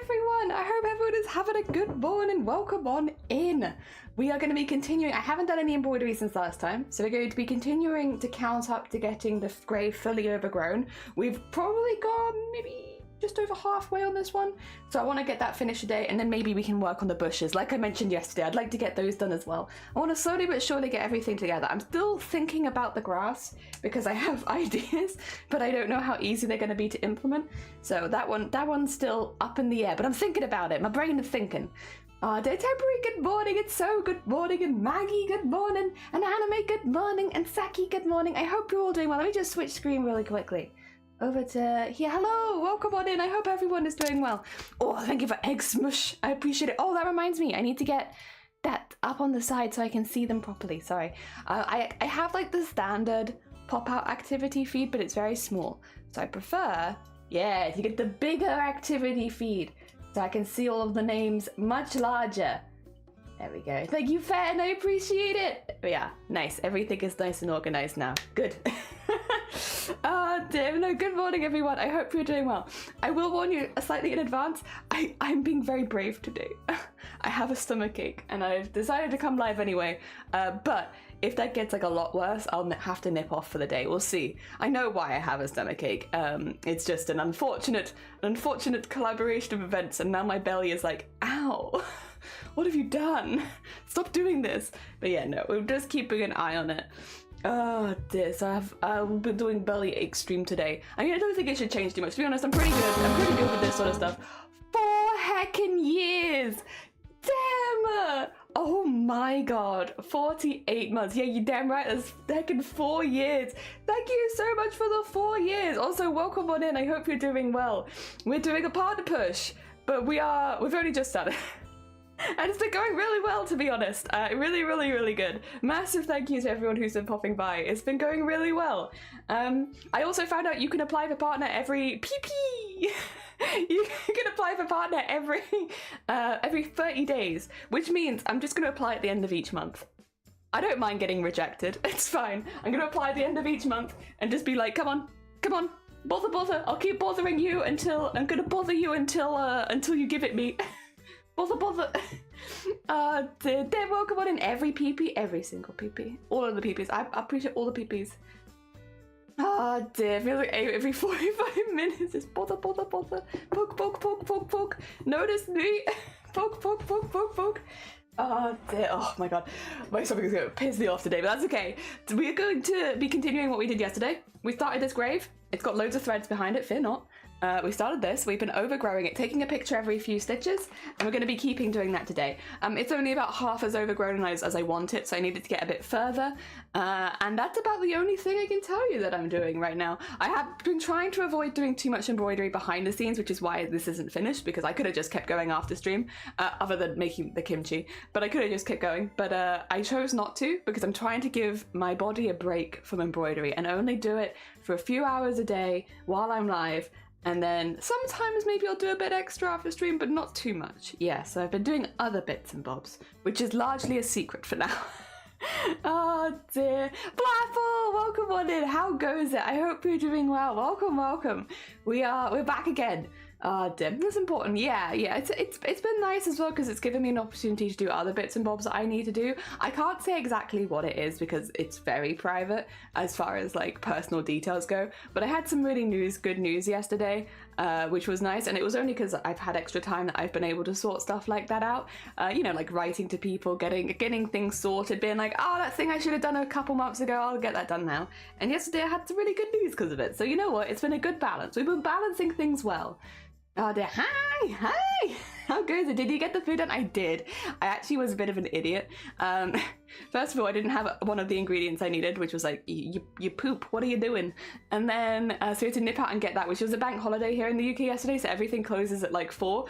everyone! I hope everyone is having a good morning. Welcome on in. We are going to be continuing. I haven't done any embroidery since last time, so we're going to be continuing to count up to getting the grave fully overgrown. We've probably gone maybe just over halfway on this one, so I want to get that finished today, and then maybe we can work on the bushes. Like I mentioned yesterday, I'd like to get those done as well. I want to slowly but surely get everything together. I'm still thinking about the grass because I have ideas, but I don't know how easy they're going to be to implement. So that one's still up in the air, but I'm thinking about it. My brain is thinking. Detemporary, good morning, it's so good morning, and Maggie, good morning, and Anime, good morning, and Saki, good morning. I hope you're all doing well. Let me just switch screen really quickly. Over to here. Hello, welcome on in. I hope everyone is doing well. Oh, thank you for egg smush. I appreciate it. Oh, that reminds me. I need to get that up on the side so I can see them properly. Sorry. I have like the standard pop-out activity feed, but it's very small. So I prefer, yeah, to get the bigger activity feed so I can see all of the names much larger. There we go. Thank you, Fan. I appreciate it. But yeah, nice. Everything is nice and organized now. Good. Damn. No, good morning, everyone. I hope you're doing well. I will warn you slightly in advance. I'm being very brave today. I have a stomachache and I've decided to come live anyway. But if that gets like a lot worse, I'll have to nip off for the day. We'll see. I know why I have a stomachache. It's just an unfortunate collaboration of events, and now my belly is like, ow. What have you done? Stop doing this. But yeah, no, we're just keeping an eye on it. Oh dear, so I've been doing belly ache stream today. I mean, I don't think it should change too much. To be honest, I'm pretty good. I'm pretty good with this sort of stuff. 4 heckin' years! Damn! Oh my god, 48 months. Yeah, you're damn right, that's heckin' 4 years. Thank you so much for the 4 years. Also, welcome on in. I hope you're doing well. We're doing a partner push, but we've only just started. And it's been going really well, to be honest. Really good. Massive thank you to everyone who's been popping by. It's been going really well. I also found out you can apply for partner every you can apply for partner every 30 days, which means I'm just going to apply at the end of each month. I don't mind getting rejected. It's fine. I'm going to apply at the end of each month and just be like, come on, bother. I'll keep bothering you until I'm going to bother you until you give it me. Bother. They're welcome on in every PP, every single PP. All of the PPs. I appreciate all the PPs. Oh dear, I feel like every 45 minutes is bother. Poke. Notice me. Poke. Oh dear, oh my god. My stomach is going to piss me off today, but that's okay. We're going to be continuing what we did yesterday. We started this grave. It's got loads of threads behind it, fear not. We started this, we've been overgrowing it, taking a picture every few stitches, and we're going to be keeping doing that today. It's only about half as overgrown as I want it, so I needed to get a bit further, and that's about the only thing I can tell you that I'm doing right now. I have been trying to avoid doing too much embroidery behind the scenes, which is why this isn't finished, because I could have just kept going after stream, other than making the kimchi, but I could have just kept going, but I chose not to, because I'm trying to give my body a break from embroidery, and only do it for a few hours a day while I'm live. And then sometimes maybe I'll do a bit extra after stream, but not too much. Yeah, so I've been doing other bits and bobs, which is largely a secret for now. Oh dear. Blaffle, welcome on in. How goes it? I hope you're doing well. Welcome. We're back again. Dim, that's important. Yeah, it's been nice as well because it's given me an opportunity to do other bits and bobs that I need to do. I can't say exactly what it is because it's very private as far as like personal details go, but I had some really good news yesterday, which was nice, and it was only because I've had extra time that I've been able to sort stuff like that out. You know, like writing to people, getting things sorted, being like, oh, that thing I should have done a couple months ago, I'll get that done now. And yesterday I had some really good news because of it. So you know what? It's been a good balance. We've been balancing things well. Oh dear. Hi! How goes it? Did you get the food done? I did. I actually was a bit of an idiot. First of all, I didn't have one of the ingredients I needed, which was like, you poop, what are you doing? And then, so we had to nip out and get that, which was a bank holiday here in the UK yesterday, so everything closes at like 4.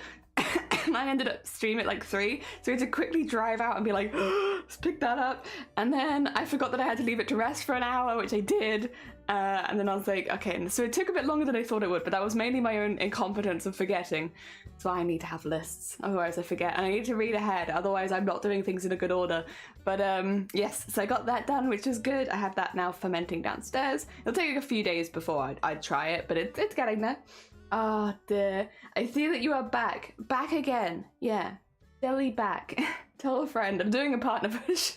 And I ended up streaming at like 3, so we had to quickly drive out and be like, let's pick that up. And then I forgot that I had to leave it to rest for an hour, which I did. And then I was like, okay, and so it took a bit longer than I thought it would, but that was mainly my own incompetence of forgetting. So I need to have lists, otherwise I forget, and I need to read ahead, otherwise I'm not doing things in a good order. But yes, so I got that done, which is good. I have that now fermenting downstairs. It'll take a few days before I'd try it, but it's getting there. Oh dear. I see that you are back. Back again. Yeah. Jelly back. Tell a friend. I'm doing a partner push.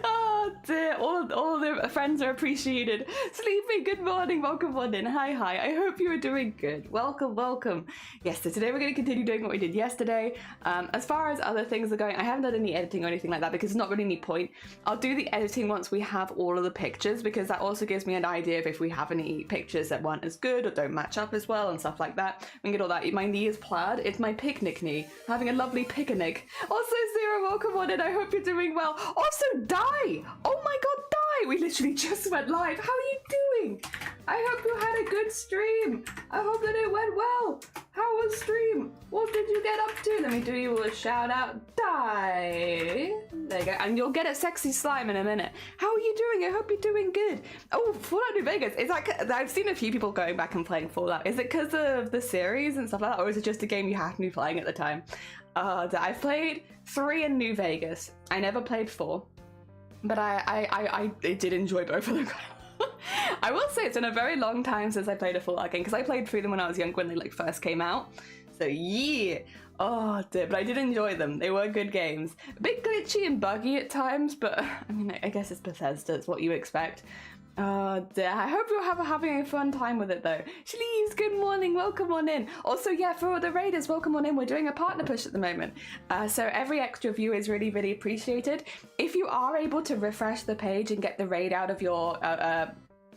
Oh dear. All the friends are appreciated. Sleepy, good morning. Welcome on in. Hi. I hope you are doing good. Welcome. Yes, so today we're going to continue doing what we did yesterday. As far as other things are going, I haven't done any editing or anything like that because it's not really any point. I'll do the editing once we have all of the pictures because that also gives me an idea of if we have any pictures that weren't as good or don't match up as well and stuff like that. We can get all that. My knee is plaid. It's my picnic knee. I'm having a lovely picnic. Also, Zero, welcome on in. I hope you're doing well. Also, Die! Oh my god, Die! We literally just went live. How are you doing? I hope you had a good stream. I hope that it went well. How was stream? What did you get up to? Let me do you a shout out. Die! There you go. And you'll get a sexy slime in a minute. How are you doing? I hope you're doing good. Oh, Fallout New Vegas. Is that... I've seen a few people going back and playing Fallout. Is it because of the series and stuff like that? Or is it just a game you have to be playing at the time? I've played 3 in New Vegas. I never played 4. But I did enjoy both of them. I will say it's been a very long time since I played a Fallout game because I played through them when I was young when they like first came out. So yeah, oh dear, but I did enjoy them. They were good games. A bit glitchy and buggy at times, but I mean, I guess it's Bethesda. It's what you expect. Oh dear, I hope you're having a fun time with it though. Shleeves, good morning, welcome on in. Also, yeah, for the raiders, welcome on in. We're doing a partner push at the moment. So every extra view is really, really appreciated. If you are able to refresh the page and get the raid out of your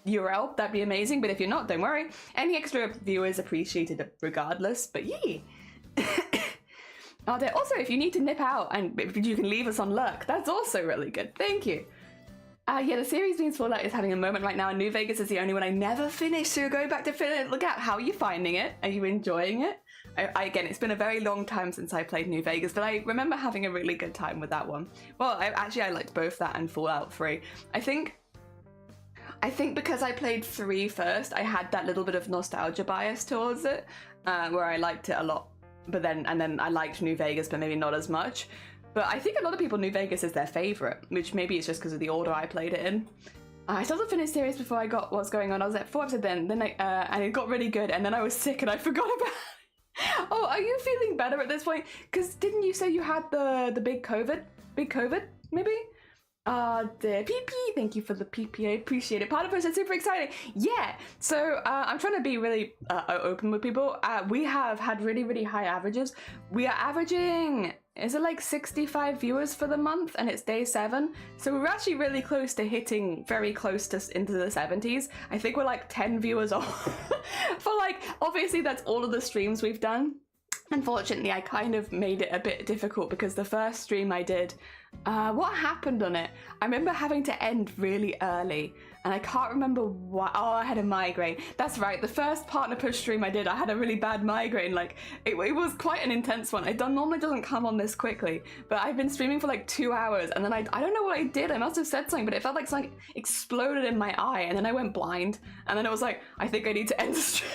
URL, that'd be amazing. But if you're not, don't worry. Any extra view is appreciated regardless, but yeah. Oh dear. Also, if you need to nip out and you can leave us on lurk, that's also really good. Thank you. Yeah, the series means Fallout is having a moment right now, and New Vegas is the only one I never finished, so go back to finish. Look out, how are you finding it? Are you enjoying it? Again, it's been a very long time since I played New Vegas, but I remember having a really good time with that one. Well, I liked both that and Fallout 3. I think because I played 3 first, I had that little bit of nostalgia bias towards it, where I liked it a lot, but then I liked New Vegas, but maybe not as much. But I think a lot of people, New Vegas is their favourite, which maybe it's just because of the order I played it in. I still didn't finish series before I got what's going on. I was at 4 episodes then and it got really good, and then I was sick and I forgot about it. Oh, are you feeling better at this point? Because didn't you say you had the big COVID? Big COVID, maybe? Dear PP, thank you for the PP, I appreciate it. Part of us is super exciting. Yeah, so I'm trying to be really open with people. We have had really, really high averages. We are averaging, is it like 65 viewers for the month, and it's day 7? So we're actually really close to hitting very close to into the 70s. I think we're like 10 viewers off. For like, obviously that's all of the streams we've done. Unfortunately, I kind of made it a bit difficult because the first stream I did, what happened on it? I remember having to end really early, and I can't remember why. Oh, I had a migraine. That's right, the first partner push stream I did, I had a really bad migraine. Like, it was quite an intense one. It normally doesn't come on this quickly, but I've been streaming for like 2 hours, and then I don't know what I did. I must have said something, but it felt like something exploded in my eye, and then I went blind, and then it was like, I think I need to end the stream.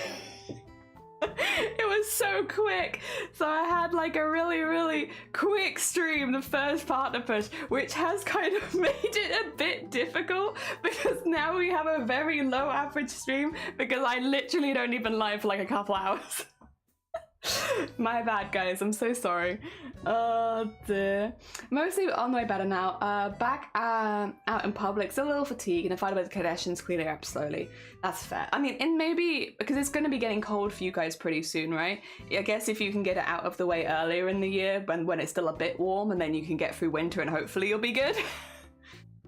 It was so quick, so I had like a really, really quick stream, the first partner push, which has kind of made it a bit difficult because now we have a very low average stream because I literally don't even live for like a couple hours. My bad, guys, I'm so sorry. Oh dear. Mostly on the way better now. Back out in public, still a little fatigued, and I find about the conditions cleaning up slowly. That's fair. I mean, and maybe because it's going to be getting cold for you guys pretty soon, right? I guess if you can get it out of the way earlier in the year when it's still a bit warm, and then you can get through winter and hopefully you'll be good.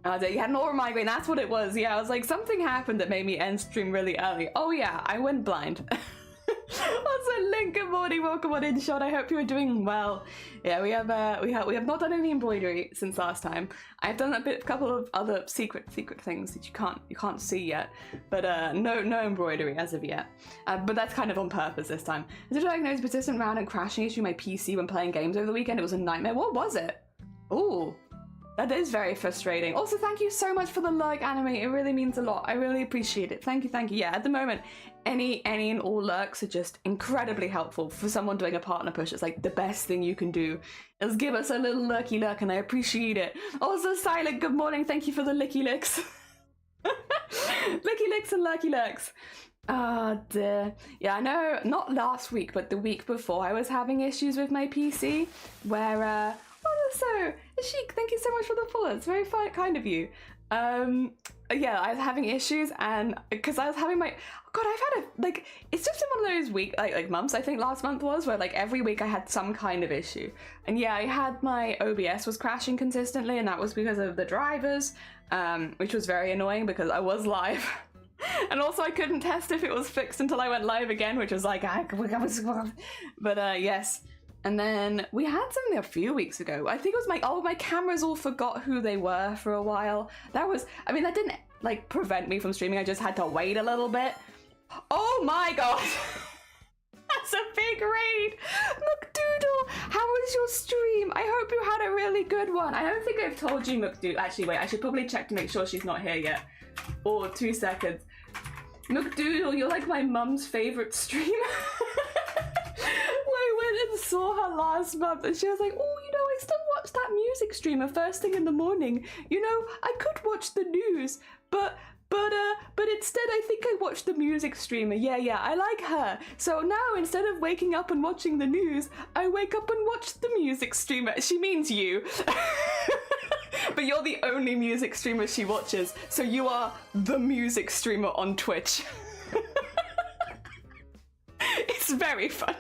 You had an aura migraine, that's what it was. Yeah, I was like, something happened that made me end stream really early. Oh yeah, I went blind. Also, Link, good morning, welcome on in, Sean. I hope you are doing well. Yeah, we have not done any embroidery since last time. I've done a couple of other secret things that you can't see yet, but no embroidery as of yet. But that's kind of on purpose this time. I did diagnose persistent round and crashing issue with my PC when playing games over the weekend. It was a nightmare. What was it? Ooh. That is very frustrating. Also, thank you so much for the like, Anime. It really means a lot. I really appreciate it. Thank you, thank you. Yeah, at the moment, any and all lurks are just incredibly helpful. For someone doing a partner push, it's like the best thing you can do is give us a little lurky lurk, and I appreciate it. Also, Silent, good morning. Thank you for the licky licks. Licky licks and lurky lurks. Oh dear. Yeah, I know, not last week, but the week before I was having issues with my PC where, so, Ashik, thank you so much for the follow. It's very kind of you. Yeah, I was having issues and because I was having my, God, I've had it's just been one of those like months, I think last month was, where like every week I had some kind of issue. And yeah, I had my OBS was crashing consistently and that was because of the drivers, which was very annoying because I was live. And also I couldn't test if it was fixed until I went live again, which was like, but yes. And then we had something a few weeks ago. I think it was my cameras all forgot who they were for a while. That didn't like prevent me from streaming. I just had to wait a little bit. Oh my God. That's a big raid. McDoodle, how was your stream? I hope you had a really good one. I don't think I've told you, McDoodle. Actually, wait, I should probably check to make sure she's not here yet. Or 2 seconds. McDoodle, you're like my mum's favorite streamer. I went and saw her last month and she was like, oh, you know, I still watch that music streamer first thing in the morning. You know, I could watch the news, but instead I think I watch the music streamer. Yeah, I like her. So now instead of waking up and watching the news, I wake up and watch the music streamer. She means you. But you're the only music streamer she watches, so you are the music streamer on Twitch. It's very funny.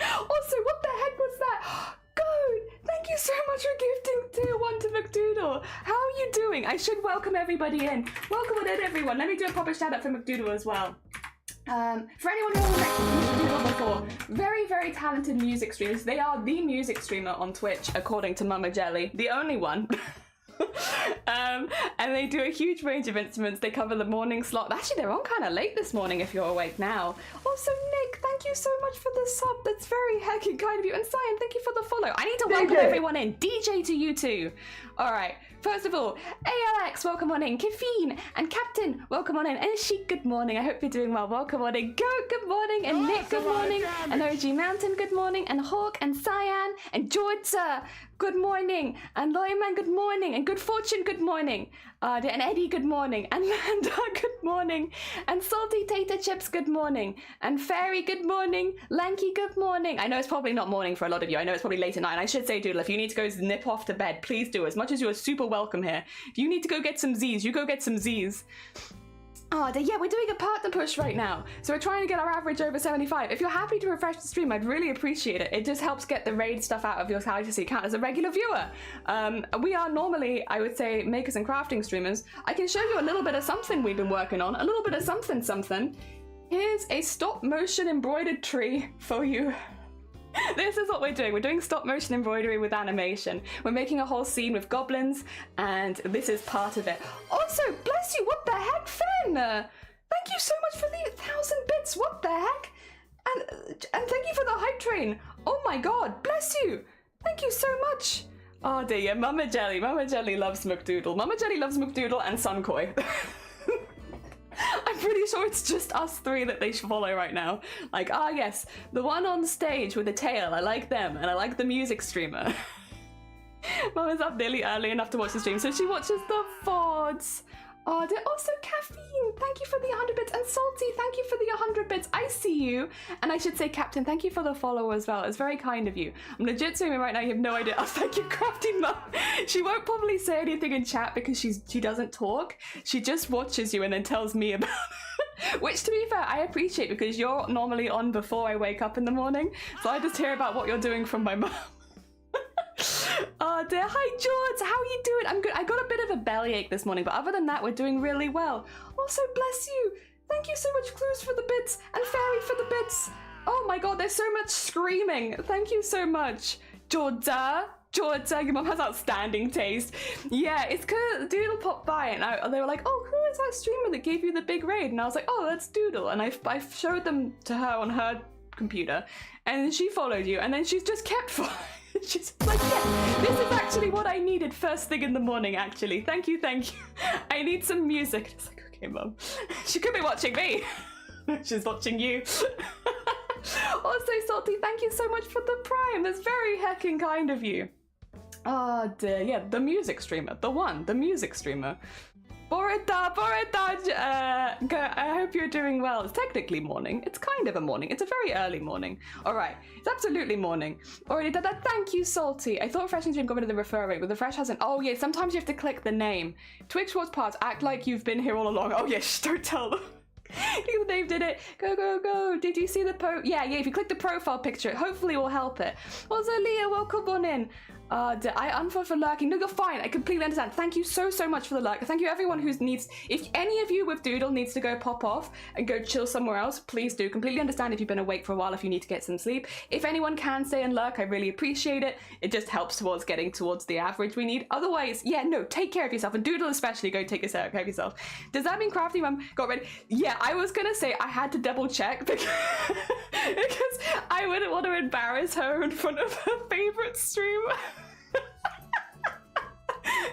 Also, what the heck was that? Good! Thank you so much for gifting tier 1 to McDoodle. How are you doing? I should welcome everybody in. Welcome in, everyone. Let me do a proper shout out for McDoodle as well. For anyone who hasn't met McDoodle before, very, very talented music streamers. They are the music streamer on Twitch, according to Mama Jelly. The only one. And they do a huge range of instruments. They cover the morning slot. Actually, they're on kind of late this morning if you're awake now. Also, Nick, thank you so much for the sub. That's very heckin' kind of you. And Cyan, thank you for the follow. I need to welcome everyone in. DJ to you too. All right. First of all, ALX, welcome on in. Caffeine and Captain, welcome on in. And Sheik, good morning. I hope you're doing well. Welcome on in. Goat, good morning. And Nick, good morning. And OG Mountain, good morning. And Hawk and Cyan and Georgia, good morning. And Loyman, good morning. And Good Fortune, good morning. And Eddie, good morning. And Manda, good morning. And Salty Tater Chips, good morning. And Fairy, good morning. Lanky, good morning. I know it's probably not morning for a lot of you. I know it's probably late at night. And I should say, Doodle, if you need to go nip off to bed, please do. As much as you are super welcome here. If you need to go get some Z's, you go get some Z's. Oh, yeah, we're doing a partner push right now. So we're trying to get our average over 75. If you're happy to refresh the stream, I'd really appreciate it. It just helps get the raid stuff out of your Galaxy account as a regular viewer. We are normally, I would say, makers and crafting streamers. I can show you a little bit of something we've been working on. A little bit of something. Here's a stop motion embroidered tree for you. This is what we're doing. We're doing stop motion embroidery with animation. We're making a whole scene with goblins, and this is part of it. Also, bless you, what the heck, Fen? Thank you so much for the 1,000 bits, what the heck? And thank you for the hype train. Oh my god, bless you. Thank you so much. Oh dear, Mama Jelly loves McDoodle. Mama Jelly loves McDoodle and Sunkoi. I'm pretty sure it's just us three that they should follow right now. Like, yes, the one on stage with the tail, I like them, and I like the music streamer. Mama's up nearly early enough to watch the stream, so she watches the VODs. Oh, they're also Caffeine, thank you for the 100 bits, and Salty, thank you for the 100 bits, I see you. And I should say, Captain, thank you for the follow as well, it's very kind of you. I'm legit streaming right now, you have no idea. Oh, thank you, Crafty Mum. She won't probably say anything in chat because she doesn't talk, she just watches you and then tells me about it. Which, to be fair, I appreciate because you're normally on before I wake up in the morning, so I just hear about what you're doing from my mum. Oh dear, hi George, how are you doing? I'm good. I got a bit of a bellyache this morning, but other than that, we're doing really well. Also, bless you. Thank you so much, Clues, for the bits, and Fairy for the bits. Oh my god, there's so much screaming. Thank you so much. Georgia, your mum has outstanding taste. Yeah, it's because Doodle popped by and they were like, oh, who is that streamer that gave you the big raid? And I was like, oh, that's Doodle. And I showed them to her on her computer, and she followed you, and then she's just kept following. She's like, yeah, this is actually what I needed first thing in the morning, actually. Thank you. I need some music. It's like, okay, Mum. She could be watching me. She's watching you. Also, Salty, thank you so much for the Prime. That's very heckin' kind of you. Oh dear, yeah, the music streamer. The music streamer. Borita, I hope you're doing well. It's technically morning. It's kind of a morning. It's a very early morning. All right, it's absolutely morning. Already did that. Thank you, Salty. I thought refreshing stream got rid of the refer rate, but the fresh hasn't. Oh yeah, sometimes you have to click the name. Twitch Wars Parts, act like you've been here all along. Oh yeah, don't tell them. Dave did it. Go, go, go. Did you see the Yeah, if you click the profile picture, it hopefully will help it. Also, Leah, welcome on in. I unfold for lurking. No, you're fine. I completely understand. Thank you so much for the lurk. Thank you everyone who needs, if any of you with Doodle needs to go pop off and go chill somewhere else, please do. Completely understand if you've been awake for a while, if you need to get some sleep. If anyone can stay and lurk, I really appreciate it. It just helps towards getting towards the average we need. Otherwise, yeah, no, take care of yourself. And Doodle especially, go take care of yourself. Does that mean Crafty Mum got ready? Yeah, I was gonna say I had to double check because I wouldn't want to embarrass her in front of her favorite streamer.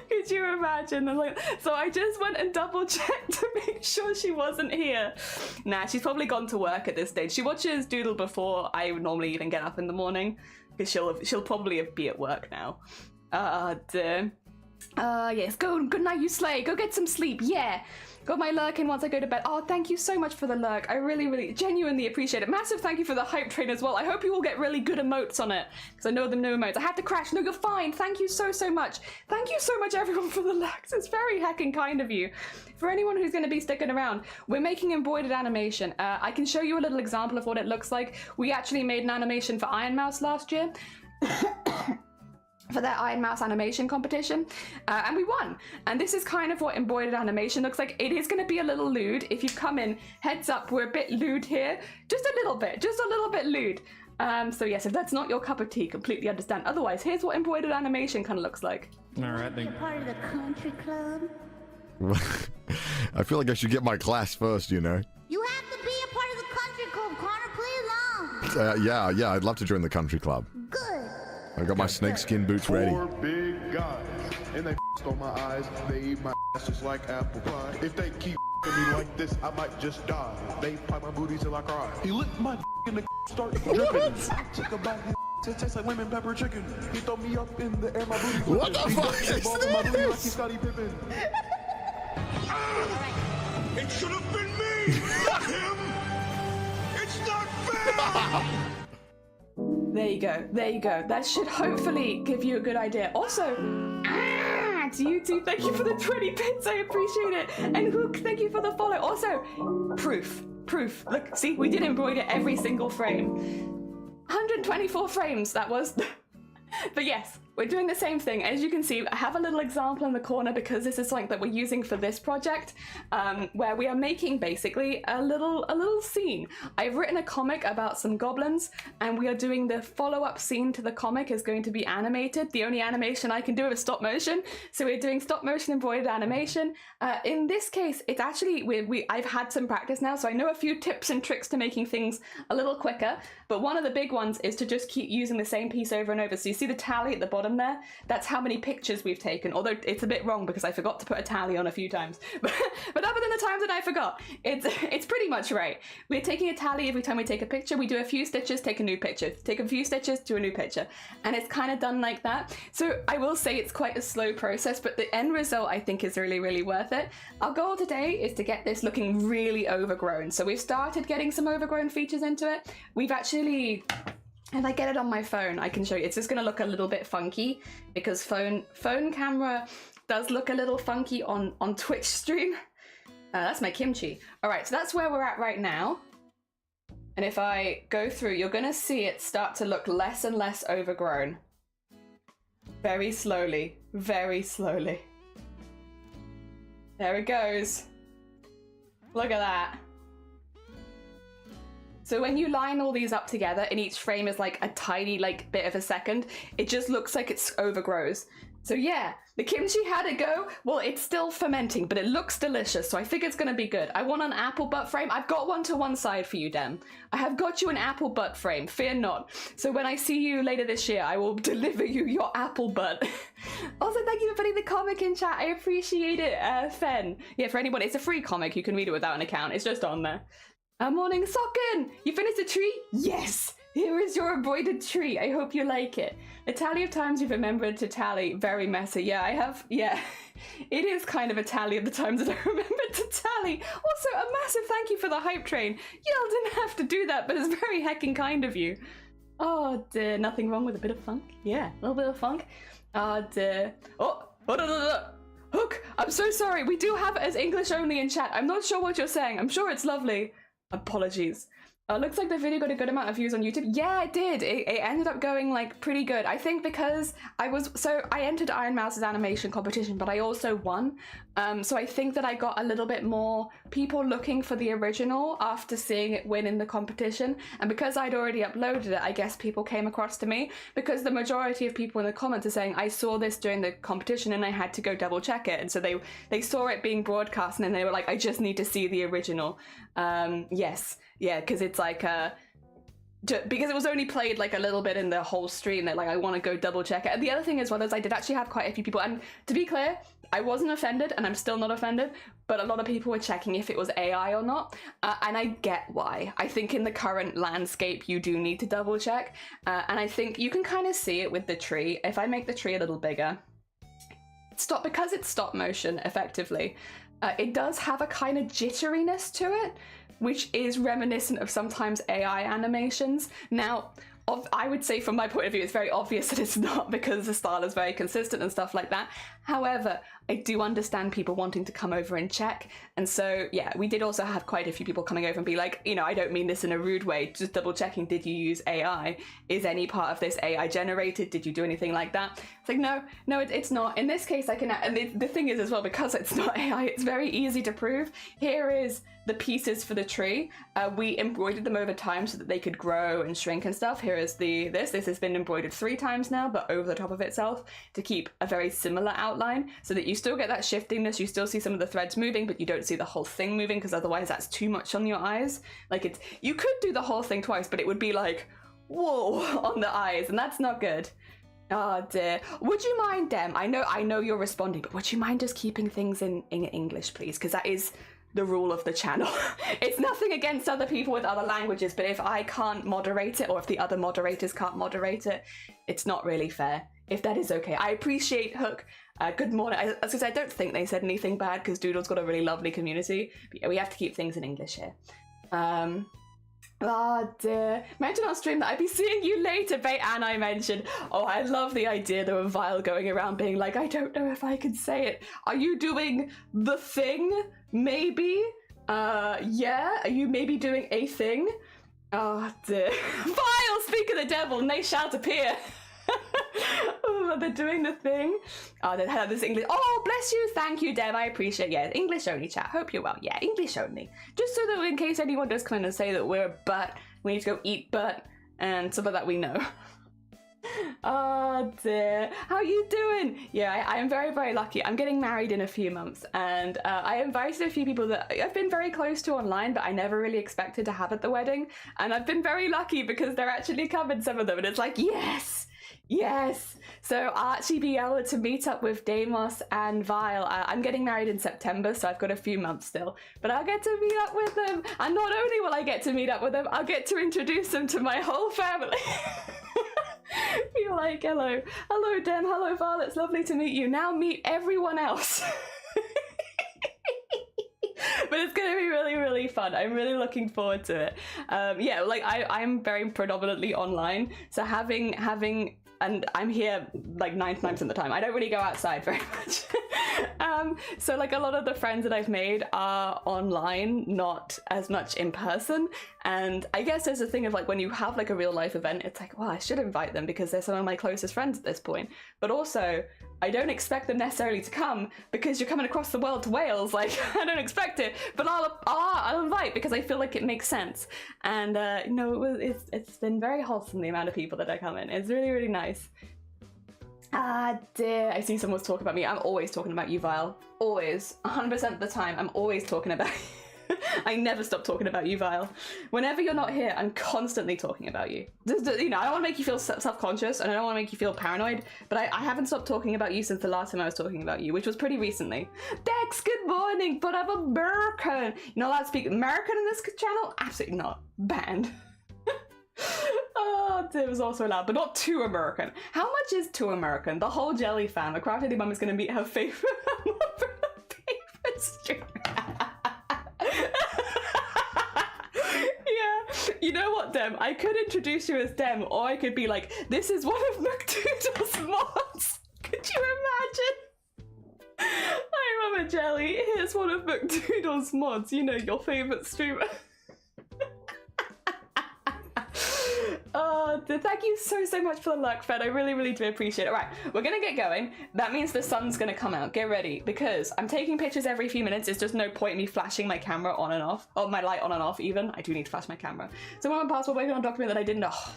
Could you imagine? So I just went and double checked to make sure she wasn't here. Nah, she's probably gone to work at this stage. She watches Doodle before I would normally even get up in the morning because she'll probably be at work now. Yes, good night, you slay. Go get some sleep. Yeah. Got my lurk in once I go to bed. Oh, thank you so much for the lurk. I really, genuinely appreciate it. Massive thank you for the hype train as well. I hope you all get really good emotes on it because I know the new emotes. I had to crash. No, you're fine. Thank you so much. Thank you so much, everyone, for the lurks. It's very heckin' kind of you. For anyone who's going to be sticking around, we're making embroidered animation. I can show you a little example of what it looks like. We actually made an animation for Iron Mouse last year. For their Iron Mouse animation competition, and we won. And this is kind of what embroidered animation looks like. It is going to be a little lewd. If you come in, heads up, we're a bit lewd here. Just a little bit lewd. So yes, if that's not your cup of tea, completely understand. Otherwise, here's what embroidered animation kind of looks like. All right, then. You're part of the country club? I feel like I should get my class first, you know? You have to be a part of the country club, Connor. Play along. Yeah, I'd love to join the country club. Good. I got my snakeskin boots ready. 4 big guys, and they on my eyes. They eat my ass just like apple pie. If they keep me like this, I might just die. They pie my booty till I cry. He licked my and the start dripping. I took a bite. It tastes like lemon pepper chicken. He throw me up in the air, my booty. What the fuck is this? Like Scottie Pippen. It should have been me, not him. It's not fair. There you go. That should hopefully give you a good idea. Also, to you too, thank you for the 20 bits, I appreciate it. And Hook, thank you for the follow. Also, proof. Look, see, we did embroider every single frame. 124 frames, that was. But yes, we're doing the same thing. As you can see, I have a little example in the corner because this is something that we're using for this project, where we are making basically a little scene. I've written a comic about some goblins, and we are doing the follow-up scene to the comic is going to be animated. The only animation I can do is stop motion, so we're doing stop motion embroidered animation. In this case, it's actually I've had some practice now, so I know a few tips and tricks to making things a little quicker. But one of the big ones is to just keep using the same piece over and over. So you see the tally at the bottom there? That's how many pictures we've taken, although it's a bit wrong because I forgot to put a tally on a few times. But other than the times that I forgot, it's pretty much right. We're taking a tally every time we take a picture. We do a few stitches, take a new picture. Take a few stitches, do a new picture. And it's kind of done like that. So I will say it's quite a slow process, but the end result I think is really worth it. Our goal today is to get this looking really overgrown. So we've started getting some overgrown features into it. We've actually, if I get it on my phone, I can show you. It's just gonna look a little bit funky because phone camera does look a little funky on Twitch stream. That's my kimchi. All right, so that's where we're at right now. And if I go through, you're gonna see it start to look less and less overgrown. Very slowly, very slowly. There it goes. Look at that. So when you line all these up together and each frame is like a tiny bit of a second, it just looks like it's overgrows. So yeah, the kimchi had it go. Well, it's still fermenting, but it looks delicious, so I think it's gonna be good. I want an apple butt frame. I've got one to one side for you, Dem. I have got you an apple butt frame, fear not. So when I see you later this year, I will deliver you your apple butt. Also, thank you for putting the comic in chat. I appreciate it, Fen. Yeah, for anyone, it's a free comic. You can read it without an account. It's just on there. Morning, Socken! You finished the tree? Yes! Here is your embroidered tree. I hope you like it. The tally of times you've remembered to tally. Very messy. Yeah, I have. Yeah, it is kind of a tally of the times that I remembered to tally. Also, a massive thank you for the hype train. Y'all didn't have to do that, but it's very heckin' kind of you. Oh dear, nothing wrong with a bit of funk. Yeah, a little bit of funk. Oh dear. Oh, no. Hook, I'm so sorry. We do have it as English only in chat. I'm not sure what you're saying. I'm sure it's lovely. Apologies. Looks like the video got a good amount of views on YouTube. Yeah, it did. It ended up going like pretty good. I think because I entered Iron Mouse's animation competition, but I also won. So I think that I got a little bit more people looking for the original after seeing it win in the competition. And because I'd already uploaded it, I guess people came across to me, because the majority of people in the comments are saying, I saw this during the competition and I had to go double check it. And so they saw it being broadcast and then they were like, I just need to see the original. Yes. Yeah, because it's like, because it was only played like a little bit in the whole stream, that like, I want to go double check it. And the other thing as well is I did actually have quite a few people, and to be clear, I wasn't offended and I'm still not offended, but a lot of people were checking if it was AI or not. And I get why. I think in the current landscape, you do need to double check. And I think you can kind of see it with the tree. If I make the tree a little bigger, because it's stop motion effectively, it does have a kind of jitteriness to it, which is reminiscent of sometimes AI animations. Now, I would say from my point of view, it's very obvious that it's not, because the style is very consistent and stuff like that. However, I do understand people wanting to come over and check. And so, yeah, we did also have quite a few people coming over and be like, you know, I don't mean this in a rude way, just double checking, did you use AI? Is any part of this AI generated? Did you do anything like that? It's like, no, it's not. In this case, I can, and the thing is as well, because it's not AI, it's very easy to prove. Here is the pieces for the tree. We embroidered them over time so that they could grow and shrink and stuff. Here is this has been embroidered 3 times now, but over the top of itself to keep a very similar outline, so that you still get that shiftiness, you still see some of the threads moving, but you don't see the whole thing moving, because otherwise that's too much on your eyes. Like, you could do the whole thing twice, but it would be like, whoa, on the eyes, and that's not good. Oh dear. Would you mind, Dem? I know you're responding, but would you mind just keeping things in English, please? Because that is the rule of the channel. It's nothing against other people with other languages, but if I can't moderate it, or if the other moderators can't moderate it, it's not really fair. If that is okay. I appreciate Hook. Good morning. As I don't think they said anything bad, because Doodle's got a really lovely community. But yeah, we have to keep things in English here. Oh dear. Mention on stream that I'd be seeing you later, and I mentioned, oh, I love the idea though of Vile going around being like, I don't know if I can say it. Are you doing the thing? Maybe? Yeah? Are you maybe doing a thing? Oh dear. Vile, speak of the devil, and they shall appear. Oh, they're doing the thing. Oh, they have this English. Oh, bless you. Thank you, Dev. I appreciate it. Yeah, English only chat. Hope you're well. Yeah, English only. Just so that in case anyone does come in and say that we're a butt, we need to go eat butt, and some of that we know. Oh dear. How you doing? Yeah, I am very, very lucky. I'm getting married in a few months, and I invited a few people that I've been very close to online, but I never really expected to have at the wedding. And I've been very lucky because they're actually coming, some of them, and it's like, yes! Yes! So I'll actually be able to meet up with Deimos and Vile. I'm getting married in September, so I've got a few months still. But I'll get to meet up with them. And not only will I get to meet up with them, I'll get to introduce them to my whole family. Be like, hello. Hello, Dem. Hello, Vile. It's lovely to meet you. Now meet everyone else. But it's going to be really, really fun. I'm really looking forward to it. Yeah, like I'm very predominantly online. So having and I'm here like 99% of the time. I don't really go outside very much. So like a lot of the friends that I've made are online, not as much in person. And I guess there's a thing of like when you have like a real life event, it's like, well, I should invite them because they're some of my closest friends at this point. But also, I don't expect them necessarily to come because you're coming across the world to Wales. Like, I don't expect it, but I'll invite because I feel like it makes sense. And it's been very wholesome, the amount of people that are coming. It's really, really nice. Ah, dear. I see someone's talking about me. I'm always talking about you, Vile. Always. 100% of the time, I'm always talking about you. I never stop talking about you, Vile. Whenever you're not here, I'm constantly talking about you. You know, I don't want to make you feel self-conscious, and I don't want to make you feel paranoid, but I haven't stopped talking about you since the last time I was talking about you, which was pretty recently. Dex, good morning, but I'm American. You're not allowed to speak American in this channel? Absolutely not. Banned. Oh, it was also allowed, but not too American. How much is too American? The whole jelly fam. A crafty mum is going to meet her favorite streamer. Yeah. You know what, Dem? I could introduce you as Dem, or I could be like, this is one of McDoodle's mods. Could you imagine? Hi, Mama Jelly. Here's one of McDoodle's mods. You know, your favorite streamer. Oh, thank you so much for the luck, Fred. I really do appreciate it. All right, we're gonna get going. That means the sun's gonna come out. Get ready, because I'm taking pictures every few minutes. It's just no point in me flashing my camera on and off, or my light on and off even. I do need to flash my camera. So when my password working on a document that I didn't know. Oh,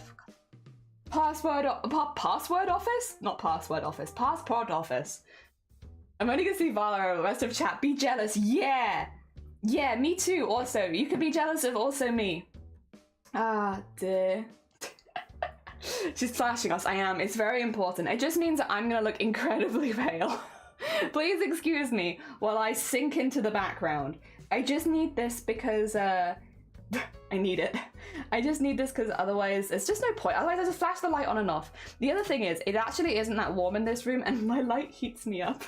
password office? Not password office. Passport office. I'm only gonna see Vala over the rest of chat. Be jealous. Yeah, me too. Also, you could be jealous of also me. Ah, dear. She's flashing us. I am. It's very important. It just means that I'm gonna look incredibly pale. Please excuse me while I sink into the background. I just need this because, I need it. I just need this because otherwise it's just no point. Otherwise I just flash the light on and off. The other thing is, it actually isn't that warm in this room and my light heats me up.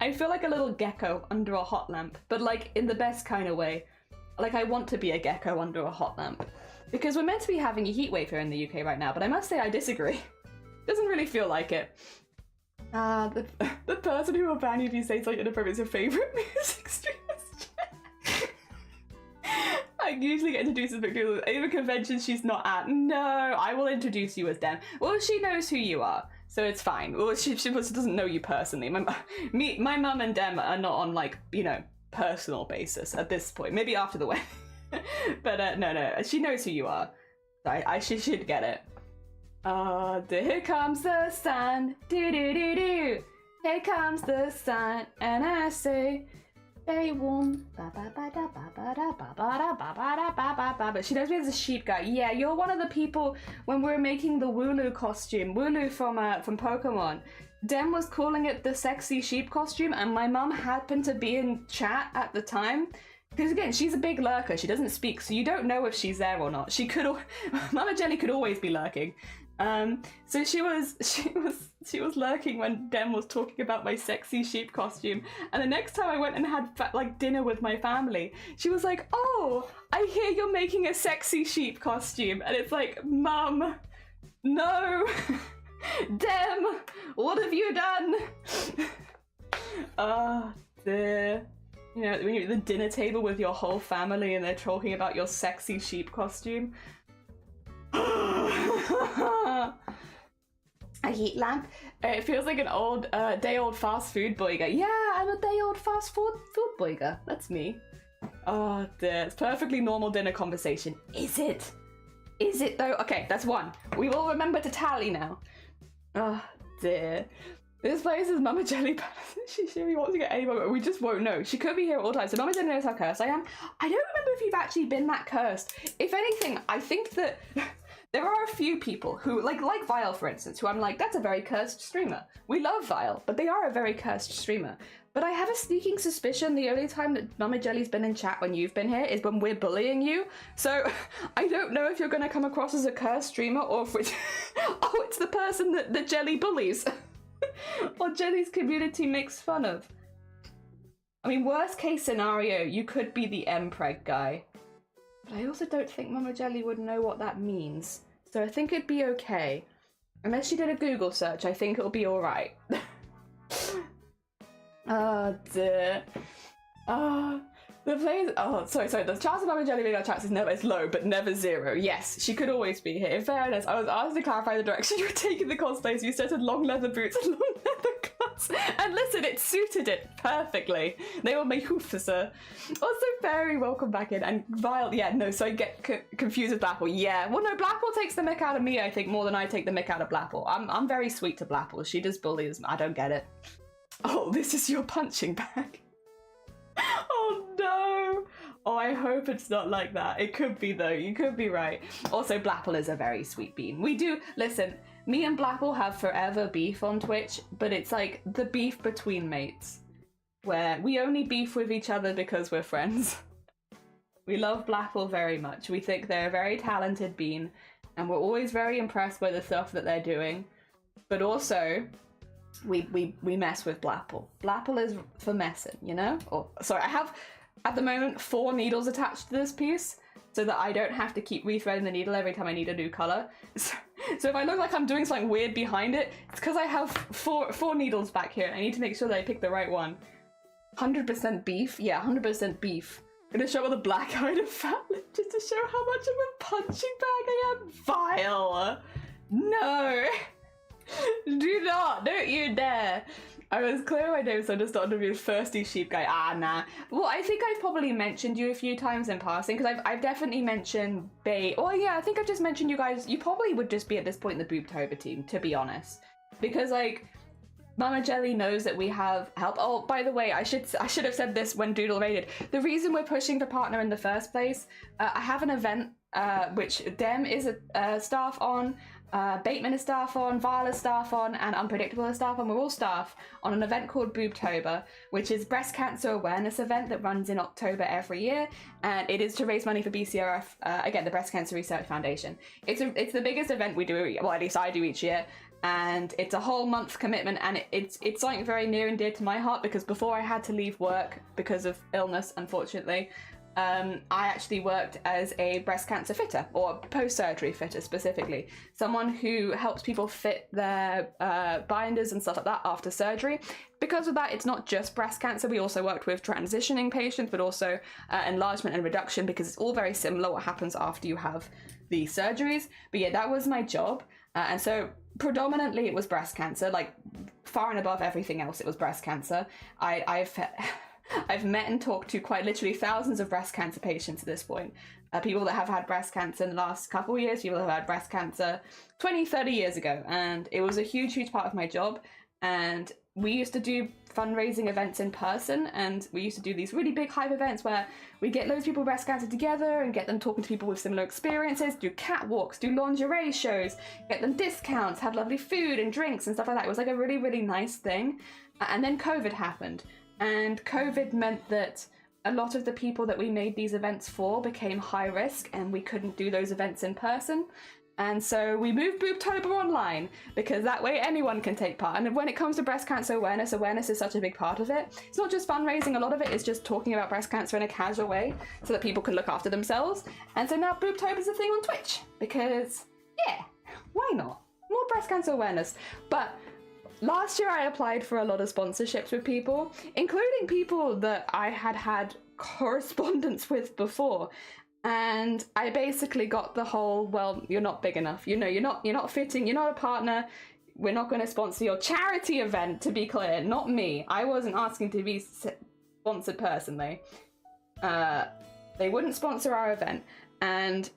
I feel like a little gecko under a hot lamp, but like in the best kind of way. Like I want to be a gecko under a hot lamp. Because we're meant to be having a heat wave here in the UK right now, but I must say I disagree. Doesn't really feel like it. The person who will ban you if you say something inappropriate is your favourite music streamer. I usually get introduced as McDoodle. Even conventions she's not at. No, I will introduce you as Dem. Well, she knows who you are, so it's fine. Well, she doesn't know you personally. My mum and Dem are not on, like, you know, personal basis at this point. Maybe after the wedding. But no, she knows who you are. She should get it. Here comes the sun. Do do do do. Here comes the sun, and I say, very warm. Ba ba ba da ba ba da ba ba da ba ba da ba ba ba. But she knows me as a sheep guy. Yeah, you're one of the people when we were making the Wooloo costume. Wooloo from Pokemon. Dem was calling it the sexy sheep costume, and my mum happened to be in chat at the time. Because again, she's a big lurker. She doesn't speak, so you don't know if she's there or not. She could, Mama Jelly could always be lurking. So she was lurking when Dem was talking about my sexy sheep costume. And the next time I went and had like dinner with my family, she was like, "Oh, I hear you're making a sexy sheep costume," and it's like, "Mum, no, Dem, what have you done?" Oh dear. You know, when you're at the dinner table with your whole family and they're talking about your sexy sheep costume. A heat lamp. It feels like an old, day-old fast food boyga. Yeah, I'm a day-old fast food boyga. That's me. Oh dear, it's perfectly normal dinner conversation. Is it? Is it though? Okay, that's one. We will remember to tally now. Oh dear. This place is Mama Jelly Palace. She really wants to get any moment. We just won't know. She could be here all the time. So Mama Jelly knows how cursed I am. I don't remember if you've actually been that cursed. If anything, I think that there are a few people who, like Vile, for instance, who I'm like, that's a very cursed streamer. We love Vile, but they are a very cursed streamer. But I have a sneaking suspicion the only time that Mama Jelly's been in chat when you've been here is when we're bullying you. So I don't know if you're going to come across as a cursed streamer or if it's, oh, it's the person that the Jelly bullies. Or Jelly's community makes fun of. I mean, worst case scenario, you could be the Mpreg guy. But I also don't think Mama Jelly would know what that means. So I think it'd be okay. Unless she did a Google search, I think it'll be alright. Oh dear. The place. Oh, sorry. The chance of Mama Jelly being our chats is low, but never zero. Yes, she could always be here. In fairness, I was asked to clarify the direction you were taking the cosplay, so you said long leather boots and long leather gloves. And listen, it suited it perfectly. They were my hoofers. Also, Fairy, welcome back in. And Vile, yeah, no, so I get confused with Blapple. Yeah, well, no, Blapple takes the mick out of me, I think, more than I take the mick out of Blapple. I'm very sweet to Blapple. She just bullies me. I don't get it. Oh, this is your punching bag. Oh no! Oh, I hope it's not like that. It could be though, you could be right. Also, Blapple is a very sweet bean. We do, listen, me and Blapple have forever beef on Twitch, but it's like the beef between mates, where we only beef with each other because we're friends. We love Blapple very much. We think they're a very talented bean, and we're always very impressed by the stuff that they're doing. But also, we mess with Blapple. Blapple is for messing, you know? Or sorry, I have at the moment 4 needles attached to this piece, so that I don't have to keep rethreading the needle every time I need a new color. So if I look like I'm doing something weird behind it, it's because I have four needles back here. I need to make sure that I pick the right one. 100% beef? Yeah, 100% beef. I'm gonna show all the black-eyed and fat lip just to show how much of a punching bag I am. Vile! No! Do not! Don't you dare! I was clear my name, so I just thought to be a thirsty sheep guy. Ah, nah. Well, I think I've probably mentioned you a few times in passing, because I've definitely mentioned Oh yeah, I think I've just mentioned you guys. You probably would just be at this point in the Booptober team, to be honest. Because, like, Mama Jelly knows that we have help. Oh, by the way, I should have said this when Doodle raided. The reason we're pushing for partner in the first place, I have an event which Dem is a staff on, Bateman is staff on, Vile is staff on, and Unpredictable is staff on. We're all staff on an event called Boobtober, which is breast cancer awareness event that runs in October every year, and it is to raise money for BCRF, again, the Breast Cancer Research Foundation. It's the biggest event we do, well, at least I do each year, and it's a whole month commitment, and it's something very near and dear to my heart, because before I had to leave work because of illness, unfortunately, I actually worked as a breast cancer fitter, or post-surgery fitter specifically. Someone who helps people fit their binders and stuff like that after surgery. Because of that, it's not just breast cancer. We also worked with transitioning patients, but also enlargement and reduction, because it's all very similar what happens after you have the surgeries. But yeah, that was my job. And so predominantly it was breast cancer, like far and above everything else, it was breast cancer. I've met and talked to quite literally thousands of breast cancer patients at this point. People that have had breast cancer in the last couple of years, people that have had breast cancer 20, 30 years ago. And it was a huge, huge part of my job. And we used to do fundraising events in person, and we used to do these really big hype events where we get loads of people with breast cancer together and get them talking to people with similar experiences, do catwalks, do lingerie shows, get them discounts, have lovely food and drinks and stuff like that. It was like a really, really nice thing. And then COVID happened. And COVID meant that a lot of the people that we made these events for became high risk, and we couldn't do those events in person. And so we moved Boobtober online, because that way anyone can take part. And when it comes to breast cancer awareness is such a big part of it. It's not just fundraising, a lot of it is just talking about breast cancer in a casual way so that people can look after themselves. And so now Boobtober is a thing on Twitch, because, yeah, why not? More breast cancer awareness. But last year I applied for a lot of sponsorships with people, including people that I had correspondence with before. And I basically got the whole, well, you're not big enough. You know, you're not fitting, you're not a partner. We're not going to sponsor your charity event, to be clear. Not me. I wasn't asking to be sponsored personally. They wouldn't sponsor our event. And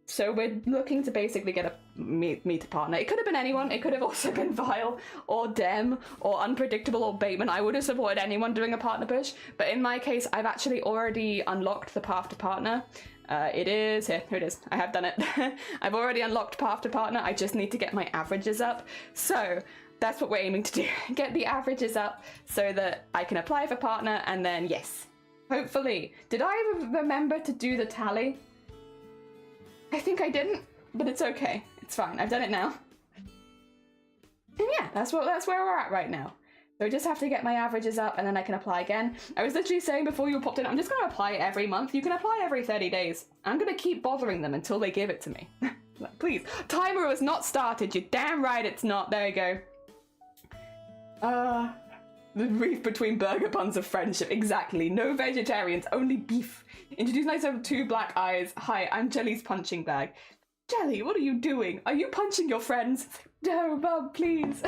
so we're looking to basically get meet a partner. It could have been anyone. It could have also been Vile or Dem or Unpredictable or Bateman. I would have supported anyone doing a partner push. But in my case, I've actually already unlocked the path to partner. It is here it is. I have done it. I've already unlocked path to partner. I just need to get my averages up. So that's what we're aiming to do. Get the averages up so that I can apply for partner, and then yes, hopefully. Did I remember to do the tally? I think I didn't, but it's okay. It's fine. I've done it now. And yeah, that's where we're at right now. So I just have to get my averages up, and then I can apply again. I was literally saying before you popped in, I'm just going to apply every month. You can apply every 30 days. I'm going to keep bothering them until they give it to me. Like, please. Timer was not started. You're damn right it's not. There you go. The reef between burger buns of friendship. Exactly. No vegetarians, only beef. Introduce myself, 2 black eyes. Hi, I'm Jelly's punching bag. Jelly, what are you doing? Are you punching your friends? No, Mum, please.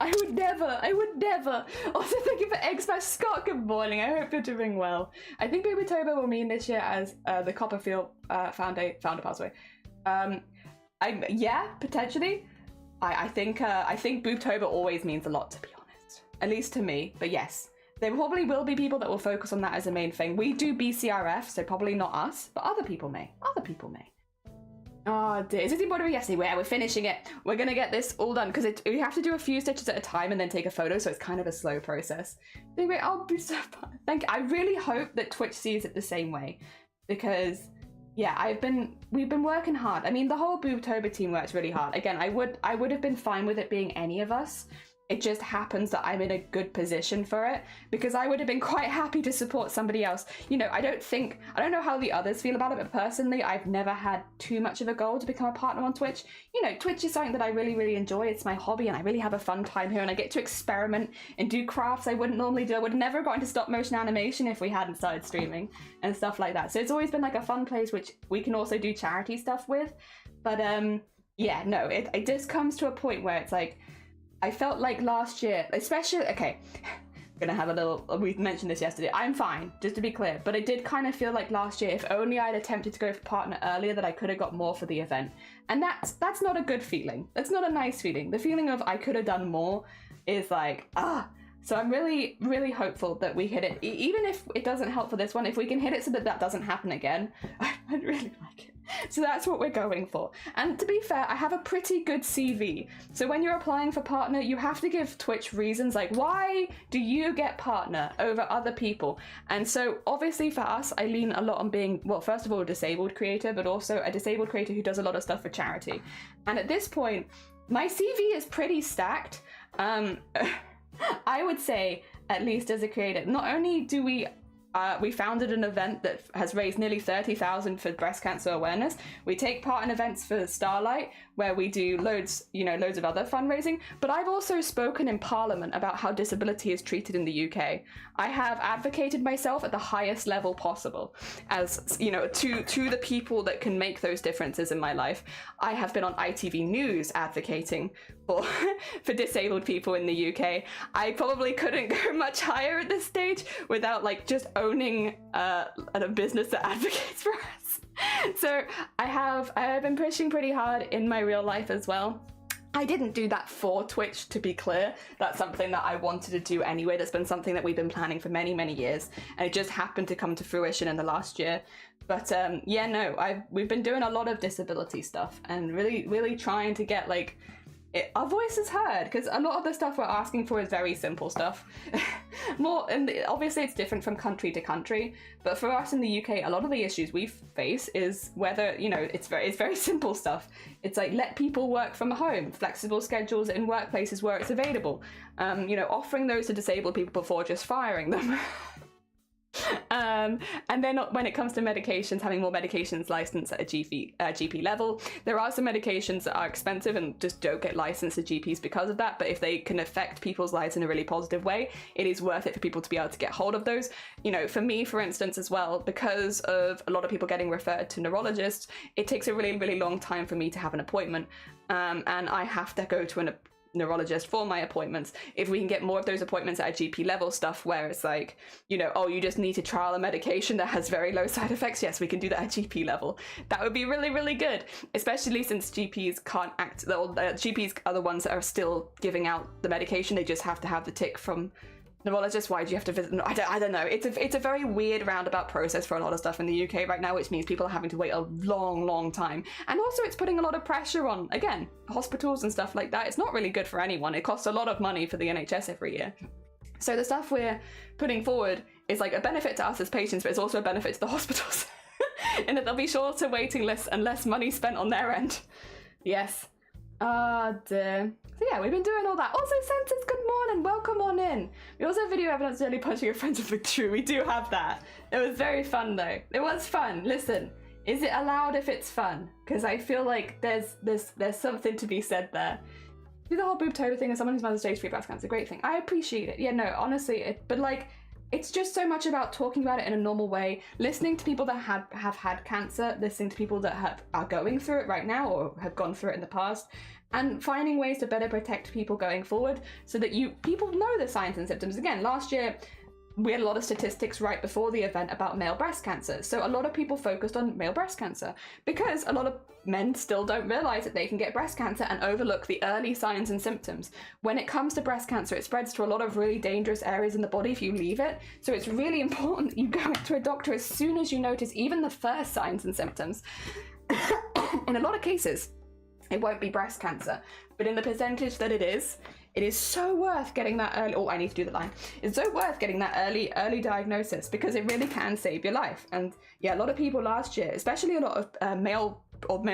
I would never. Also, thank you for Egg Smash Scott. Good morning. I hope you're doing well. I think Boobtober will mean this year as the Copperfield founder passed away. Yeah, potentially. I think Boobtober always means a lot, to be honest. At least to me. But yes, there probably will be people that will focus on that as a main thing. We do BCRF, so probably not us, but other people may. Oh dear, is it embroidery? Yes, we're finishing it. We're gonna get this all done, because we have to do a few stitches at a time and then take a photo, so it's kind of a slow process. Anyway, I'll be so fun. Thank you. I really hope that Twitch sees it the same way, because yeah, we've been working hard. I mean, the whole Boobtober team works really hard. Again, I would have been fine with it being any of us. It just happens that I'm in a good position for it, because I would have been quite happy to support somebody else. You know, I don't know how the others feel about it, but personally, I've never had too much of a goal to become a partner on Twitch. You know, Twitch is something that I really, really enjoy. It's my hobby, and I really have a fun time here, and I get to experiment and do crafts I wouldn't normally do. I would have never got into stop motion animation if we hadn't started streaming and stuff like that. So it's always been like a fun place which we can also do charity stuff with. But yeah, no, it just comes to a point where it's like, I felt like last year, especially, okay, I'm gonna have a little, we mentioned this yesterday, I'm fine, just to be clear, but it did kind of feel like last year, if only I'd attempted to go for partner earlier, that I could have got more for the event. And that's not a good feeling. That's not a nice feeling. The feeling of I could have done more is like, so I'm really, really hopeful that we hit it. Even if it doesn't help for this one, if we can hit it so that that doesn't happen again, I'd really like it. So that's what we're going for. And to be fair, I have a pretty good CV. So when you're applying for partner, you have to give Twitch reasons like, why do you get partner over other people? And so obviously for us, I lean a lot on being, well, first of all, a disabled creator, but also a disabled creator who does a lot of stuff for charity. And at this point, my CV is pretty stacked. I would say, at least as a creator, not only do we founded an event that has raised nearly 30,000 for breast cancer awareness. We take part in events for Starlight, where we do loads of other fundraising. But I've also spoken in Parliament about how disability is treated in the UK. I have advocated myself at the highest level possible, as you know, to the people that can make those differences in my life. I have been on ITV News advocating for disabled people in the UK. I probably couldn't go much higher at this stage without like just owning a business that advocates for us. So I have been pushing pretty hard in my real life as well. I didn't do that for Twitch, to be clear. That's something that I wanted to do anyway. That's been something that we've been planning for many, many years, and it just happened to come to fruition in the last year. But yeah, no, we've been doing a lot of disability stuff and really, really trying to get like our voice is heard, because a lot of the stuff we're asking for is very simple stuff. And obviously it's different from country to country, but for us in the UK, a lot of the issues we face is whether, you know, it's very simple stuff. It's like, let people work from home, flexible schedules in workplaces where it's available, you know, offering those to disabled people before just firing them. And then when it comes to medications, having more medications licensed at a GP level. There are some medications that are expensive and just don't get licensed at GPs because of that, but if they can affect people's lives in a really positive way, it is worth it for people to be able to get hold of those. You know, for me, for instance, as well, because of a lot of people getting referred to neurologists, it takes a really, really long time for me to have an appointment, and I have to go to a neurologist for my appointments. If we can get more of those appointments at a GP level stuff where it's like, you know, oh, you just need to trial a medication that has very low side effects, yes, we can do that at GP level. That would be really, really good, especially since GPs can't act, GPs are the ones that are still giving out the medication. They just have to have the tick from neurologist. Why do you have to visit? I don't know. It's a very weird roundabout process for a lot of stuff in the UK right now, which means people are having to wait a long time. And also it's putting a lot of pressure on, again, hospitals and stuff like that. It's not really good for anyone. It costs a lot of money for the NHS every year. So the stuff we're putting forward is like a benefit to us as patients, but it's also a benefit to the hospitals. And that there'll be shorter waiting lists and less money spent on their end. Yes. Dear. So yeah, we've been doing all that. Also, Census, good morning, welcome on in. We also have video evidence really punching your friends with true. We do have that. It was very fun though. It was fun. Listen, is it allowed if it's fun? Because I feel like there's something to be said there. Do the whole Boobtober thing as someone who's mother stage 3 breast cancer, great thing. I appreciate it. Yeah, no, honestly, but like, it's just so much about talking about it in a normal way, listening to people that have had cancer, listening to people that are going through it right now or have gone through it in the past, and finding ways to better protect people going forward so that people know the signs and symptoms. Again, last year, we had a lot of statistics right before the event about male breast cancer. So a lot of people focused on male breast cancer because a lot of men still don't realize that they can get breast cancer and overlook the early signs and symptoms. When it comes to breast cancer, it spreads to a lot of really dangerous areas in the body if you leave it. So it's really important that you go to a doctor as soon as you notice even the first signs and symptoms. In a lot of cases, it won't be breast cancer, but in the percentage that it is, it is so worth getting that early. Oh, I need to do the line. It's so worth getting that early diagnosis because it really can save your life. And yeah, a lot of people last year, especially a lot of male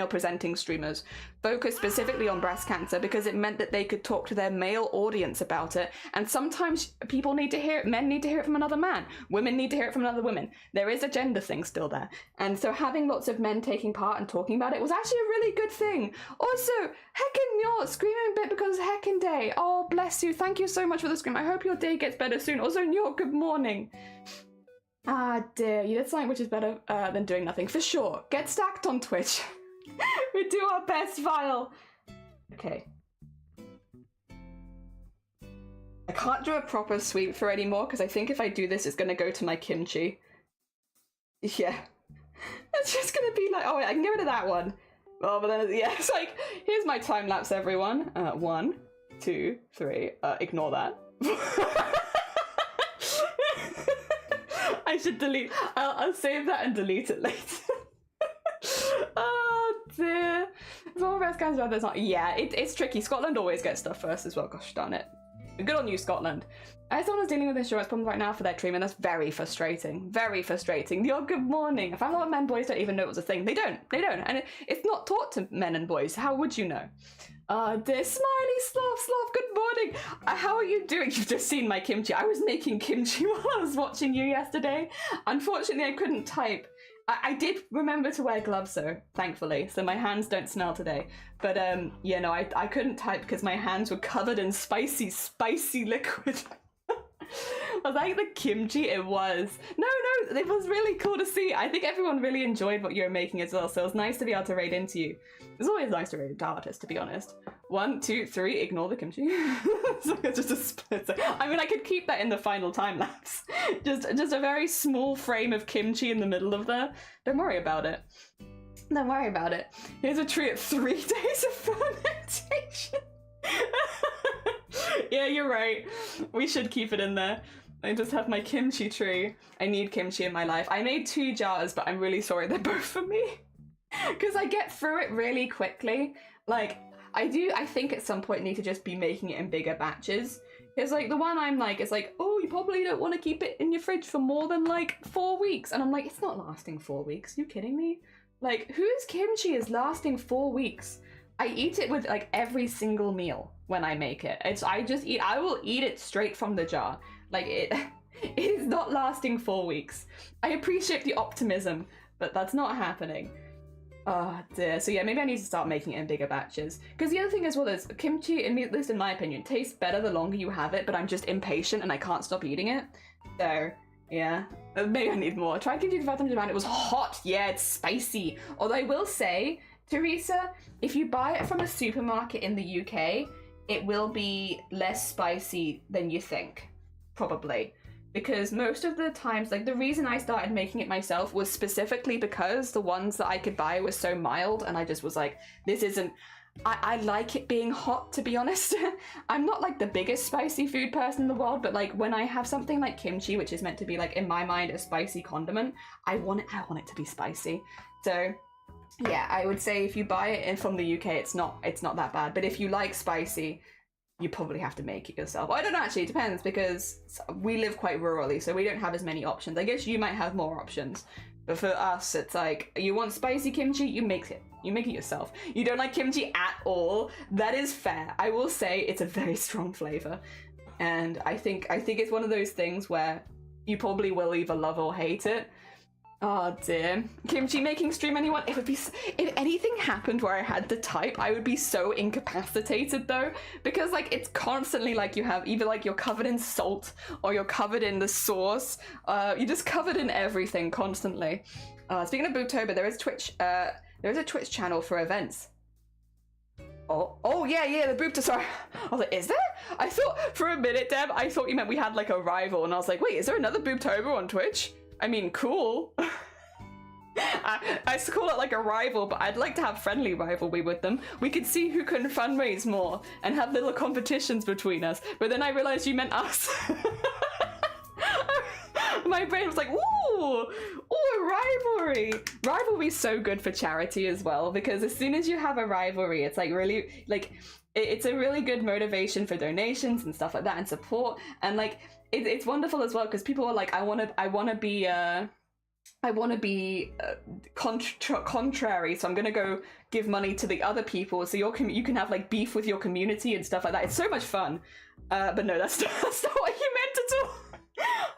presenting streamers, focused specifically on breast cancer because it meant that they could talk to their male audience about it. And sometimes people need to hear it. Men need to hear it from another man. Women need to hear it from another woman. There is a gender thing still there. And so having lots of men taking part and talking about it was actually a really good thing. Also, heckin' you're screaming a bit because it's heckin' day. Oh, bless you. Thank you so much for the scream. I hope your day gets better soon. Also, Nyor, good morning. Ah dear, you did something which is better than doing nothing. For sure. Get stacked on Twitch. We do our best, Vile. Okay. I can't do a proper sweep through anymore because I think if I do this, it's going to go to my kimchi. Yeah. It's just going to be like, oh wait, I can get rid of that one. Oh, but then, yeah, it's like, here's my time lapse, everyone. 1, 2, 3. Ignore that. I should delete. I'll save that and delete it later. Oh dear. So breast cancer, there's not. Yeah, it's tricky. Scotland always gets stuff first as well. Gosh darn it. Good on you, Scotland. As someone is dealing with insurance problems right now for their treatment, that's very frustrating. Very frustrating. Your good morning. I found a lot of men boys don't even know it was a thing. They don't. And it's not taught to men and boys. How would you know? Dear Smiley Sloth, good morning. How are you doing? You've just seen my kimchi. I was making kimchi while I was watching you yesterday. Unfortunately, I couldn't type. I did remember to wear gloves though, thankfully, so my hands don't smell today. But yeah, no, I couldn't type because my hands were covered in spicy liquid. Was that the kimchi? It was. No, it was really cool to see. I think everyone really enjoyed what you were making as well, so it was nice to be able to raid into you. It's always nice to raid into artists, to be honest. 1, 2, 3, ignore the kimchi. So it's just a split. I mean, I could keep that in the final time lapse. Just a very small frame of kimchi in the middle of there. Don't worry about it. Don't worry about it. Here's a tree at 3 days of fermentation. Yeah, you're right. We should keep it in there. I just have my kimchi tree. I need kimchi in my life. I made 2 jars, but I'm really sorry they're both for me. Because I get through it really quickly. Like, I think at some point need to just be making it in bigger batches. Because like the one I'm like, it's like, oh, you probably don't want to keep it in your fridge for more than like 4 weeks. And I'm like, it's not lasting 4 weeks. Are you kidding me? Like, whose kimchi is lasting 4 weeks? I eat it with like every single meal when I make it. I will eat it straight from the jar. Like it is not lasting 4 weeks. I appreciate the optimism, but that's not happening. Oh dear. So yeah, maybe I need to start making it in bigger batches. Because the other thing as well is kimchi, at least in my opinion, tastes better the longer you have it, but I'm just impatient and I can't stop eating it. So yeah, maybe I need more. I tried kimchi the first time in Japan. It was hot. Yeah, it's spicy. Although I will say, Teresa, if you buy it from a supermarket in the UK, it will be less spicy than you think. Probably. Because most of the times, like the reason I started making it myself was specifically because the ones that I could buy were so mild and I just was like, this isn't, I like it being hot, to be honest. I'm not like the biggest spicy food person in the world, but like when I have something like kimchi, which is meant to be like, in my mind, a spicy condiment, I want it to be spicy. So yeah, I would say if you buy it in from the UK, it's not that bad. But if you like spicy, you probably have to make it yourself. Well, I don't know, actually, it depends because we live quite rurally, so we don't have as many options. I guess you might have more options. But for us, it's like, you want spicy kimchi, you make it. You make it yourself. You don't like kimchi at all, that is fair. I will say it's a very strong flavor. And I think it's one of those things where you probably will either love or hate it. Oh dear. Kimchi making stream, anyone? If anything happened where I had to type, I would be so incapacitated though, because like it's constantly like you have either like you're covered in salt or you're covered in the sauce. You're just covered in everything constantly. Speaking of Booktober, there is a Twitch channel for events. Oh yeah, the Boopter, sorry. I was like, is there? I thought for a minute, Deb, I thought you meant we had like a rival, and I was like, wait, is there another Booptober on Twitch? I mean, cool. I call it like a rival, but I'd like to have friendly rivalry with them. We could see who can fundraise more and have little competitions between us. But then I realized you meant us. My brain was like, ooh, a Rivalry's so good for charity as well, because as soon as you have a rivalry, it's like really like it's a really good motivation for donations and stuff like that and support, and like it's wonderful as well because people are like, I want to be contrary, so I'm gonna go give money to the other people, so you can have like beef with your community and stuff like that. It's so much fun. But no, that's not what you meant at all.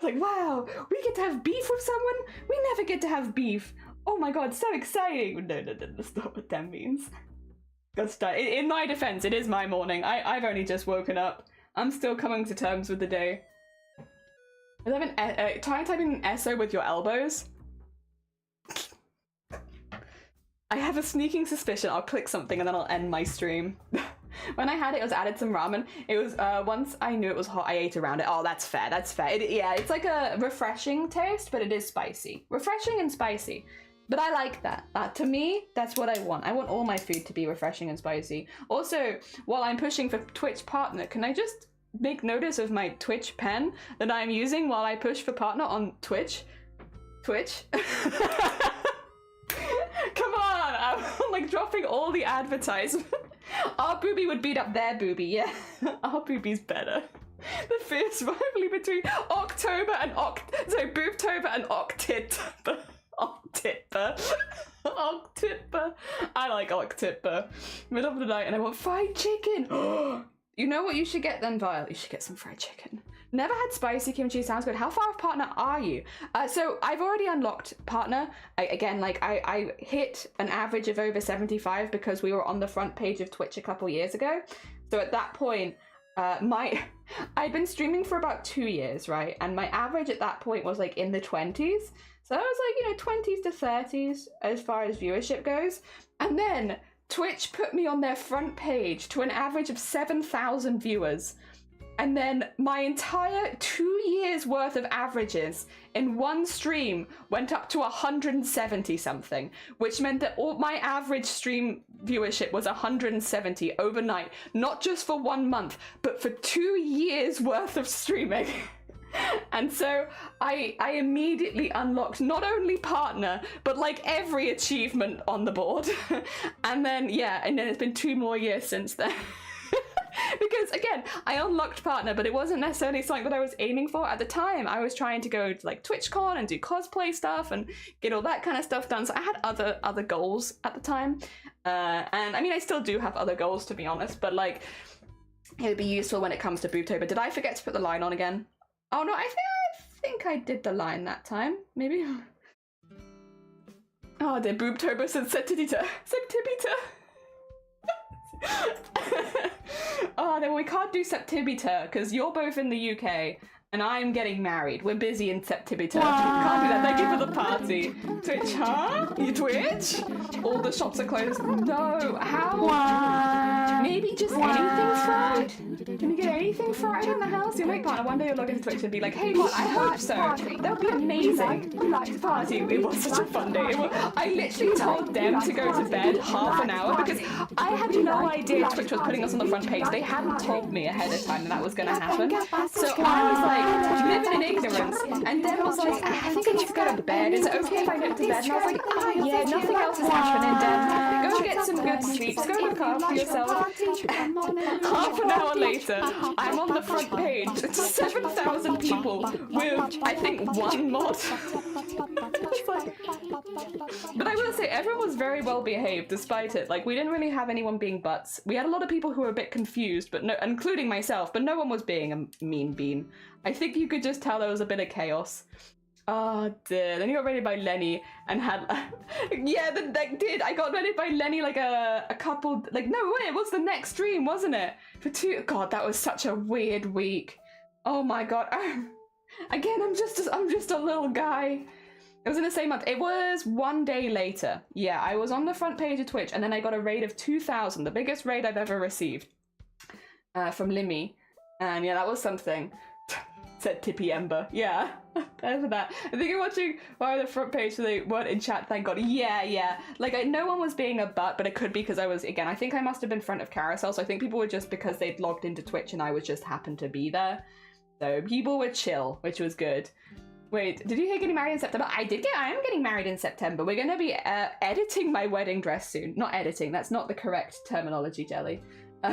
Like, wow, we get to have beef with someone? We never get to have beef. Oh my god, so exciting. No, that's not what that means. In my defense, it is my morning. I've only just woken up. I'm still coming to terms with the day. Try typing an SO with your elbows. I have a sneaking suspicion I'll click something and then I'll end my stream. When I had it, it was added some ramen. It was, once I knew it was hot, I ate around it. Oh, that's fair, that's fair. Yeah, it's like a refreshing taste, but it is spicy. Refreshing and spicy. But I like that. To me, that's what I want. I want all my food to be refreshing and spicy. Also, while I'm pushing for Twitch partner, can I just make notice of my Twitch pen that I'm using while I push for partner on Twitch? Come on, I'm like dropping all the advertisement. Our booby would beat up their booby, yeah. Our booby's better. The fierce rivalry between Boobtober and Octitber. Octitber. I like Octitber. Middle of the night and I want fried chicken. You know what you should get then, Vile? You should get some fried chicken. Never had spicy kimchi, sounds good. How far off partner are you? So I've already unlocked partner. I hit an average of over 75 because we were on the front page of Twitch a couple years ago. So at that point, I'd been streaming for about 2 years, right? And my average at that point was like in the 20s. So I was like, 20s to 30s as far as viewership goes. And then Twitch put me on their front page to an average of 7,000 viewers. And then my entire 2 years worth of averages in one stream went up to 170 something, which meant that all my average stream viewership was 170 overnight, not just for 1 month, but for 2 years worth of streaming. And so I immediately unlocked not only partner, but like every achievement on the board. And then, yeah, and then it's been 2 more years since then. Because again, I unlocked partner, but it wasn't necessarily something that I was aiming for at the time. I was trying to go to like TwitchCon and do cosplay stuff and get all that kind of stuff done. So I had other goals at the time. And I mean, I still do have other goals, to be honest, but like it would be useful when it comes to Boobtober. Did I forget to put the line on again? Oh no, I think I did the line that time, maybe. Oh, the Boobtober said Septibita. Oh, then we can't do Septibita because you're both in the UK and I'm getting married. We're busy in Septibita. Can't do that. Thank you for the party. Twitch, huh? You Twitch? All the shops are closed. No, how? Maybe just anything fried? Can you get anything fried in the house? You'll make partner. One day you'll log into Twitch and be like, hey, what? I hope so. That would be amazing. We like to party. It was such a fun day. I literally told them to go to bed half an hour because I had no idea Twitch was putting us on the front page. They hadn't told me ahead of time that was going to happen. So I was like, living in ignorance. And Deb was like, I think I need to go to bed. Is it okay if I go to bed? And I was like, yeah, nothing else is happening, Deb. Go get some good sleep. Go look after yourself. Half an hour later, I'm on the front page. It's 7,000 people with, I think, 1 mod. But I will say, everyone was very well behaved despite it. Like, we didn't really have anyone being butts. We had a lot of people who were a bit confused, but no, including myself, but no one was being a mean bean. I think you could just tell there was a bit of chaos. Oh dear. Then you got raided by Lenny and had yeah, I got raided by Lenny like a couple, like, no wait, it was the next stream, wasn't it? For 2, god, that was such a weird week. Oh my god. Again, I'm just a little guy. It was in the same month. It was 1 day later. Yeah, I was on the front page of Twitch and then I got a raid of 2,000, the biggest raid I've ever received from Limmy. And yeah, that was something. Said Tippy Ember. Yeah, thanks for that. I think you're watching via the front page so they weren't in chat, thank god. Yeah. Like, no one was being a butt, but it could be because I was, again, I think I must have been front of carousel, so I think people were just because they'd logged into Twitch and I was just happened to be there. So people were chill, which was good. Wait, did you hear getting married in September? I am getting married in September. We're going to be editing my wedding dress soon. Not editing, that's not the correct terminology, Jelly.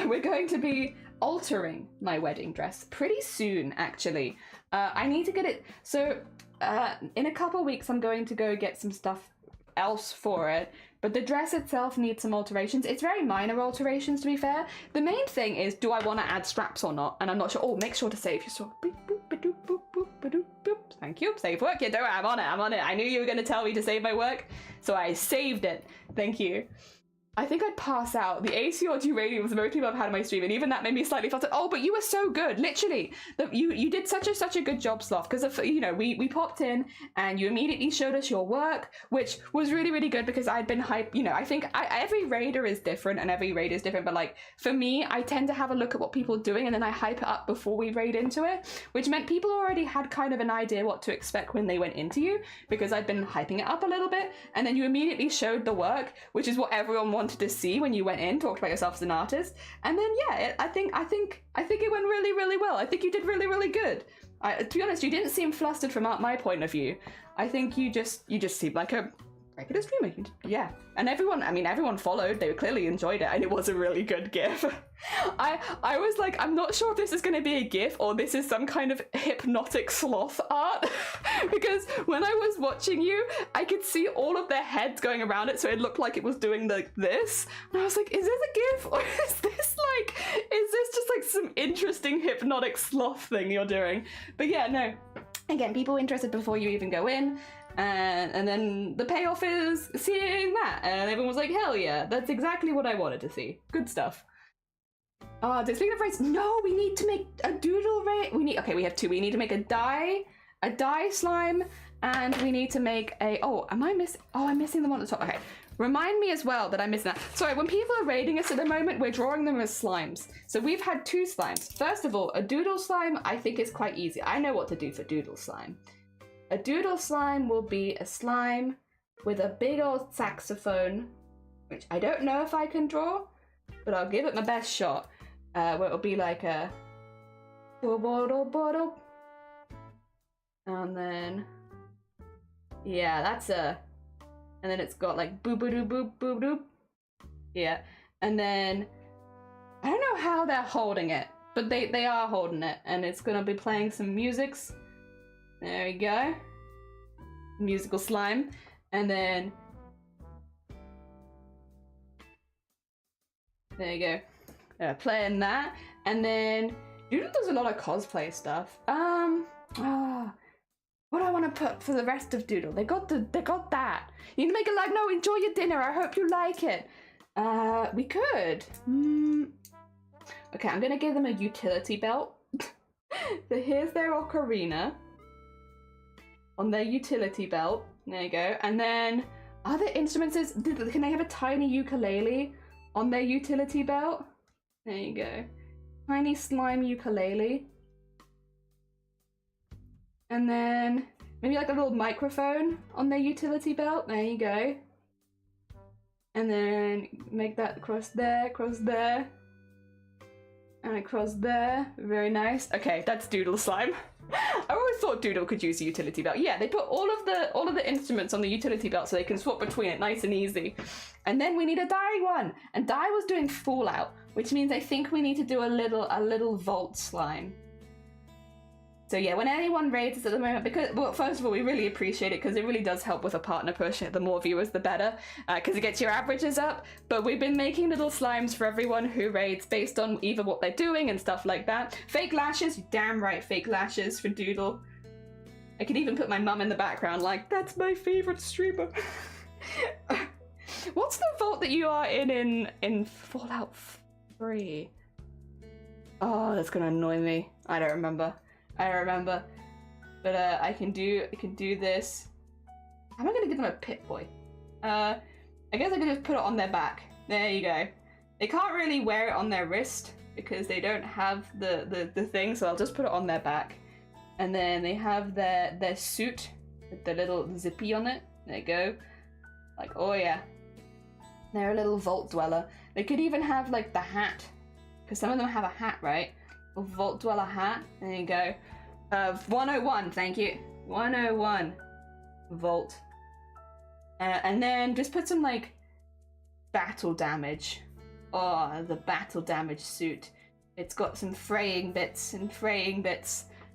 We're going to be altering my wedding dress pretty soon, actually. I need to get it... So, in a couple weeks, I'm going to go get some stuff else for it. But the dress itself needs some alterations. It's very minor alterations, to be fair. The main thing is, do I want to add straps or not? And I'm not sure. Oh, make sure to save your sword. Boop, boop, ba-doop, boop, boop, ba-doop, boop. Thank you. Save work. Yeah, don't worry, I'm on it. I knew you were going to tell me to save my work, so I saved it. Thank you. I think I'd pass out. The AC or uranium was the most people I've had on my stream, and even that made me slightly flustered. Oh, but you were so good, literally. You did such a good job, Sloth, because we popped in and you immediately showed us your work, which was really good because I'd been hyped. I think every raider is different and every raid is different, but like for me, I tend to have a look at what people are doing and then I hype it up before we raid into it, which meant people already had kind of an idea what to expect when they went into you because I'd been hyping it up a little bit, and then you immediately showed the work, which is what everyone wanted to see when you went in, talked about yourself as an artist, and then yeah, I think it went really well. I think you did really good. To be honest, you didn't seem flustered from my point of view. I think you just seemed like a regular streamer. Yeah, and everyone followed. They clearly enjoyed it, and it was a really good GIF. I was like, I'm not sure if this is going to be a GIF or this is some kind of hypnotic sloth art, because when I was watching you, I could see all of their heads going around it, so it looked like it was doing like this, and I was like, is this a GIF or is this just like some interesting hypnotic sloth thing you're doing? But yeah, no. Again, people interested before you even go in. And then the payoff is seeing that, and everyone was like, hell yeah, that's exactly what I wanted to see. Good stuff. Speaking of raids, no, we need to make a doodle raid. We have two. We need to make a dye slime, and we need to make a, I'm missing the one at the top. Okay, remind me as well that I'm missing that. Sorry, when people are raiding us at the moment, we're drawing them as slimes. So we've had two slimes. First of all, a doodle slime, I think is quite easy. I know what to do for doodle slime. A doodle slime will be a slime with a big old saxophone, which I don't know if I can draw, but I'll give it my best shot. Where it'll be like a... And then... Yeah, that's a... And then it's got like boop-a-doop, boop-boop-doop. Yeah. And then... I don't know how they're holding it, but they are holding it. And it's gonna be playing some musics. There we go. Musical slime. And then... There you go. Playing that. And then... Doodle does a lot of cosplay stuff. What do I want to put for the rest of Doodle? They got that. You can make it like, no, enjoy your dinner. I hope you like it. We could. Okay, I'm gonna give them a utility belt. So here's their ocarina. On their utility belt. There you go. And then other instruments is, can they have a tiny ukulele on their utility belt? There you go. Tiny slime ukulele. And then maybe like a little microphone on their utility belt. There you go. And then make that across there, and across there. Very nice. Okay, that's Doodle slime. I always thought Doodle could use a utility belt. Yeah, they put all of the instruments on the utility belt so they can swap between it nice and easy. And then we need a Dye one. And Dye was doing Fallout, which means I think we need to do a little Vault slime. So yeah, when anyone raids us at the moment, because, well, first of all, we really appreciate it because it really does help with a partner push. The more viewers, the better, because it gets your averages up. But we've been making little slimes for everyone who raids based on either what they're doing and stuff like that. Fake lashes, damn right, fake lashes for Doodle. I could even put my mum in the background like, that's my favorite streamer. What's the vault that you are in Fallout 3? Oh, that's gonna annoy me. I don't remember. But I can do this. How am I gonna give them a Pit Boy? I guess I can just put it on their back. There you go. They can't really wear it on their wrist because they don't have the thing, so I'll just put it on their back. And then they have their suit with the little zippy on it. There you go. Like, oh yeah. They're a little Vault Dweller. They could even have like the hat, because some of them have a hat, right? A Vault Dweller hat. There you go. 101, thank you. 101 volt. And then just put some like battle damage. Oh, the battle damage suit. It's got some fraying bits,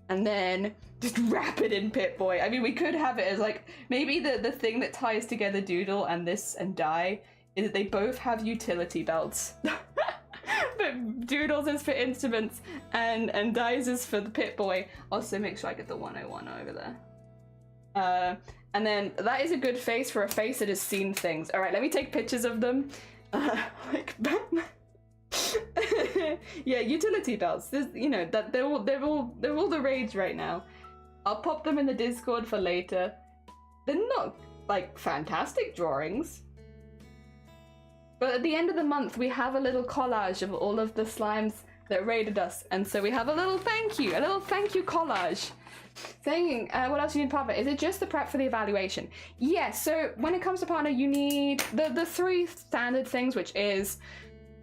and then just wrap it in Pip-Boy. I mean, we could have it as like, maybe the thing that ties together Doodle and this and Die is that they both have utility belts. But Doodle's is for instruments and Die's is for the Pip-Boy. Also make sure I get the 101 over there. And then that is a good face for a face that has seen things. All right, let me take pictures of them. Like Batman. Yeah, utility belts. There's, you know, that they're all the rage right now. I'll pop them in the Discord for later. They're not like fantastic drawings, but at the end of the month we have a little collage of all of the slimes that raided us, and so we have a little thank you collage. Saying, what else you need partner? Is it just the prep for the evaluation? Yes, so when it comes to partner, you need the 3 standard things, which is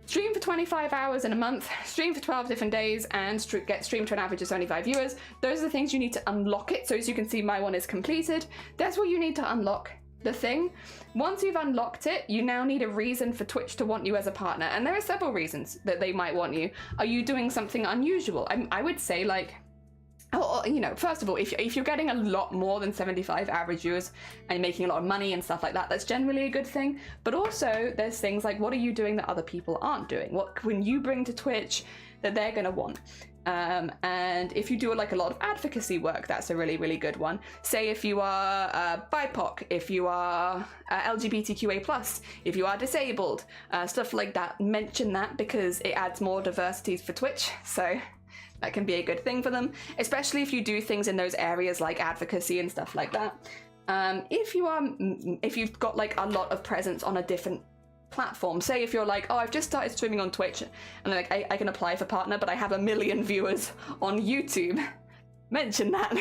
stream for 25 hours in a month, stream for 12 different days, and get streamed to an average of 75 viewers. Those are the things you need to unlock it. So as you can see, my one is completed. That's what you need to unlock the thing. Once you've unlocked it, you now need a reason for Twitch to want you as a partner. And there are several reasons that they might want you. Are you doing something unusual? I would say, like, you know, first of all, if you're getting a lot more than 75 average viewers and making a lot of money and stuff like that, that's generally a good thing. But also there's things like, what are you doing that other people aren't doing? What can you bring to Twitch that they're gonna want? And if you do like a lot of advocacy work, that's a really, really good one. Say if you are BIPOC, if you are LGBTQA+, if you are disabled, stuff like that, mention that because it adds more diversity for Twitch. So that can be a good thing for them, especially if you do things in those areas like advocacy and stuff like that. If you've got like a lot of presence on a different platform, say if you're like, oh, I've just started streaming on Twitch and like I can apply for partner, but I have 1 million viewers on YouTube, mention that.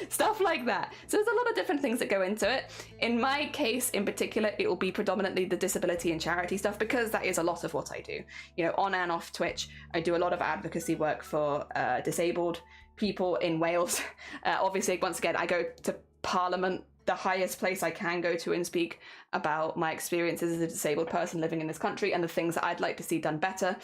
Stuff like that. So there's a lot of different things that go into it. In my case in particular, it will be predominantly the disability and charity stuff because that is a lot of what I do. You know, on and off Twitch, I do a lot of advocacy work for disabled people in Wales. Obviously, once again, I go to Parliament, the highest place I can go to and speak about my experiences as a disabled person living in this country and the things that I'd like to see done better.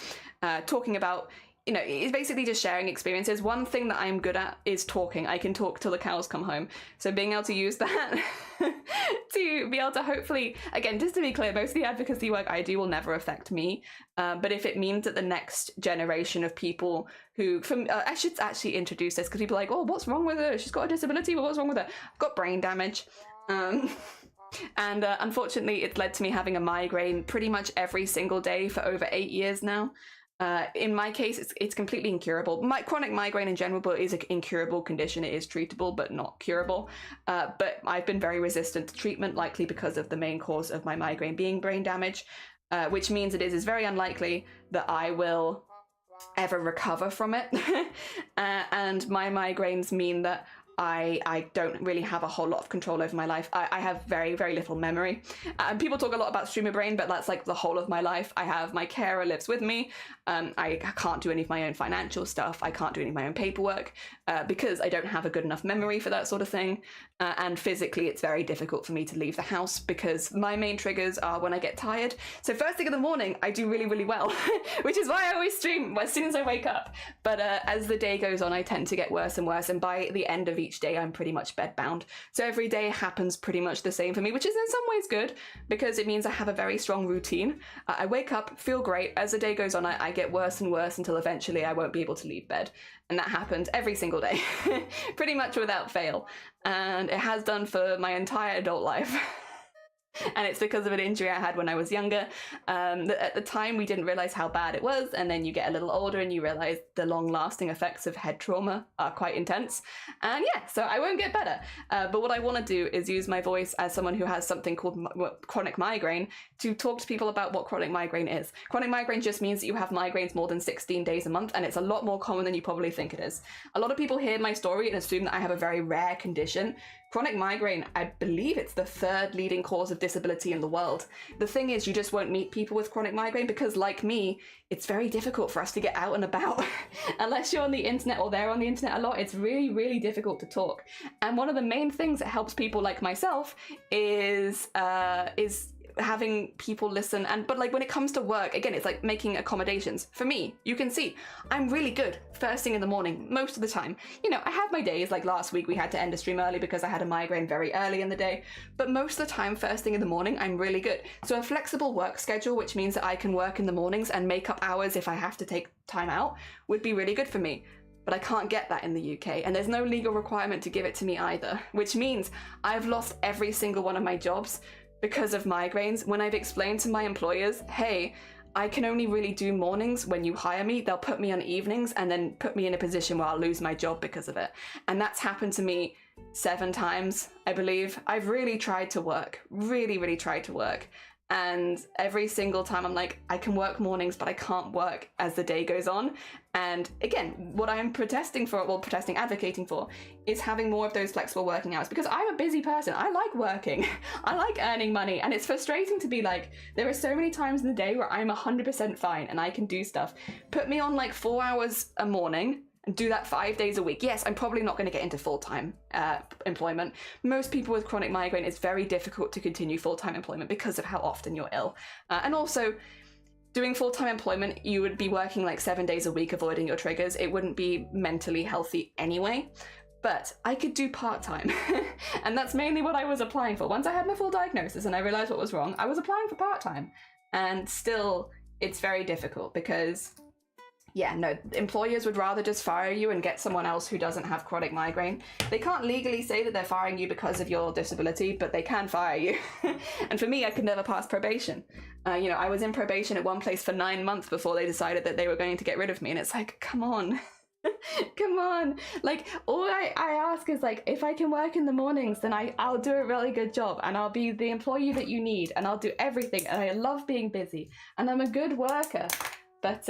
Talking about, you know, it's basically just sharing experiences. One thing that I'm good at is talking. I can talk till the cows come home. So being able to use that to be able to hopefully, again, just to be clear, most of the advocacy work I do will never affect me. But if it means that the next generation of people who, I should actually introduce this because people are like, oh, what's wrong with her? She's got a disability, but what's wrong with her? I've got brain damage. And unfortunately, it's led to me having a migraine pretty much every single day for over 8 years now. In my case, it's completely incurable. My chronic migraine in general is an incurable condition. It is treatable, but not curable. But I've been very resistant to treatment, likely because of the main cause of my migraine being brain damage, which means it is very unlikely that I will ever recover from it. And my migraines mean that I don't really have a whole lot of control over my life. I have very, very little memory. People talk a lot about streamer brain, but that's like the whole of my life. I have my carer lives with me. I can't do any of my own financial stuff. I can't do any of my own paperwork because I don't have a good enough memory for that sort of thing. And physically, it's very difficult for me to leave the house because my main triggers are when I get tired. So first thing in the morning, I do really, really well, which is why I always stream as soon as I wake up. But as the day goes on, I tend to get worse and worse. And by the end of each day, I'm pretty much bedbound. So every day happens pretty much the same for me, which is in some ways good because it means I have a very strong routine. I wake up, feel great. As the day goes on, I get worse and worse until eventually I won't be able to leave bed. And that happens every single day, pretty much without fail. And it has done for my entire adult life. And it's because of an injury I had when I was younger. At the time, we didn't realize how bad it was. And then you get a little older and you realize the long-lasting effects of head trauma are quite intense. And yeah, so I won't get better. But what I want to do is use my voice as someone who has something called chronic migraine to talk to people about what chronic migraine is. Chronic migraine just means that you have migraines more than 16 days a month, and it's a lot more common than you probably think it is. A lot of people hear my story and assume that I have a very rare condition. Chronic migraine, I believe it's the 3rd leading cause of disability in the world. The thing is, you just won't meet people with chronic migraine because, like me, it's very difficult for us to get out and about. Unless you're on the internet or they're on the internet a lot, it's really, really difficult to talk. And one of the main things that helps people like myself is having people listen. But like when it comes to work, again, it's like making accommodations. For me, you can see I'm really good first thing in the morning most of the time. You know, I have my days, like last week we had to end a stream early because I had a migraine very early in the day, but most of the time first thing in the morning I'm really good. So a flexible work schedule, which means that I can work in the mornings and make up hours if I have to take time out, would be really good for me. But I can't get that in the UK, and there's no legal requirement to give it to me either, which means I've lost every single one of my jobs because of migraines. When I've explained to my employers, hey, I can only really do mornings when you hire me, they'll put me on evenings and then put me in a position where I'll lose my job because of it. And that's happened to me 7 times, I believe. I've really tried to work, really tried to work. And every single time I'm like, I can work mornings, but I can't work as the day goes on. And again, what I'm advocating for, is having more of those flexible working hours, because I'm a busy person. I like working. I like earning money. And it's frustrating to be like, there are so many times in the day where I'm 100% fine and I can do stuff. Put me on like 4 hours a morning and do that 5 days a week. Yes, I'm probably not going to get into full-time employment. Most people with chronic migraine, it's very difficult to continue full-time employment because of how often you're ill. And also, doing full-time employment, you would be working like 7 days a week avoiding your triggers. It wouldn't be mentally healthy anyway. But I could do part-time. And that's mainly what I was applying for. Once I had my full diagnosis and I realized what was wrong, I was applying for part-time. And still, it's very difficult because, yeah, no, employers would rather just fire you and get someone else who doesn't have chronic migraine. They can't legally say that they're firing you because of your disability, but they can fire you. And for me, I could never pass probation. You know, I was in probation at one place for 9 months before they decided that they were going to get rid of me. And it's like, come on. Come on. Like, all I ask is, like, if I can work in the mornings, then I'll do a really good job and I'll be the employee that you need and I'll do everything. And I love being busy and I'm a good worker. But,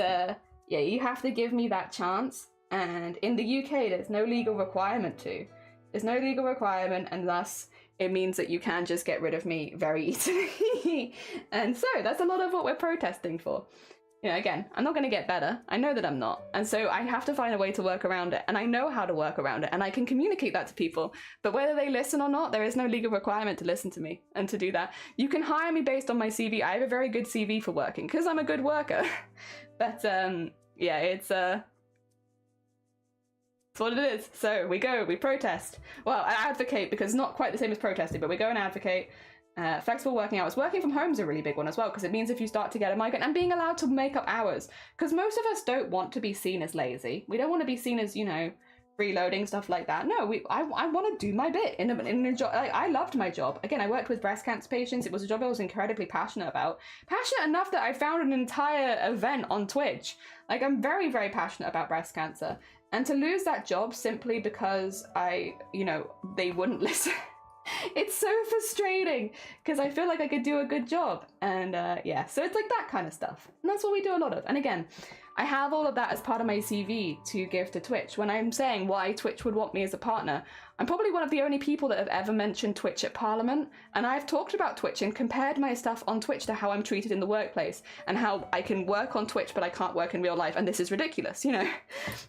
yeah, you have to give me that chance. And in the UK, there's no legal requirement to. There's no legal requirement, and thus it means that you can just get rid of me very easily. And so that's a lot of what we're protesting for. You know, again, I'm not going to get better. I know that I'm not. And so I have to find a way to work around it. And I know how to work around it. And I can communicate that to people. But whether they listen or not, there is no legal requirement to listen to me and to do that. You can hire me based on my CV. I have a very good CV for working because I'm a good worker. But, yeah, it's what it is. So we protest. Well, I advocate, because it's not quite the same as protesting, but we go and advocate. Flexible working hours. Working from home is a really big one as well, because it means if you start to get a migraine, and being allowed to make up hours, because most of us don't want to be seen as lazy. We don't want to be seen as, you know, freeloading, stuff like that. No, I want to do my bit in a job. I loved my job. Again, I worked with breast cancer patients. It was a job I was incredibly passionate about. Passionate enough that I found an entire event on Twitch. Like, I'm very, very passionate about breast cancer. And to lose that job simply because they wouldn't listen. It's so frustrating because I feel like I could do a good job. And yeah, so it's like that kind of stuff. And that's what we do a lot of. And again, I have all of that as part of my CV to give to Twitch. When I'm saying why Twitch would want me as a partner, I'm probably one of the only people that have ever mentioned Twitch at Parliament. And I've talked about Twitch and compared my stuff on Twitch to how I'm treated in the workplace and how I can work on Twitch, but I can't work in real life. And this is ridiculous, you know.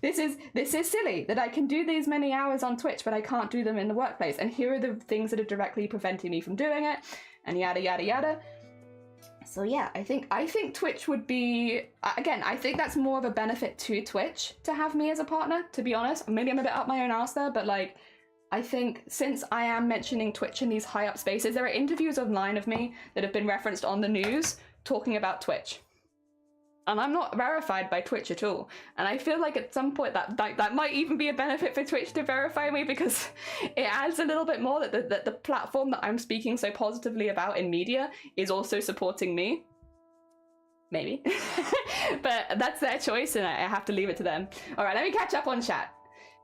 This is silly that I can do these many hours on Twitch, but I can't do them in the workplace. And here are the things that are directly preventing me from doing it, and yada, yada, yada. So yeah, I think Twitch would be, again, I think that's more of a benefit to Twitch to have me as a partner, to be honest. Maybe I'm a bit up my own arse there, but like, I think since I am mentioning Twitch in these high up spaces, there are interviews online of me that have been referenced on the news talking about Twitch. And I'm not verified by Twitch at all. And I feel like at some point that might even be a benefit for Twitch to verify me, because it adds a little bit more that the platform that I'm speaking so positively about in media is also supporting me. Maybe. But that's their choice and I have to leave it to them. All right, let me catch up on chat.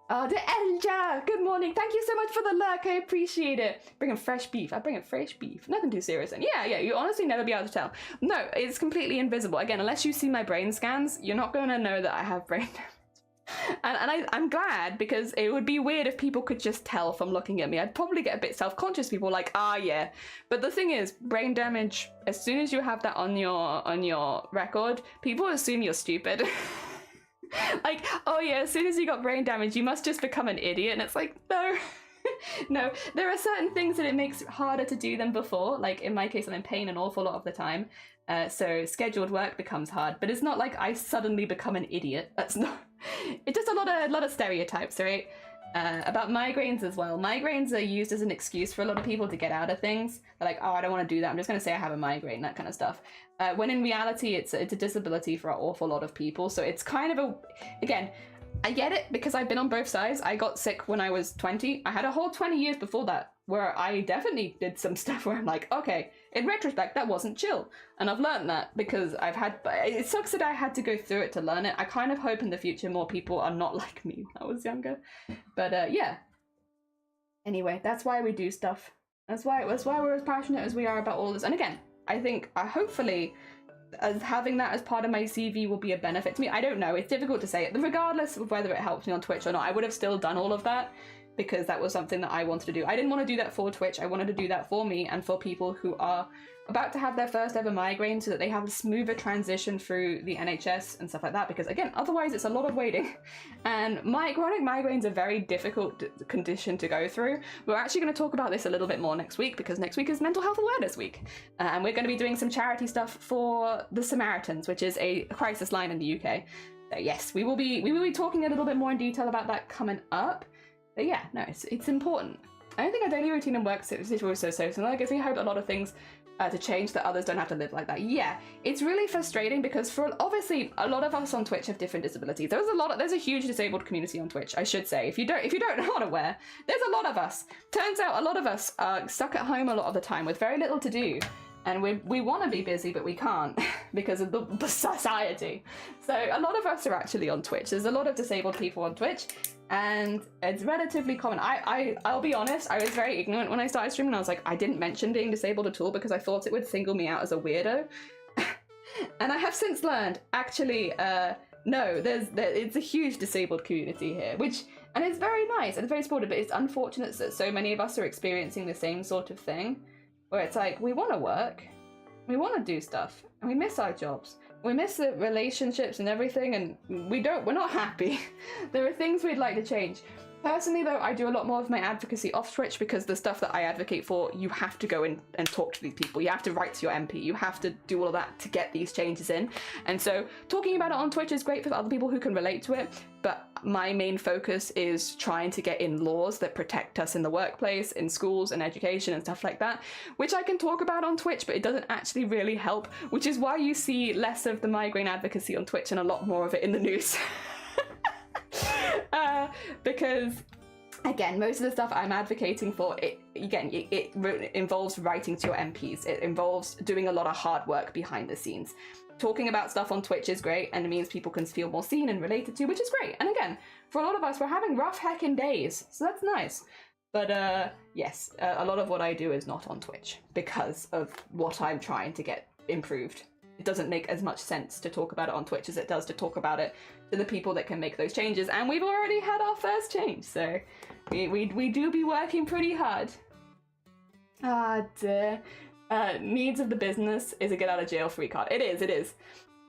Oh, the Elja! Good morning. Thank you so much for the luck. I appreciate it. Bringing fresh beef. I bring in fresh beef. Nothing too serious. And yeah, you honestly never be able to tell. No, it's completely invisible. Again, unless you see my brain scans, you're not going to know that I have brain damage. I'm glad, because it would be weird if people could just tell from looking at me. I'd probably get a bit self-conscious. People like, yeah. But the thing is, brain damage, as soon as you have that on your record, people assume you're stupid. Like, oh yeah, as soon as you got brain damage, you must just become an idiot. And it's like, no. No, there are certain things that it makes harder to do than before. Like in my case, I'm in pain an awful lot of the time. So scheduled work becomes hard, but it's not like I suddenly become an idiot. That's not, it's just a lot of stereotypes, right? About migraines as well. Migraines are used as an excuse for a lot of people to get out of things. They're like, oh, I don't want to do that. I'm just going to say I have a migraine, that kind of stuff. When in reality, it's a disability for an awful lot of people. So it's kind of again, I get it because I've been on both sides. I got sick when I was 20. I had a whole 20 years before that where I definitely did some stuff where I'm like, okay, in retrospect, that wasn't chill. And I've learned that because it sucks that I had to go through it to learn it. I kind of hope in the future more people are not like me when I was younger. But yeah. Anyway, that's why we do stuff. That's why we're as passionate as we are about all this. And again, I think hopefully as having that as part of my CV will be a benefit to me. I don't know, it's difficult to say. Regardless of whether it helps me on Twitch or not, I would have still done all of that because that was something that I wanted to do. I didn't want to do that for Twitch, I wanted to do that for me and for people who are about to have their first ever migraine so that they have a smoother transition through the NHS and stuff like that, because again, otherwise it's a lot of waiting. And chronic migraines are a very difficult condition to go through. We're actually going to talk about this a little bit more next week because next week is Mental Health Awareness Week. And we're going to be doing some charity stuff for the Samaritans, which is a crisis line in the UK. So yes, we will be talking a little bit more in detail about that coming up. But yeah, no, it's important. I don't think our daily routine and work situation was so similar. I guess we hope a lot of things to change that others don't have to live like that. Yeah, it's really frustrating because for obviously a lot of us on Twitch have different disabilities. There's a huge disabled community on Twitch, I should say. If you don't not aware, there's a lot of us. Turns out a lot of us are stuck at home a lot of the time with very little to do. And we want to be busy, but we can't because of the society. So a lot of us are actually on Twitch. There's a lot of disabled people on Twitch, and it's relatively common. I'll be honest, I was very ignorant when I started streaming. I was like, I didn't mention being disabled at all because I thought it would single me out as a weirdo. And I have since learned, actually, no, it's a huge disabled community here, and it's very nice and very supportive, but it's unfortunate that so many of us are experiencing the same sort of thing. Where it's like, we want to work, we want to do stuff, and we miss our jobs. We miss the relationships and everything, and we're not happy. There are things we'd like to change. Personally though, I do a lot more of my advocacy off Twitch because the stuff that I advocate for, you have to go in and talk to these people. You have to write to your MP. You have to do all of that to get these changes in. And so talking about it on Twitch is great for other people who can relate to it, but my main focus is trying to get in laws that protect us in the workplace, in schools and education and stuff like that, which I can talk about on Twitch, but it doesn't actually really help, which is why you see less of the migraine advocacy on Twitch and a lot more of it in the news. Because again, most of the stuff I'm advocating for, it involves writing to your MPs. It involves doing a lot of hard work behind the scenes. Talking about stuff on Twitch is great, and it means people can feel more seen and related to, which is great. And again, for a lot of us, we're having rough heckin' days, so that's nice. But yes, a lot of what I do is not on Twitch because of what I'm trying to get improved. It doesn't make as much sense to talk about it on Twitch as it does to talk about it to the people that can make those changes, and we've already had our first change, so we do be working pretty hard. Ah dear. Needs of the business is a get out of jail free card. It is.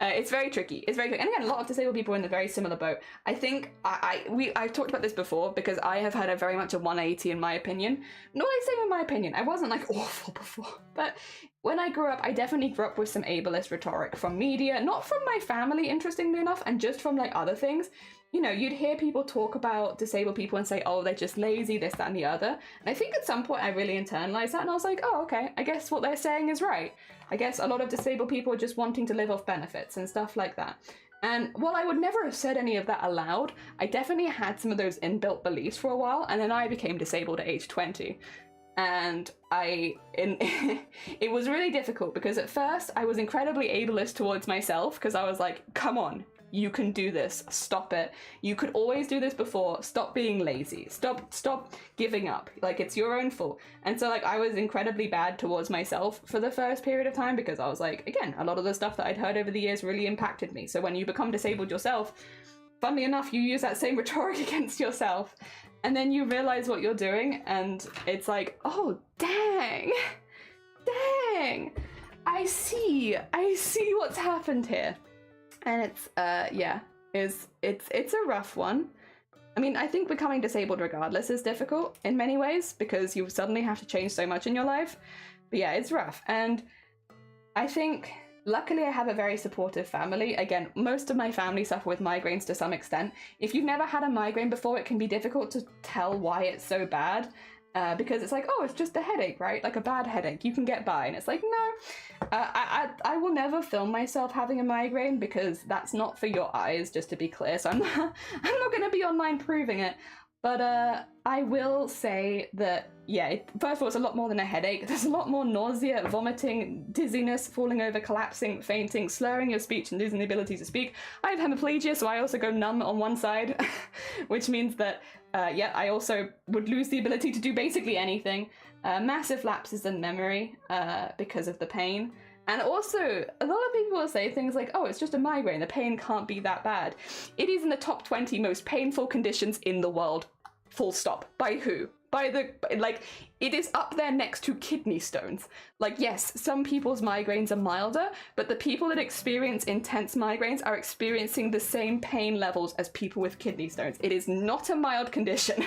It's very tricky. And again, a lot of disabled people are in a very similar boat. I think I've talked about this before because I have had a very much a 180 in my opinion. Not like saying in my opinion, I wasn't like awful before, but when I grew up, I definitely grew up with some ableist rhetoric from media, not from my family, interestingly enough, and just from like other things. You know, you'd hear people talk about disabled people and say, oh, they're just lazy, this, that, and the other. And I think at some point I really internalized that and I was like, oh, okay, I guess what they're saying is right. I guess a lot of disabled people are just wanting to live off benefits and stuff like that. And while I would never have said any of that aloud, I definitely had some of those inbuilt beliefs for a while, and then I became disabled at age 20. And it was really difficult because at first I was incredibly ableist towards myself because I was like, come on, you can do this, stop it. You could always do this before, stop being lazy, stop giving up, like it's your own fault. And so like I was incredibly bad towards myself for the first period of time because I was like, again, a lot of the stuff that I'd heard over the years really impacted me. So when you become disabled yourself, funnily enough, you use that same rhetoric against yourself, and then you realize what you're doing, and it's like, oh, dang, I see what's happened here. And it's, yeah, it's a rough one. I mean, I think becoming disabled regardless is difficult in many ways, because you suddenly have to change so much in your life. But yeah, it's rough. And I think, luckily, I have a very supportive family. Again, most of my family suffer with migraines to some extent. If you've never had a migraine before, it can be difficult to tell why it's so bad. Because it's like, oh, it's just a headache, right? Like a bad headache, you can get by. And it's like, no, I will never film myself having a migraine, because that's not for your eyes, just to be clear. So I'm not going to be online proving it. But I will say that, yeah, first of all, it's a lot more than a headache. There's a lot more nausea, vomiting, dizziness, falling over, collapsing, fainting, slurring your speech, and losing the ability to speak. I have hemiplegia, so I also go numb on one side, which means that, yeah, I also would lose the ability to do basically anything. Massive lapses in memory because of the pain. And also, a lot of people will say things like, oh, it's just a migraine, the pain can't be that bad. It is in the top 20 most painful conditions in the world. Full stop. By who? By the, like, it is up there next to kidney stones. Like, yes, some people's migraines are milder, but the people that experience intense migraines are experiencing the same pain levels as people with kidney stones. It is not a mild condition.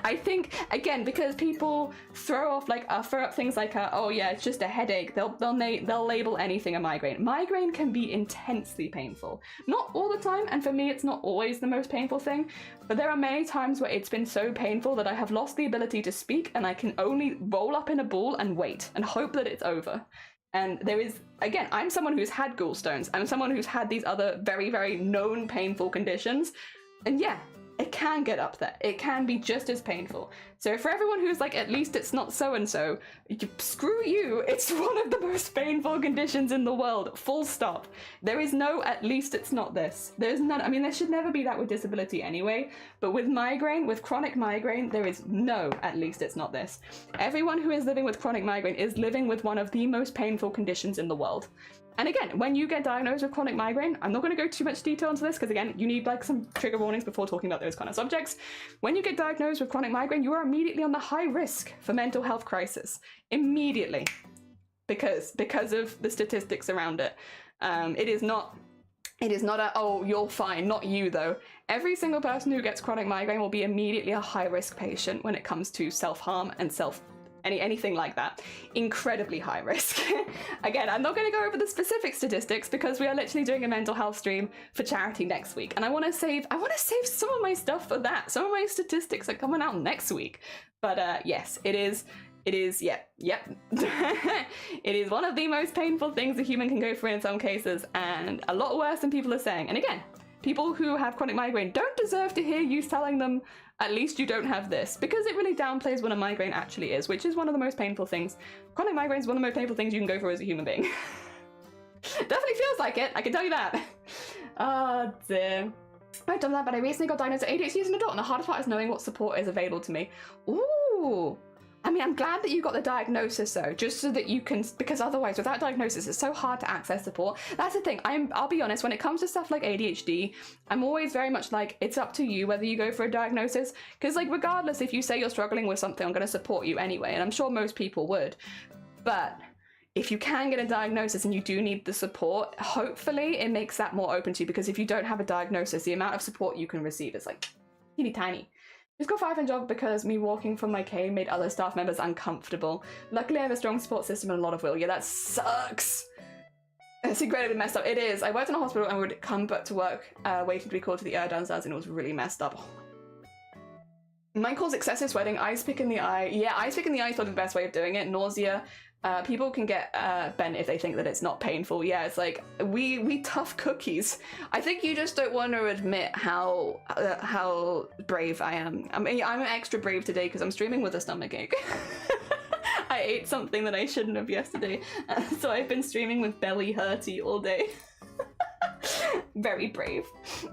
I think, again, because people throw up things like, oh yeah, it's just a headache. They'll label anything a migraine. Migraine can be intensely painful. Not all the time, and for me, it's not always the most painful thing, but there are many times where it's been so painful that I have lost the ability to speak, and I can only roll up in a ball and wait and hope that it's over. And there is, again, I'm someone who's had gallstones. I'm someone who's had these other very, very known painful conditions. And yeah, it can get up there. It can be just as painful. So for everyone who's like, at least it's not so-and-so, screw you. It's one of the most painful conditions in the world. Full stop. There is no, at least it's not this. There's none. I mean, there should never be that with disability anyway. But with migraine, with chronic migraine, there is no, at least it's not this. Everyone who is living with chronic migraine is living with one of the most painful conditions in the world. And again, when you get diagnosed with chronic migraine, I'm not going to go too much detail into this because, again, you need like some trigger warnings before talking about those kind of subjects. When you get diagnosed with chronic migraine, you are immediately on the high risk for mental health crisis. Immediately. Because of the statistics around it. It is not a, oh, you're fine, not you though. Every single person who gets chronic migraine will be immediately a high risk patient when it comes to self-harm and anything like that. Incredibly high risk. Again, I'm not going to go over the specific statistics because we are literally doing a mental health stream for charity next week, and I want to save some of my stuff for that. Some of my statistics are coming out next week. But yes, it is, yep. It is one of the most painful things a human can go through in some cases, and a lot worse than people are saying. And again, people who have chronic migraine don't deserve to hear you telling them, at least you don't have this, because it really downplays what a migraine actually is, which is one of the most painful things. Chronic migraine is one of the most painful things you can go through as a human being. Definitely feels like it, I can tell you that. Oh dear. I've done that, but I recently got diagnosed with ADHD as an adult, and the hardest part is knowing what support is available to me. Ooh. I mean, I'm glad that you got the diagnosis though, just so that you can, because otherwise without diagnosis, it's so hard to access support. That's the thing. I'll be honest, when it comes to stuff like ADHD, I'm always very much like, it's up to you whether you go for a diagnosis. Because like, regardless, if you say you're struggling with something, I'm going to support you anyway. And I'm sure most people would. But if you can get a diagnosis and you do need the support, hopefully it makes that more open to you. Because if you don't have a diagnosis, the amount of support you can receive is like teeny tiny. Just got fired from job because me walking from my cane made other staff members uncomfortable. Luckily I have a strong support system and a lot of will. Yeah, that sucks. It's incredibly messed up. It is. I worked in a hospital and would come back to work, waiting to be called to the ER downstairs, and it was really messed up. Mine calls excessive sweating, ice pick in the eye. Yeah, ice pick in the eye is probably the best way of doing it. Nausea. People can get bent if they think that it's not painful. Yeah, it's like, we tough cookies. I think you just don't want to admit how brave I am. I mean, I'm extra brave today because I'm streaming with a stomachache. I ate something that I shouldn't have yesterday, so I've been streaming with belly hurty all day. Very brave.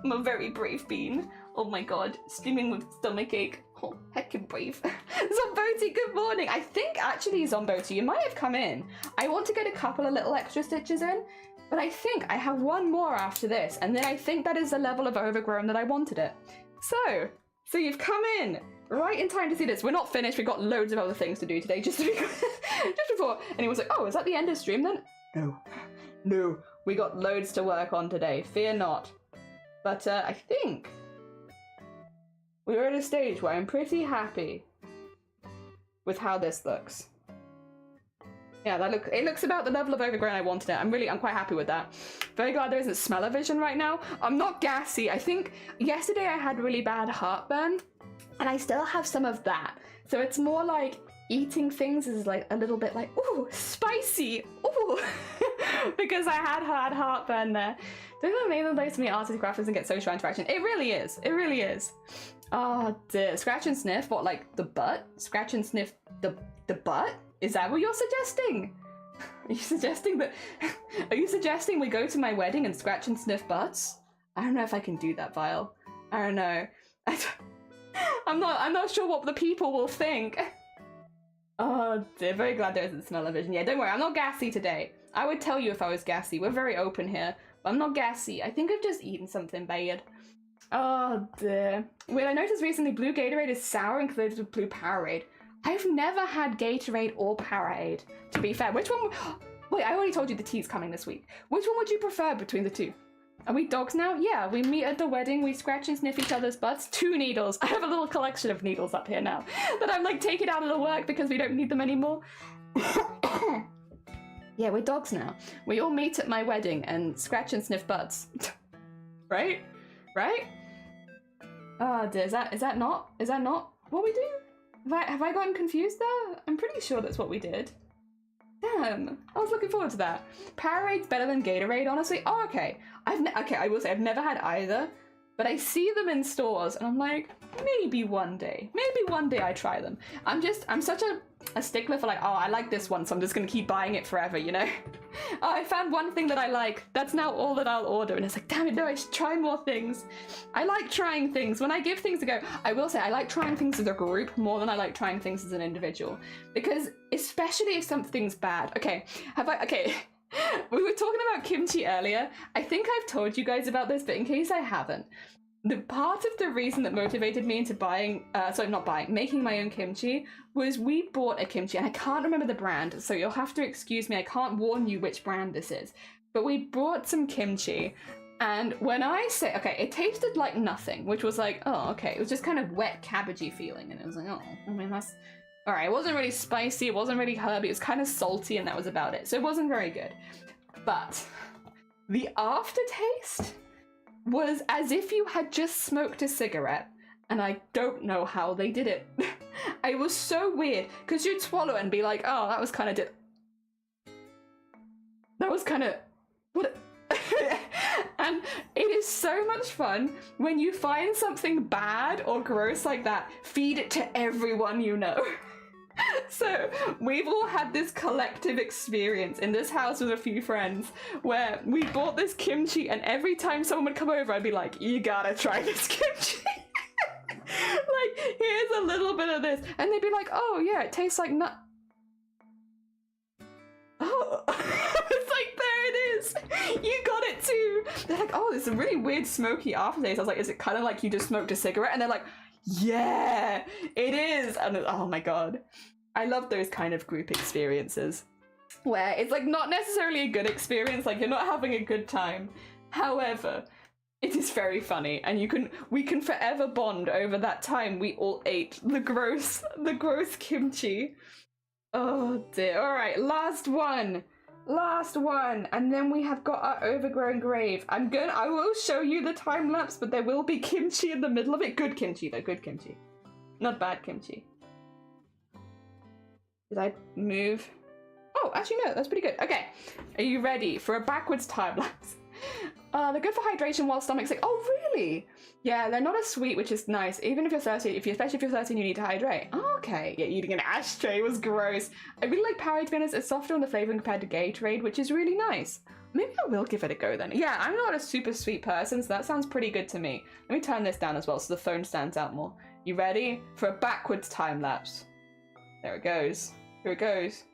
I'm a very brave bean. Oh my god, streaming with stomachache. Oh, heckin' brave. Zomboti, good morning. I think actually, Zomboti, you might have come in. I want to get a couple of little extra stitches in But I think I have one more after this, and then I think that is the level of overgrown that I wanted it. So you've come in right in time to see this. We're not finished. We've got loads of other things to do today. Just before anyone's like, oh, is that the end of stream then? No. We got loads to work on today. Fear not. But I think we're at a stage where I'm pretty happy with how this looks. Yeah, it looks about the level of overgrown I wanted it. I'm quite happy with that. Very glad there isn't smell-o-vision right now. I'm not gassy. I think yesterday I had really bad heartburn, and I still have some of that. So it's more like eating things is like a little bit like, ooh, spicy, ooh, because I had heartburn there. Don't that make the place to meet artists, crafters, and get social interaction? It really is. It really is. Oh dear. Scratch and sniff? What, like the butt? Scratch and sniff the butt? Is that what you're suggesting? Are you suggesting we go to my wedding and scratch and sniff butts? I don't know if I can do that, Vile. I don't know. I'm not sure what the people will think. Oh dear, very glad there isn't smell-o-vision. Yeah, don't worry, I'm not gassy today. I would tell you if I was gassy. We're very open here. But I'm not gassy. I think I've just eaten something bad. Oh dear. Well, I noticed recently blue Gatorade is sour and included with blue Powerade. I've never had Gatorade or Powerade, to be fair. Which one? Wait, I already told you the tea's coming this week. Which one would you prefer between the two? Are we dogs now? Yeah, we meet at the wedding, we scratch and sniff each other's butts. 2 needles. I have a little collection of needles up here now that I'm like taking out of the work because we don't need them anymore. Yeah, we're dogs now. We all meet at my wedding and scratch and sniff butts. Right? Right? Oh dear, is that not what we do? Have I gotten confused there? I'm pretty sure that's what we did. Damn, I was looking forward to that. Powerade's better than Gatorade, honestly. Oh, okay. I will say I've never had either, but I see them in stores and I'm like, maybe one day I try them. I'm such a stickler for like, oh, I like this one, so I'm just gonna keep buying it forever, you know? Oh, I found one thing that I like. That's now all that I'll order. And it's like, damn it, no, I should try more things. I like trying things. When I give things a go, I will say I like trying things as a group more than I like trying things as an individual. Because especially if something's bad. Okay, we were talking about kimchi earlier. I think I've told you guys about this, but in case I haven't, the part of the reason that motivated me into making my own kimchi was we bought a kimchi, and I can't remember the brand, so you'll have to excuse me, I can't warn you which brand this is, but we bought some kimchi, and when I say, okay, it tasted like nothing, which was like, oh, okay, it was just kind of wet cabbagey feeling, and it was like, oh, I mean, that's, alright, it wasn't really spicy, it wasn't really herby, it was kind of salty, and that was about it, so it wasn't very good. But the aftertaste was as if you had just smoked a cigarette, and I don't know how they did it. It was so weird, because you'd swallow it and be like, oh, that was kind of what? And it is so much fun when you find something bad or gross like that, feed it to everyone you know. So we've all had this collective experience in this house with a few friends where we bought this kimchi, and every time someone would come over I'd be like, you gotta try this kimchi. Like, here's a little bit of this, and they'd be like, oh yeah, it tastes like nut. Oh, it's like, there it is, you got it too. They're like, oh, it's a really weird smoky aftertaste. I was like, is it kind of like you just smoked a cigarette? And they're like, yeah, it is. And oh my god, I love those kind of group experiences where it's like not necessarily a good experience, like you're not having a good time, however it is very funny, and we can forever bond over that time we all ate the gross kimchi. Oh dear. All right, last one, and then we have got our overgrown grave. I will show you the time lapse, but there will be kimchi in the middle of it. Good kimchi though, good kimchi, not bad kimchi. Did I move? Oh, actually no, that's pretty good. Okay, are you ready for a backwards time lapse? They're good for hydration while stomach's sick. Oh really? Yeah, they're not as sweet, which is nice. Even if you're thirsty, especially if you're thirsty and you need to hydrate. Oh, okay. Yeah, eating an ashtray was gross. I really like Powerade, to be honest. It's softer on the flavouring compared to Gatorade, which is really nice. Maybe I will give it a go then. Yeah, I'm not a super sweet person, so that sounds pretty good to me. Let me turn this down as well so the phone stands out more. You ready for a backwards time lapse? There it goes. Here it goes.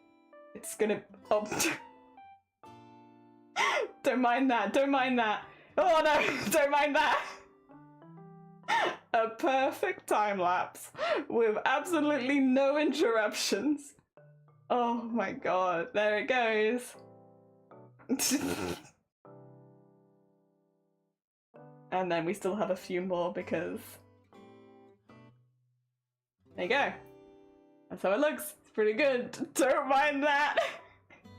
It's gonna... Oh. Don't mind that. Don't mind that. Oh no, don't mind that. A perfect time lapse with absolutely no interruptions. Oh my god, there it goes. And then we still have a few more because... There you go. That's how it looks. It's pretty good. Don't mind that.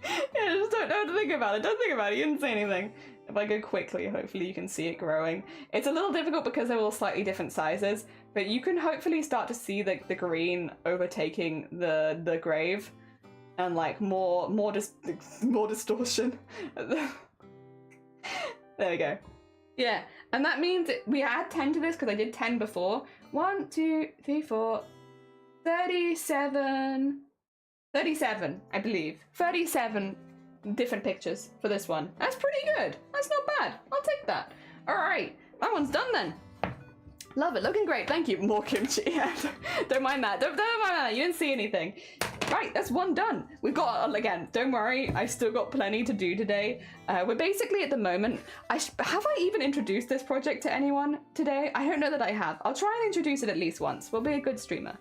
I just don't know what to think about it. Don't think about it. You didn't say anything. If I go quickly, hopefully you can see it growing. It's a little difficult because they're all slightly different sizes, but you can hopefully start to see the green overtaking the grave and like more distortion. There we go. Yeah, and that means we add 10 to this because I did 10 before. 1, 2, 3, 4, 37, I believe. 37 different pictures for this one. That's pretty good. That's not bad. I'll take that. All right, that one's done then. Love it. Looking great. Thank you. More kimchi. Don't mind that. Don't mind that. You didn't see anything. Right, that's one done. We've got, again, don't worry, I've still got plenty to do today. We're basically at the moment, have I even introduced this project to anyone today? I don't know that I have. I'll try and introduce it at least once. We'll be a good streamer.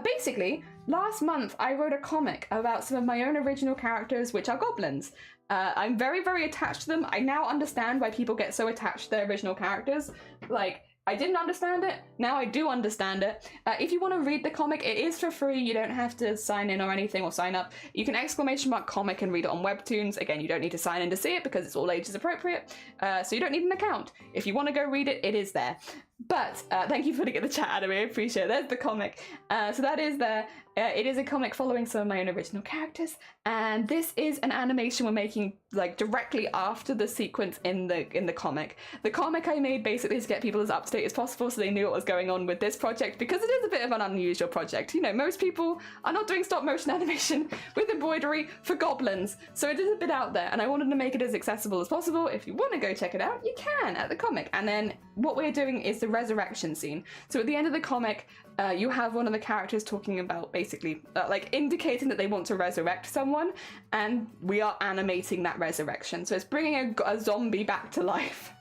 Basically, last month I wrote a comic about some of my own original characters, which are goblins. I'm very, very attached to them. I now understand why people get so attached to their original characters. Like, I didn't understand it, now I do understand it. If you want to read the comic, it is for free, you don't have to sign in or anything or sign up. You can !comic and read it on Webtoons. Again, you don't need to sign in to see it because it's all ages appropriate, so you don't need an account. If you want to go read it, it is there. But thank you for putting it in the chat, Adam, I appreciate it. There's the comic. So that is there. It is a comic following some of my own original characters, and this is an animation we're making like directly after the sequence in the comic. The comic I made basically to get people as up to date as possible so they knew what was going on with this project, because it is a bit of an unusual project. You know, most people are not doing stop motion animation with embroidery for goblins, so it is a bit out there, and I wanted to make it as accessible as possible. If you want to go check it out, you can at the comic. And then what we're doing is the resurrection scene. So at the end of the comic, you have one of the characters talking about basically like indicating that they want to resurrect someone, and we are animating that resurrection. So it's bringing a zombie back to life.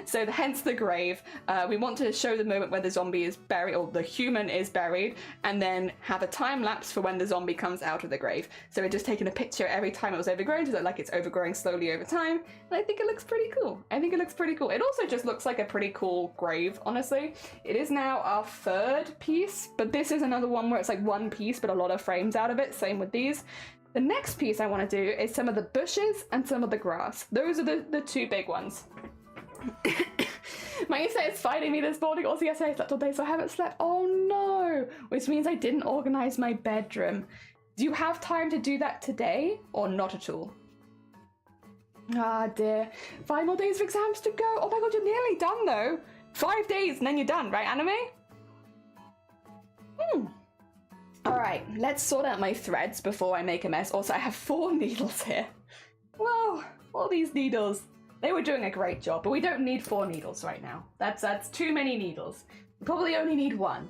So hence the grave. We want to show the moment where the zombie is buried, or the human is buried, and then have a time lapse for when the zombie comes out of the grave. So we're just taking a picture every time it was overgrown to look like it's overgrowing slowly over time. And I think it looks pretty cool. I think it looks pretty cool. It also just looks like a pretty cool grave, honestly. It is now our third piece, but this is another one where it's like one piece but a lot of frames out of it. Same with these. The next piece I want to do is some of the bushes and some of the grass. Those are the two big ones. My internet is fighting me this morning. Also yesterday I slept all day, so I haven't slept. Oh no! Which means I didn't organize my bedroom. Do you have time to do that today or not at all? Ah dear. 5 more days of exams to go. Oh my god, you're nearly done though. 5 days and then you're done, right, Anime? Alright, let's sort out my threads before I make a mess. Also, I have 4 needles here. Whoa, all these needles. They were doing a great job, but we don't need 4 needles right now. That's too many needles. We probably only need 1.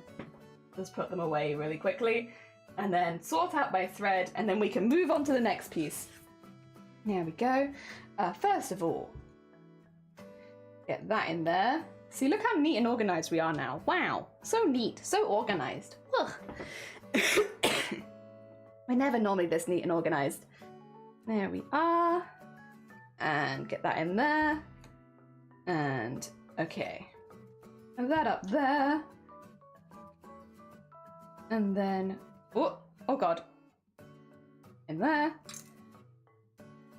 Just put them away really quickly, and then sort out my thread, and then we can move on to the next piece. There we go. First of all, get that in there. See, look how neat and organized we are now. Wow, so neat, so organized. Ugh. We're never normally this neat and organized. There we are. And get that in there. And okay. And that up there. And then oh god. In there.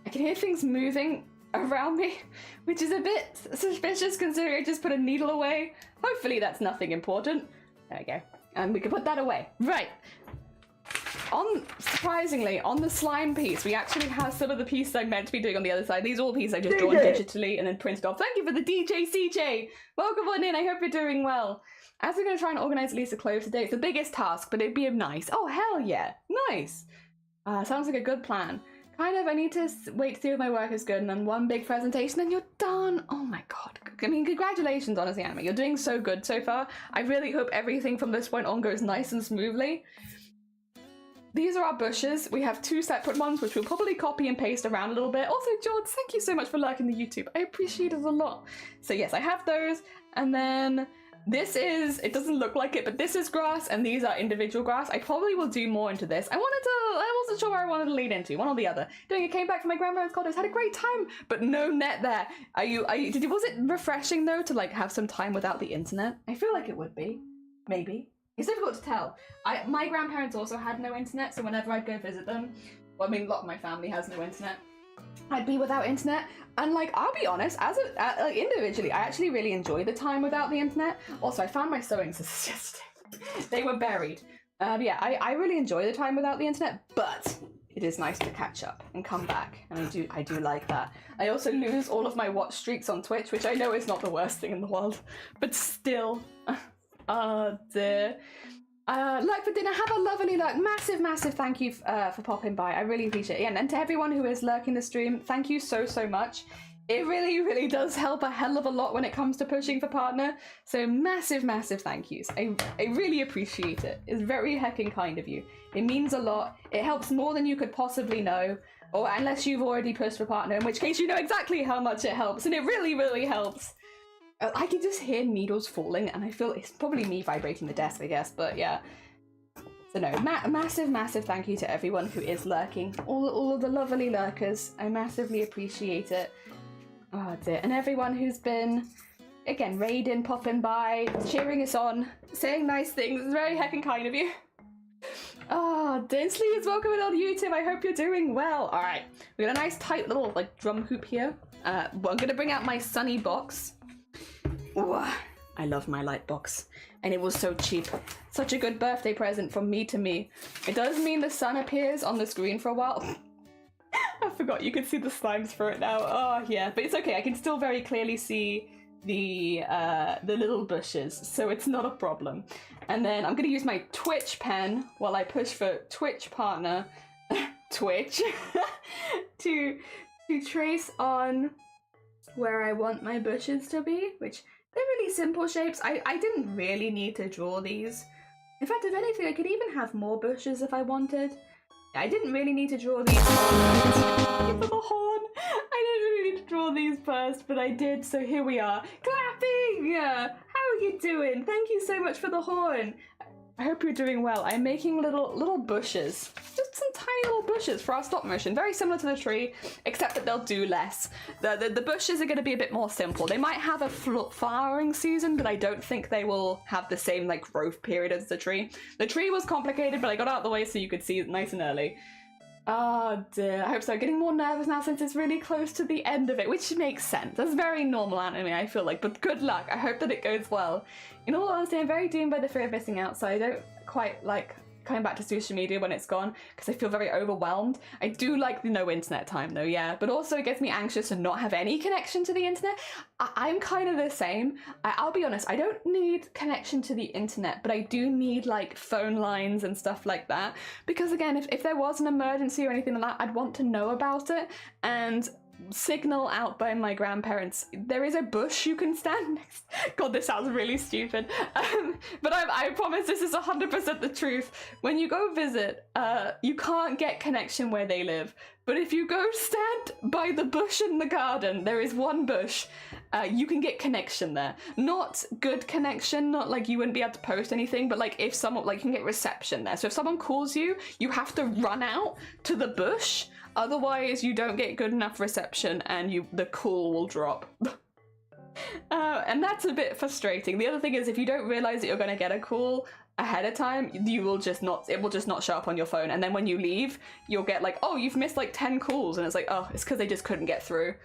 I can hear things moving around me, which is a bit suspicious considering I just put a needle away. Hopefully that's nothing important. There we go. And we can put that away. Right. Surprisingly, on the slime piece, we actually have some of the pieces I'm meant to be doing on the other side. These are all pieces I just drawn digitally and then printed off. Thank you for the DJ CJ! Welcome on in, I hope you're doing well. As we're going to try and organise at least a clothes today, it's the biggest task, but it'd be nice. Oh, hell yeah. Nice. Sounds like a good plan. Kind of, I need to wait to see if my work is good, and then one big presentation, and you're done. Oh my god. I mean, congratulations, honestly, Anime. You're doing so good so far. I really hope everything from this point on goes nice and smoothly. these are our bushes. We have 2 separate ones, which we'll probably copy and paste around a little bit. Also, George, thank you so much for liking the YouTube. I appreciate it a lot. So yes, I have those. And then this is, it doesn't look like it, but this is grass and these are individual grass. I probably will do more into this. I wasn't sure where I wanted to lead into, one or the other. I came back from my grandparents' cottage, had a great time, but no net there. Was it refreshing though to like have some time without the internet? I feel like it would be, maybe. It's difficult to tell. My grandparents also had no internet, so whenever I'd go visit them, well, I mean, a lot of my family has no internet, I'd be without internet. And like, I'll be honest, like individually, I actually really enjoy the time without the internet. Also, I found my sewing scissors yesterday. They were buried. Yeah, I really enjoy the time without the internet, but it is nice to catch up and come back, and I do like that. I also lose all of my watch streaks on Twitch, which I know is not the worst thing in the world, but still. Dear. Lurk for dinner, have a lovely lurk. Massive thank you for popping by. I really appreciate it. And to everyone who is lurking the stream, thank you so much. It really does help a hell of a lot when it comes to pushing for partner. So massive thank yous. I really appreciate it. It's very heckin' kind of you. It means a lot. It helps more than you could possibly know. Or unless you've already pushed for partner, in which case you know exactly how much it helps. And it really helps. I can just hear needles falling, and I feel it's probably me vibrating the desk, I guess, but yeah. So no, massive thank you to everyone who is lurking. All of the lovely lurkers. I massively appreciate it. Oh dear. And everyone who's been, again, raiding, popping by, cheering us on, saying nice things. It's very heckin' kind of you. Oh, Dinsley is welcome on YouTube. I hope you're doing well. Alright, we got a nice tight little like drum hoop here. Well, I'm gonna bring out my Sunny box. Ooh, I love my light box, and it was so cheap. Such a good birthday present from me to me. It does mean the sun appears on the screen for a while. I forgot you could see the slimes for it now. Oh yeah, but it's okay. I can still very clearly see the little bushes, so it's not a problem. And then I'm gonna use my Twitch pen while I push for Twitch partner, Twitch, to trace on where I want my bushes to be, which they're really simple shapes. I didn't really need to draw these. In fact, if anything, I could even have more bushes if I wanted. I didn't really need to draw these first. Thank you for the horn. I didn't really need to draw these first, but I did, so here we are. Clapping! How are you doing? Thank you so much for the horn. I hope you're doing well. I'm making little bushes. Just some tiny little bushes for our stop motion. Very similar to the tree, except that they'll do less. The bushes are going to be a bit more simple. They might have a flowering season, but I don't think they will have the same like growth period as the tree. The tree was complicated, but I got out of the way so you could see it nice and early. Oh dear, I hope so. Getting more nervous now since it's really close to the end of it, which makes sense. That's very normal anime, I feel like, but good luck. I hope that it goes well. In all honesty, I'm very doomed by the fear of missing out, so I don't quite like coming back to social media when it's gone, because I feel very overwhelmed. I do like the no internet time though, yeah, but also it gets me anxious to not have any connection to the internet. I'm kind of the same. I'll be honest, I don't need connection to the internet, but I do need like phone lines and stuff like that, because again, if there was an emergency or anything like that, I'd want to know about it. And signal out by my grandparents, there is a bush you can stand next. God, this sounds really stupid, but I promise this is 100% the truth. When you go visit, you can't get connection where they live, but if you go stand by the bush in the garden, there is one bush, you can get connection there. Not good connection, not like you wouldn't be able to post anything, but like if someone, like you can get reception there. So if someone calls you, you have to run out to the bush. Otherwise, you don't get good enough reception and the call will drop. And that's a bit frustrating. The other thing is, if you don't realize that you're going to get a call ahead of time, it will just not show up on your phone. And then when you leave, you'll get like, oh, you've missed like 10 calls. And it's like, oh, it's because they just couldn't get through.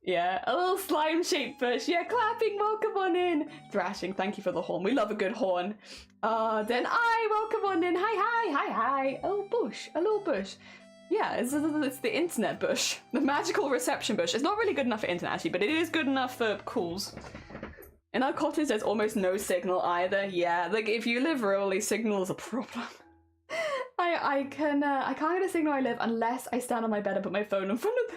Yeah, a little slime-shaped bush. Yeah, clapping, welcome on in. Thrashing, thank you for the horn. We love a good horn. Then welcome on in. Hi. A little bush, a little bush. Yeah, it's the internet bush. The magical reception bush. It's not really good enough for internet, actually, but it is good enough for calls. In our cottage, there's almost no signal either. Yeah, like, if you live rurally, signal is a problem. I can't get a signal where I live unless I stand on my bed and put my phone in front of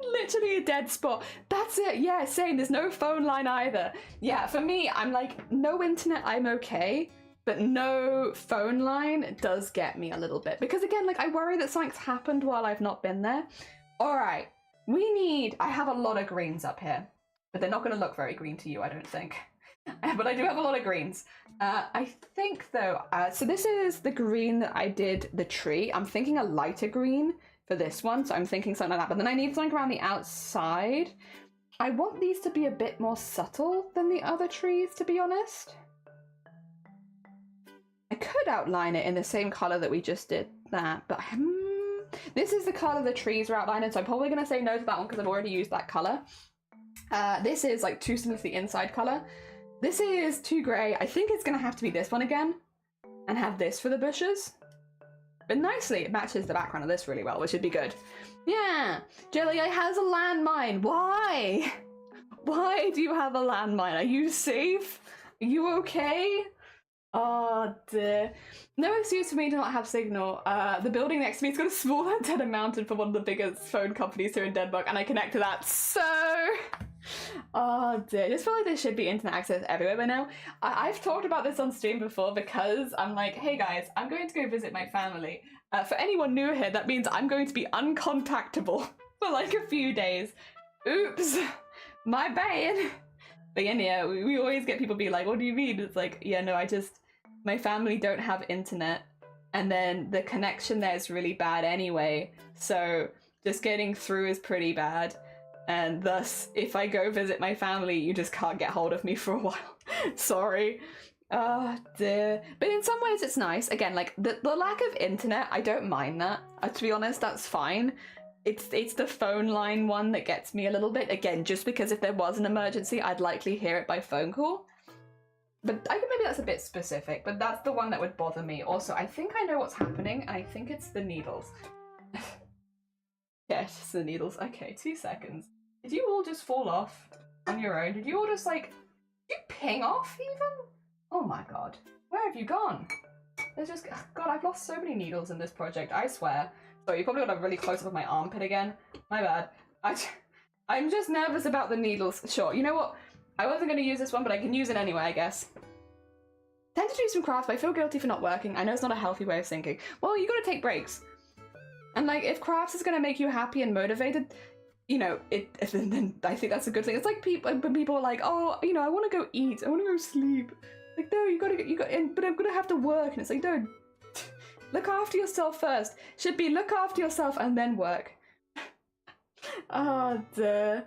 literally a dead spot. That's it. Yeah, same. There's no phone line either. Yeah, for me, I'm like, no internet, I'm okay. but no phone line does get me a little bit. Because again, like, I worry that something's happened while I've not been there. All right, I have a lot of greens up here, but they're not going to look very green to you, I don't think. But I do have a lot of greens. I think though, so this is the green that I did the tree. I'm thinking a lighter green for this one, so I'm thinking something like that. But then I need something around the outside. I want these to be a bit more subtle than the other trees, to be honest. I could outline it in the same colour that we just did that, but this is the colour the trees are outlining, so I'm probably going to say no to that one because I've already used that colour. This is like too similar to the inside colour. This is too grey. I think it's going to have to be this one again and have this for the bushes. But nicely, it matches the background of this really well, which would be good. Yeah, Jelly has a landmine. Why? Why do you have a landmine? Are you safe? Are you okay? Oh dear. No excuse for me to not have signal. The building next to me has got a small antenna mounted for one of the biggest phone companies here in Denmark, and I connect to that, so... Oh dear, I just feel like there should be internet access everywhere by now. I've talked about this on stream before because I'm like, hey guys, I'm going to go visit my family. For anyone new here, that means I'm going to be uncontactable for like a few days. Oops, my bad. But yeah, we always get people be like, what do you mean? It's like, yeah, no, my family don't have internet, and then the connection there is really bad anyway, so just getting through is pretty bad. And thus, if I go visit my family, you just can't get hold of me for a while. Sorry. Oh dear. But in some ways it's nice. Again, like the lack of internet, I don't mind that. To be honest, that's fine. It's the phone line one that gets me a little bit. Again, just because if there was an emergency, I'd likely hear it by phone call. But maybe that's a bit specific, but that's the one that would bother me. Also, I think I know what's happening, and I think it's the needles. Yeah, it's just the needles. Okay, 2 seconds. Did you all just fall off on your own? Did you all just, like, did you ping off even? Oh my god. Where have you gone? There's just, god, I've lost so many needles in this project, I swear. So you probably got a really close up of my armpit again. My bad. I'm just nervous about the needles. Sure, you know what? I wasn't going to use this one, but I can use it anyway, I guess. Tend to do some crafts, but I feel guilty for not working. I know it's not a healthy way of thinking. Well, you gotta take breaks. And like, if crafts is gonna make you happy and motivated, you know, then I think that's a good thing. It's like when people are like, oh, you know, I want to go eat, I want to go sleep. Like, no, but I'm gonna have to work. And it's like, no, look after yourself first. Should be look after yourself and then work. Oh, dear.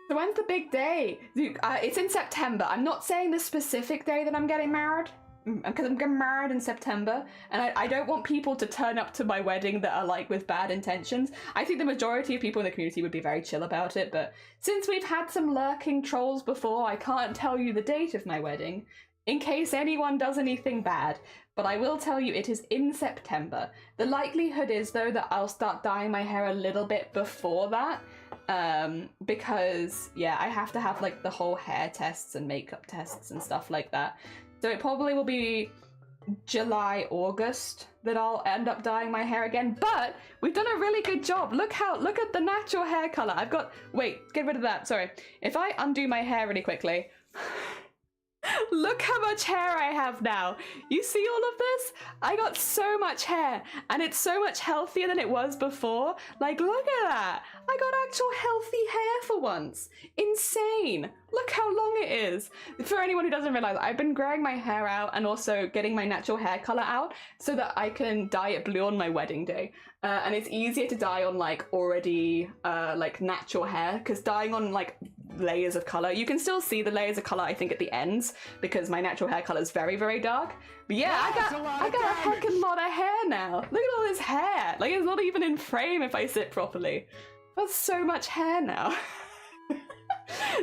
So when's the big day? It's in September. I'm not saying the specific day that I'm getting married, because I'm getting married in September, and I don't want people to turn up to my wedding that are like with bad intentions. I think the majority of people in the community would be very chill about it, but since we've had some lurking trolls before, I can't tell you the date of my wedding in case anyone does anything bad, but I will tell you it is in September. The likelihood is though that I'll start dyeing my hair a little bit before that, because yeah, I have to have like the whole hair tests and makeup tests and stuff like that. So it probably will be July, August that I'll end up dyeing my hair again, but we've done a really good job. Look at the natural hair color. Wait, get rid of that, sorry. If I undo my hair really quickly, look how much hair I have now. You see all of this? I got so much hair, and it's so much healthier than it was before. Like, look at that. I got actual healthy hair for once. Insane. Look how long it is. For anyone who doesn't realize, I've been growing my hair out and also getting my natural hair color out so that I can dye it blue on my wedding day. And it's easier to dye on like already like natural hair, because dyeing on like layers of color, you can still see the layers of color I think at the ends, because my natural hair color is very, very dark. But yeah, I got a heckin' lot of hair now. Look at all this hair. Like, it's not even in frame if I sit properly. That's so much hair now.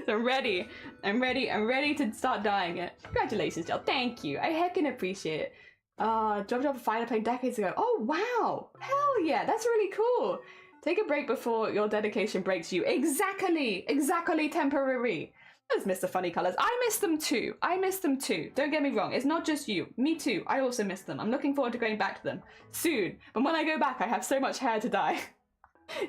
So I'm ready to start dyeing it. Congratulations, Jill. Thank you. I heckin' appreciate it. Jumped off a fighter plane decades ago. Oh wow, hell yeah, that's really cool. Take a break before your dedication breaks you. Exactly temporary. There's Mr. Funny Colors. I miss them too. Don't get me wrong, it's not just you. Me too, I also miss them. I'm looking forward to going back to them soon. But when I go back, I have so much hair to dye.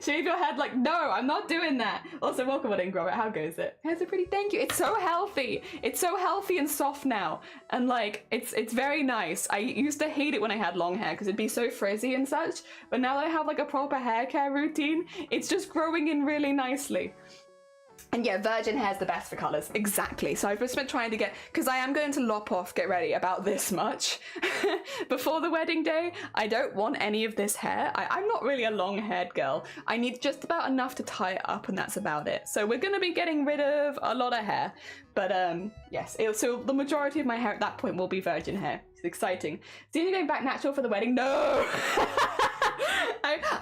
Shave your head like, no, I'm not doing that. Also, welcome on in, Robert. How goes it? Hair's a pretty, thank you. It's so healthy. It's so healthy and soft now. And like, it's very nice. I used to hate it when I had long hair because it'd be so frizzy and such. But now that I have like a proper hair care routine, it's just growing in really nicely. And yeah, virgin hair's the best for colours. Exactly. So I've just been trying to get, because I am going to lop off, get ready, about this much before the wedding day. I don't want any of this hair. I'm not really a long-haired girl. I need just about enough to tie it up, and that's about it. So we're going to be getting rid of a lot of hair. But yes, so the majority of my hair at that point will be virgin hair. It's exciting. So you're going back natural for the wedding? No!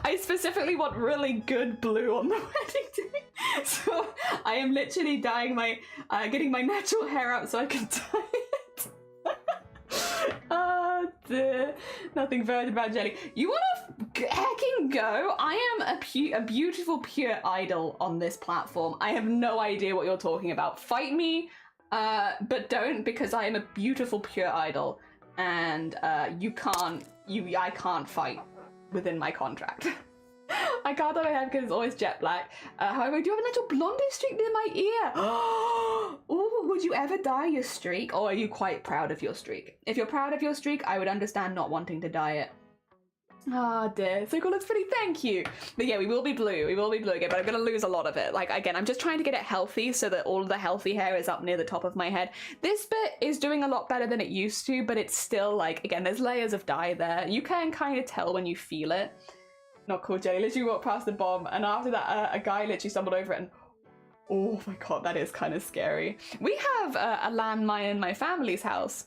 I specifically want really good blue on the wedding day. So I am literally dyeing my, getting my natural hair out so I can dye it. Oh dear. Nothing virgin about jelly. You wanna hecking go? I am a beautiful pure idol on this platform. I have no idea what you're talking about. Fight me, but don't, because I am a beautiful pure idol. And I can't fight within my contract. I can't dye my hair because it's always jet black. However, I do have a little blonde streak near my ear. Ooh, would you ever dye your streak? Or are you quite proud of your streak? If you're proud of your streak, I would understand not wanting to dye it. Oh dear, so cool, looks pretty, thank you. But yeah, we will be blue again, but I'm gonna lose a lot of it. Like, again, I'm just trying to get it healthy so that all of the healthy hair is up near the top of my head. This bit is doing a lot better than it used to, but it's still like, again, there's layers of dye there. You can kind of tell when you feel it. Not cool, Jelly. Literally walked past the bomb, and after that, a guy literally stumbled over it, and oh my god, that is kind of scary. We have a landmine in my family's house.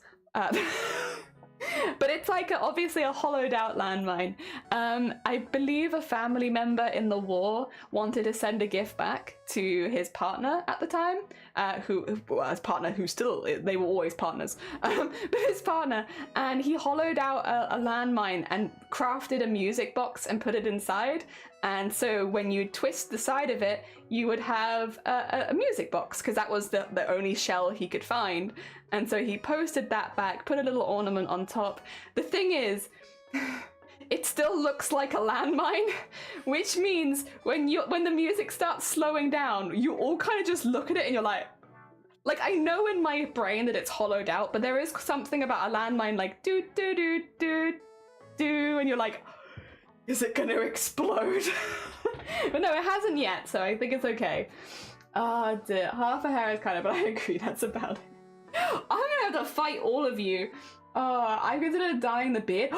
But it's like obviously a hollowed out landmine. I believe a family member in the war wanted to send a gift back to his partner at the time, his partner who still, they were always partners, but his partner, and he hollowed out a landmine and crafted a music box and put it inside. And so when you twist the side of it, you would have a music box, because that was the only shell he could find. And so he posted that back, put a little ornament on top. The thing is, it still looks like a landmine, which means when the music starts slowing down, you all kind of just look at it and you're like I know in my brain that it's hollowed out, but there is something about a landmine like do do do do do, and you're like, is it gonna explode? But no, it hasn't yet, so I think it's okay. Oh dear, half a hair is kind of, but I agree, that's about it. I'm gonna have to fight all of you. I'm considered dyeing the beard.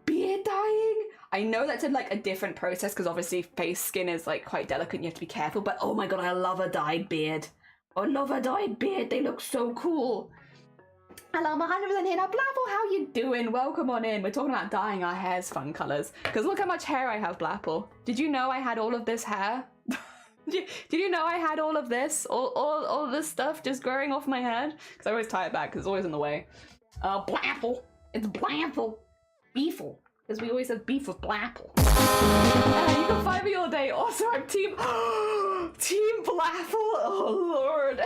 Beard dyeing? I know that's like a different process because obviously face skin is like quite delicate and you have to be careful, but oh my god, I love a dyed beard. I love a dyed beard, they look so cool. Hello, I'm 100% here. Now, Blapple, how you doing? Welcome on in. We're talking about dyeing our hair's fun colours. Because look how much hair I have, Blapple. Did you know I had all of this hair? Did you know I had all of this? All this stuff just growing off my head? Because I always tie it back because it's always in the way. Blapple. It's Blapple. Beefle. Because we always have beef with Blapple. You can find me all day. Also, I'm Team Blapple. Oh, Lord.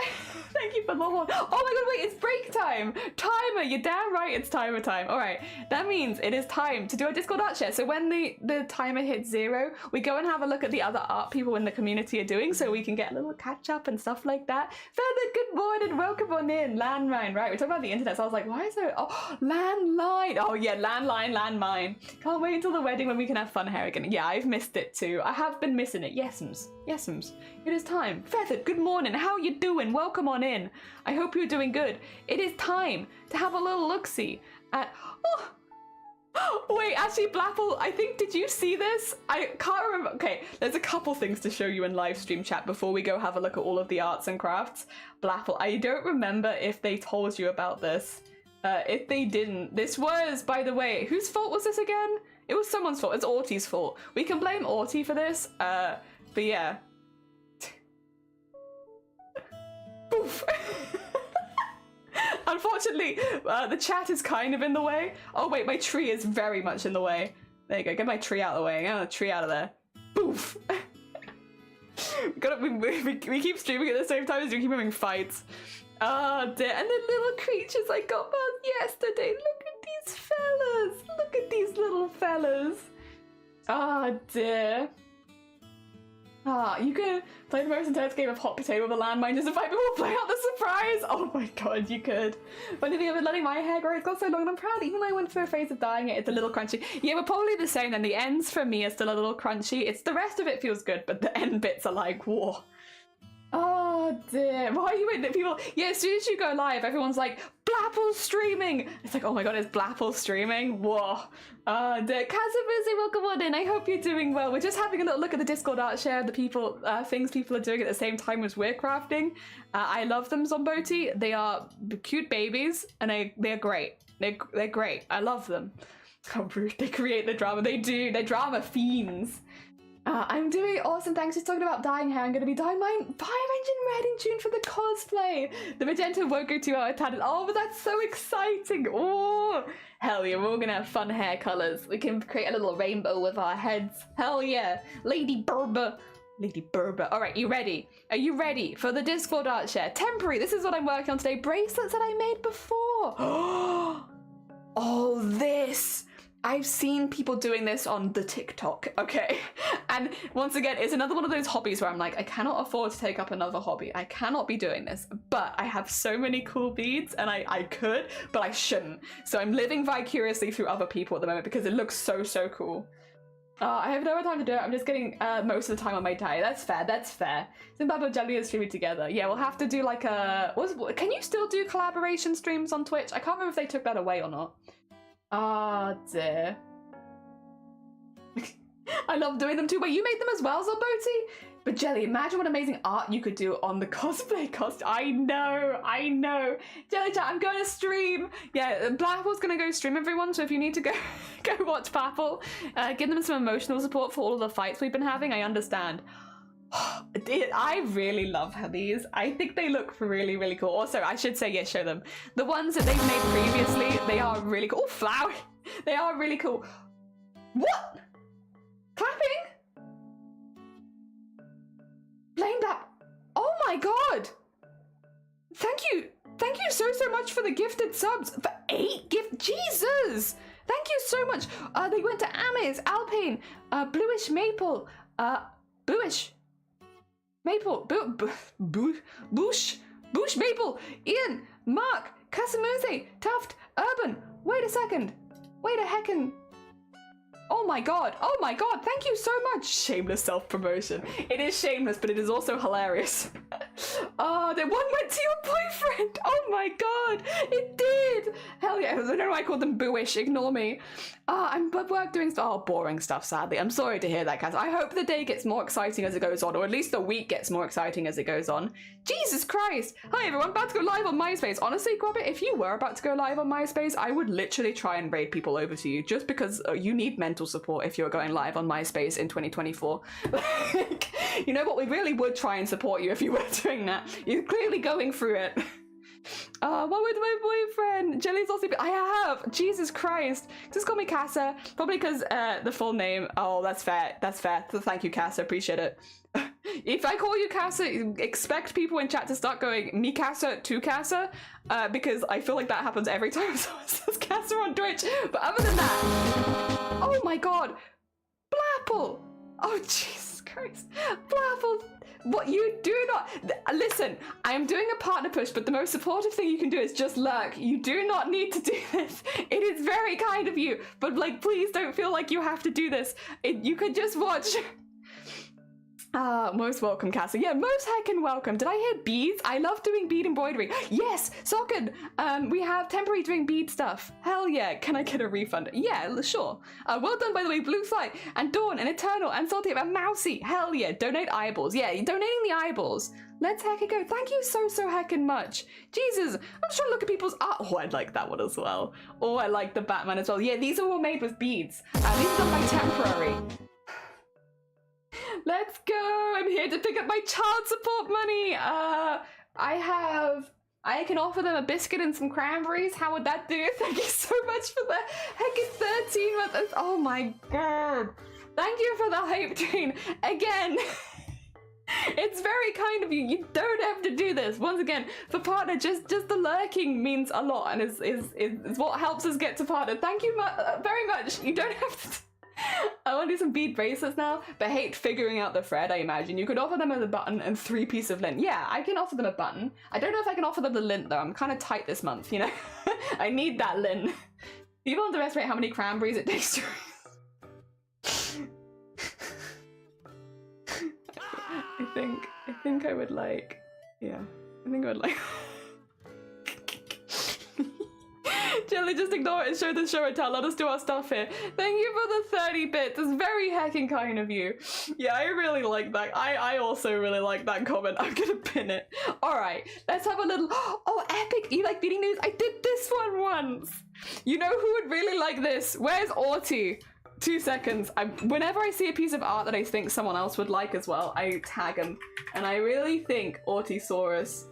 Thank you for the horn. Oh my god, wait, it's break time. Timer, you're damn right it's timer time. All right, that means it is time to do a Discord art share. So when the timer hits 0, we go and have a look at the other art people in the community are doing so we can get a little catch up and stuff like that. Feather, good morning, welcome on in. Landmine, right, we're talking about the internet, so I was like, why is there, oh, landline. Oh yeah, landline, landmine. Can't wait until the wedding when we can have fun hair again. Yeah, I've missed it too. I have been missing it. Yes'ms. Yes'ms. It is time. Feathered, good morning. How you doing? Welcome on in. I hope you're doing good. It is time to have a little look-see at... Oh, wait, actually, Blapple, I think, did you see this? I can't remember. Okay, there's a couple things to show you in live stream chat before we go have a look at all of the arts and crafts. Blapple, I don't remember if they told you about this. If they didn't, this was, by the way, whose fault was this again? It was someone's fault. It's Arty's fault. We can blame Arty for this, but yeah. Poof. Unfortunately, the chat is kind of in the way. Oh wait, my tree is very much in the way. There you go, get my tree out of the way. Get the tree out of there. Poof. We keep streaming at the same time as we keep having fights. Oh dear, and the little creatures I got past yesterday. Look at these fellas. Look at these little fellas. Oh dear. You can play the most intense game of hot potato with a landmine just to find people play out the surprise. Oh my god, you could. Funny thing, I've been letting my hair grow. It's got so long and I'm proud. Even though I went through a phase of dyeing it, it's a little crunchy. Yeah, we're probably the same then. The ends for me are still a little crunchy. It's the rest of it feels good, but the end bits are like, whoa. Oh dear, why are you in people? Yeah, as soon as you go live, everyone's like, Blapple's streaming! It's like, oh my god, is Blapple streaming? Whoa. Dear Kazabuzi, welcome on in. I hope you're doing well. We're just having a little look at the Discord art share of the people, things people are doing at the same time as we're crafting. I love them, Zomboti. They are cute babies, and they're great. They're great. I love them. How rude. They create the drama. They do. They're drama fiends. I'm doing awesome, thanks. Just talking about dyeing hair. I'm going to be dyeing mine Fire Engine Red in June for the cosplay. The magenta won't go too out of talent. Oh, but that's so exciting. Oh, hell yeah, we're all going to have fun hair colours. We can create a little rainbow with our heads. Hell yeah. Lady Berber. Lady Berber. All right, you ready? Are you ready for the Discord art share? Temporary. This is what I'm working on today. Bracelets that I made before. Oh, this. I've seen people doing this on the TikTok, okay? And once again, it's another one of those hobbies where I'm like, I cannot afford to take up another hobby. I cannot be doing this, but I have so many cool beads and I could, but I shouldn't. So I'm living vicariously through other people at the moment because it looks so, so cool. I have no time to do it. I'm just getting most of the time on my day. That's fair, that's fair. Zimbabwe and Jelly are streaming together. Yeah, we'll have to do like a... Can you still do collaboration streams on Twitch? I can't remember if they took that away or not. Ah, dear. I love doing them too. Wait, you made them as well, Zomboti? But Jelly, imagine what amazing art you could do on the cosplay costume. I know. Jelly chat, I'm going to stream. Yeah, Blackpool's going to go stream, everyone. So if you need to go watch Papple, give them some emotional support for all of the fights we've been having. I understand. I really love these. I think they look really, really cool. Also, I should say, yes, show them. The ones that they've made previously, they are really cool. Oh, flower. They are really cool. What? Clapping? Playing that. Oh my god. Thank you. Thank you so much for the gifted subs. For 8 gift. Jesus. Thank you so much. They went to Ames, Alpine, Bluish Maple, Bluish Maple, Bush Maple, Ian, Mark, Casamuse, Tuft, Urban. Wait a second. Wait a heckin'. Oh my god, thank you so much. Shameless self-promotion. It is shameless, but it is also hilarious. Oh, that one went to your boyfriend. Oh my god, it did. Hell yeah, I don't know why I called them booish, ignore me. I'm at work doing stuff. Oh, boring stuff, sadly. I'm sorry to hear that, Cass. I hope the day gets more exciting as it goes on, or at least the week gets more exciting as it goes on. Jesus Christ. Hi everyone, about to go live on MySpace. Honestly, Quabbit, if you were about to go live on MySpace, I would literally try and raid people over to you, just because you need mental support if you're going live on MySpace in 2024. Like, you know what, we really would try and support you if you were doing that. You're clearly going through it. What with my boyfriend? Jelly's also... I have! Jesus Christ. Just call me Casa. Probably because the full name... Oh, that's fair. That's fair. So thank you, Casa. Appreciate it. If I call you Casa, expect people in chat to start going me Casa to Casa, because I feel like that happens every time someone says Casa on Twitch. But other than that... Oh my god. Blapple! Oh, Jesus Christ. Blapple... What you do not... Listen, I am doing a partner push, but the most supportive thing you can do is just lurk. You do not need to do this. It is very kind of you, but like, please don't feel like you have to do this. You could just watch... Most welcome, Cassie. Yeah, most heckin' welcome. Did I hear beads? I love doing bead embroidery. Yes, Socken. We have temporary doing bead stuff. Hell yeah. Can I get a refund? Yeah, sure. Well done, by the way, Blue Flight and Dawn and Eternal and Salty and Mousy. Hell yeah. Donate eyeballs. Yeah, donating the eyeballs. Let's heckin' go. Thank you so heckin' much. Jesus. I'm just trying to look at people's art. Oh, I like that one as well. Oh, I like the Batman as well. Yeah, these are all made with beads. These are done by temporary. Let's go! I'm here to pick up my child support money! I can offer them a biscuit and some cranberries. How would that do? Thank you so much for the heckin' 13 months. Oh my god. Thank you for the hype train. Again, it's very kind of you. You don't have to do this. Once again, for partner, just the lurking means a lot and is what helps us get to partner. Thank you very much. You don't have to... I want to do some bead bracelets now, but hate figuring out the thread, I imagine. You could offer them as a button and 3 pieces of lint. Yeah, I can offer them a button. I don't know if I can offer them the lint though. I'm kind of tight this month, you know? I need that lint. People underestimate how many cranberries it takes to I think I would like, yeah, I think I would like. Jelly, just ignore it and show the show and tell. Let us do our stuff here. Thank you for the 30 bits. It's very heckin' kind of you. Yeah, I really like that. I also really like that comment. I'm gonna pin it. Alright, let's have a little... Oh, epic! You like Beading News? I did this one once! You know who would really like this? Where's Arty? 2 seconds. Whenever I see a piece of art that I think someone else would like as well, I tag them. And I really think Artysaurus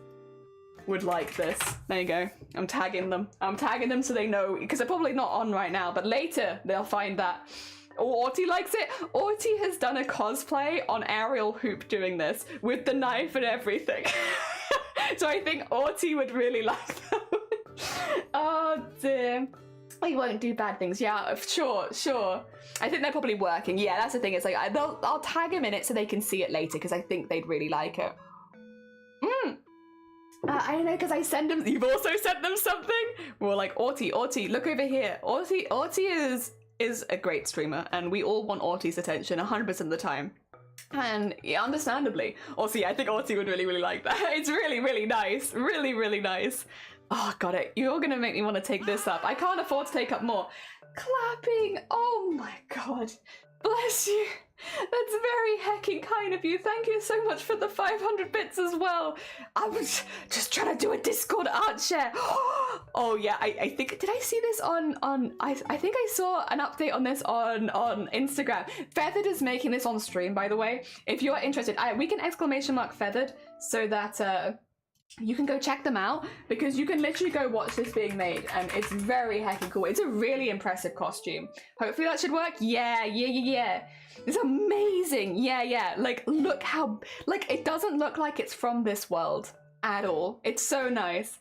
would like this. There you go. I'm tagging them. I'm tagging them so they know, because they're probably not on right now, but later they'll find that. Oh, Arty likes it. Arty has done a cosplay on aerial hoop doing this with the knife and everything. So I think Arty would really like them. Oh dear. I won't do bad things. Yeah, sure. I think they're probably working. Yeah, that's the thing. It's like I'll tag them in it so they can see it later because I think they'd really like it. I know, because I send them. You've also sent them something. We're like, Arty, look over here. Arty is a great streamer, and we all want Arty's attention 100% of the time. And yeah, understandably. Also, yeah, I think Arty would really like that. It's really nice. Really nice. Oh, got it. You're gonna make me want to take this up. I can't afford to take up more. Clapping. Oh my god. Bless you. That's very heckin' kind of you. Thank you so much for the 500 bits as well. I was just trying to do a Discord art share. Oh yeah, I think, did I see this on I think I saw an update on this on Instagram. Feathered is making this on stream, by the way. If you're interested, we can ! Feathered so that you can go check them out, because you can literally go watch this being made and it's very heckin' cool. It's a really impressive costume. Hopefully that should work. Yeah. It's amazing. Yeah. Like, look how, like, it doesn't look like it's from this world at all. It's so nice.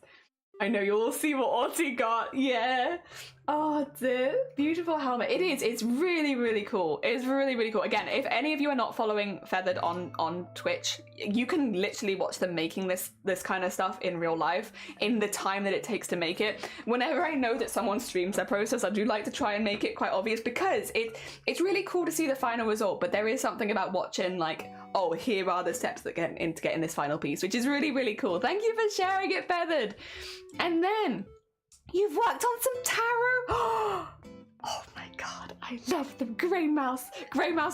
I know you'll all see what Arty got. Yeah. Oh, the beautiful helmet. It is. It's really cool. It's really cool. Again, if any of you are not following Feathered on Twitch, you can literally watch them making this kind of stuff in real life in the time that it takes to make it. Whenever I know that someone streams their process, I do like to try and make it quite obvious, because it's really cool to see the final result, but there is something about watching, like, oh, here are the steps that get into getting this final piece, which is really cool. Thank you for sharing it, Feathered. And then you've worked on some tarot. Oh my god, I love them. Grey Mouse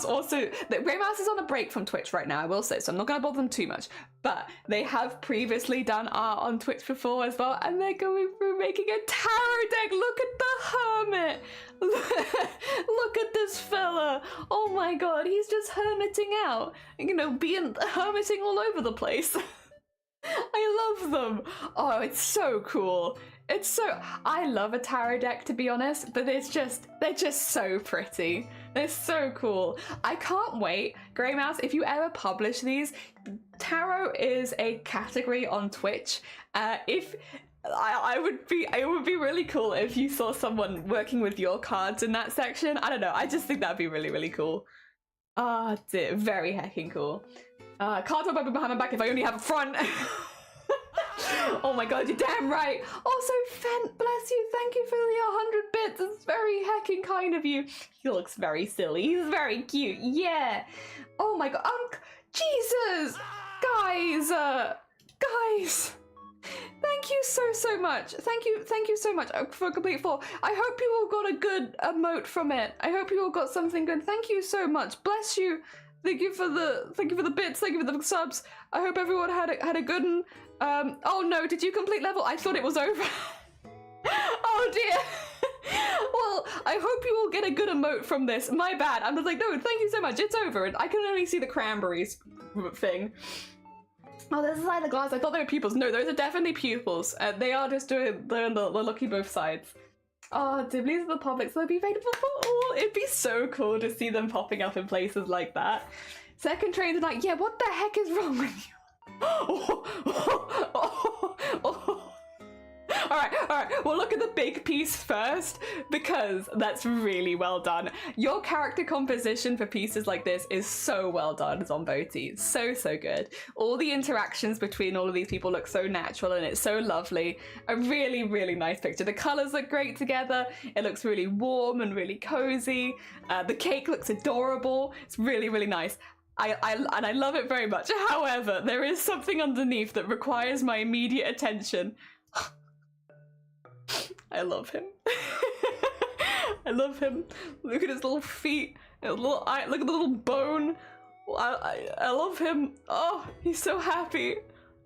also, Grey Mouse is on a break from Twitch right now, I will say, so I'm not going to bother them too much, but they have previously done art on Twitch before as well, and they're going through making a tarot deck. Look at the hermit. Look at this fella. Oh my god, he's just hermiting out, you know, being hermiting all over the place. I love them. Oh, it's so cool. I love a tarot deck, to be honest, but they're just so pretty. They're so cool. I can't wait. Grey Mouse, if you ever publish these, tarot is a category on Twitch. It would be really cool if you saw someone working with your cards in that section. I don't know. I just think that'd be really cool. Ah, dear, very heckin' cool. Cards will be behind my back if I only have a front. Oh my god, you're damn right. Also, Fent, bless you. Thank you for the 100 bits. It's very heckin' kind of you. He looks very silly. He's very cute. Yeah. Oh my god. Jesus. Guys. Thank you so much. Thank you so much for a complete 4. I hope you all got a good emote from it. I hope you all got something good. Thank you so much. Bless you. Thank you for the bits. Thank you for the subs. I hope everyone had a good one. Oh no, did you complete level? I thought it was over. Oh dear. Well, I hope you all get a good emote from this. My bad. I'm just like, no, thank you so much. It's over. And I can only see the cranberries thing. Oh, this is like the glass. I thought they were pupils. No, those are definitely pupils. They are just they're lucky both sides. Oh, Dibblies are the public, so they'll be available for all. It'd be so cool to see them popping up in places like that. Second trains are like, yeah, what the heck is wrong with you? Are Alright, we'll look at the big piece first, because that's really well done. Your character composition for pieces like this is so well done, Zomboti. So good. All the interactions between all of these people look so natural, and it's so lovely. A really, really nice picture. The colours look great together. It looks really warm and really cozy. The cake looks adorable. It's really, really nice. I love it very much. However, there is something underneath that requires my immediate attention. I love him. I love him. Look at his little feet. His little eye. Look at the little bone. I love him. Oh, he's so happy.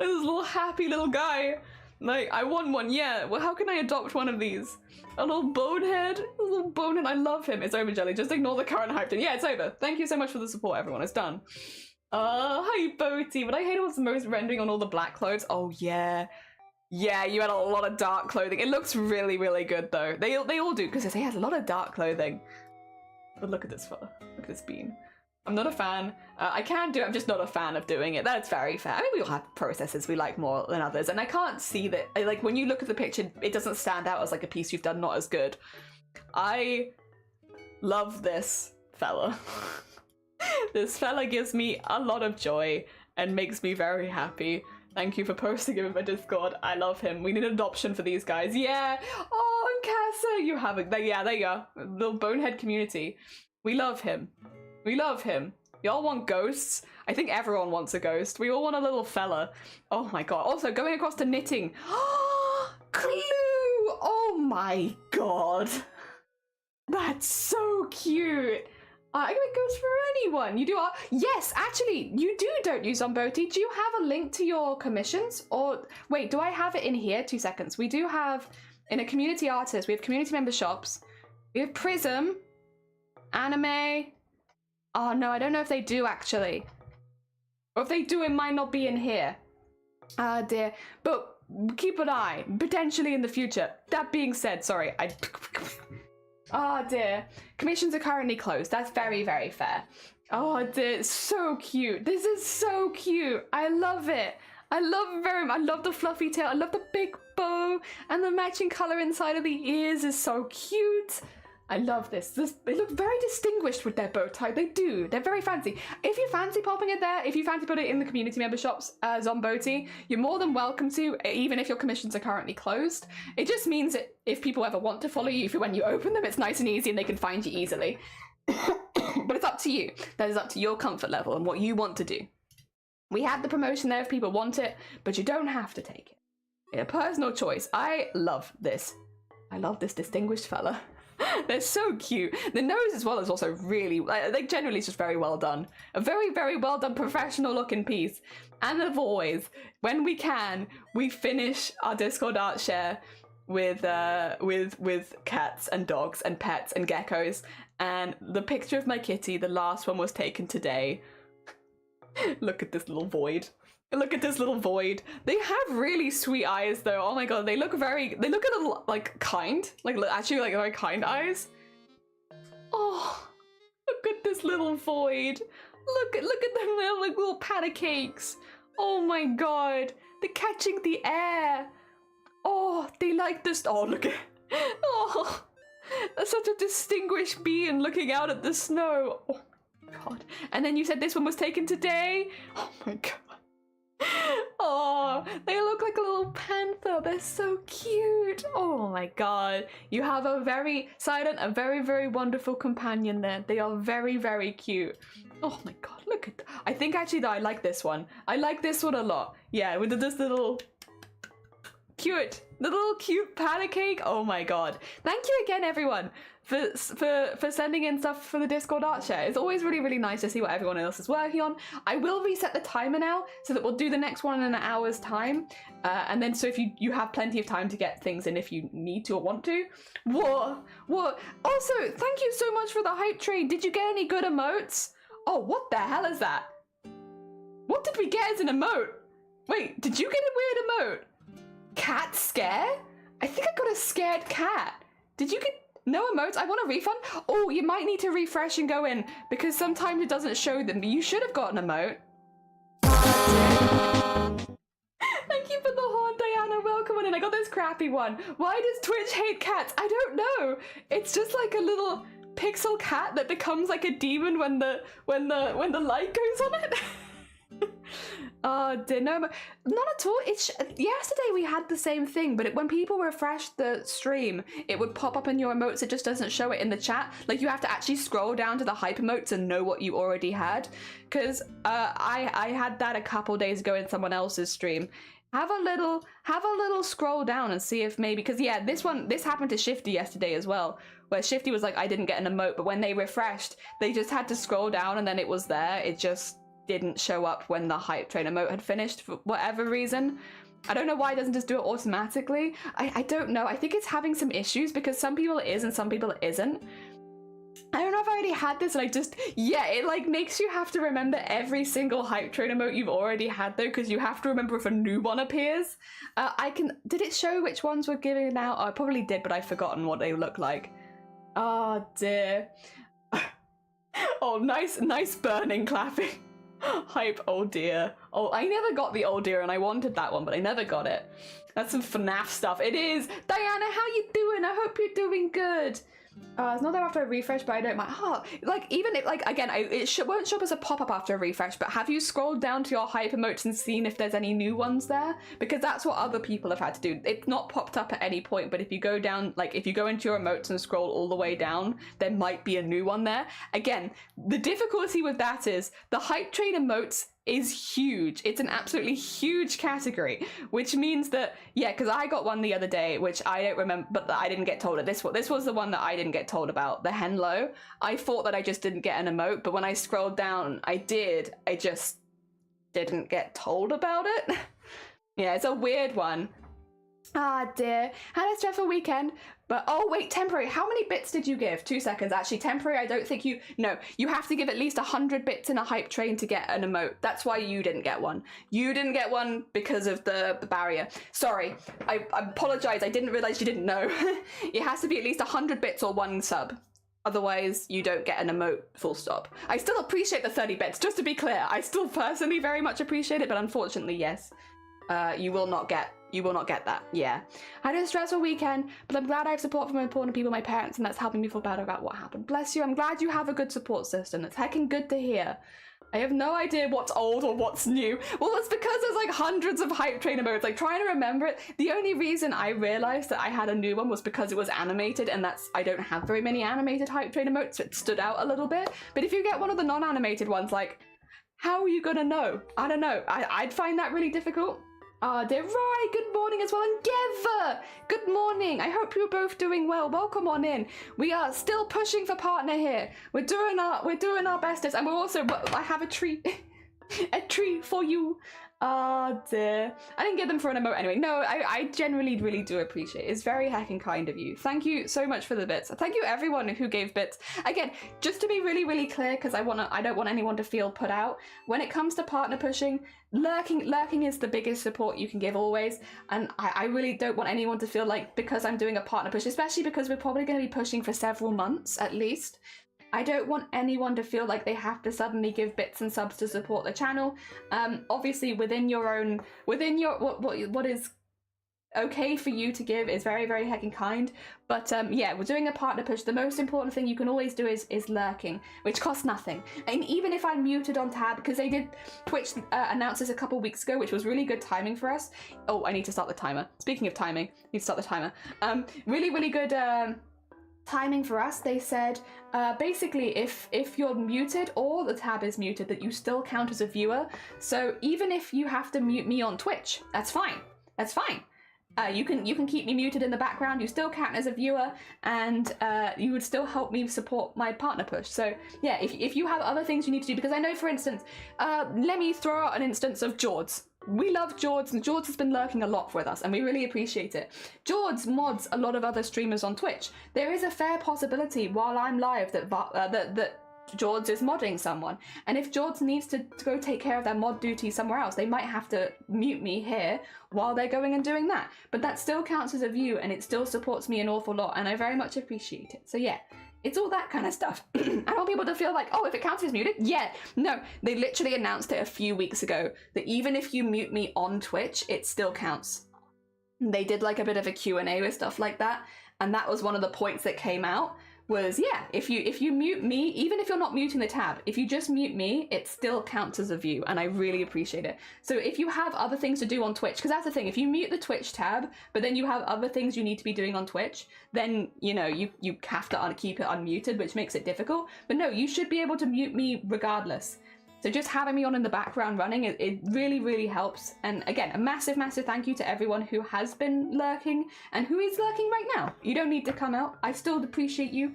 Look at this little happy little guy. Like, I want one, yeah. Well, how can I adopt one of these? A little bonehead? A little bonehead. I love him. It's over, Jelly. Just ignore the current hype. Yeah, it's over. Thank you so much for the support, everyone. It's done. Hi, Boaty. But I hate it was the most rendering on all the black clothes. Oh, yeah. Yeah, you had a lot of dark clothing. It looks really, really good, though. They all do, because he has a lot of dark clothing. But look at this fella. Look at this bean. I'm not a fan. I can do it, I'm just not a fan of doing it. That's very fair. I mean, we all have processes we like more than others, and I can't see that, like, when you look at the picture, it doesn't stand out as like a piece you've done not as good. I love this fella. This fella gives me a lot of joy and makes me very happy. Thank you for posting him in my Discord. I love him. We need an adoption for these guys. Yeah. Oh, and Casa, you have it. Yeah, there you go. Little bonehead community. We love him. We love him. Y'all want ghosts? I think everyone wants a ghost. We all want a little fella. Oh my god. Also, going across to knitting. Clue! Oh my god. That's so cute. I think it goes for anyone. You do art. Yes, actually, you do, don't you, Zomboti? Do you have a link to your commissions? Or, wait, do I have it in here? 2 seconds. We do have, in a community artist, we have community member shops. We have Prism, Anime. Oh no, I don't know if they do actually. Or if they do, it might not be in here. Ah dear. But keep an eye, potentially in the future. That being said, sorry, oh dear. Commissions are currently closed. That's very, very fair. Oh dear, it's so cute. This is so cute. I love it. I love it very much. I love the fluffy tail. I love the big bow. And the matching color inside of the ears is so cute. I love this. They look very distinguished with their bow tie. They do. They're very fancy. If you fancy popping it there, if you fancy putting it in the community member shops, Zomboti, you're more than welcome to, even if your commissions are currently closed. It just means that if people ever want to follow you, when you open them, it's nice and easy and they can find you easily. But it's up to you. That is up to your comfort level and what you want to do. We have the promotion there if people want it, but you don't have to take it. It's a personal choice. I love this. I love this distinguished fella. They're so cute. The nose as well is also really, like, generally it's just very well done. A very, very well done professional looking piece. And as always, when we can, we finish our Discord art share with cats and dogs and pets and geckos. And the picture of my kitty, the last one was taken today. Look at this little void. Look at this little void. They have really sweet eyes though. Oh my god, they look a little like kind. Like actually like very kind eyes. Oh, look at this little void. Look at them like little patty cakes. Oh my god. They're catching the air. Oh, they like this. Oh, look at oh, that's such a distinguished being looking out at the snow. Oh my god. And then you said this one was taken today? Oh my god. Oh, they look like a little panther. They're so cute. Oh my god. You have a very silent, a very, very wonderful companion there. They are very, very cute. Oh my god, look at that. I think actually that I like this one. I like this one a lot. Yeah, with this little cute, the little cute patty cake. Oh my god. Thank you again, everyone, for sending in stuff for the Discord art share. It's always really, really nice to see what everyone else is working on. I will reset the timer now so that we'll do the next one in an hour's time. And then so if you have plenty of time to get things in if you need to or want to. Whoa. Also, thank you so much for the hype trade. Did you get any good emotes? Oh, what the hell is that? What did we get as an emote? Wait, did you get a weird emote? Cat scare? I think I got a scared cat. Did you get no emotes? I want a refund. Oh, you might need to refresh and go in because sometimes it doesn't show them. You should have got an emote. Thank you for the horn, Diana. Welcome welcome on in. I got this crappy one. Why does Twitch hate cats? I don't know. It's just like a little pixel cat that becomes like a demon when the light goes on it. Oh dear, no, not at all. Yesterday we had the same thing, but when people refreshed the stream, it would pop up in your emotes. It just doesn't show it in the chat. Like you have to actually scroll down to the hype emotes and know what you already had. Because I had that a couple days ago in someone else's stream. Have a little scroll down and see if maybe, because yeah, this happened to Shifty yesterday as well, where Shifty was like, I didn't get an emote, but when they refreshed, they just had to scroll down and then it was there. It just didn't show up when the hype train emote had finished for whatever reason. I don't know why it doesn't just do it automatically. I don't know. I think it's having some issues because some people it is and some people it isn't. I don't know if I already had this and it like makes you have to remember every single hype train emote you've already had though, because you have to remember if a new one appears. Did it show which ones were giving out? Oh, I probably did, but I've forgotten what they look like. Oh dear. Oh, nice burning clapping. Hype, oh dear. Oh, I never got the oh dear and I wanted that one, but I never got it. That's some FNAF stuff. It is. Diana, how you doing? I hope you're doing good. It's not there after a refresh, but I don't mind. Oh, like, even if, like, again, it won't show up as a pop-up after a refresh, but have you scrolled down to your hype emotes and seen if there's any new ones there? Because that's what other people have had to do. It's not popped up at any point, but if you go down, like, if you go into your emotes and scroll all the way down, there might be a new one there. Again, the difficulty with that is the hype train emotes is huge. It's an absolutely huge category, which means that, yeah, because I got one the other day, which I don't remember, but I didn't get told. This was the one that I didn't get told about, the Henlo. I thought that I just didn't get an emote, but when I scrolled down, I did. I just didn't get told about it. Yeah, it's a weird one. Ah dear, had a stressful weekend, but oh wait, temporary, how many bits did you give? 2 seconds, actually, temporary, I don't think you have to give at least 100 bits in a hype train to get an emote. That's why you didn't get one. You didn't get one because of the barrier. Sorry, I apologize, I didn't realize you didn't know. It has to be at least 100 bits or 1 sub. Otherwise, you don't get an emote, full stop. I still appreciate the 30 bits, just to be clear. I still personally very much appreciate it, but unfortunately, yes. You will not get that, yeah. I had a stressful weekend, but I'm glad I have support from important people, my parents, and that's helping me feel better about what happened. Bless you, I'm glad you have a good support system. It's heckin' good to hear. I have no idea what's old or what's new. Well, it's because there's like hundreds of hype train emotes, like trying to remember it. The only reason I realized that I had a new one was because it was animated, and I don't have very many animated hype train emotes, so it stood out a little bit. But if you get one of the non-animated ones, like, how are you gonna know? I don't know. I'd find that really difficult. Dear Roy, good morning as well, and Geva, good morning. I hope you're both doing well. Welcome on in. We are still pushing for partner here. We're doing our bestest, and we're also. I have a treat, a treat for you. Dear. I didn't get them for an emote anyway. No, I generally really do appreciate it. It's very heckin' kind of you. Thank you so much for the bits. Thank you everyone who gave bits. Again, just to be really, really clear, because I don't want anyone to feel put out. When it comes to partner pushing, lurking is the biggest support you can give always. And I really don't want anyone to feel like because I'm doing a partner push, especially because we're probably going to be pushing for several months at least. I don't want anyone to feel like they have to suddenly give bits and subs to support the channel. Obviously, what is okay for you to give is very, very heckin' kind. But yeah, we're doing a partner push. The most important thing you can always do is lurking, which costs nothing. And even if I'm muted on tab, because they did Twitch announce this a couple weeks ago, which was really good timing for us. Oh, I need to start the timer. Speaking of timing, I need to start the timer. Really, really good. Timing for us. They said basically if you're muted or the tab is muted, that you still count as a viewer. So even if you have to mute me on Twitch, that's fine. That's fine. You can keep me muted in the background. You still count as a viewer, and you would still help me support my partner push. So yeah, if you have other things you need to do, because I know, for instance, let me throw out an instance of Jords. We love Jords, and Jords has been lurking a lot with us, and we really appreciate it. Jords mods a lot of other streamers on Twitch. There is a fair possibility while I'm live that Jords is modding someone, and if Jords needs to go take care of their mod duty somewhere else, they might have to mute me here while they're going and doing that. But that still counts as a view, and it still supports me an awful lot, and I very much appreciate it. So yeah. It's all that kind of stuff. I want people to feel like, oh, if it counts as muted, yeah. No, they literally announced it a few weeks ago that even if you mute me on Twitch, it still counts. they did like a bit of a Q&A with stuff like that, and that was one of the points that came out was, yeah, if you mute me, even if you're not muting the tab, if you just mute me, it still counts as a view, and I really appreciate it. So if you have other things to do on Twitch, because that's the thing, if you mute the Twitch tab, but then you have other things you need to be doing on Twitch, then, you know, you have to keep it unmuted, which makes it difficult. But no, you should be able to mute me regardless. So just having me on in the background running, it really, really helps. And again, a massive, massive thank you to everyone who has been lurking and who is lurking right now. You don't need to come out. I still appreciate you.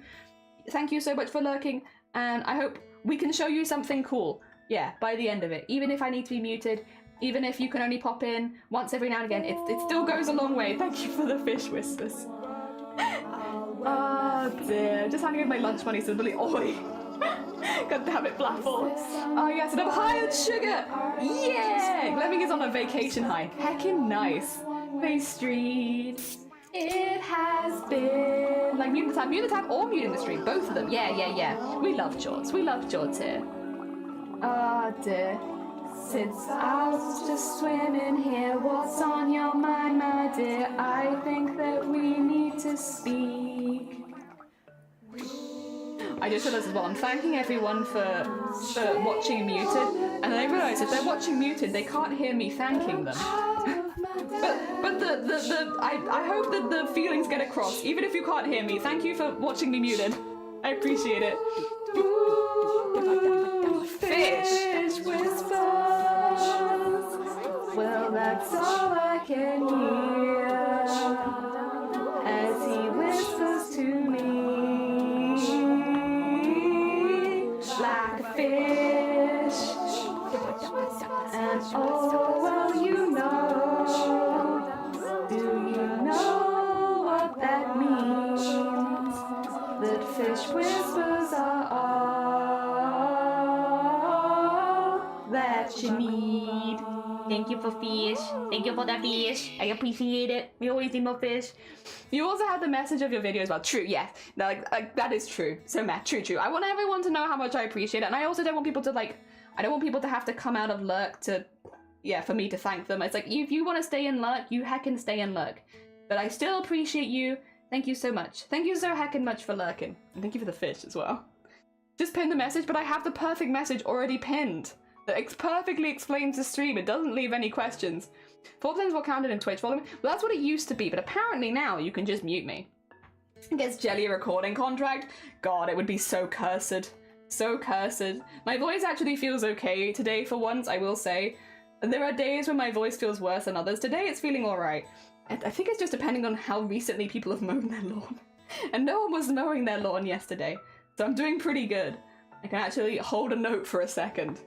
Thank you so much for lurking. And I hope we can show you something cool. Yeah, by the end of it. Even if I need to be muted, even if you can only pop in once every now and again, it still goes a long way. Thank you for the fish whispers. Oh dear, just handing in my lunch money so really oi. God damn it, Blackball. Oh yes, and I'm high on sugar. Yeah! Lemming is on a vacation high. Heckin' nice. Bay Street. It has been like muting the tab or muting the stream. Both of them. Yeah. We love Jorts. We love Jorts here. Oh dear. Since I was just swimming here, what's on your mind, my dear? I think that we need to speak. I just realised as well, I'm thanking everyone for watching muted, and then I realised if they're watching muted, they can't hear me thanking them. but I hope that the feelings get across, even if you can't hear me. Thank you for watching me muted. I appreciate it. Ooh, fish whispers. Well, that's all I can hear as he whispers to me. Like a fish, and oh, well, you know, do you know what that means? That fish whispers are all that you need. Thank you for fish. Thank you for that fish. I appreciate it. We always need more fish. You also have the message of your video as well. True, yes. Like that is true. So Matt, true. I want everyone to know how much I appreciate it, and I also don't want people to I don't want people to have to come out of lurk to, for me to thank them. It's like, if you want to stay in lurk, you heckin' stay in lurk. But I still appreciate you. Thank you so much. Thank you so heckin' much for lurking. And thank you for the fish as well. Just pin the message, but I have the perfect message already pinned. That perfectly explains the stream. It doesn't leave any questions. 4 times what counted in Twitch volume. Well, that's what it used to be, but apparently now you can just mute me. Gets Jelly a recording contract? God, it would be so cursed. So cursed. My voice actually feels okay today for once, I will say. There are days when my voice feels worse than others. Today it's feeling alright. I think it's just depending on how recently people have mown their lawn. And no one was mowing their lawn yesterday. So I'm doing pretty good. I can actually hold a note for a second.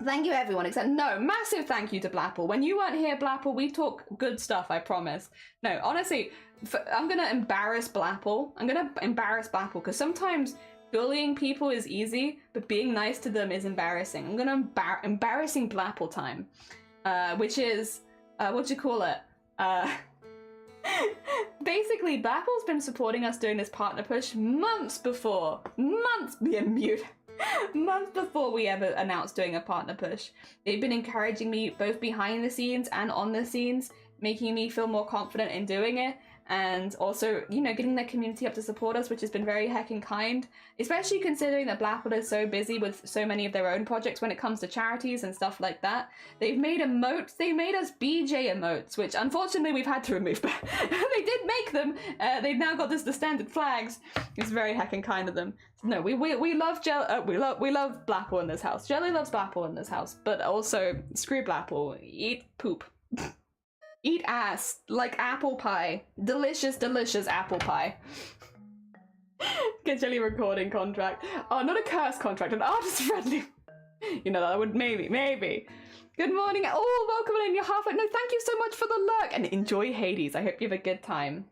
Thank you everyone, except no, massive thank you to Blapple. When you weren't here, Blapple, we talk good stuff, I promise. No, honestly, I'm gonna embarrass Blapple. I'm gonna embarrass Blapple, because sometimes bullying people is easy, but being nice to them is embarrassing. I'm gonna embarrassing Blapple time, which is, what do you call it? Basically, Blapple's been supporting us doing this partner push months before we ever announced doing a partner push. They've been encouraging me both behind the scenes and on the scenes, making me feel more confident in doing it, and also, you know, getting their community up to support us, which has been very heckin' kind, especially considering that Blapple is so busy with so many of their own projects when it comes to charities and stuff like that. They've made emotes, they made us BJ emotes, which unfortunately we've had to remove, but they did make them. They've now got the standard flags. It's very heckin' kind of them. No, we love we love Blapple in this house. Jelly loves Blapple in this house, but also screw Blapple, eat poop. Eat ass, like apple pie. Delicious, delicious apple pie. Get Jelly recording contract. Oh, not a curse contract, an artist-friendly. You know, that would maybe. Good morning. Oh, welcome in your half. No, thank you so much for the lurk. And enjoy Hades. I hope you have a good time.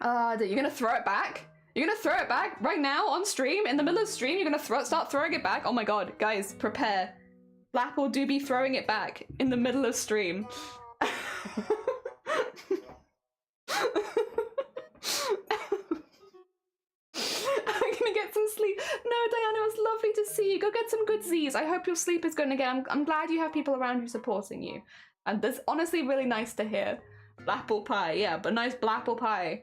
You're gonna throw it back? You're gonna throw it back right now on stream? In the middle of stream, you're gonna start throwing it back? Oh my god, guys, prepare. Blapple do be throwing it back in the middle of stream. I'm gonna get some sleep. No, Diana, it was lovely to see you. Go get some good Z's. I hope your sleep is good again. I'm glad you have people around you supporting you. And that's honestly really nice to hear. Blapple pie, yeah, but nice blapple pie.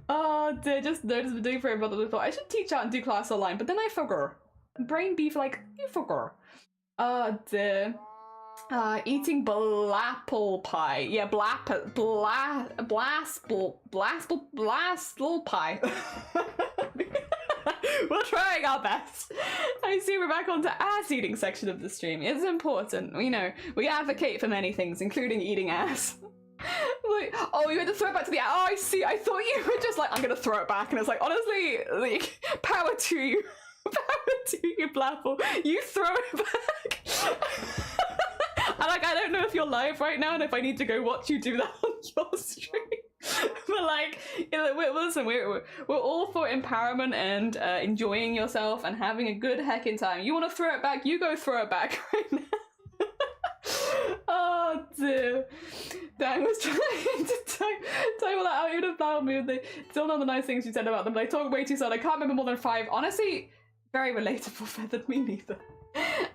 Oh dear, just noticed the doing for everybody. Thought I should teach out and do class online, but then I forgot. Brain beef, like, you forgot. Oh dear. Eating blapple pie. Yeah, blastble pie. We're trying our best. I see we're back onto ass eating section of the stream. It's important. You know, we advocate for many things, including eating ass. Like, oh, you had to throw it back to the ass. Oh, I see. I thought you were just like, I'm gonna throw it back, and it's like, honestly, like, power to you. Power to you, Blapple. You throw it back. Like, I don't know if you're live right now and if I need to go watch you do that on your stream. But like, you know, listen, we're all for empowerment and enjoying yourself and having a good heckin' time. You want to throw it back? You go throw it back right now. Oh dear. Dan was trying to type all that out. Even if that mood, they still know the nice things you said about them. But I talk way too slow. I can't remember more than 5. Honestly, very relatable. Feathered, me neither.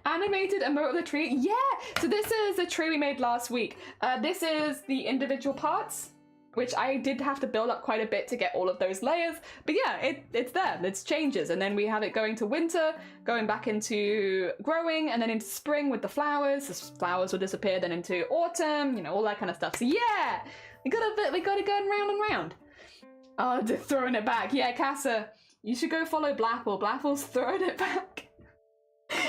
Animated emote of the tree. Yeah, so this is the tree we made last week. This is the individual parts, which I did have to build up quite a bit to get all of those layers. But yeah, it's there. It's changes, and then we have it going to winter, going back into growing, and then into spring with the flowers. The flowers will disappear, then into autumn. You know, all that kind of stuff. So yeah, we got it going round and round. Oh, just throwing it back. Yeah, Casa, you should go follow Blapple. Blapple's throwing it back.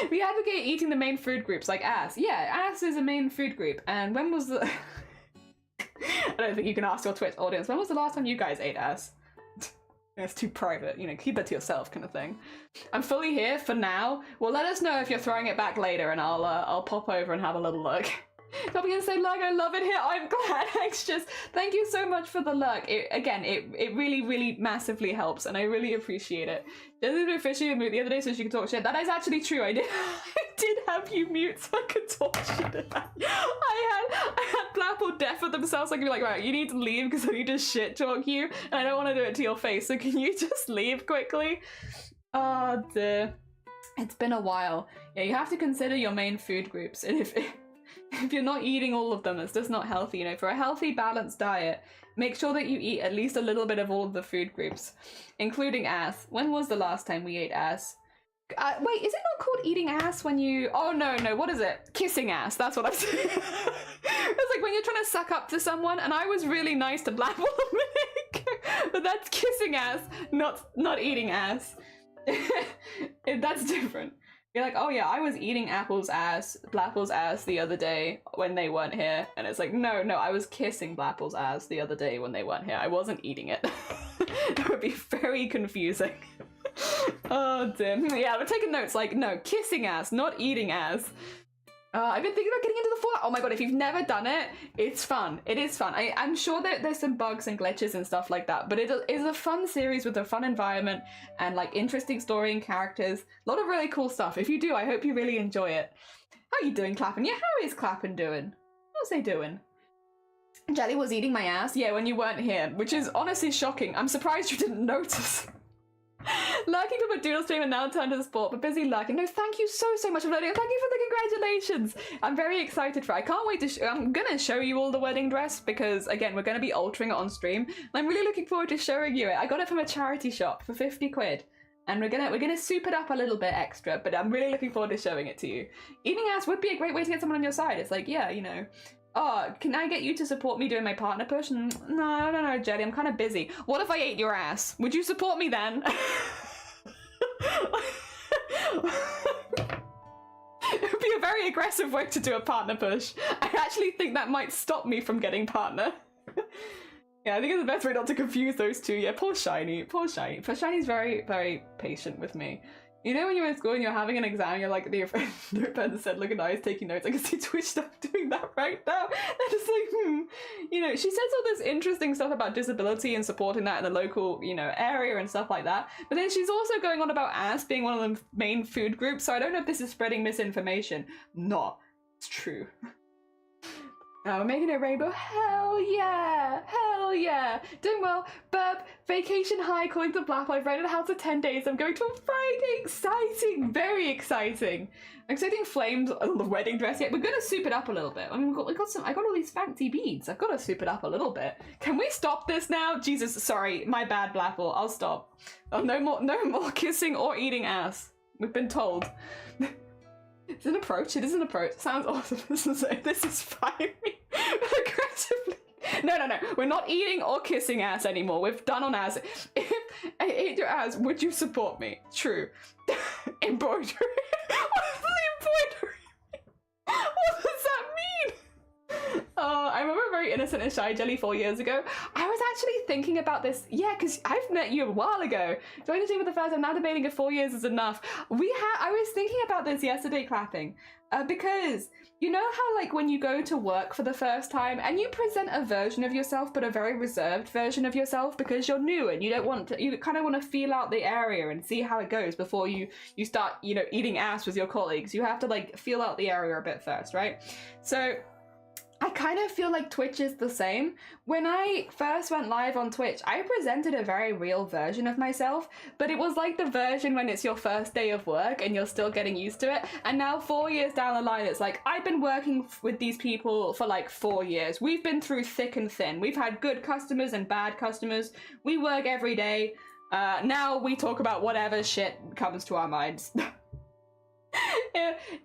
We advocate eating the main food groups, like ass. Yeah, ass is a main food group. And when was the... I don't think you can ask your Twitch audience. When was the last time you guys ate ass? It's too private, you know, keep it to yourself kind of thing. I'm fully here for now. Well, let us know if you're throwing it back later and I'll pop over and have a little look. Copy and say, like, I love it here. I'm glad. Extras. Thank you so much for the luck. It really, really massively helps, and I really appreciate it. Just officially mute the other day so she could talk shit. That is actually true. I did have you mute so I could talk shit. I had Blapple deaf of themselves. I could be like, right, you need to leave because I need to shit talk you, and I don't want to do it to your face. So can you just leave quickly? Oh dear. It's been a while. Yeah, you have to consider your main food groups, and if you're not eating all of them, it's just not healthy. You know, for a healthy, balanced diet, make sure that you eat at least a little bit of all of the food groups, including ass. When was the last time we ate ass? Wait, is it not called eating ass when you... Oh, no, what is it? Kissing ass, that's what I'm saying. It's like when you're trying to suck up to someone, and I was really nice to Blapple a minute ago, but that's kissing ass, not eating ass. That's different. You're like, oh yeah, I was eating Blapple's ass the other day when they weren't here. And it's like, no, I was kissing Blapple's ass the other day when they weren't here. I wasn't eating it. That would be very confusing. Oh dear. Yeah, we're taking notes, like, no, kissing ass, not eating ass. I've been thinking about getting into the Fallout. Oh my god, if you've never done it, it's fun. It is fun. I'm sure that there's some bugs and glitches and stuff like that, but it is a fun series with a fun environment and like interesting story and characters. A lot of really cool stuff. If you do, I hope you really enjoy it. How are you doing, Clappin? Yeah, how is Clappin doing? How's they doing? Jelly was eating my ass? Yeah, when you weren't here, which is honestly shocking. I'm surprised you didn't notice. Lurking from a doodle stream and now turned to the sport, but busy lurking. No, thank you so much for voting. Thank you for the congratulations. I'm very excited for it. I can't wait to I'm gonna show you all the wedding dress because again, we're gonna be altering it on stream. And I'm really looking forward to showing you it. I got it from a charity shop for 50 quid. And we're gonna soup it up a little bit extra, but I'm really looking forward to showing it to you. Eating ass would be a great way to get someone on your side. It's like, yeah, you know, oh, can I get you to support me doing my partner push? No, Jelly, I'm kind of busy. What if I ate your ass? Would you support me then? It would be a very aggressive way to do a partner push. I actually think that might stop me from getting partner. Yeah, I think it's the best way not to confuse those two. Yeah, poor Shiny. Poor Shiny's very, very patient with me. You know when you're in school and you're having an exam, you're like, the notepad said, look at eyes taking notes. I can see Twitch stuff doing that right now. And just like, You know, she says all this interesting stuff about disability and supporting that in the local, you know, area and stuff like that. But then she's also going on about ass being one of the main food groups. So I don't know if this is spreading misinformation. Not. It's true. We're making a rainbow. Hell yeah! Hell yeah! Doing well. Burp. Vacation high according to Black. I've rented a house for 10 days. I'm going to a Friday. Exciting. Very exciting. I'm expecting flames on the wedding dress yet. We're gonna soup it up a little bit. I mean, I got all these fancy beads. I've got to soup it up a little bit. Can we stop this now? Jesus, sorry. My bad, Blapple. I'll stop. Oh, no more kissing or eating ass. We've been told. It's an approach. It is an approach. Sounds awesome. This is firing me aggressively. No. We're not eating or kissing ass anymore. We've done on ass. If I ate your ass, would you support me? True. Embroidery. What is the embroidery? What does that mean? I remember very innocent and shy Jelly 4 years ago. I was actually thinking about this. Yeah, because I've met you a while ago. Joined the team for the first time. Now debating if 4 years is enough. I was thinking about this yesterday, clapping, because you know how like when you go to work for the first time and you present a version of yourself, but a very reserved version of yourself because you're new and you don't want to. You kind of want to feel out the area and see how it goes before you start eating ass with your colleagues. You have to like feel out the area a bit first, right? So I kind of feel like Twitch is the same. When I first went live on Twitch, I presented a very real version of myself, but it was like the version when it's your first day of work and you're still getting used to it. And now 4 years down the line, it's like, I've been working with these people for like 4 years. We've been through thick and thin. We've had good customers and bad customers. We work every day. Now we talk about whatever shit comes to our minds.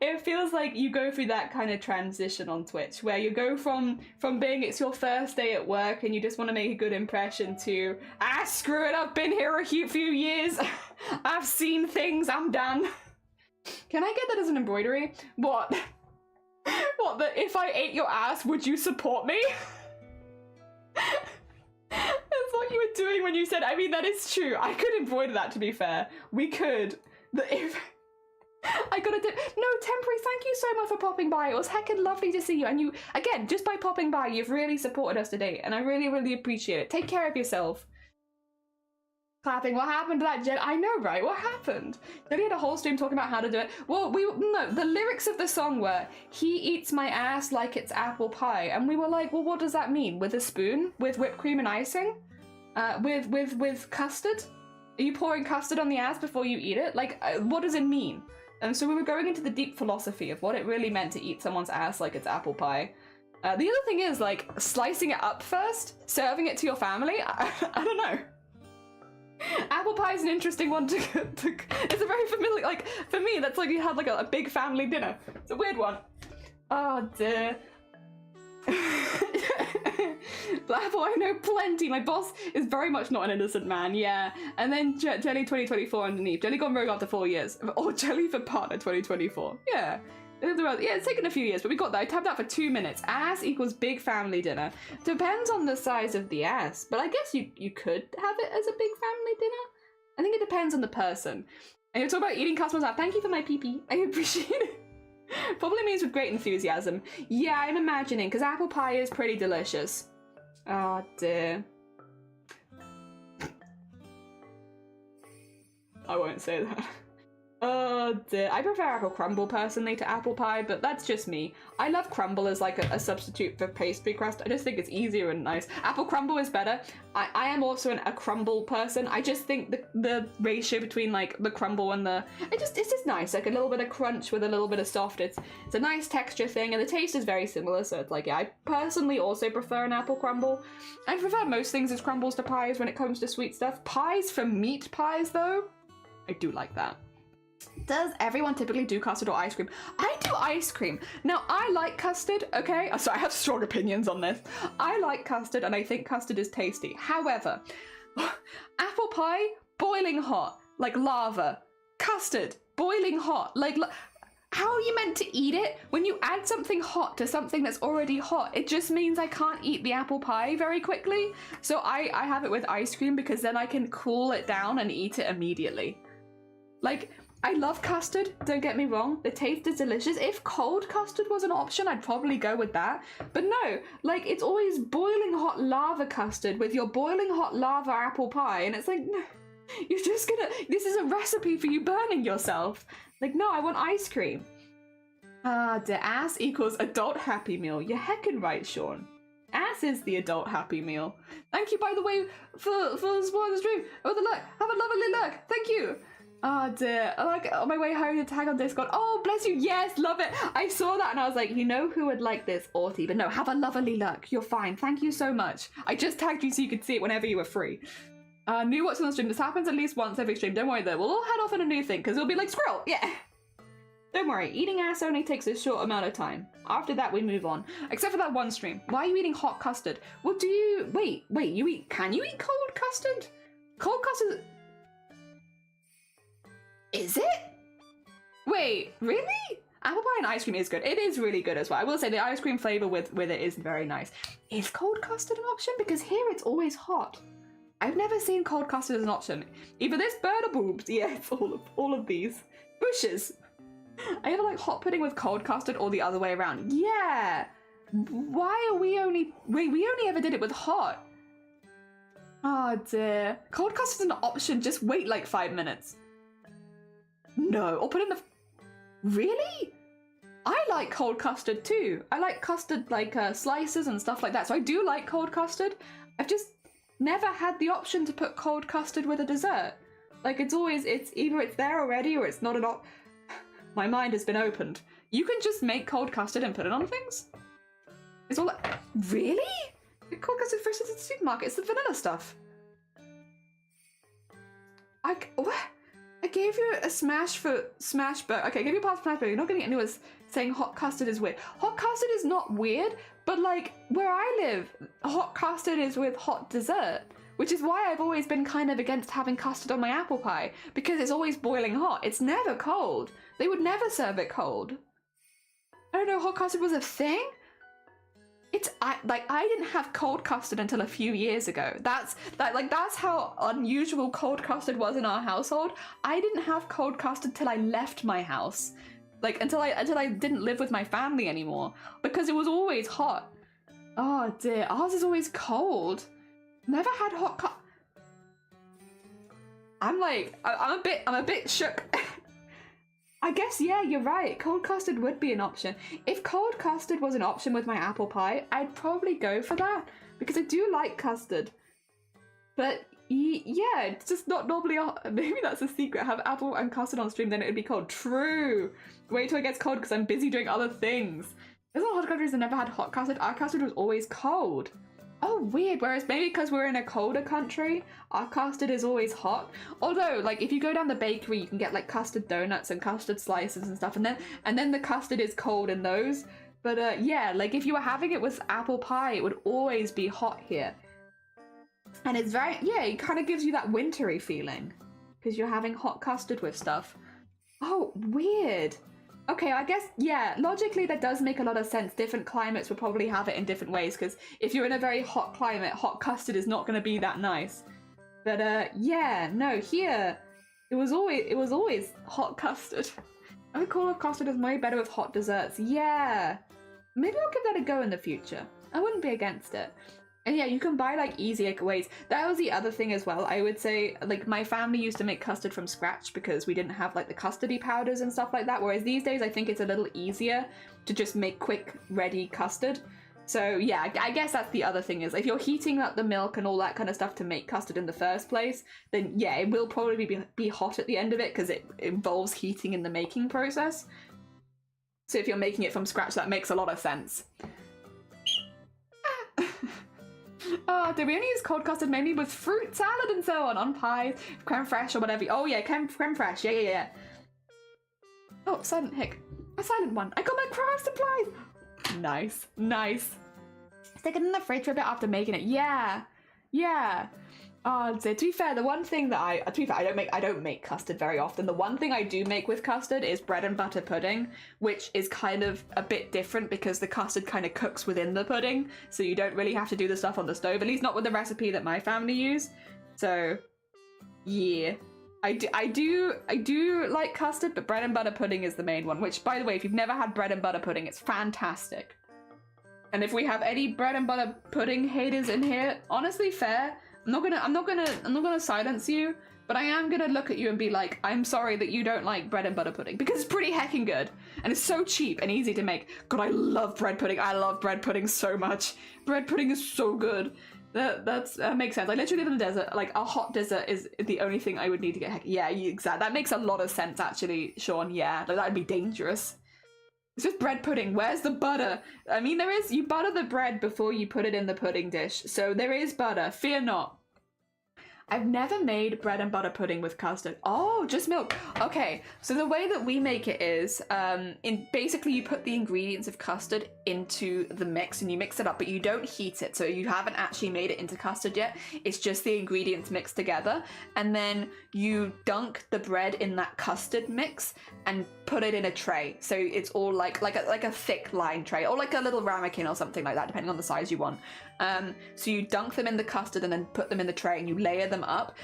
It feels like you go through that kind of transition on Twitch where you go from being it's your first day at work and you just want to make a good impression to screw it, I've been here a few years, I've seen things, I'm done. Can I get that as an embroidery? What that if I ate your ass, would you support me? That's what you were doing when you said, I mean, that is true. I could embroider that, to be fair. We could. I gotta do. No, Temporary, thank you so much for popping by. It was heckin' lovely to see you. And you, again, just by popping by, you've really supported us today. And I really, really appreciate it. Take care of yourself. Clapping, what happened to that Jen? I know, right? What happened? Jenny had a whole stream talking about how to do it. Well, no, the lyrics of the song were, he eats my ass like it's apple pie. And we were like, well, what does that mean? With a spoon? With whipped cream and icing? With custard? Are you pouring custard on the ass before you eat it? Like, what does it mean? And so we were going into the deep philosophy of what it really meant to eat someone's ass like it's apple pie. The other thing is, like, slicing it up first, serving it to your family. I don't know. Apple pie is an interesting one to it's a very familiar, like, for me, that's like you had like a big family dinner. It's a weird one. Oh dear. Blapple, I know plenty. My boss is very much not an innocent man, yeah. And then Jelly 2024 underneath. Jelly gone rogue after 4 years. Or Jelly for partner 2024. Yeah. Yeah, it's taken a few years, but we got that. I tapped out for 2 minutes. Ass equals big family dinner. Depends on the size of the ass, but I guess you could have it as a big family dinner. I think it depends on the person. And you're talking about eating customers out. Thank you for my pee-pee. I appreciate it. Probably means with great enthusiasm. Yeah, I'm imagining, because apple pie is pretty delicious. Oh dear. I won't say that. Oh dear. I prefer apple crumble personally to apple pie, but that's just me. I love crumble as like a substitute for pastry crust. I just think it's easier and nice. Apple crumble is better. I am also a crumble person. I just think the ratio between like the crumble and it's just nice. Like a little bit of crunch with a little bit of soft. It's a nice texture thing, and the taste is very similar. So it's like, yeah, I personally also prefer an apple crumble. I prefer most things as crumbles to pies when it comes to sweet stuff. Pies for meat pies though, I do like that. Does everyone typically do custard or ice cream? I do ice cream. Now, I like custard, okay? So I have strong opinions on this. I like custard, and I think custard is tasty. However, apple pie, boiling hot, like lava. Custard, boiling hot, like... How are you meant to eat it? When you add something hot to something that's already hot, it just means I can't eat the apple pie very quickly. So I have it with ice cream because then I can cool it down and eat it immediately. Like... I love custard, don't get me wrong, the taste is delicious. If cold custard was an option, I'd probably go with that. But no, like, it's always boiling hot lava custard with your boiling hot lava apple pie, and it's like, no, you're just gonna, this is a recipe for you burning yourself. Like, no, I want ice cream. The ass equals adult Happy Meal. You're heckin' right, Sean. Ass is the adult Happy Meal. Thank you, by the way, for supporting the stream. Oh, the look. Have a lovely look. Thank you. Oh dear. Like on my way home to tag on Discord. Oh, bless you. Yes, love it. I saw that and I was like, you know who would like this? Arty. But no, have a lovely look. You're fine. Thank you so much. I just tagged you so you could see it whenever you were free. New watching on the stream. This happens at least once every stream. Don't worry though. We'll all head off on a new thing because it'll be like squirrel. Yeah. Don't worry, eating ass only takes a short amount of time. After that, we move on. Except for that one stream. Why are you eating hot custard? What do you... Wait, can you eat cold custard? Cold custard... Is it? Wait, really? Apple pie and ice cream is good. It is really good as well. I will say the ice cream flavour with it is very nice. Is cold custard an option? Because here it's always hot. I've never seen cold custard as an option. Either this bird or boobs. Yeah, it's all of these. Bushes. I either like hot pudding with cold custard or the other way around. Yeah. Why are we only... Wait, we only ever did it with hot. Oh dear. Cold custard's an option. Just wait like 5 minutes. No. Or put in the... Really? I like cold custard too. I like custard like slices and stuff like that. So I do like cold custard. I've just never had the option to put cold custard with a dessert. Like it's either it's there already or it's not an option. My mind has been opened. You can just make cold custard and put it on things. It's all like... Really? Cold custard first at the supermarket. It's the vanilla stuff. What? I gave you a smash for smash burger. Okay, I gave you a pass for smash burger. You're not getting anyone saying hot custard is weird. Hot custard is not weird, but like where I live, hot custard is with hot dessert. Which is why I've always been kind of against having custard on my apple pie. Because it's always boiling hot. It's never cold. They would never serve it cold. I don't know, hot custard was a thing? I didn't have cold custard until a few years ago. That's how unusual cold custard was in our household. I didn't have cold custard till I left my house. Like until I didn't live with my family anymore. Because it was always hot. Oh dear, ours is always cold. Never had hot I'm a bit shook. I guess, yeah, you're right. Cold custard would be an option. If cold custard was an option with my apple pie, I'd probably go for that. Because I do like custard. But, yeah, it's just not normally... Maybe that's a secret. Have apple and custard on stream, then it would be cold. True. Wait till it gets cold because I'm busy doing other things. There's a lot of countries that never had hot custard. Our custard was always cold. Oh, weird. Whereas maybe because we're in a colder country, our custard is always hot. Although, like, if you go down the bakery, you can get, like, custard donuts and custard slices and stuff. And then the custard is cold in those. But, yeah, like, if you were having it with apple pie, it would always be hot here. And it's very... Yeah, it kind of gives you that wintry feeling. Because you're having hot custard with stuff. Oh, weird. Okay, I guess, yeah, logically that does make a lot of sense. Different climates would probably have it in different ways, because if you're in a very hot climate, hot custard is not going to be that nice. But, yeah, no, here, it was always hot custard. I would call custard as way better with hot desserts. Yeah, maybe I'll give that a go in the future. I wouldn't be against it. And yeah, you can buy like easier ways. That was the other thing as well. I would say like my family used to make custard from scratch because we didn't have like the custardy powders and stuff like that. Whereas these days I think it's a little easier to just make quick, ready custard. So yeah, I guess that's the other thing is if you're heating up the milk and all that kind of stuff to make custard in the first place, then yeah, it will probably be hot at the end of it because it involves heating in the making process. So if you're making it from scratch, that makes a lot of sense. Oh, did we only use cold custard mainly with fruit salad and so on pies, creme fraiche or whatever? Oh yeah, creme fraiche, yeah. Oh, silent hick. A silent one. I got my craft supplies. Nice. Stick it in the fridge for a bit after making it. Yeah. Oh, to be fair, the one thing that I don't make custard very often. The one thing I do make with custard is bread and butter pudding, which is kind of a bit different because the custard kind of cooks within the pudding, so you don't really have to do the stuff on the stove, at least not with the recipe that my family use. So, yeah. I do like custard, but bread and butter pudding is the main one, which, by the way, if you've never had bread and butter pudding, it's fantastic. And if we have any bread and butter pudding haters in here, honestly, fair. I'm not gonna silence you, But I am gonna look at you and be like, I'm sorry that you don't like bread and butter pudding, because it's pretty heckin' good. And it's so cheap and easy to make. God, I love bread pudding. I love bread pudding so much. Bread pudding is so good. That makes sense. I literally live in the desert. Like, a hot desert is the only thing I would need to get Yeah, exactly. That makes a lot of sense, actually, Sean. Yeah, that would be dangerous. It's just bread pudding. Where's the butter? I mean, you butter the bread before you put it in the pudding dish. So there is butter. Fear not. I've never made bread and butter pudding with custard. Oh, just milk. Okay, so the way that we make it is, basically you put the ingredients of custard into the mix and you mix it up, but you don't heat it, so you haven't actually made it into custard yet. It's just the ingredients mixed together, and then you dunk the bread in that custard mix and put it in a tray. So it's all like a thick line tray, or like a little ramekin or something like that, depending on the size you want. So you dunk them in the custard and then put them in the tray and you layer them up.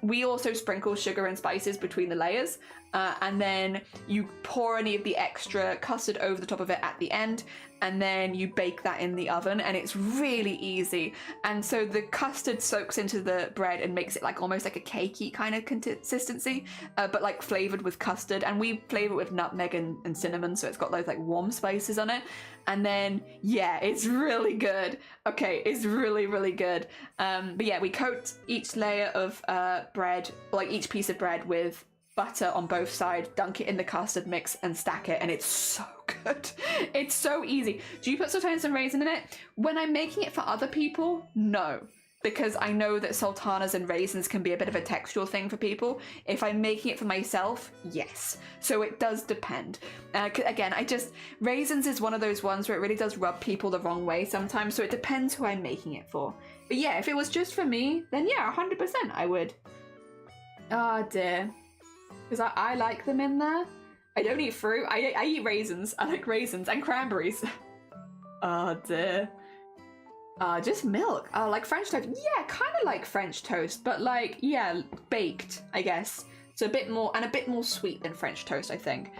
We also sprinkle sugar and spices between the layers, and then you pour any of the extra custard over the top of it at the end, and then you bake that in the oven, and it's really easy. And so the custard soaks into the bread and makes it like almost like a cakey kind of consistency, but like flavored with custard, and we flavor it with nutmeg and cinnamon, so it's got those like warm spices on it. And then yeah, it's really good. Okay, it's really, really good. But yeah, we coat each layer of bread, like each piece of bread, with butter on both sides, dunk it in the custard mix and stack it, and it's so good. It's so easy. Do you put sultanas and raisin in it? When I'm making it for other people, no, because I know that sultanas and raisins can be a bit of a textual thing for people. If I'm making it for myself, yes. So it does depend. Again, raisins is one of those ones where it really does rub people the wrong way sometimes, so it depends who I'm making it for. But yeah, if it was just for me, then yeah, 100% I would. Oh dear. Because I like them in there. I don't eat fruit. I eat raisins. I like raisins and cranberries. Oh dear. Just milk. Like French toast. Yeah, kind of like French toast, but like, yeah, baked, I guess. So a bit more sweet than French toast, I think.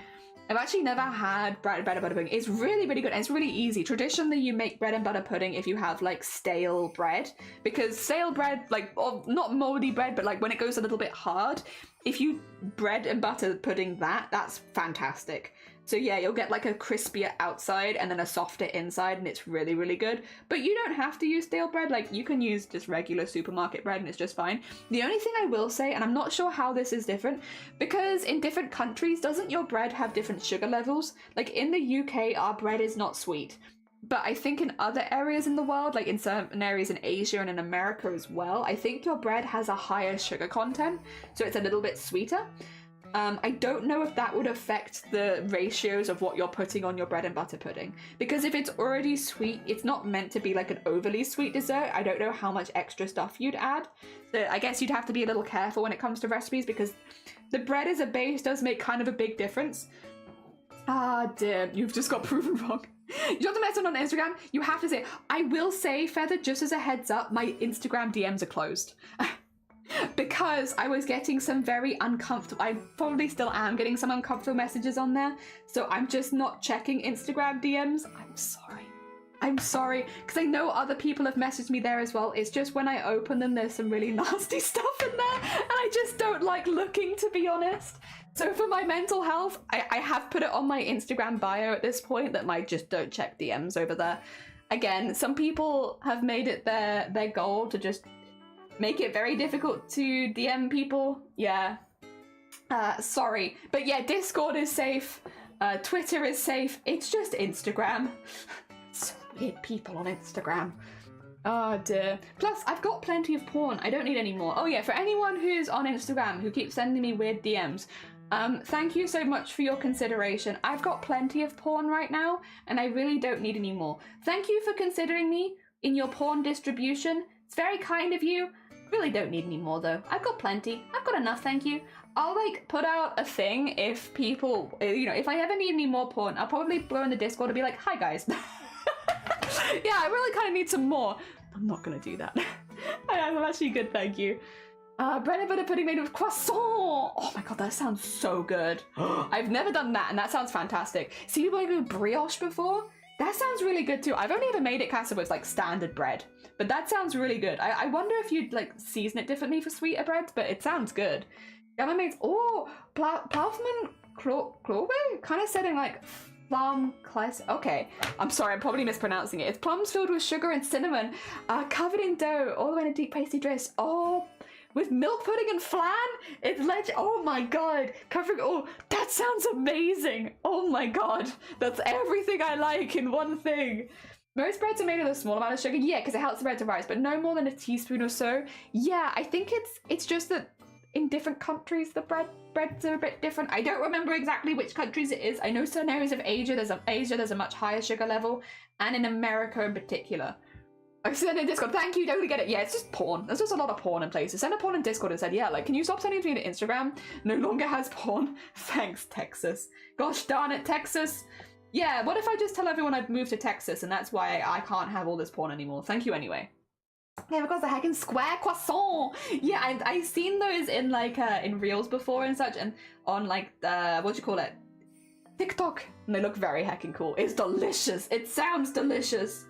I've actually never had bread and butter pudding. It's really, really good, and it's really easy. Traditionally, you make bread and butter pudding if you have like stale bread, because stale bread, like, or not moldy bread, but like when it goes a little bit hard, if you bread and butter pudding that's fantastic. So yeah, you'll get like a crispier outside and then a softer inside, and it's really, really good. But you don't have to use stale bread. Like, you can use just regular supermarket bread and it's just fine. The only thing I will say, and I'm not sure how this is different, because in different countries, doesn't your bread have different sugar levels? Like in the UK, our bread is not sweet. But I think in other areas in the world, like in certain areas in Asia and in America as well, I think your bread has a higher sugar content, so it's a little bit sweeter. I don't know if that would affect the ratios of what you're putting on your bread and butter pudding, because if it's already sweet, it's not meant to be like an overly sweet dessert. I don't know how much extra stuff you'd add. So I guess you'd have to be a little careful when it comes to recipes, because the bread as a base does make kind of a big difference. Ah, dear, you've just got proven wrong. You don't have to mess on Instagram. You have to say, I will say, Feather, just as a heads up, my Instagram DMs are closed. Because I was getting some very uncomfortable, I probably still am getting some uncomfortable messages on there, so I'm just not checking Instagram DMs. I'm sorry, because I know other people have messaged me there as well. It's just when I open them, there's some really nasty stuff in there, and I just don't like looking, to be honest. So for my mental health, I have put it on my Instagram bio at this point that I just don't check DMs over there. Again, some people have made it their goal to just make it very difficult to DM people. Yeah. Sorry. But yeah, Discord is safe. Twitter is safe. It's just Instagram. So weird people on Instagram. Oh dear. Plus, I've got plenty of porn. I don't need any more. Oh yeah, for anyone who's on Instagram who keeps sending me weird DMs, thank you so much for your consideration. I've got plenty of porn right now, and I really don't need any more. Thank you for considering me in your porn distribution. It's very kind of you. Really don't need any more though. I've got plenty. I've got enough, thank you. I'll like put out a thing if people, if I ever need any more porn, I'll probably go in the Discord and be like, hi guys. Yeah, I really kind of need some more. I'm not gonna do that. I'm actually good, thank you. Bread and butter pudding made with croissant. Oh my god, that sounds so good. I've never done that, and that sounds fantastic. See people making brioche before? That sounds really good too. I've only ever made it Casa with like standard bread, but that sounds really good. I wonder if you'd like season it differently for sweeter breads, but it sounds good. Gamma makes Ploughman Clover? Kind of setting like plum class. Okay, I'm sorry, I'm probably mispronouncing it. It's plums filled with sugar and cinnamon, covered in dough, all the way in a deep pasty dress. Oh, with milk pudding and flan? It's legend. Oh my god. Covering. Oh, that sounds amazing. Oh my god. That's everything I like in one thing. Most breads are made with a small amount of sugar. Yeah, because it helps the bread to rise, but no more than a teaspoon or so. Yeah, I think it's just that in different countries the breads are a bit different. I don't remember exactly which countries it is. I know certain areas of Asia there's a much higher sugar level, and in America in particular. I've sent in Discord, thank you, don't get it. Yeah, it's just porn. There's just a lot of porn in places. Send a porn in Discord and said, yeah, like, can you stop sending it to me to Instagram? No longer has porn. Thanks, Texas. Gosh darn it, Texas. Yeah, what if I just tell everyone I've moved to Texas and that's why I can't have all this porn anymore? Thank you anyway. Yeah, because the heckin' square croissant. Yeah, I've seen those in like in reels before and such, and on like what do you call it? TikTok. And they look very heckin' cool. It's delicious. It sounds delicious.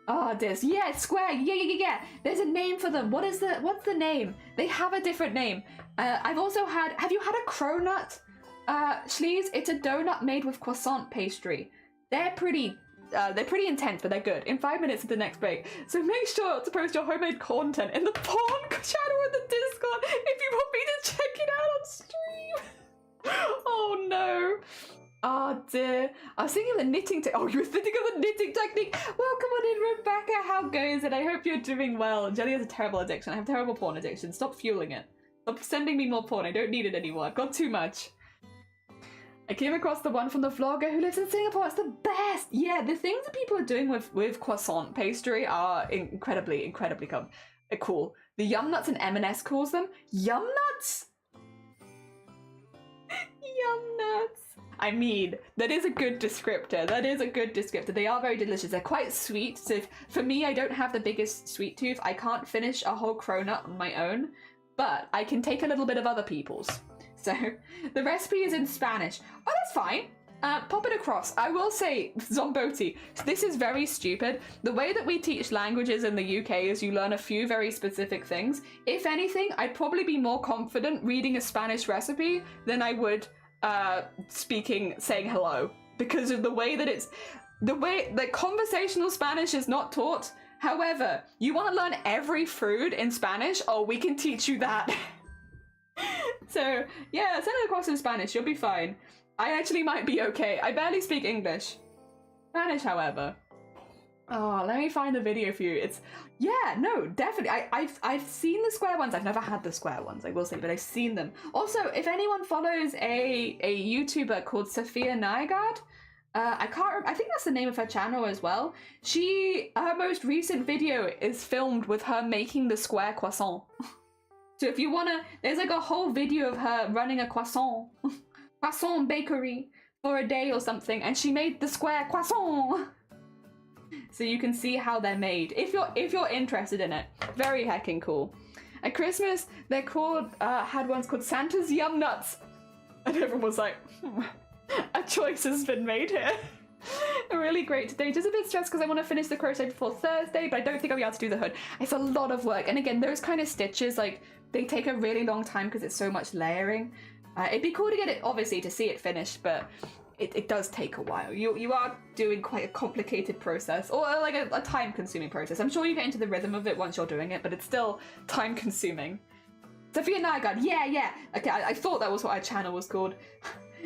Oh, this. Yeah, square. Yeah. There's a name for them. What's the name? They have a different name. I've also had, have you had a cronut? Schlees? It's a donut made with croissant pastry. They're pretty intense, but they're good. In 5 minutes at the next break. So make sure to post your homemade content in the porn channel or the Discord if you want me to check it out on stream. Oh no. Oh dear. I was thinking of the knitting oh, you were thinking of the knitting technique. Welcome on in, Rebecca. How goes it? I hope you're doing well. Jelly has a terrible addiction. I have a terrible porn addiction. Stop fueling it. Stop sending me more porn. I don't need it anymore. I've got too much. I came across the one from the vlogger who lives in Singapore. It's the best. Yeah, the things that people are doing with croissant pastry are incredibly cool. The Yum Nuts and M&S calls them Yum Nuts. Yum Nuts. I mean, that is a good descriptor. They are very delicious. They're quite sweet. So for me, I don't have the biggest sweet tooth. I can't finish a whole cronut on my own, but I can take a little bit of other people's. So the recipe is in Spanish. Oh, that's fine. Pop it across. I will say, Zomboti, this is very stupid. The way that we teach languages in the UK is you learn a few very specific things. If anything, I'd probably be more confident reading a Spanish recipe than I would saying hello, because of the way that conversational Spanish is not taught. However, you want to learn every food in Spanish? Oh, we can teach you that. So yeah, send it across in Spanish, you'll be fine. I actually might be okay. I barely speak English. Spanish, however. Oh, let me find the video for you. Yeah, no, definitely. I've seen the square ones. I've never had the square ones, I will say, but I've seen them. Also, if anyone follows a YouTuber called Sophia Nygaard, I think that's the name of her channel as well. Her most recent video is filmed with her making the square croissant. So if you wanna, there's like a whole video of her running a croissant bakery for a day or something, and she made the square croissant. So you can see how they're made if you're interested in it. Very heckin' cool. At Christmas, they're called had ones called Santa's Yum Nuts, and everyone was like, a choice has been made here. Really great today. Just a bit stressed because I want to finish the crochet before Thursday, but I don't think I'll be able to do the hood. It's a lot of work, and again, those kind of stitches, like, they take a really long time because it's so much layering. It'd be cool to get it, obviously, to see it finished, but it does take a while. You are doing quite a complicated process, or like a time-consuming process. I'm sure you get into the rhythm of it once you're doing it, but it's still time-consuming. Sophia Nygaard, yeah. Okay, I thought that was what her channel was called.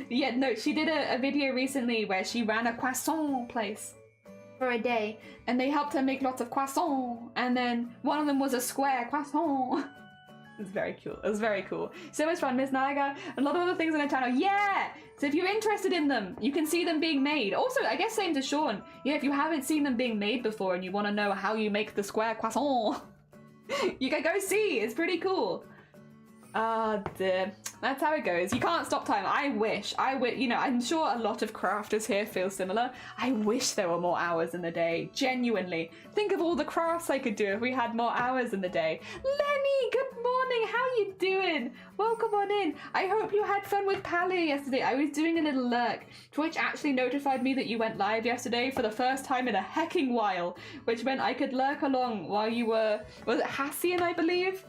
Yeah, no, she did a video recently where she ran a croissant place for a day, and they helped her make lots of croissants, and then one of them was a square croissant. It's very cool. It was very cool. So much fun, Miss Naga. A lot of other things on her channel. Yeah! So if you're interested in them, you can see them being made. Also, I guess same to Sean. Yeah, if you haven't seen them being made before and you want to know how you make the square croissant, you can go see. It's pretty cool. Oh dear, that's how it goes. You can't stop time. I wish, you know, I'm sure a lot of crafters here feel similar. I wish there were more hours in the day, genuinely. Think of all the crafts I could do if we had more hours in the day. Lenny, good morning, how you doing? Welcome on in. I hope you had fun with Pally yesterday. I was doing a little lurk. Twitch actually notified me that you went live yesterday for the first time in a hecking while, which meant I could lurk along while you were, was it Hassian, I believe?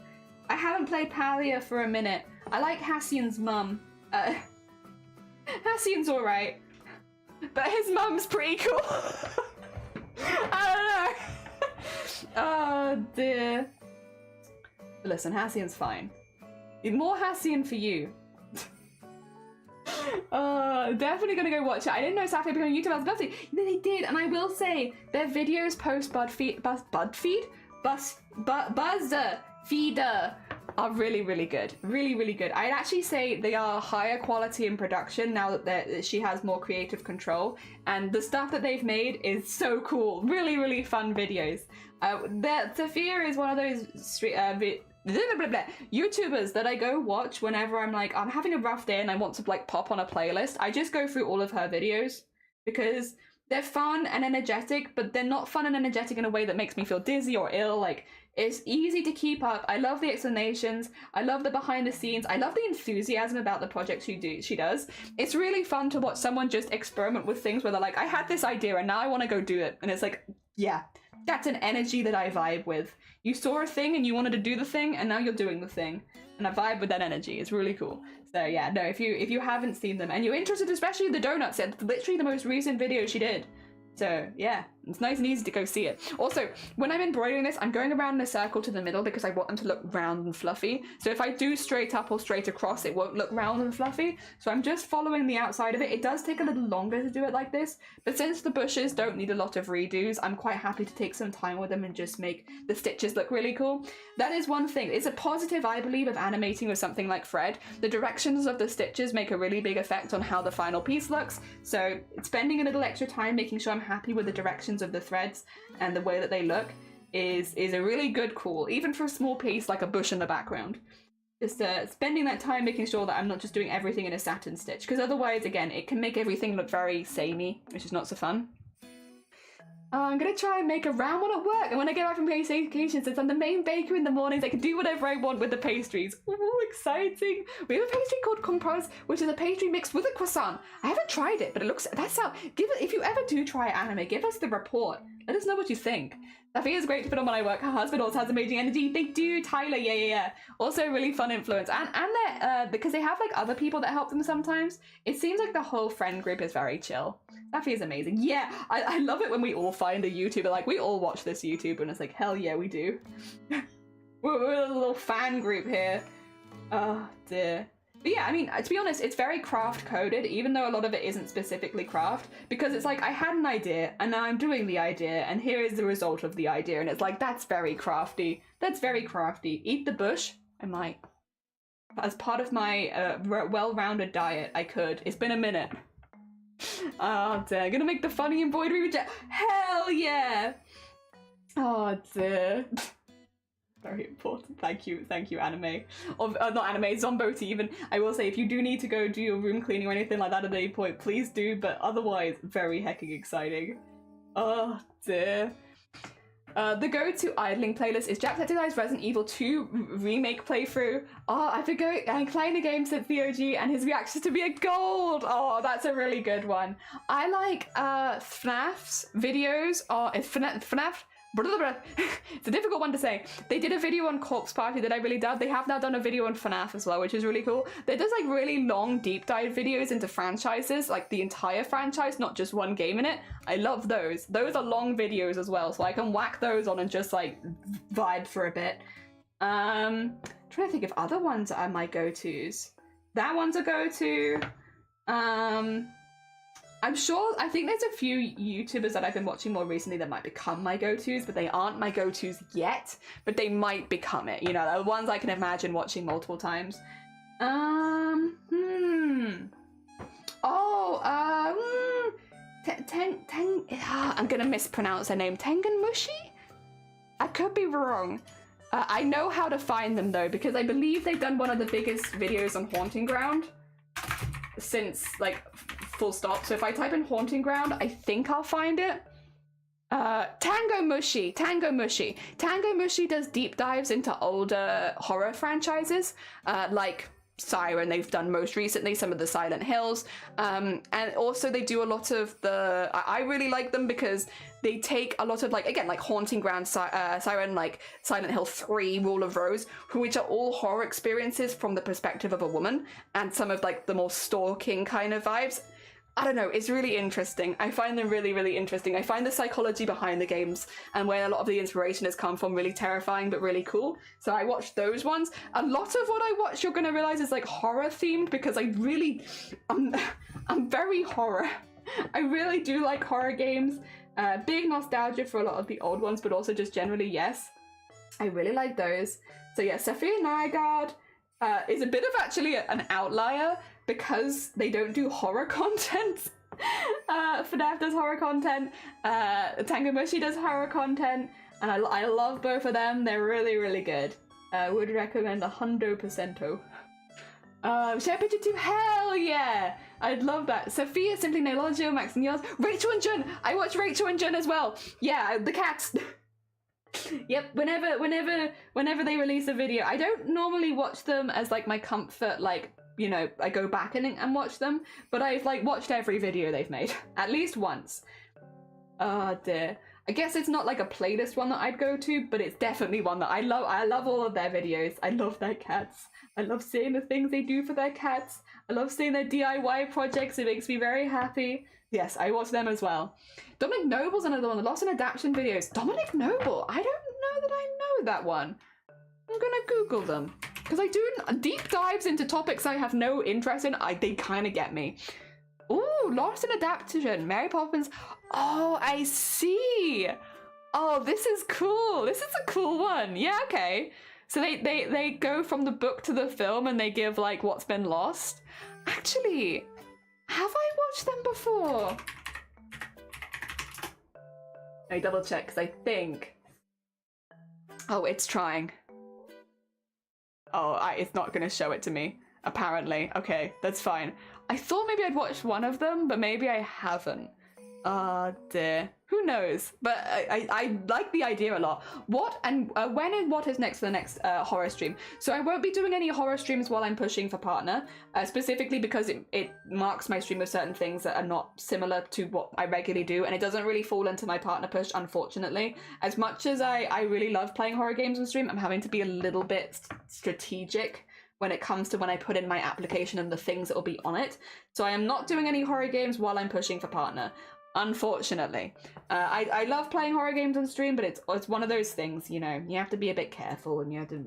I haven't played Palia for a minute. I like Hassian's mum. Hassian's alright. But his mum's pretty cool. I don't know. Oh dear. Listen, Hassian's fine. More Hassian for you. Definitely gonna go watch it. I didn't know Saturday became on YouTube. I was about to. No, they did, and I will say their videos post Buzzer feeder are really, really good. Really, really good. I'd actually say they are higher quality in production now that she has more creative control, and the stuff that they've made is so cool. Really, really fun videos. Sophia is one of those YouTubers that I go watch whenever I'm like, I'm having a rough day and I want to like pop on a playlist. I just go through all of her videos because they're fun and energetic, but they're not fun and energetic in a way that makes me feel dizzy or ill. Like, it's easy to keep up. I love the explanations. I love the behind the scenes. I love the enthusiasm about the project she does. It's really fun to watch someone just experiment with things where they're like, I had this idea and now I want to go do it. And it's like, yeah, that's an energy that I vibe with. You saw a thing and you wanted to do the thing and now you're doing the thing. And I vibe with that energy. It's really cool. So yeah, no, if you haven't seen them and you're interested, especially in the donuts, it's literally the most recent video she did. So yeah, it's nice and easy to go see it. Also, when I'm embroidering this, I'm going around in a circle to the middle because I want them to look round and fluffy. So if I do straight up or straight across, it won't look round and fluffy. So I'm just following the outside of it. It does take a little longer to do it like this, but since the bushes don't need a lot of redos, I'm quite happy to take some time with them and just make the stitches look really cool. That is one thing. It's a positive, I believe, of animating with something like Fred. The directions of the stitches make a really big effect on how the final piece looks. So spending a little extra time making sure I'm happy with the directions of the threads and the way that they look is a really good call, even for a small piece like a bush in the background. Just spending that time making sure that I'm not just doing everything in a satin stitch, because otherwise, again, it can make everything look very samey, which is not so fun. I'm gonna try and make a round one at work, and when I get back from vacation, since I'm the main baker in the mornings, I can do whatever I want with the pastries. Ooh, exciting! We have a pastry called compose, which is a pastry mixed with a croissant. I haven't tried it, but it looks, that's how, if you ever do try anime, give us the report. Let us know what you think. I think it's great to put on when I work. Her husband also has amazing energy. They do, Tyler, yeah. Also a really fun influence. And they're, because they have like other people that help them sometimes, it seems like the whole friend group is very chill. That feels amazing. Yeah, I love it when we all find a YouTuber, like we all watch this YouTuber and it's like, hell yeah, we do. we're a little fan group here. Oh dear. But yeah, I mean, to be honest, it's very craft coded, even though a lot of it isn't specifically craft, because it's like, I had an idea, and now I'm doing the idea, and here is the result of the idea, and it's like, that's very crafty. That's very crafty. Eat the bush? I might. As part of my well-rounded diet, I could. It's been a minute. Oh dear, I'm gonna make the funny embroidery with hell yeah! Oh dear. Very important. Thank you, anime. Or not anime, Zomboti even. I will say, if you do need to go do your room cleaning or anything like that at any point, please do, but otherwise, very hecking exciting. Oh dear. The go-to idling playlist is Jacksepticeye's Resident Evil 2 remake playthrough. Oh, I've been playing the game since the OG, and his reactions to me are gold. Oh, that's a really good one. I like FNAF's videos. Oh, it's FNAF. It's a difficult one to say. They did a video on Corpse Party that I really dug. They have now done a video on FNAF as well, which is really cool. They does like really long deep dive videos into franchises, like the entire franchise, not just one game in it. I love those. Those are long videos as well, so I can whack those on and just like vibe for a bit. Trying to think of other ones that are my go-tos. That one's a go-to. I'm sure, I think there's a few YouTubers that I've been watching more recently that might become my go-tos, but they aren't my go-tos yet, but they might become it, you know, the ones I can imagine watching multiple times. I'm gonna mispronounce her name. Tengen Mushi? I could be wrong. I know how to find them though, because I believe they've done one of the biggest videos on Haunting Ground since, like, full stop. So if I type in Haunting Ground, I think I'll find it. Tango Mushi does deep dives into older horror franchises, like Siren. They've done most recently some of the Silent Hills, and also they do a lot of the, I really like them because they take a lot of, like, again, like Haunting Ground, Siren, like Silent Hill 3, Rule of Rose, which are all horror experiences from the perspective of a woman, and some of, like, the more stalking kind of vibes. I don't know, it's really interesting. I find them really, really interesting. I find the psychology behind the games and where a lot of the inspiration has come from really terrifying but really cool. So I watched those ones. A lot of what I watch, you're gonna realize, is like horror themed, because I'm very horror. I really do like horror games. Big nostalgia for a lot of the old ones, but also just generally, yes. I really like those. So yeah, Sophia Nygaard is a bit of actually an outlier, because they don't do horror content. FNAF does horror content, Tango Mushi does horror content, and I love both of them. They're really, really good. Would recommend 100%. Share picture too? Hell yeah! I'd love that. Sophia, Simply Nailogio, Max and yours. Rachel and Jun! I watch Rachel and Jun as well. Yeah, the cats. Yep, whenever they release a video. I don't normally watch them as, like, my comfort, like, you know, I go back and watch them, but I've, like, watched every video they've made at least once. Oh dear. I guess it's not like a playlist one that I'd go to, but it's definitely one that I love. I love all of their videos. I love their cats. I love seeing the things they do for their cats. I love seeing their DIY projects. It makes me very happy. Yes, I watch them as well. Dominic Noble's another one, the Lost in Adaptation videos. Dominic Noble, I don't know that I know that one. I'm gonna Google them, because I do deep dives into topics I have no interest in. They kind of get me. Ooh, Lost in Adaptation, Mary Poppins. Oh, I see. Oh, this is cool. This is a cool one. Yeah, okay. So they go from the book to the film and they give, like, what's been lost. Actually, have I watched them before? Let me double check, because I think... Oh, it's trying. Oh, it's not going to show it to me, apparently. Okay, that's fine. I thought maybe I'd watched one of them, but maybe I haven't. Ah, dear. Who knows? But I like the idea a lot. What and when and what is next for the next horror stream? So I won't be doing any horror streams while I'm pushing for partner, specifically because it marks my stream with certain things that are not similar to what I regularly do, and it doesn't really fall into my partner push, unfortunately. As much as I really love playing horror games on stream, I'm having to be a little bit strategic when it comes to when I put in my application and the things that will be on it. So I am not doing any horror games while I'm pushing for partner, unfortunately. I love playing horror games on stream, but it's one of those things, you know, you have to be a bit careful and you have to...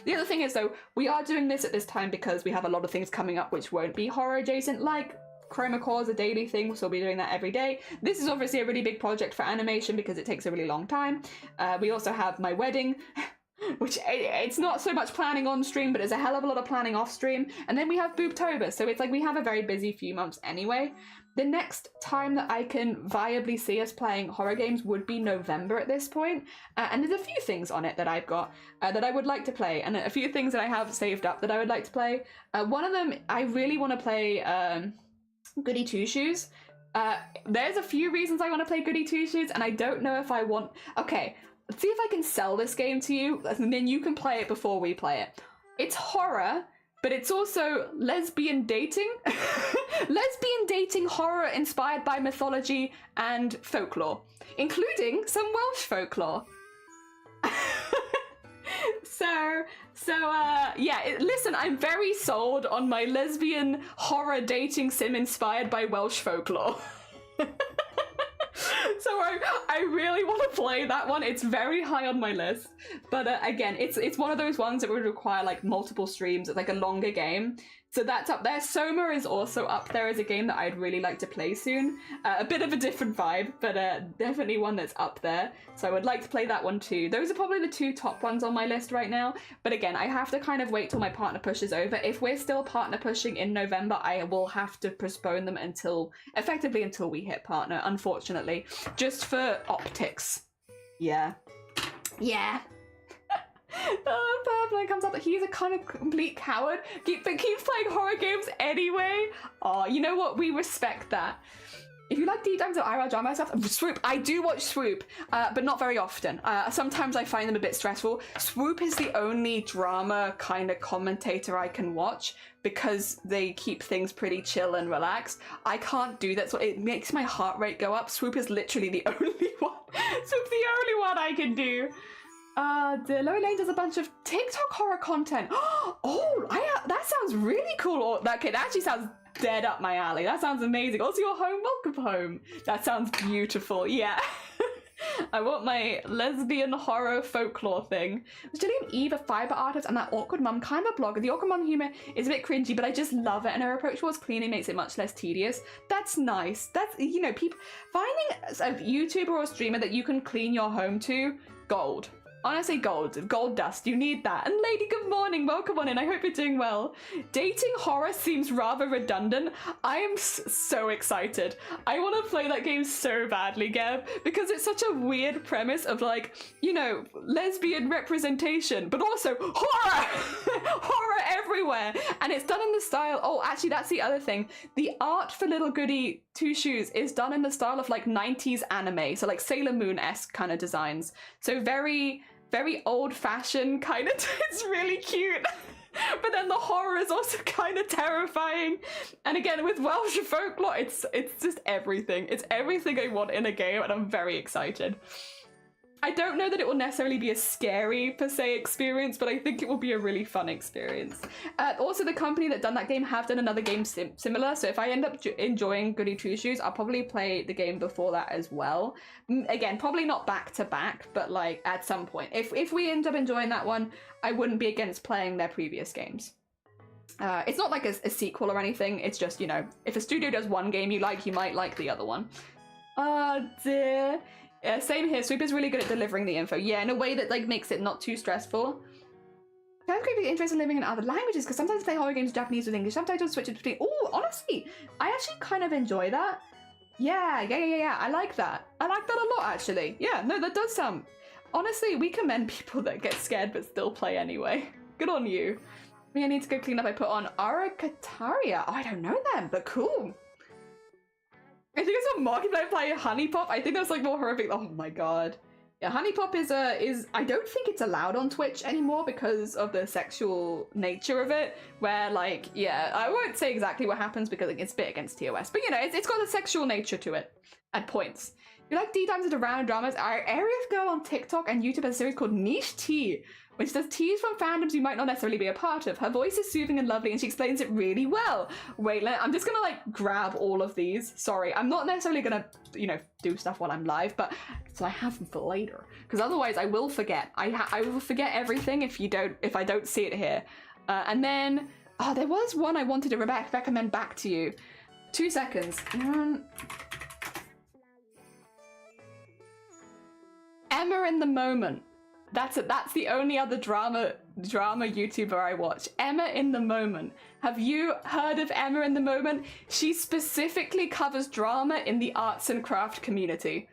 The other thing is, though, we are doing this at this time because we have a lot of things coming up which won't be horror adjacent, like Chroma Core is a daily thing, so we'll be doing that every day. This is obviously a really big project for animation because it takes a really long time. We also have my wedding, which it's not so much planning on stream, but there's a hell of a lot of planning off stream. And then we have Boobtober, so it's like we have a very busy few months anyway. The next time that I can viably see us playing horror games would be November at this point. And there's a few things on it that I've got that I would like to play, and a few things that I have saved up that I would like to play. One of them, I really want to play Goody Two Shoes. There's a few reasons I want to play Goody Two Shoes, and I don't know if I want... Okay, let's see if I can sell this game to you, and then you can play it before we play it. It's horror, but it's also lesbian dating. Lesbian dating horror inspired by mythology and folklore, including some Welsh folklore. Listen, I'm very sold on my lesbian horror dating sim inspired by Welsh folklore. So I really want to play that one. It's very high on my list, but again, it's one of those ones that would require like multiple streams. It's like a longer game, so that's up there. Soma is also up there as a game that I'd really like to play soon. A bit of a different vibe, but definitely one that's up there. So I would like to play that one too. Those are probably the two top ones on my list right now. But again, I have to kind of wait till my partner push is over. If we're still partner pushing in November, I will have to postpone them until we hit partner, unfortunately, just for optics. Yeah. Yeah. Purple comes up that he's a kind of complete coward, but keeps playing horror games anyway. Oh, you know what? We respect that. If you like deep dives of IRL drama stuff, Swoop, I do watch Swoop, but not very often. Sometimes I find them a bit stressful. Swoop is the only drama kind of commentator I can watch because they keep things pretty chill and relaxed. I can't do that, so it makes my heart rate go up. Swoop is literally the only one. Swoop's the only one I can do. The Lower Lane does a bunch of TikTok horror content. Oh, that sounds really cool. That actually sounds dead up my alley. That sounds amazing. Also, you're home. Welcome home. That sounds beautiful. Yeah. I want my lesbian horror folklore thing. Gillian Eve, a fiber artist, and that awkward mum kind of blogger. The awkward mum humor is a bit cringy, but I just love it, and her approach towards cleaning makes it much less tedious. That's nice. That's, you know, people finding a YouTuber or a streamer that you can clean your home to, gold. Honestly, gold dust. You need that. And Lady, good morning. Welcome on in. I hope you're doing well. Dating horror seems rather redundant. I am so excited. I want to play that game so badly, Gab, because it's such a weird premise of, like, you know, lesbian representation, but also horror! Horror everywhere. And it's done in the style. Oh, actually, that's the other thing. The art for Little Goody Two Shoes is done in the style of, like, 90s anime. So, like, Sailor Moon-esque kind of designs. So very old-fashioned kind of. It's really cute. But then the horror is also kind of terrifying. And again, with Welsh folklore, it's just everything. It's everything I want in a game, and I'm very excited. I don't know that it will necessarily be a scary, per se, experience, but I think it will be a really fun experience. Also, the company that done that game have done another game similar, so if I end up enjoying Goody Two Shoes, I'll probably play the game before that as well. Again, probably not back to back, but like at some point. If we end up enjoying that one, I wouldn't be against playing their previous games. It's not like a sequel or anything, it's just, you know, if a studio does one game you like, you might like the other one. Oh dear. Yeah, same here. Swoop is really good at delivering the info. Yeah, in a way that like makes it not too stressful. I'm really interested in living in other languages because sometimes I play horror games Japanese with English. Sometimes I'll switch it between. Oh, honestly, I actually kind of enjoy that. Yeah. I like that. I like that a lot, actually. Yeah, no, that does sound. Honestly, we commend people that get scared but still play anyway. Good on you. I need to go clean up. I put on Aracataria. Oh, I don't know them, but cool. I think it's a market play Honey Pop. I think that's like more horrific. Oh my god. Yeah, Honey Pop is I don't think it's allowed on Twitch anymore because of the sexual nature of it. Where like, yeah, I won't say exactly what happens because it's a bit against TOS, but you know, it's got a sexual nature to it at points. You like D-Times into random dramas? Our area girl on TikTok and YouTube has a series called Niche Tea, which does teas from fandoms you might not necessarily be a part of. Her voice is soothing and lovely and she explains it really well. Wait, I'm just gonna like grab all of these. Sorry, I'm not necessarily gonna, you know, do stuff while I'm live, but so I have them for later. Because otherwise I will forget. I will forget everything if I don't see it here. And then, oh, there was one I wanted to recommend back to you. 2 seconds. Emma in the Moment. That's the only other drama YouTuber I watch. Emma in the Moment. Have you heard of Emma in the Moment? She specifically covers drama in the arts and craft community.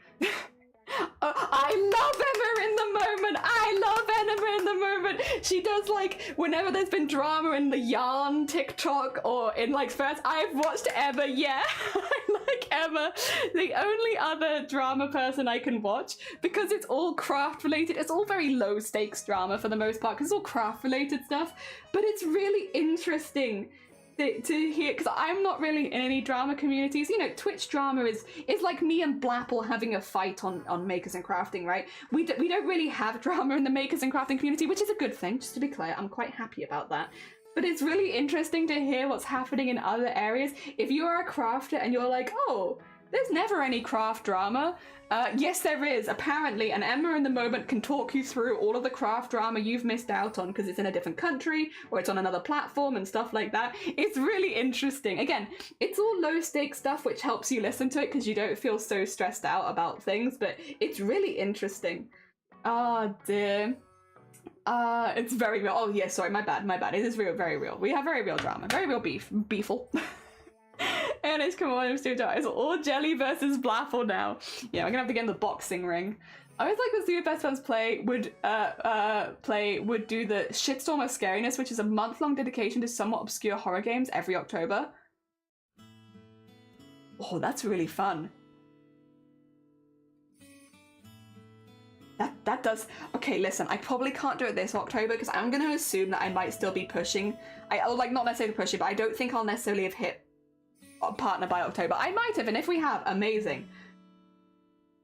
I love Emma in the Moment. I love Emma in the Moment. She does like whenever there's been drama in the yarn TikTok or in like first. I've watched Emma. Yeah, I like Emma. The only other drama person I can watch because it's all craft related. It's all very low stakes drama for the most part because it's all craft related stuff. But it's really interesting to hear, because I'm not really in any drama communities. You know, Twitch drama is like me and Blapple having a fight on makers and crafting, right? We don't really have drama in the makers and crafting community, which is a good thing, just to be clear. I'm quite happy about that. But it's really interesting to hear what's happening in other areas. If you are a crafter and you're like, oh, there's never any craft drama. Yes, there is, apparently, and Emma in the Moment can talk you through all of the craft drama you've missed out on because it's in a different country or it's on another platform and stuff like that. It's really interesting. Again, it's all low stakes stuff which helps you listen to it because you don't feel so stressed out about things, but it's really interesting. Oh dear. It's very real. Oh yeah, sorry, my bad. It is real, very real. We have very real drama, very real beefle. And guys, come on, I'm still tired. It's all Jelly versus Blaffle now. Yeah, I'm gonna have to get in the boxing ring. I always like the Super Best Friends play would do the Shitstorm of Scariness, which is a month-long dedication to somewhat obscure horror games every October. Oh, that's really fun. That does... Okay, listen, I probably can't do it this October because I'm going to assume that I might still be pushing. Like, not necessarily pushing, but I don't think I'll necessarily have hit a partner by October. I might have, and if we have, amazing.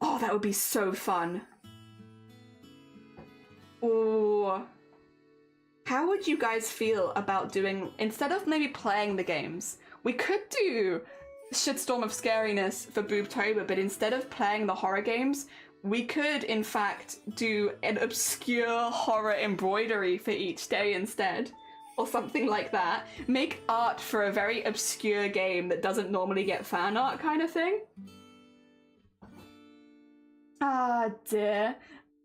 Oh, that would be so fun. Oh. How would you guys feel about doing... Instead of maybe playing the games, we could do Shitstorm of Scariness for Boobtober, but instead of playing the horror games... We could, in fact, do an obscure horror embroidery for each day instead. Or something like that. Make art for a very obscure game that doesn't normally get fan art kind of thing. Ah, dear.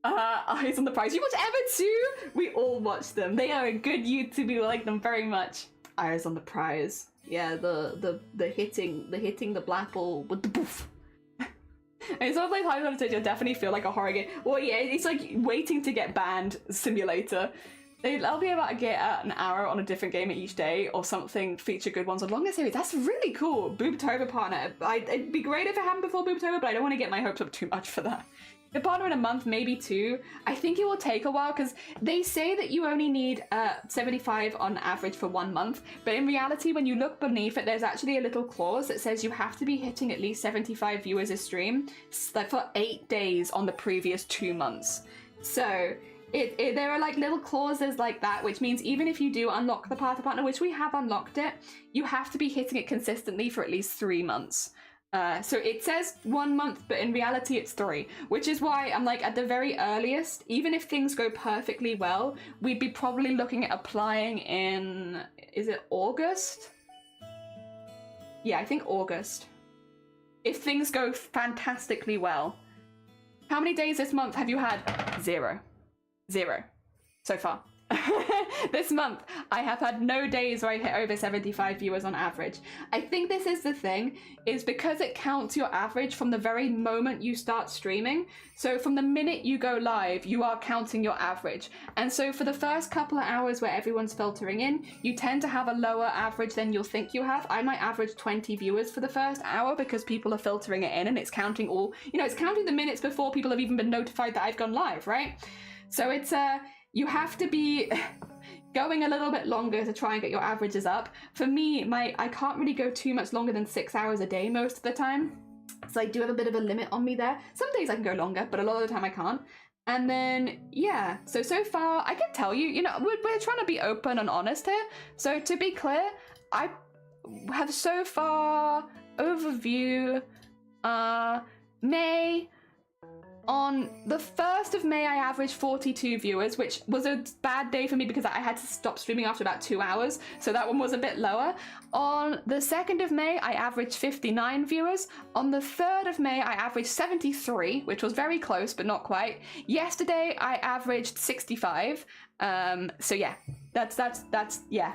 Eyes on the Prize. You watch Ever too? We all watch them. They are a good YouTube. We like them very much. Eyes on the Prize. Yeah, the hitting the Blapple with the boof. And so if I play Time you'll definitely feel like a horror game. Well, yeah, it's like waiting to get banned simulator. I'll be able to get an hour on a different game each day or something, feature good ones on longer series. That's really cool. Boobtober partner. It'd be great if it happened before Boobtober, but I don't want to get my hopes up too much for that. The partner in a month, maybe 2. I think it will take a while because they say that you only need 75 on average for 1 month. But in reality, when you look beneath it, there's actually a little clause that says you have to be hitting at least 75 viewers a stream for 8 days on the previous 2 months. So there are like little clauses like that, which means even if you do unlock the partner, which we have unlocked it, you have to be hitting it consistently for at least 3 months. So it says 1 month, but in reality it's 3, which is why I'm like, at the very earliest, even if things go perfectly well, we'd be probably looking at applying in, is it August? Yeah, I think August. If things go fantastically well. How many days this month have you had? 0. 0 so far. This month, I have had no days where I hit over 75 viewers on average. I think this is the thing, is because it counts your average from the very moment you start streaming. So from the minute you go live, you are counting your average. And so for the first couple of hours where everyone's filtering in, you tend to have a lower average than you'll think you have. I might average 20 viewers for the first hour because people are filtering it in and it's counting all, it's counting the minutes before people have even been notified that I've gone live, right? So it's, you have to be going a little bit longer to try and get your averages up. For me, I can't really go too much longer than 6 hours a day most of the time. So I do have a bit of a limit on me there. Some days I can go longer, but a lot of the time I can't. And then, yeah, so far, I can tell you, we're trying to be open and honest here. So to be clear, I have so far, overview, May... On the 1st of May, I averaged 42 viewers, which was a bad day for me because I had to stop streaming after about 2 hours, so that one was a bit lower. On the 2nd of May, I averaged 59 viewers. On the 3rd of May, I averaged 73, which was very close, but not quite. Yesterday, I averaged 65. So yeah, that's yeah.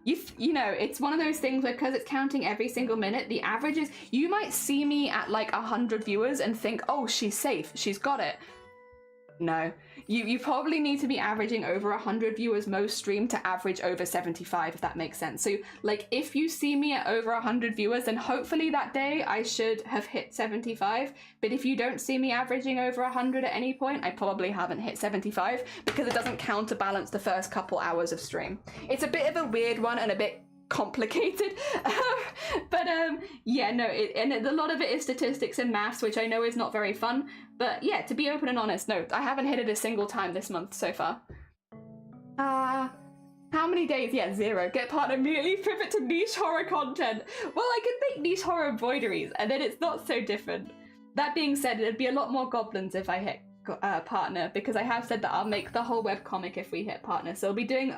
It's one of those things where because it's counting every single minute, the averages, you might see me at like 100 viewers and think, oh, she's safe, she's got it. No, you probably need to be averaging over 100 viewers most stream to average over 75, if that makes sense. So like if you see me at over 100 viewers, then hopefully that day I should have hit 75. But if you don't see me averaging over 100 at any point, I probably haven't hit 75 because it doesn't counterbalance the first couple hours of stream. It's a bit of a weird one and a bit complicated, but yeah, no, a lot of it is statistics and maths, which I know is not very fun, but yeah, to be open and honest, no, I haven't hit it a single time this month so far. How many days? Yeah, 0. Get partner, immediately pivot to niche horror content. Well, I could make niche horror embroideries and then it's not so different. That being said, it'd be a lot more goblins if I hit partner, because I have said that I'll make the whole webcomic if we hit partner. So we'll be doing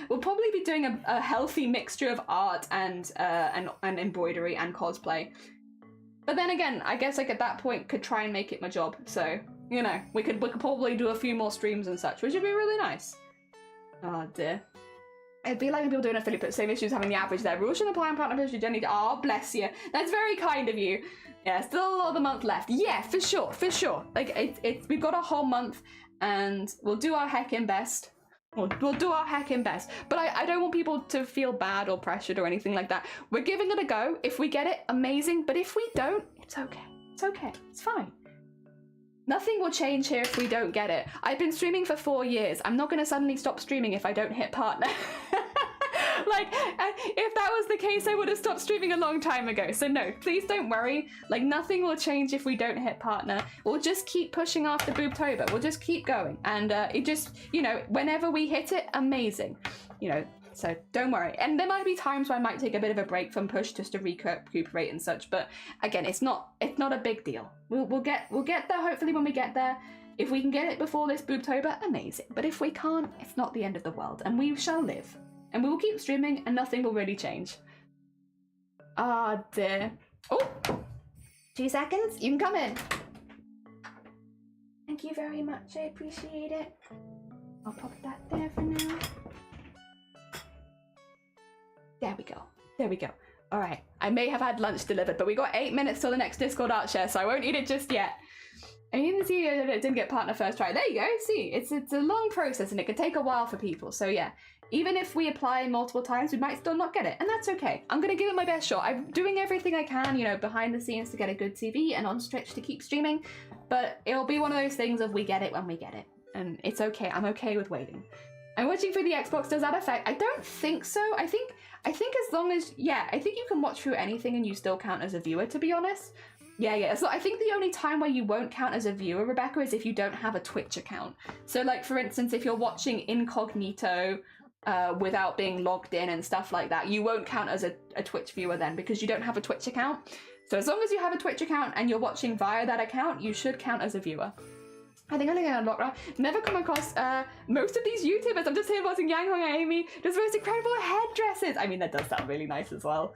we'll probably be doing a healthy mixture of art and embroidery and cosplay. But then again, I guess like at that point could try and make it my job. So, we could probably do a few more streams and such, which would be really nice. Oh dear. It'd be like people doing affiliate, but same issues having the average there. Rules shouldn't apply on partner push. You don't need to. Oh, bless you. That's very kind of you. Yeah, still a lot of the month left. Yeah, for sure, for sure. Like we've got a whole month, and we'll do our heckin' best. We'll do our heckin' best. But I don't want people to feel bad or pressured or anything like that. We're giving it a go. If we get it, amazing. But if we don't, it's okay. It's okay. It's fine. Nothing will change here if we don't get it. I've been streaming for 4 years. I'm not going to suddenly stop streaming if I don't hit partner. Like, if that was the case, I would have stopped streaming a long time ago. So no, please don't worry. Like, nothing will change if we don't hit partner. We'll just keep pushing after Boobtober. We'll just keep going. And it just, you know, whenever we hit it, amazing. You know, so don't worry. And there might be times where I might take a bit of a break from push just to recuperate and such. But again, it's not a big deal. We'll get there hopefully when we get there. If we can get it before this Boobtober, amazing. But if we can't, it's not the end of the world. And we shall live. And we will keep streaming and nothing will really change. Ah, dear. Oh, 2 seconds. You can come in. Thank you very much. I appreciate it. I'll pop that there for now. There we go. There we go. All right. I may have had lunch delivered, but we got 8 minutes till the next Discord art share, so I won't eat it just yet. And you can see that it didn't get partner first try. There you go. See, it's a long process and it can take a while for people. So yeah. Even if we apply multiple times, we might still not get it, and that's okay. I'm gonna give it my best shot. I'm doing everything I can, you know, behind the scenes to get a good TV and on Stretch to keep streaming, but it'll be one of those things of we get it when we get it, and it's okay. I'm okay with waiting. I'm watching through the Xbox. Does that affect? I don't think so. I think as long as, yeah, I think you can watch through anything and you still count as a viewer, to be honest. Yeah. So I think the only time where you won't count as a viewer, Rebecca, is if you don't have a Twitch account. So like, for instance, if you're watching incognito, without being logged in and stuff like that, you won't count as a Twitch viewer then because you don't have a Twitch account. So as long as you have a Twitch account and you're watching via that account, you should count as a viewer. I think I'm gonna unlock that. Never come across most of these YouTubers. I'm just here watching Yang Hong and Amy. Just most incredible headdresses. I mean, that does sound really nice as well.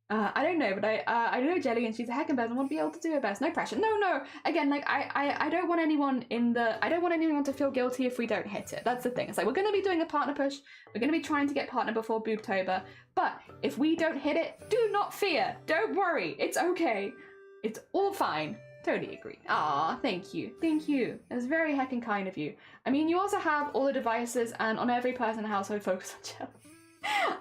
I don't know, but I know Jelly and she's a heckin' best and won't be able to do her best. No pressure. No. Again, like I don't want anyone I don't want anyone to feel guilty if we don't hit it. That's the thing. It's like we're gonna be doing a partner push. We're gonna be trying to get partner before Boobtober. But if we don't hit it, do not fear. Don't worry. It's okay. It's all fine. Totally agree. Ah, thank you. Thank you. That's very heckin' kind of you. I mean, you also have all the devices and on every person in the household focus on Jelly.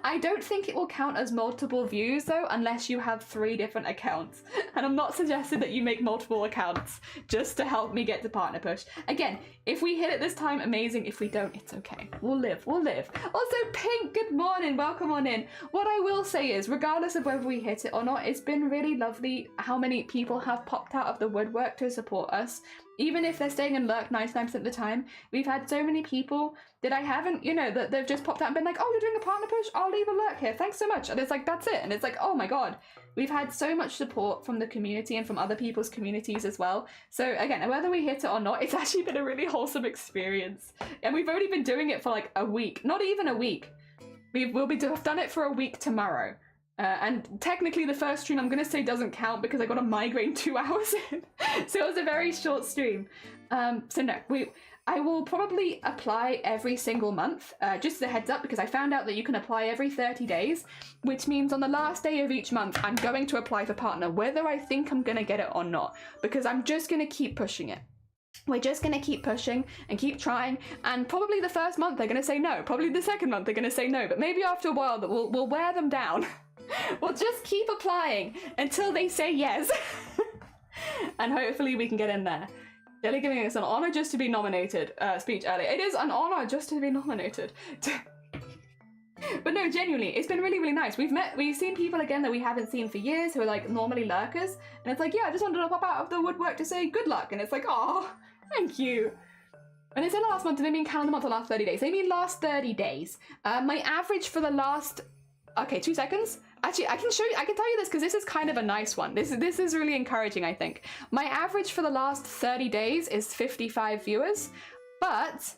I don't think it will count as multiple views though, unless you have 3 different accounts. And I'm not suggesting that you make multiple accounts just to help me get to partner push. Again, if we hit it this time, amazing. If we don't, it's okay. We'll live. Also, Pink, good morning. Welcome on in. What I will say is, regardless of whether we hit it or not, it's been really lovely how many people have popped out of the woodwork to support us. Even if they're staying in lurk 99% of the time, we've had so many people that I haven't, you know, that they've just popped out and been like, oh, you're doing a partner push? I'll leave a lurk here. Thanks so much. And it's like, that's it. And it's like, oh my God. We've had so much support from the community and from other people's communities as well. So again, whether we hit it or not, it's actually been a really wholesome experience. And we've only been doing it for like a week. Not even a week. We'll have done it for a week tomorrow. And technically the first stream I'm going to say doesn't count because I got a migraine 2 hours in. So it was a very short stream. So no, I will probably apply every single month, just as a heads up, because I found out that you can apply every 30 days, which means on the last day of each month, I'm going to apply for partner, whether I think I'm going to get it or not, because I'm just going to keep pushing it. We're just going to keep pushing and keep trying, and probably the first month they're going to say no, probably the second month they're going to say no, but maybe after a while that we'll wear them down. We'll just keep applying until they say yes. And hopefully we can get in there. Jelly giving us an honor just to be nominated. Speech earlier. It is an honor just to be nominated. But no, genuinely, it's been really, really nice. We've seen people again that we haven't seen for years who are like normally lurkers. And it's like, yeah, I just wanted to pop out of the woodwork to say good luck. And it's like, oh, thank you. And they said last month, do they mean calendar month or last 30 days? They mean last 30 days. My average for the last... Okay, 2 seconds. Actually, I can tell you this because this is kind of a nice one. This is really encouraging, I think. My average for the last 30 days is 55 viewers, but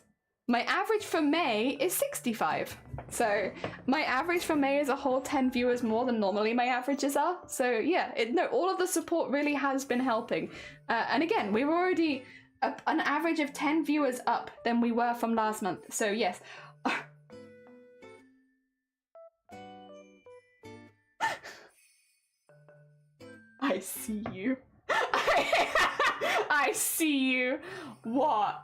my average for May is 65. So my average for May is a whole 10 viewers more than normally my averages are. So yeah, all of the support really has been helping. And again, we were already an average of 10 viewers up than we were from last month. So yes. I see you. I see you. What?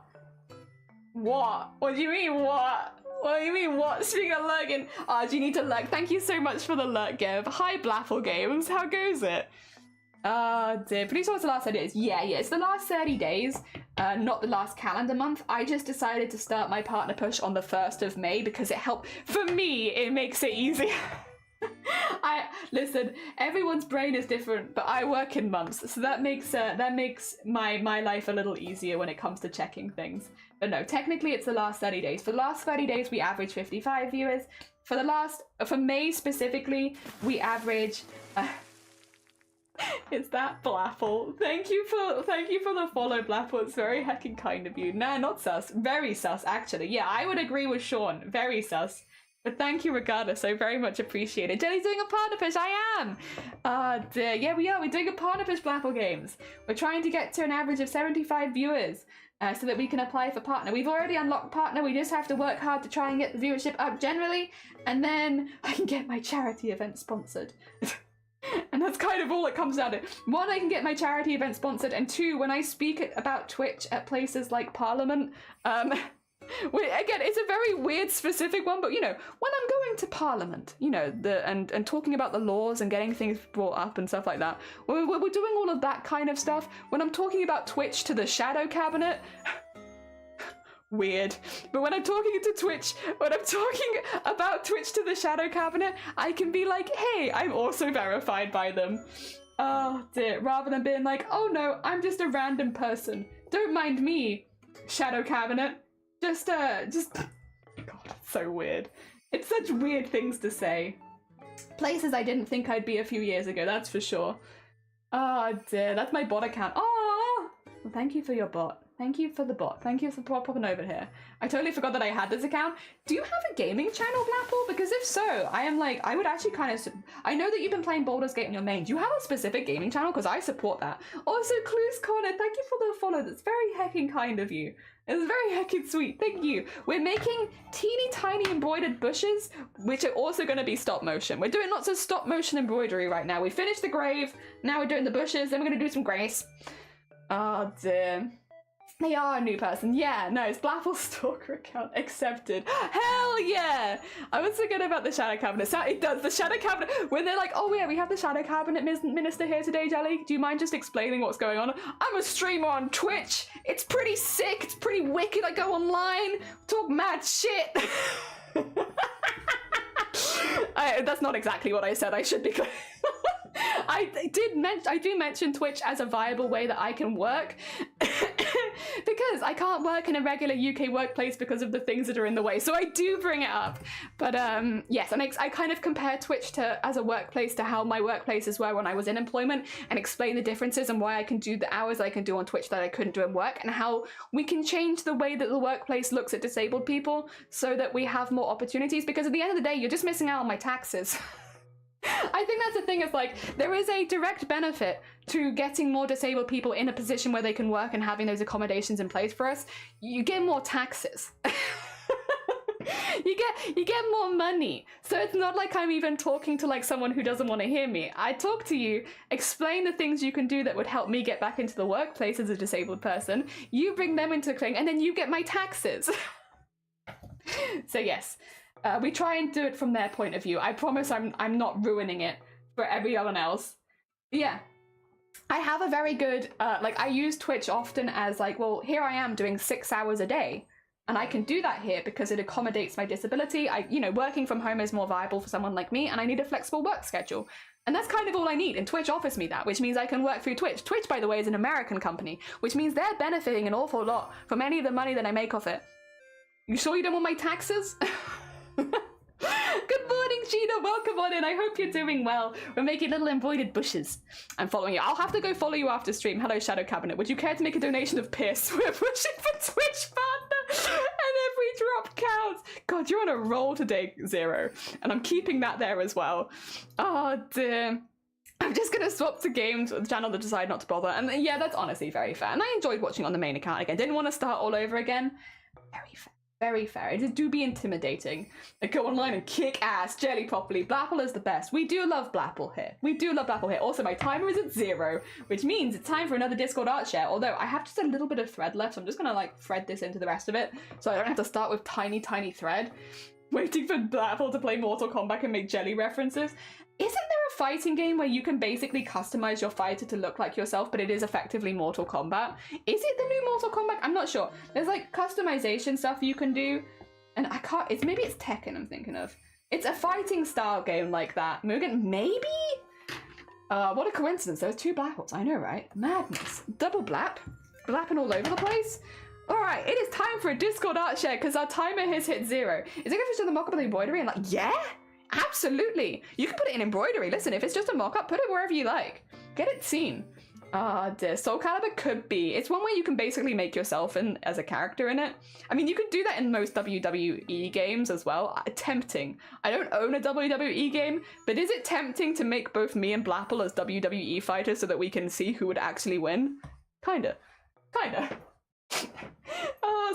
What? What do you mean, what? What do you mean, what? Speaking of lurking. Oh, do you need to lurk? Thank you so much for the lurk, Gev. Hi, Blaffle Games. How goes it? Dear. Pretty sure it's the last 30 days. Yeah, it's the last 30 days. Not the last calendar month. I just decided to start my partner push on the 1st of May because it helped. For me, it makes it easier. Listen, everyone's brain is different, but I work in months, so that makes my life a little easier when it comes to checking things. But no, technically it's the last 30 days. For the last 30 days, we average 55 viewers. For May specifically, we average. Is that Blaffle? Thank you for the follow, Blaffle. It's very heckin' kind of you. Nah, not sus. Very sus, actually. Yeah, I would agree with Sean. Very sus. But thank you regardless, I very much appreciate it. Jelly's doing a partner push, I am! Yeah, we are. We're doing a partner push, Blaffle Games. We're trying to get to an average of 75 viewers so that we can apply for partner. We've already unlocked partner, we just have to work hard to try and get the viewership up generally, and then I can get my charity event sponsored. And that's kind of all it comes down to. 1, I can get my charity event sponsored, and 2, when I speak about Twitch at places like Parliament, again, it's a very weird specific one, but you know, when I'm going to Parliament, you know, and talking about the laws and getting things brought up and stuff like that, we're doing all of that kind of stuff. When I'm talking about Twitch to the Shadow Cabinet, weird. But when I'm talking about Twitch to the Shadow Cabinet, I can be like, hey, I'm also verified by them. Oh dear, rather than being like, oh no, I'm just a random person. Don't mind me, Shadow Cabinet. Just, God, it's so weird. It's such weird things to say. Places I didn't think I'd be a few years ago, that's for sure. Oh dear, that's my bot account. Oh, well, thank you for your bot. Thank you for the bot. Thank you for popping over here. I totally forgot that I had this account. Do you have a gaming channel, Blackpool? Because if so, I would actually kind of... I know that you've been playing Baldur's Gate on your main. Do you have a specific gaming channel? Because I support that. Also, Clues Corner, thank you for the follow. That's very heckin' kind of you. It's very heckin' sweet. Thank you. We're making teeny tiny embroidered bushes, which are also going to be stop motion. We're doing lots of stop motion embroidery right now. We finished the grave. Now we're doing the bushes. Then we're going to do some grace. Oh, dear. They are a new person. Yeah, no, it's Blaffle Stalker account accepted. Hell yeah! I was thinking about the Shadow Cabinet. So it does. The Shadow Cabinet, when they're like, oh yeah, we have the Shadow Cabinet Minister here today, Jelly. Do you mind just explaining what's going on? I'm a streamer on Twitch. It's pretty sick. It's pretty wicked. I go online, talk mad shit. That's not exactly what I said. I should be clear. I do mention Twitch as a viable way that I can work because I can't work in a regular UK workplace because of the things that are in the way. So I do bring it up. But yes, I kind of compare Twitch as a workplace to how my workplaces were when I was in employment and explain the differences and why I can do the hours I can do on Twitch that I couldn't do in work and how we can change the way that the workplace looks at disabled people so that we have more opportunities, because at the end of the day, you're just missing out on my taxes. I think that's the thing, is like, there is a direct benefit to getting more disabled people in a position where they can work and having those accommodations in place for us. You get more taxes. you get more money. So it's not like I'm even talking to like someone who doesn't want to hear me. I talk to you, explain the things you can do that would help me get back into the workplace as a disabled person. You bring them into the thing, and then you get my taxes. So yes. We try and do it from their point of view. I promise I'm not ruining it for everyone else. Yeah. I have a very good, I use Twitch often as like, well, here I am doing 6 hours a day. And I can do that here because it accommodates my disability. Working from home is more viable for someone like me, and I need a flexible work schedule. And that's kind of all I need, and Twitch offers me that, which means I can work through Twitch. Twitch, by the way, is an American company, which means they're benefiting an awful lot from any of the money that I make off it. You sure you don't want my taxes? Good morning, Gina. Welcome on in. I hope you're doing well. We're making little embroidered bushes. I'm following you. I'll have to go follow you after stream. Hello, Shadow Cabinet. Would you care to make a donation of piss? We're pushing for Twitch partner, and every drop counts. God, you're on a roll today, Zero, and I'm keeping that there as well. Oh dear. I'm just gonna swap to games with the channel that decide not to bother, and yeah, that's honestly very fair. And I enjoyed watching on the main account again. Didn't want to start all over again. Very fair. very fair. It do be intimidating. Like, go online and kick ass, jelly properly. Blapple is the best. We do love Blapple here. We do love Blapple here. Also, my timer is at 0, which means it's time for another Discord art share. Although I have just a little bit of thread left, so I'm just gonna like thread this into the rest of it, so I don't have to start with tiny thread. Waiting for Blapple to play Mortal Kombat and make jelly references. Isn't there a fighting game where you can basically customize your fighter to look like yourself, but it is effectively Mortal Kombat? Is it the new Mortal Kombat? I'm not sure. There's like customization stuff you can do, and I can't, maybe it's Tekken I'm thinking of. It's a fighting style game like that. Mugen, maybe? What a coincidence, there's 2 Blapples, I know, right? Madness. Double blap? Blapping all over the place? Alright, it is time for a Discord art share because our timer has hit 0. Is it going to show the mock-up of the embroidery? And like, yeah? Absolutely. You can put it in embroidery. Listen, if it's just a mock-up, put it wherever you like. Get it seen. Dear. Soul Calibur could be. It's one where you can basically make yourself as a character in it. I mean, you can do that in most WWE games as well. Tempting. I don't own a WWE game, but is it tempting to make both me and Blapple as WWE fighters so that we can see who would actually win? Kinda.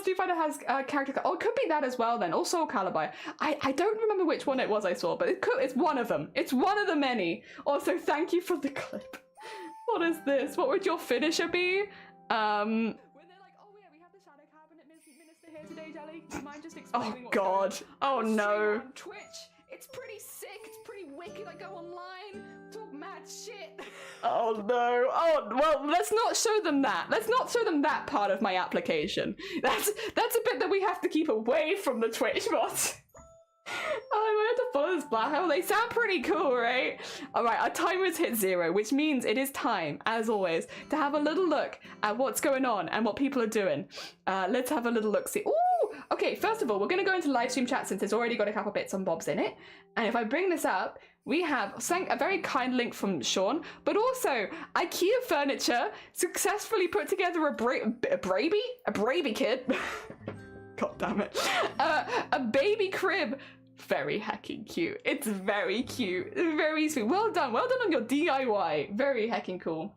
Street Fighter has character. Oh, it could be that as well then. Or Soul Calibur. I don't remember which one it was I saw, but it's one of them. It's one of the many. Also, thank you for the clip. What is this? What would your finisher be? When they're like, oh yeah, we have the Shadow Cabinet Minister here today, Jelly. Do you mind just explaining what's going on? Oh no. On Twitch. It's pretty sick. It's pretty wicked. I go online, talk mad shit. Oh no. Oh well, let's not show them that. Let's not show them that part of my application. That's a bit that we have to keep away from the Twitch bots. Oh, I have to follow this black hole. They sound pretty cool, right? Alright, our timer's hit 0, which means it is time, as always, to have a little look at what's going on and what people are doing. Let's have a little look-see. Ooh! Okay, first of all, we're going to go into live stream chat since it's already got a couple bits and bobs in it. And if I bring this up, we have a very kind link from Sean, but also IKEA Furniture successfully put together a Braby kit. God damn it. A baby crib. Very heckin' cute. It's very cute. Very sweet. Well done on your DIY. Very heckin' cool.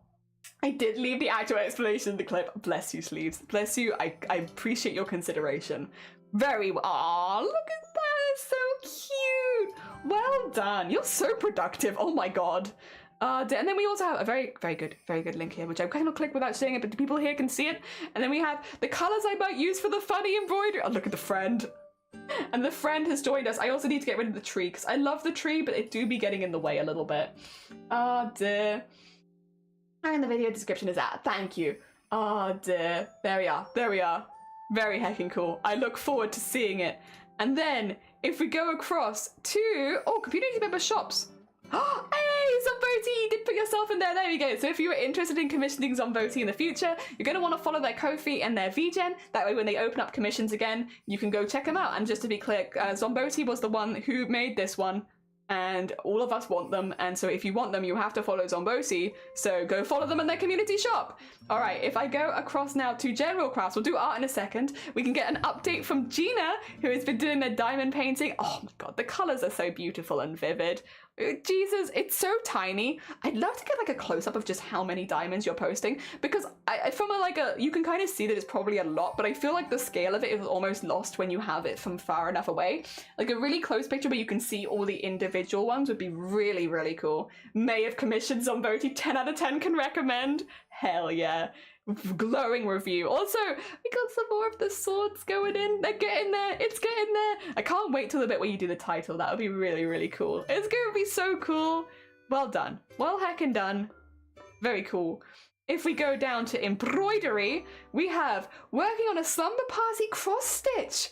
I did leave the actual explanation in the clip. Bless you, Sleeves. Bless you. I appreciate your consideration. Very well. Aw, look at that. It's so cute. Well done. You're so productive. Oh my god. And then we also have a very good link here, which I'm going to click without saying it, but the people here can see it. And then we have the colors I might use for the funny embroidery. Oh, look at the friend. And the friend has joined us. I also need to get rid of the tree, because I love the tree, but it do be getting in the way a little bit. Oh, dear. And the video description is out. Thank you. Oh, dear. There we are. There we are. Very heckin' cool. I look forward to seeing it. And then, if we go across to... Oh, Computer Member Shops. Hey, Zomboti, you did put yourself in there. There we go. So if you were interested in commissioning Zomboti in the future, you're going to want to follow their Ko-fi and their VGen. That way when they open up commissions again, you can go check them out. And just to be clear, Zomboti was the one who made this one, and all of us want them. And so if you want them, you have to follow Zomboti. So go follow them in their community shop. All right, if I go across now to General Crafts, we'll do art in a second. We can get an update from Gina, who has been doing their diamond painting. Oh my God, the colors are so beautiful and vivid. Jesus, it's so tiny. I'd love to get like a close-up of just how many diamonds you're posting, because from you can kind of see that it's probably a lot, but I feel like the scale of it is almost lost when you have it from far enough away. Like a really close picture where you can see all the individual ones would be really, really cool. May have commissioned Zomboti, 10 out of 10 can recommend. Hell yeah. Glowing review. Also, we got some more of the swords going in. They're getting there. It's getting there. I can't wait till the bit where you do the title. That would be really, really cool. It's going to be so cool. Well done. Well heckin' done. Very cool. If we go down to embroidery, we have working on a slumber party cross stitch.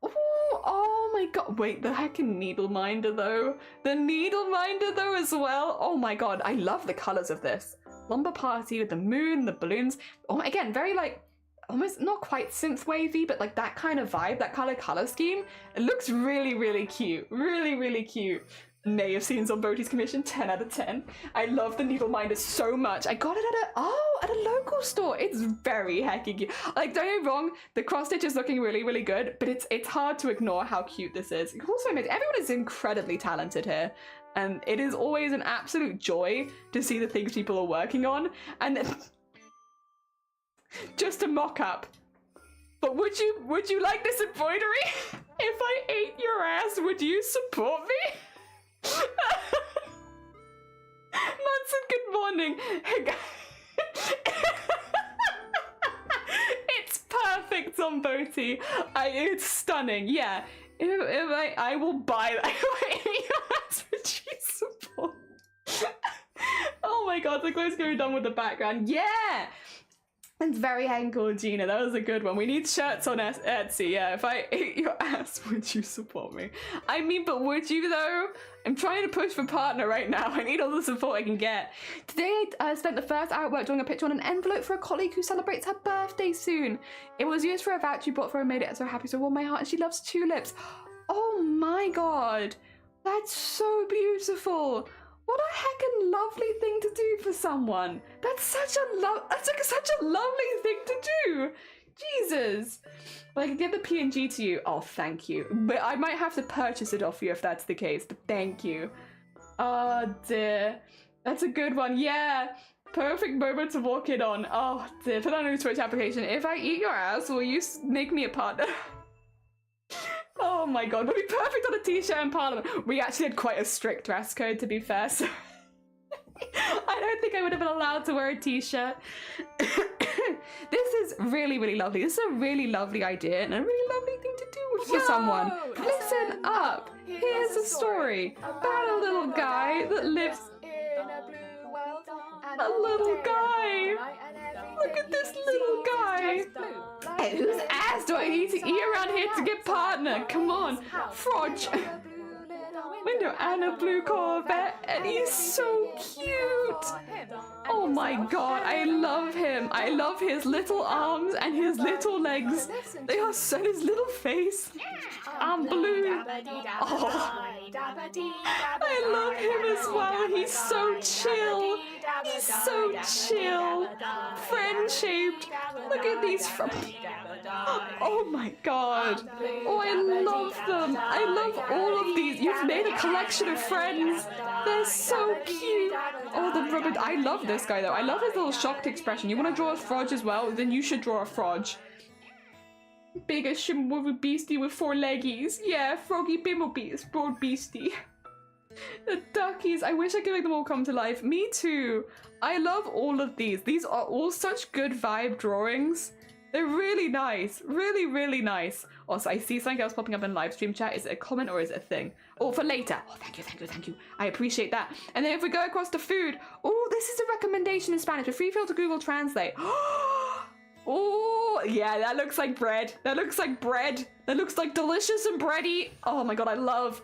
Ooh, oh my god. Wait, the heckin' needle minder though. The needle minder though as well. Oh my god. I love the colors of this. Slumber party with the moon, the balloons. Oh, again, very like, almost not quite synth wavy, but like that kind of vibe, that kind of color scheme. It looks really, really cute. Really, really cute. May have seen Zomboti's commission, 10 out of 10. I love the needle minder so much. I got it at a local store. It's very heckin' cute. Like, don't get me wrong, the cross stitch is looking really, really good, but it's hard to ignore how cute this is. It's also amazing. Everyone is incredibly talented here. And it is always an absolute joy to see the things people are working on. And then just a mock-up. But would you like this embroidery? If I ate your ass, would you support me? Munson, good morning. Hey, it's perfect, Zomboti. It's stunning. Yeah. If I will buy that. If I ate your ass, would you support? Oh my god, the close going done with the background. Yeah! It's very cool, Gina. That was a good one. We need shirts on Etsy. Yeah, if I ate your ass, would you support me? I mean, but would you though? I'm trying to push for partner right now. I need all the support I can get. Today, I spent the first hour at work drawing a picture on an envelope for a colleague who celebrates her birthday soon. It was used for a voucher you bought for her and made it so happy, so it warmed my heart, and she loves tulips. Oh my god. That's so beautiful. What a heckin' lovely thing to do for someone. That's such a lovely thing to do. Jesus. Well, I can give the PNG to you. Oh, thank you. But I might have to purchase it off you if that's the case, but thank you. Oh dear. That's a good one. Yeah. Perfect moment to walk in on. Oh dear. Put on a Twitch application. If I eat your ass, will you make me a partner? Oh my god, would be perfect on a t-shirt in Parliament. We actually had quite a strict dress code, to be fair, so I don't think I would have been allowed to wear a t-shirt. This is really lovely. This is a really lovely idea and a really lovely thing to do for someone. Listen up. Here's a story about a little guy that lives in a blue world. A little guy. Look at this little guy. Hey, whose ass do I need to eat around here to get partner? Come on, Frog. Window and a blue Corvette, and he's so cute. Oh my god, I love him. I love his little arms and his little legs. They are so, his little face. I'm blue. Oh, I love him as well. He's so chill. He's so chill. Friend-shaped. Look at these. Oh my god. Oh, I love them. I love all of these. You've made a collection of friends. They're so cute. Oh, the rubber. I love this guy though. I love his little shocked expression. You want to draw a frog as well? Then you should draw a frog. Bigger shimmer beastie with 4 leggies. Yeah, froggy bimblebees, broad beastie. The duckies. I wish I could make them all come to life. Me too. I love all of these. These are all such good vibe drawings. They're really nice. Really nice. Also, I see something else popping up in live stream chat. Is it a comment or is it a thing? Oh, for later. Oh, thank you. I appreciate that. And then if we go across to food. Oh, this is a recommendation in Spanish. A free fill to Google Translate. Oh, yeah, that looks like bread. That looks like bread. That looks like delicious and bready. Oh my god, I love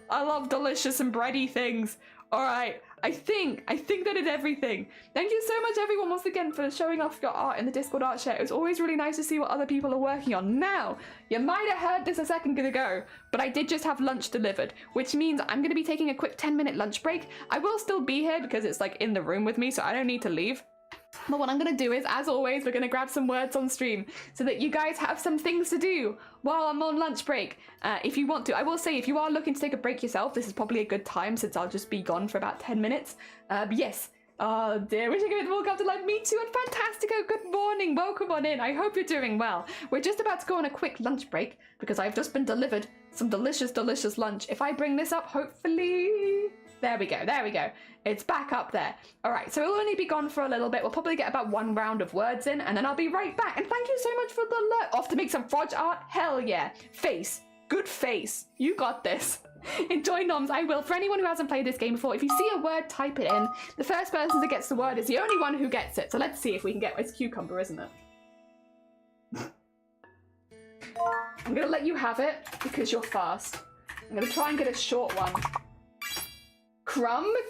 delicious and bready things. All right, I think that is everything. Thank you so much, everyone, once again, for showing off your art in the Discord art share. It was always really nice to see what other people are working on. Now, you might have heard this a second ago, but I did just have lunch delivered, which means I'm going to be taking a quick 10-minute lunch break. I will still be here because it's like in the room with me, so I don't need to leave. But what I'm going to do is, as always, we're going to grab some words on stream so that you guys have some things to do while I'm on lunch break. If you want to, I will say, if you are looking to take a break yourself, this is probably a good time since I'll just be gone for about 10 minutes. But yes. Oh dear, wish I could walk up to live. Me too, and Fantastico, good morning. Welcome on in. I hope you're doing well. We're just about to go on a quick lunch break because I've just been delivered some delicious lunch. If I bring this up, hopefully... There we go. It's back up there. All right, so we'll only be gone for a little bit. We'll probably get about 1 round of words in, and then I'll be right back. And thank you so much for the alert. Off to make some frog art? Hell yeah. Face. Good face. You got this. Enjoy, noms. I will. For anyone who hasn't played this game before, if you see a word, type it in. The first person that gets the word is the only one who gets it. So let's see if we can get... It's cucumber, isn't it? I'm going to let you have it because you're fast. I'm going to try and get a short one.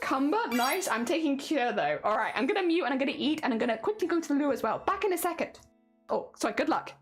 Cumber, nice. I'm taking cure though. All right, I'm gonna mute and I'm gonna eat and I'm gonna quickly go to the loo as well. Back in a second. Oh, sorry, good luck.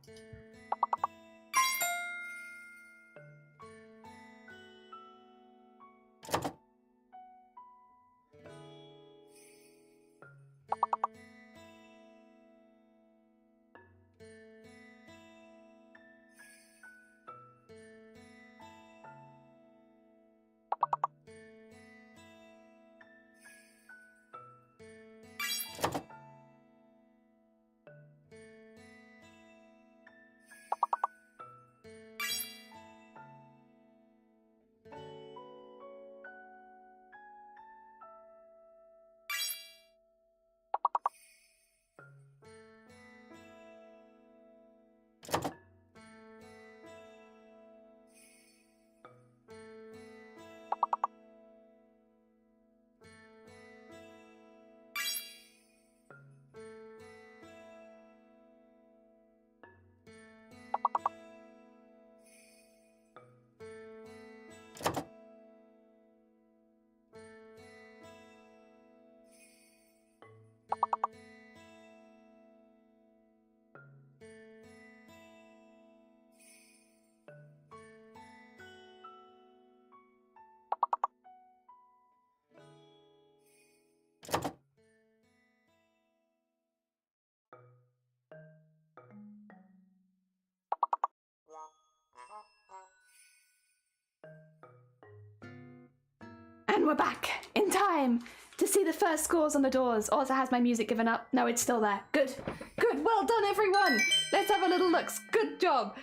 And we're back in time to see the first scores on the doors. Also, has my music given up? No, it's still there. Good. Good. Well done, everyone. Let's have a little look. Good job.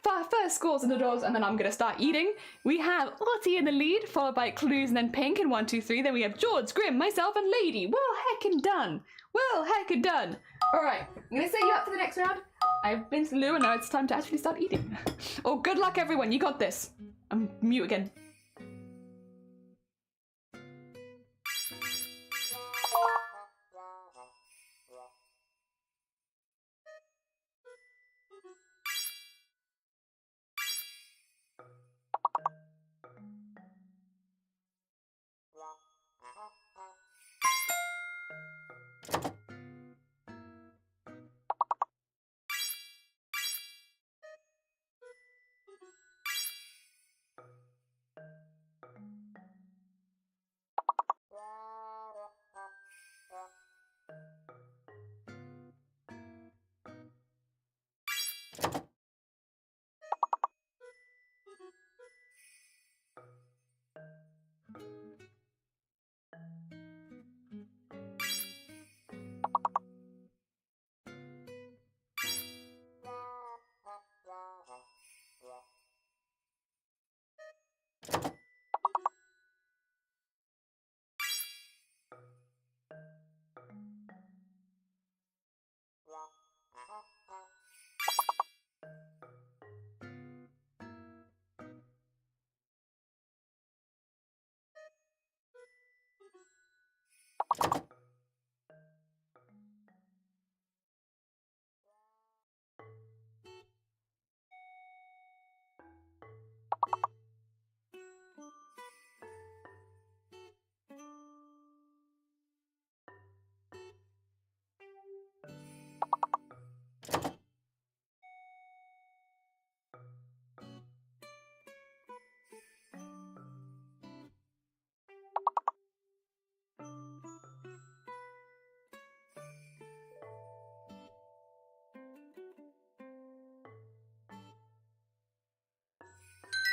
First scores on the doors, and then I'm going to start eating. We have Arty in the lead, followed by Clues and then Pink in 1, 2, 3. Then we have George, Grim, myself, and Lady. Well heckin' done. Well heckin' done. All right, I'm going to set you up for the next round. I've been to Lou, and now it's time to actually start eating. Oh, good luck, everyone. You got this. I'm mute again.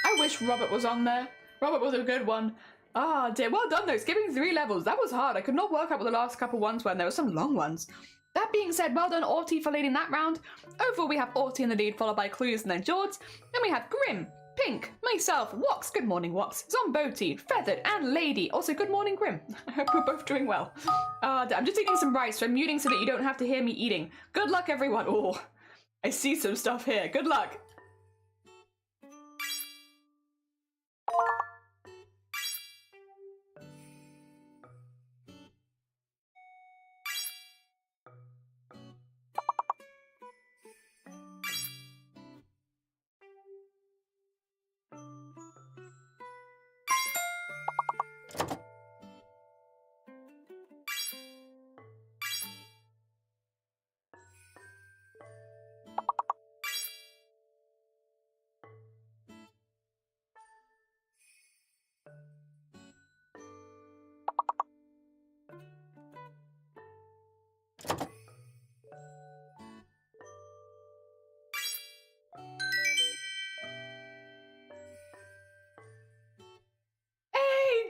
I wish Robert was on there. Robert was a good one. Ah, dear. Well done, though. Skipping 3 levels. That was hard. I could not work out what the last couple ones were, and there were some long ones. That being said, well done, Arty, for leading that round. Overall, we have Arty in the lead, followed by Clues and then George. Then we have Grim, Pink, myself, Wox. Good morning, Wox. Zomboti, Feathered, and Lady. Also, good morning, Grim. I hope we're both doing well. I'm just eating some rice, so I'm muting so that you don't have to hear me eating. Good luck, everyone. Oh, I see some stuff here. Good luck.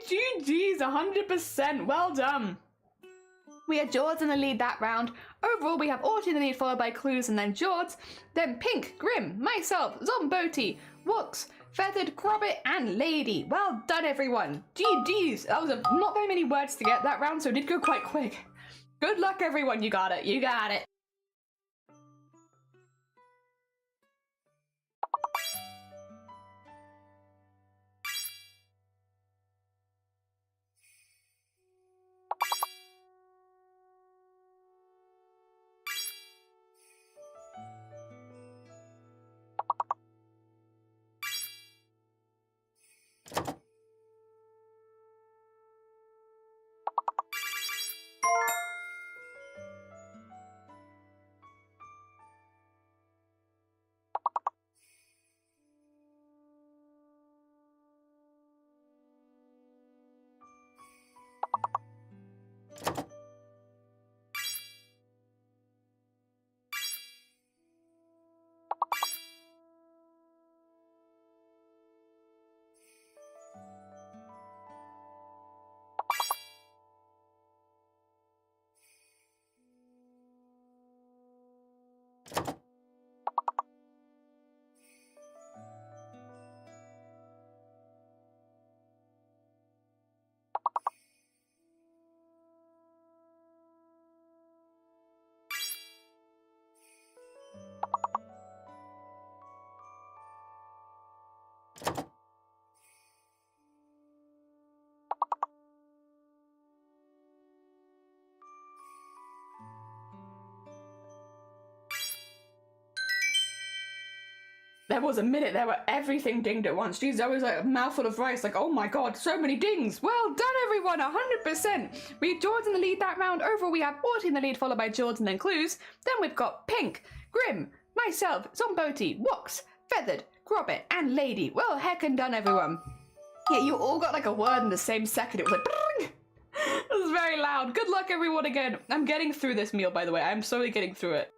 GG's 100%. Well done. We had George in the lead that round. Overall, we have Arty in the lead, followed by Clues and then George. Then Pink, Grim, myself, Zomboti, Wox, Feathered, Crobbit, and Lady. Well done, everyone. GG's. That was not very many words to get that round, so it did go quite quick. Good luck, everyone. You got it. You got it. There was a minute there where everything dinged at once. Jeez, that was like a mouthful of rice. Like, oh my god, so many dings. Well done, everyone, 100%. We have George in the lead that round. Overall, we have Arty in the lead, followed by George and then Clues. Then we've got Pink, Grim, myself, Zomboti, Wox, Feathered, Grobbit, and Lady. Well, heckin' done, everyone. Yeah, you all got like a word in the same second. It was like, brrrr. It was very loud. Good luck, everyone, again. I'm getting through this meal, by the way. I'm slowly getting through it.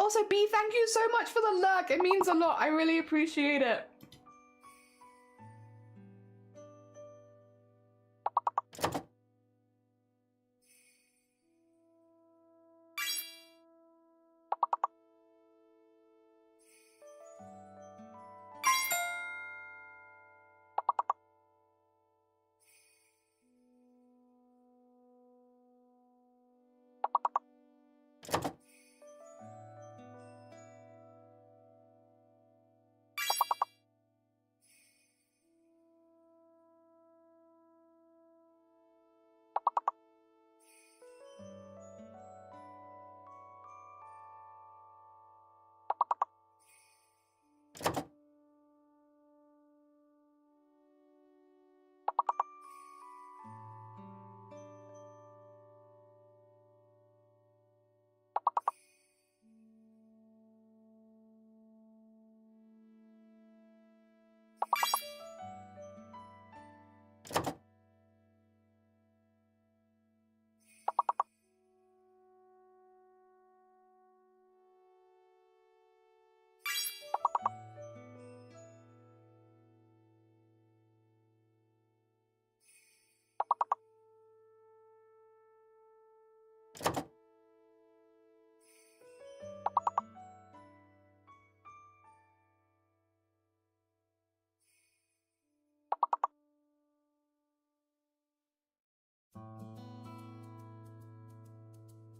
Also, B, thank you so much for the lurk. It means a lot. I really appreciate it.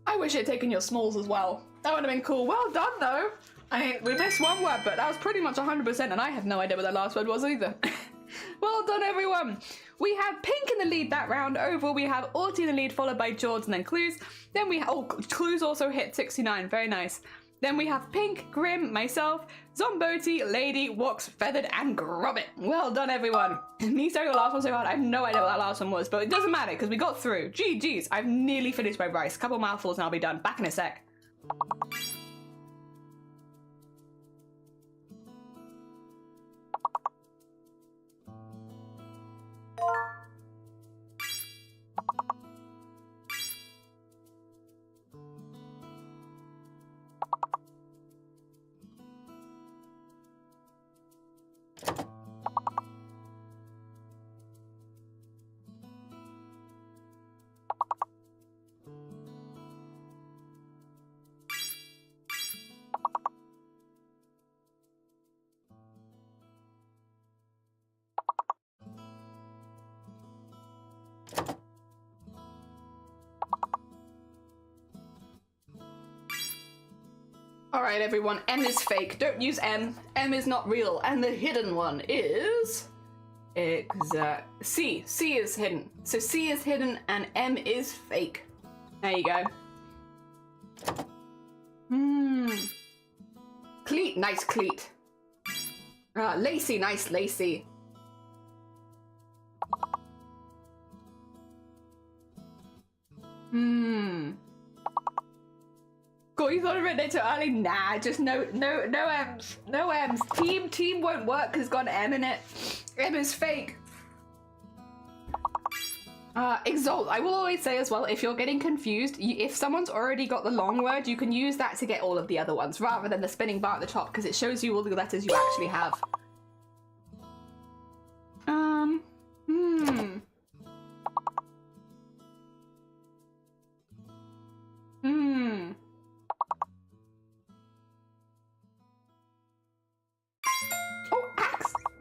I wish it had taken your smalls as well. That would have been cool. Well done, though. I mean, we missed one word, but that was pretty much 100%, and I have no idea what that last word was either. Well done, everyone. We have Pink in the lead that round. Overall, we have Arty in the lead, followed by George and then Clues. Then we have, oh, Clues also hit 69. Very nice. Then we have Pink, Grim, myself, Zomboti, Lady, Wox, Feathered, and Grobbit. Well done, everyone. Me saying the last one so hard, I have no idea what that last one was, but it doesn't matter because we got through. GG's. I've nearly finished my rice. Couple mouthfuls and I'll be done. Back in a sec. Alright, everyone, M is fake. Don't use M. M is not real. And the hidden one is... C. C is hidden. So C is hidden and M is fake. There you go. Cleat. Nice cleat. Lacy. Nice lacy. Cool, you thought of it too early? Nah, just no M's. No M's. Team won't work because it's got an M in it. M is fake. Exalt. I will always say as well, if you're getting confused, if someone's already got the long word, you can use that to get all of the other ones, rather than the spinning bar at the top, because it shows you all the letters you actually have.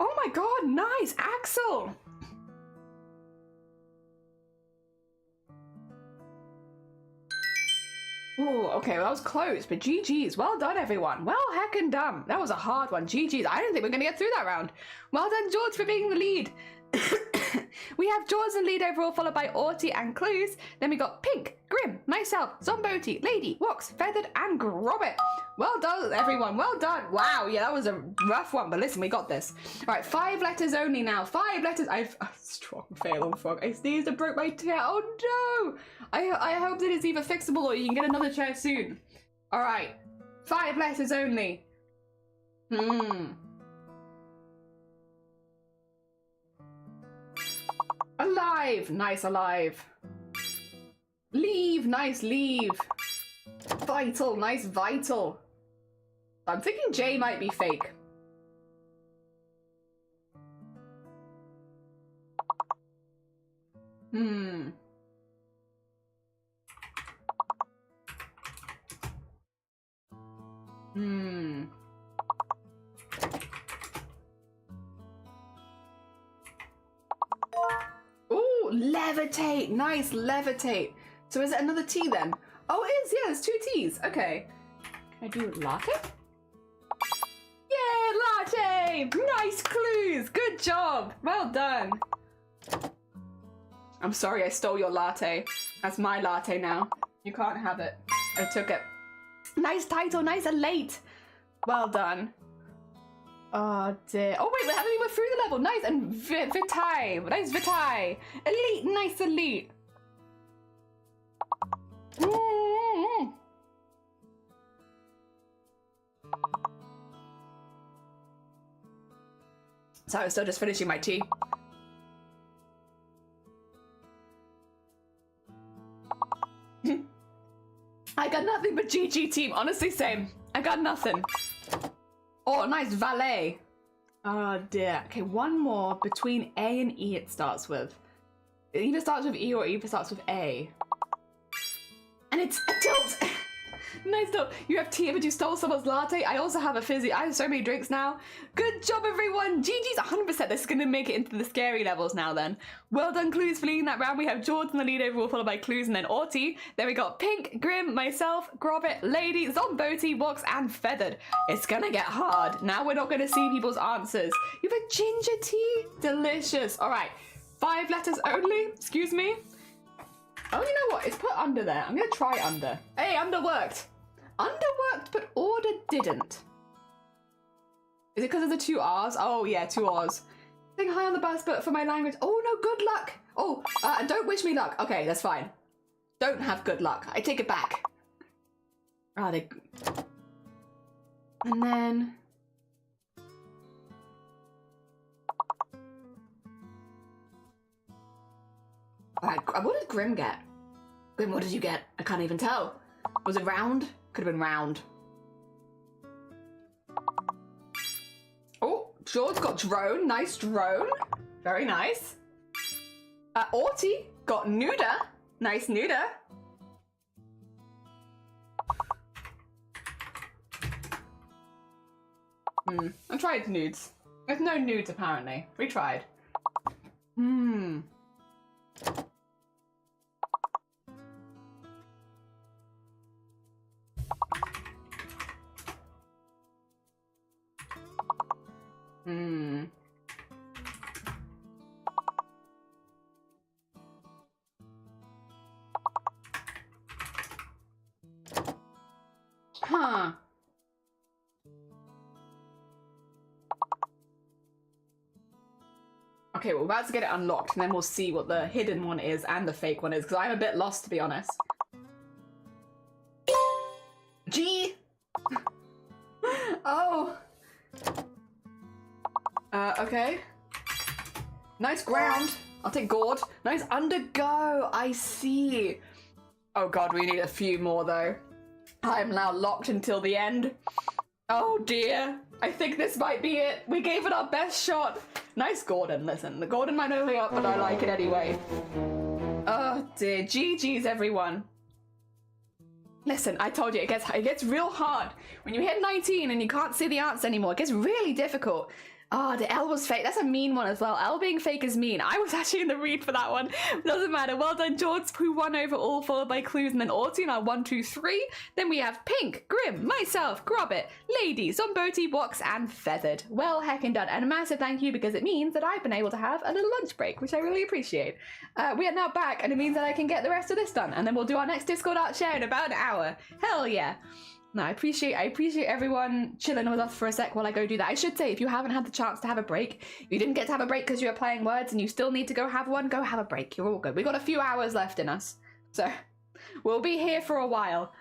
Oh my god, nice! Axel! Ooh, okay, well, that was close, but GG's. Well done, everyone. Well heckin' done. That was a hard one. GG's. I didn't think we were going to get through that round. Well done, George, for being the lead. We have Jaws and lead overall, followed by Arty and Clues. Then we got Pink, Grim, myself, Zomboti, Lady, Wox, Feathered, and Grobbit. Well done, everyone. Well done. Wow, yeah, that was a rough one, but listen, we got this. All right, 5 letters only now. 5 letters. I've strong fail on frog. I sneezed and broke my chair. Oh no! I hope that it's either fixable or you can get another chair soon. All right, 5 letters only. Alive, nice alive. Leave, nice leave. Vital, nice vital. I'm thinking J might be fake. Ooh, levitate, nice levitate. So is it another T then? Oh, it is, yeah, there's 2 T's. Okay. Can I do latte? Yay, latte! Nice clues! Good job! Well done. I'm sorry I stole your latte. That's my latte now. You can't have it. I took it. Nice title, nice elate. Well done. Oh dear. Oh wait, we haven't even went through the level. Nice, and Vitae. Nice Vitae. Elite, nice elite. So I'm still just finishing my tea. I got nothing but GG team. Honestly, same. I got nothing. Oh, nice valet. Oh dear. Okay, one more between A and E it starts with. It either starts with E or either starts with A. And it's a tilt! Nice tilt. You have tea, but you stole someone's latte. I also have a fizzy. I have so many drinks now. Good job, everyone. GG's 100%. This is going to make it into the scary levels now then. Well done, Clues, for leading that round. We have George in the lead overall, followed by Clues and then Arty. Then we got Pink, Grim, myself, Grobbit, Lady, Zomboti, Wox, and Feathered. It's going to get hard. Now we're not going to see people's answers. You have a ginger tea? Delicious. All right. 5 letters only. Excuse me. Oh, you know what? It's put under there. I'm going to try under. Hey, under worked. Under worked, but order didn't. Is it because of the 2 R's? Oh, yeah, 2 R's. Saying hi on the bus, but for my language. Oh, no, good luck. Oh, don't wish me luck. Okay, that's fine. Don't have good luck. I take it back. Ah, they... And then... Alright, what did Grim get? Grim, what did you get? I can't even tell. Was it round? Could have been round. Oh, George got drone. Nice drone. Very nice. Arty got nuda. Nice nuda. I tried nudes. There's no nudes apparently. We tried. Huh. Okay, we're about to get it unlocked, and then we'll see what the hidden one is and the fake one is, because I'm a bit lost, to be honest. G! Oh! Okay. Nice ground. I'll take gourd. Nice undergo. I see. Oh god, we need a few more, though. I'm now locked until the end. Oh dear. I think this might be it. We gave it our best shot. Nice Gordon, listen. The Gordon might only up, but I like it anyway. Oh dear. GG's, everyone. Listen, I told you, it gets real hard. When you hit 19 and you can't see the answer anymore, it gets really difficult. Oh, the L was fake. That's a mean one as well. L being fake is mean. I was actually in the read for that one. Doesn't matter. Well done, George, who won overall, followed by Clues and then Arty. Now 1, 2, 3. Then we have Pink, Grim, myself, Grobbit, Lady, Zomboti, Box, and Feathered. Well heckin' done. And a massive thank you because it means that I've been able to have a little lunch break, which I really appreciate. We are now back, and it means that I can get the rest of this done. And then we'll do our next Discord art share in about an hour. Hell yeah. No, I appreciate everyone chilling with us for a sec while I go do that. I should say, if you haven't had the chance to have a break, you didn't get to have a break because you were playing words and you still need to go have one, go have a break. You're all good. We got a few hours left in us. So, we'll be here for a while.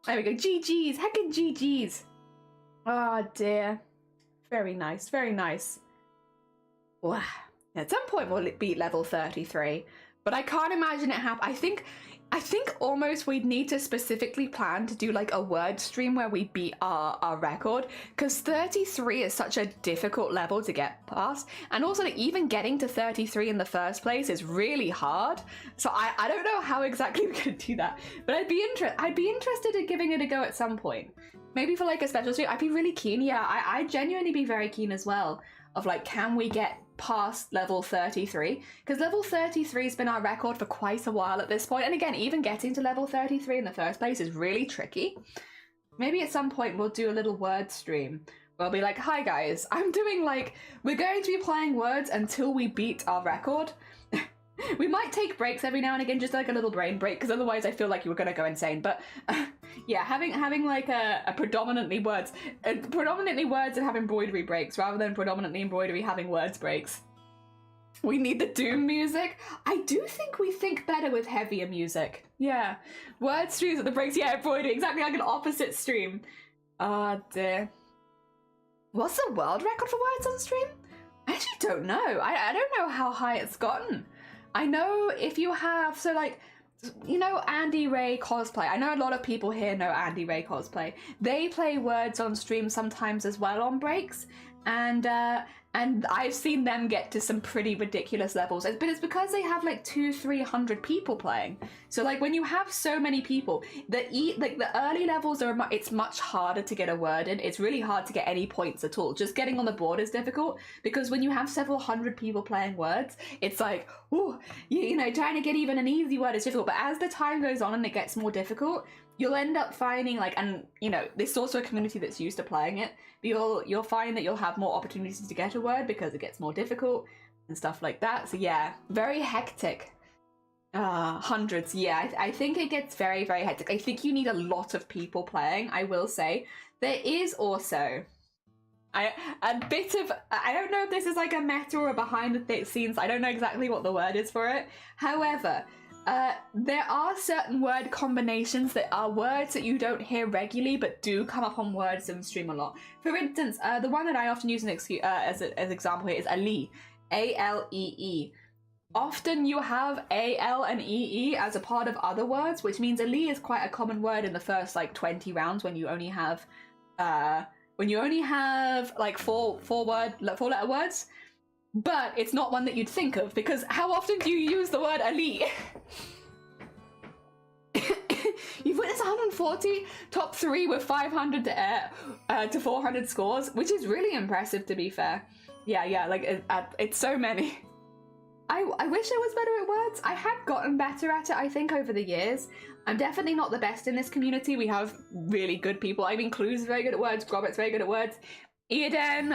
There we go. GG's. Heckin' GG's. Oh, dear. Very nice. Very nice. Wow. At some point we'll beat level 33. But I can't imagine it happen. I think almost we'd need to specifically plan to do like a word stream where we beat our record, because 33 is such a difficult level to get past, and also like, even getting to 33 in the first place is really hard. So I don't know how exactly we're gonna do that, but I'd be interested in giving it a go at some point. Maybe for like a special stream. I'd be really keen. Yeah, I'd genuinely be very keen as well. Of like, can we get past level 33? Because level 33 has been our record for quite a while at this point. And again, even getting to level 33 in the first place is really tricky. Maybe at some point we'll do a little word stream. We'll be like, hi guys, I'm doing like, we're going to be playing words until we beat our record. We might take breaks every now and again, just like a little brain break, because otherwise I feel like you were going to go insane. But yeah, having like a predominantly words and have embroidery breaks rather than predominantly embroidery having words breaks. We need the doom music. I do think we think better with heavier music. Yeah, word streams at the breaks. Yeah, embroidery, exactly like an opposite stream. Oh dear. What's the world record for words on stream? I actually don't know. I don't know how high it's gotten. I know if you have, so like, you know Andy Ray cosplay. I know a lot of people here know Andy Ray cosplay. They play words on stream sometimes as well on breaks, and I've seen them get to some pretty ridiculous levels. But it's because they have like 200-300 people playing. So like when you have so many people, the early levels are it's much harder to get a word in. It's really hard to get any points at all. Just getting on the board is difficult because when you have several hundred people playing words, it's like, ooh, you know, trying to get even an easy word is difficult. But as the time goes on and it gets more difficult, you'll end up finding like, and you know, this is also a community that's used to playing it, but you'll find that you'll have more opportunities to get a word because it gets more difficult and stuff like that. So yeah, very hectic. Hundreds, yeah, I think it gets very, very hectic. I think you need a lot of people playing, I will say. There is also a bit of, I don't know if this is like a meta or a behind the scenes, I don't know exactly what the word is for it. However, there are certain word combinations that are words that you don't hear regularly but do come up on words in stream a lot. For instance, the one that I often use as an example here is alee, A-L-E-E. Often you have A-L and E-E as a part of other words, which means alee is quite a common word in the first like 20 rounds when you only have like four letter words. But it's not one that you'd think of, because how often do you use the word alee? You've witnessed 140 top 3 with 500 to 400 scores, which is really impressive, to be fair. Yeah, like it's so many. I wish I was better at words. I have gotten better at it, I think, over the years. I'm definitely not the best in this community. We have really good people. I mean, Clues is very good at words. Grobbit's very good at words. Eden,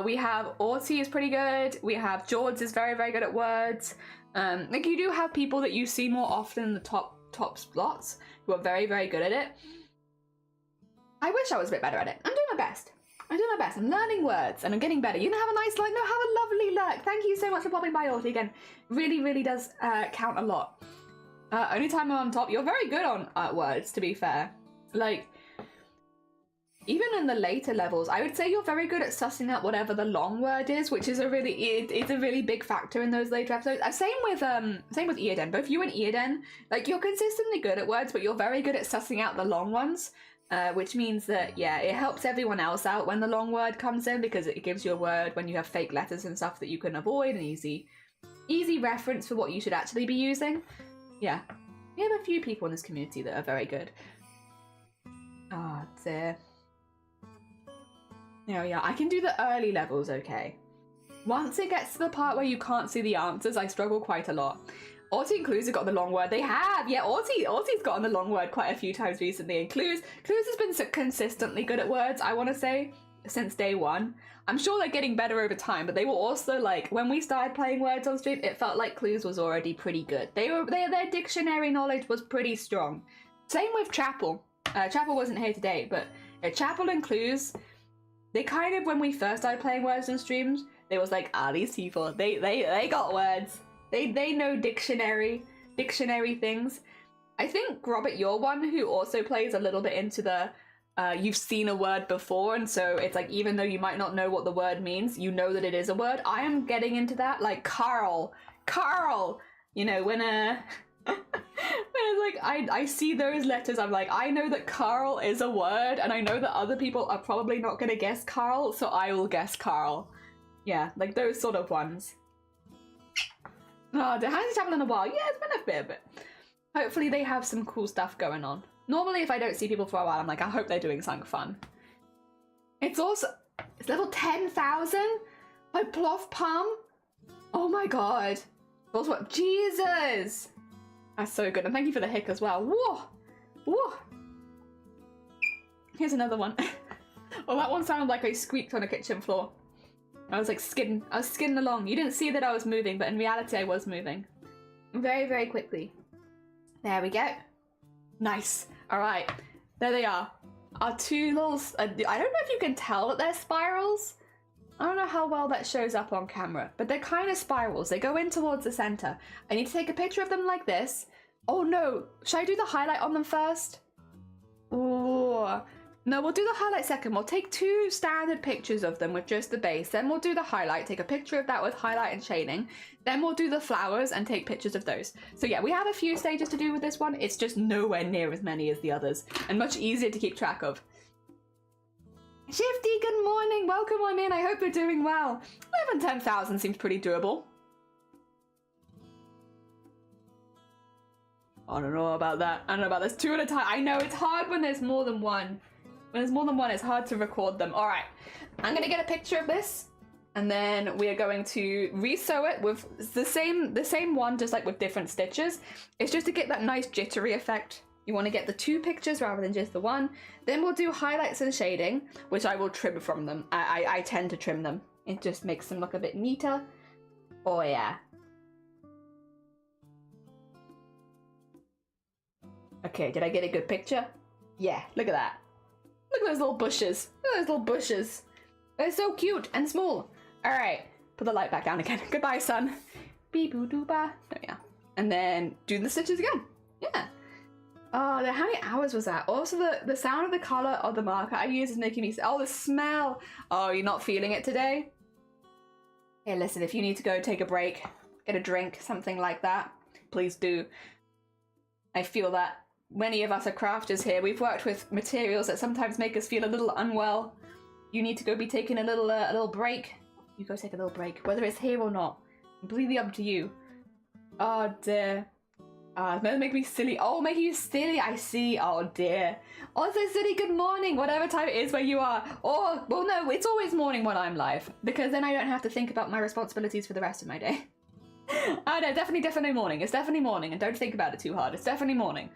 we have Arty is pretty good. We have George is very, very good at words. Like you do have people that you see more often in the top slots who are very, very good at it. I wish I was a bit better at it. I'm doing my best. I'm learning words and I'm getting better. You know, have a nice like, no, have a lovely lurk. Thank you so much for popping by, Arty, again. Really, really does count a lot. Only time I'm on top. You're very good on words, to be fair. Like, even in the later levels, I would say you're very good at sussing out whatever the long word is, which is it's a really big factor in those later episodes. Same with Eden. Both you and Eden, like you're consistently good at words, but you're very good at sussing out the long ones, which means that yeah, it helps everyone else out when the long word comes in because it gives you a word when you have fake letters and stuff that you can avoid, an easy reference for what you should actually be using. Yeah, we have a few people in this community that are very good. Oh dear. Oh yeah, I can do the early levels okay. Once it gets to the part where you can't see the answers, I struggle quite a lot. Arty and Clues have got the long word. They have, yeah. Arty's gotten the long word quite a few times recently, and Clues has been so consistently good at words, I want to say, since day one. I'm sure they're getting better over time, but they were also like, when we started playing words on stream, it felt like Clues was already pretty good. Their dictionary knowledge was pretty strong. Same with Chapel. Chapel wasn't here today, but Chapel and Clues, they kind of, when we first started playing words on streams, they was like, these people, they got words. They know dictionary things. I think, Robert, you're one who also plays a little bit into the, you've seen a word before, and so it's like, even though you might not know what the word means, you know that it is a word. I am getting into that, like Carl, you know, when when it's like, I see those letters, I'm like, I know that Carl is a word, and I know that other people are probably not gonna guess Carl, so I will guess Carl. Yeah, like those sort of ones. Oh, there hasn't happened in a while. Yeah, it's been a bit of it. Hopefully they have some cool stuff going on. Normally, if I don't see people for a while, I'm like, I hope they're doing something fun. It's level 10,000 by Plof Palm. Oh my god. Also, what? Jesus. That's so good. And thank you for the hick as well. Whoa. Whoa. Here's another one. Well, that one sounded like I squeaked on a kitchen floor. I was like skidding along. You didn't see that I was moving, but in reality I was moving. Very, very quickly. There we go. Nice. Alright. There they are. Our two little... I don't know if you can tell that they're spirals. I don't know how well that shows up on camera, but they're kind of spirals. They go in towards the center. I need to take a picture of them like this. Oh no. Should I do the highlight on them first? Ooh. No, we'll do the highlight second. We'll take 2 standard pictures of them with just the base. Then we'll do the highlight, take a picture of that with highlight and shading. Then we'll do the flowers and take pictures of those. So yeah, we have a few stages to do with this one. It's just nowhere near as many as the others and much easier to keep track of. Shifty, good morning. Welcome on in. I hope you're doing well. 10,000 seems pretty doable. I don't know about that. I don't know about this. 2 at a time. I know it's hard when there's more than one. When there's more than one, it's hard to record them. All right, I'm gonna get a picture of this, and then we are going to resew it with the same one, just like with different stitches. It's just to get that nice jittery effect. You want to get the 2 pictures rather than just the one. Then we'll do highlights and shading, which I will trim from them. I tend to trim them. It just makes them look a bit neater. Oh yeah. Okay, did I get a good picture? Yeah, look at that. Look at those little bushes. Look at those little bushes. They're so cute and small. All right, put the light back down again. Goodbye, sun. Bee-boo-doo-ba. There we are. And then do the stitches again. Yeah. Oh, how many hours was that? Also, the sound of the color of the marker I use is making me... Oh, the smell. Oh, you're not feeling it today? Hey, listen, if you need to go take a break, get a drink, something like that, please do. I feel that. Many of us are crafters here. We've worked with materials that sometimes make us feel a little unwell. You need to go be taking a little break. You go take a little break, whether it's here or not. Completely up to you. Oh dear. It's gonna make me silly. Oh, make you silly. I see. Oh dear. Also, silly. Good morning. Whatever time it is where you are. Oh, well, no. It's always morning when I'm live because then I don't have to think about my responsibilities for the rest of my day. Oh no, definitely morning. It's definitely morning, and don't think about it too hard. It's definitely morning.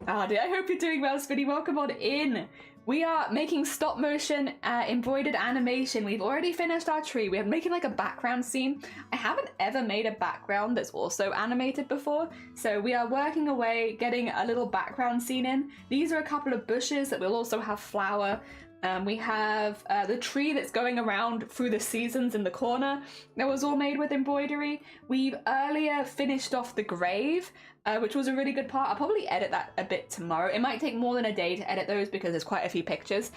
Oh dear, I hope you're doing well, Spinny. Welcome on in. We are making stop motion embroidered animation. We've already finished our tree. We're making like a background scene. I haven't ever made a background that's also animated before, so we are working away, getting a little background scene in. These are a couple of bushes that will also have flower. We have the tree that's going around through the seasons in the corner that was all made with embroidery. We've earlier finished off the grave, which was a really good part. I'll probably edit that a bit tomorrow. It might take more than a day to edit those because there's quite a few pictures.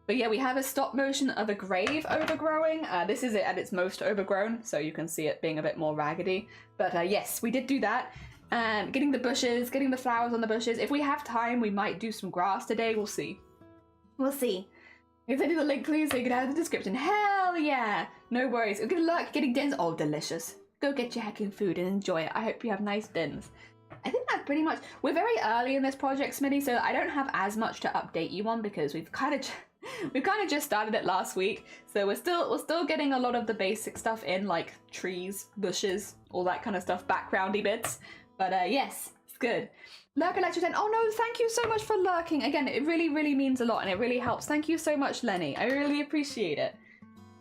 But yeah, we have a stop motion of a grave overgrowing. This is it at its most overgrown, so you can see it being a bit more raggedy. But yes, we did do that. And getting the bushes, getting the flowers on the bushes. If we have time, we might do some grass today. We'll see. We'll see. If they do the link, please, so you can add the description. Hell yeah! No worries. Good luck getting dinners. Oh, delicious. Go get your heckin' food and enjoy it. I hope you have nice dinners. I think that's pretty much... We're very early in this project, Smitty, so I don't have as much to update you on because we've kind of... We kind of just started it last week, so we're still getting a lot of the basic stuff in, like trees, bushes, all that kind of stuff, backgroundy bits. But yes, it's good. Lurk Electric 10. Oh no, thank you so much for lurking. Again, it really, really means a lot and it really helps. Thank you so much, Lenny. I really appreciate it.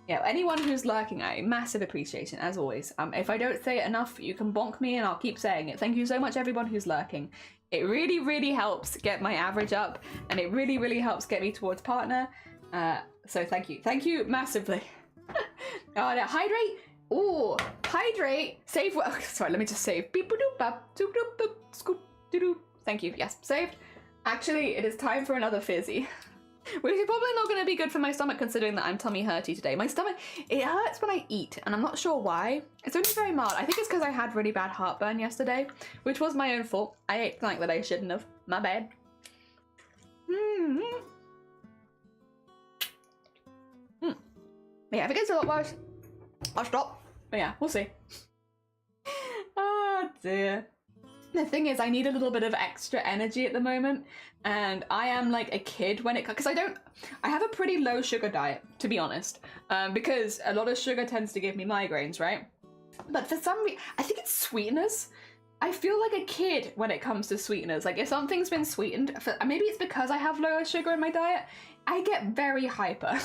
Yeah, anyone who's lurking, massive appreciation, as always. If I don't say it enough, you can bonk me and I'll keep saying it. Thank you so much, everyone who's lurking. It really, really helps get my average up, and it really, really helps get me towards partner. So thank you. Thank you massively. Oh, now, hydrate. Ooh, hydrate. Save. Sorry, let me just save. Beep, boop, bap, doop, doop, boop, scoop, doo, doo. Thank you. Yes, saved. Actually, it is time for another fizzy. Which is probably not going to be good for my stomach, considering that I'm tummy hurty today. My stomach, it hurts when I eat, and I'm not sure why. It's only very mild. I think it's because I had really bad heartburn yesterday, which was my own fault. I ate something that I shouldn't have. My bad. Yeah, if it gets a lot worse, I'll stop. But yeah, we'll see. Oh dear. The thing is, I need a little bit of extra energy at the moment, and I am like a kid when it comes, because I have a pretty low sugar diet, to be honest, because a lot of sugar tends to give me migraines, right? But for some reason, I think it's sweeteners. I feel like a kid when it comes to sweeteners. Like if something's been sweetened, maybe it's because I have lower sugar in my diet, I get very hyper.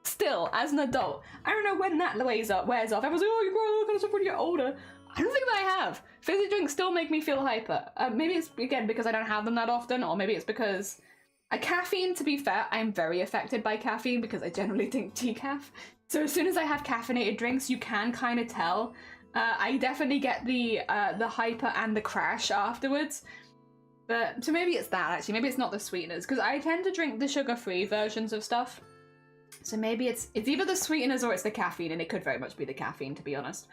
Still, as an adult, I don't know when that wears off. Everyone's like, oh, you grow all kind of stuff when you get older. I don't think that I have. Fizzy drinks still make me feel hyper. Maybe it's, again, because I don't have them that often, or maybe it's because... caffeine, to be fair, I'm very affected by caffeine because I generally drink decaf. So as soon as I have caffeinated drinks, you can kind of tell. I definitely get the hyper and the crash afterwards. But, so maybe it's that, actually. Maybe it's not the sweeteners, because I tend to drink the sugar-free versions of stuff. So maybe it's either the sweeteners or it's the caffeine, and it could very much be the caffeine, to be honest.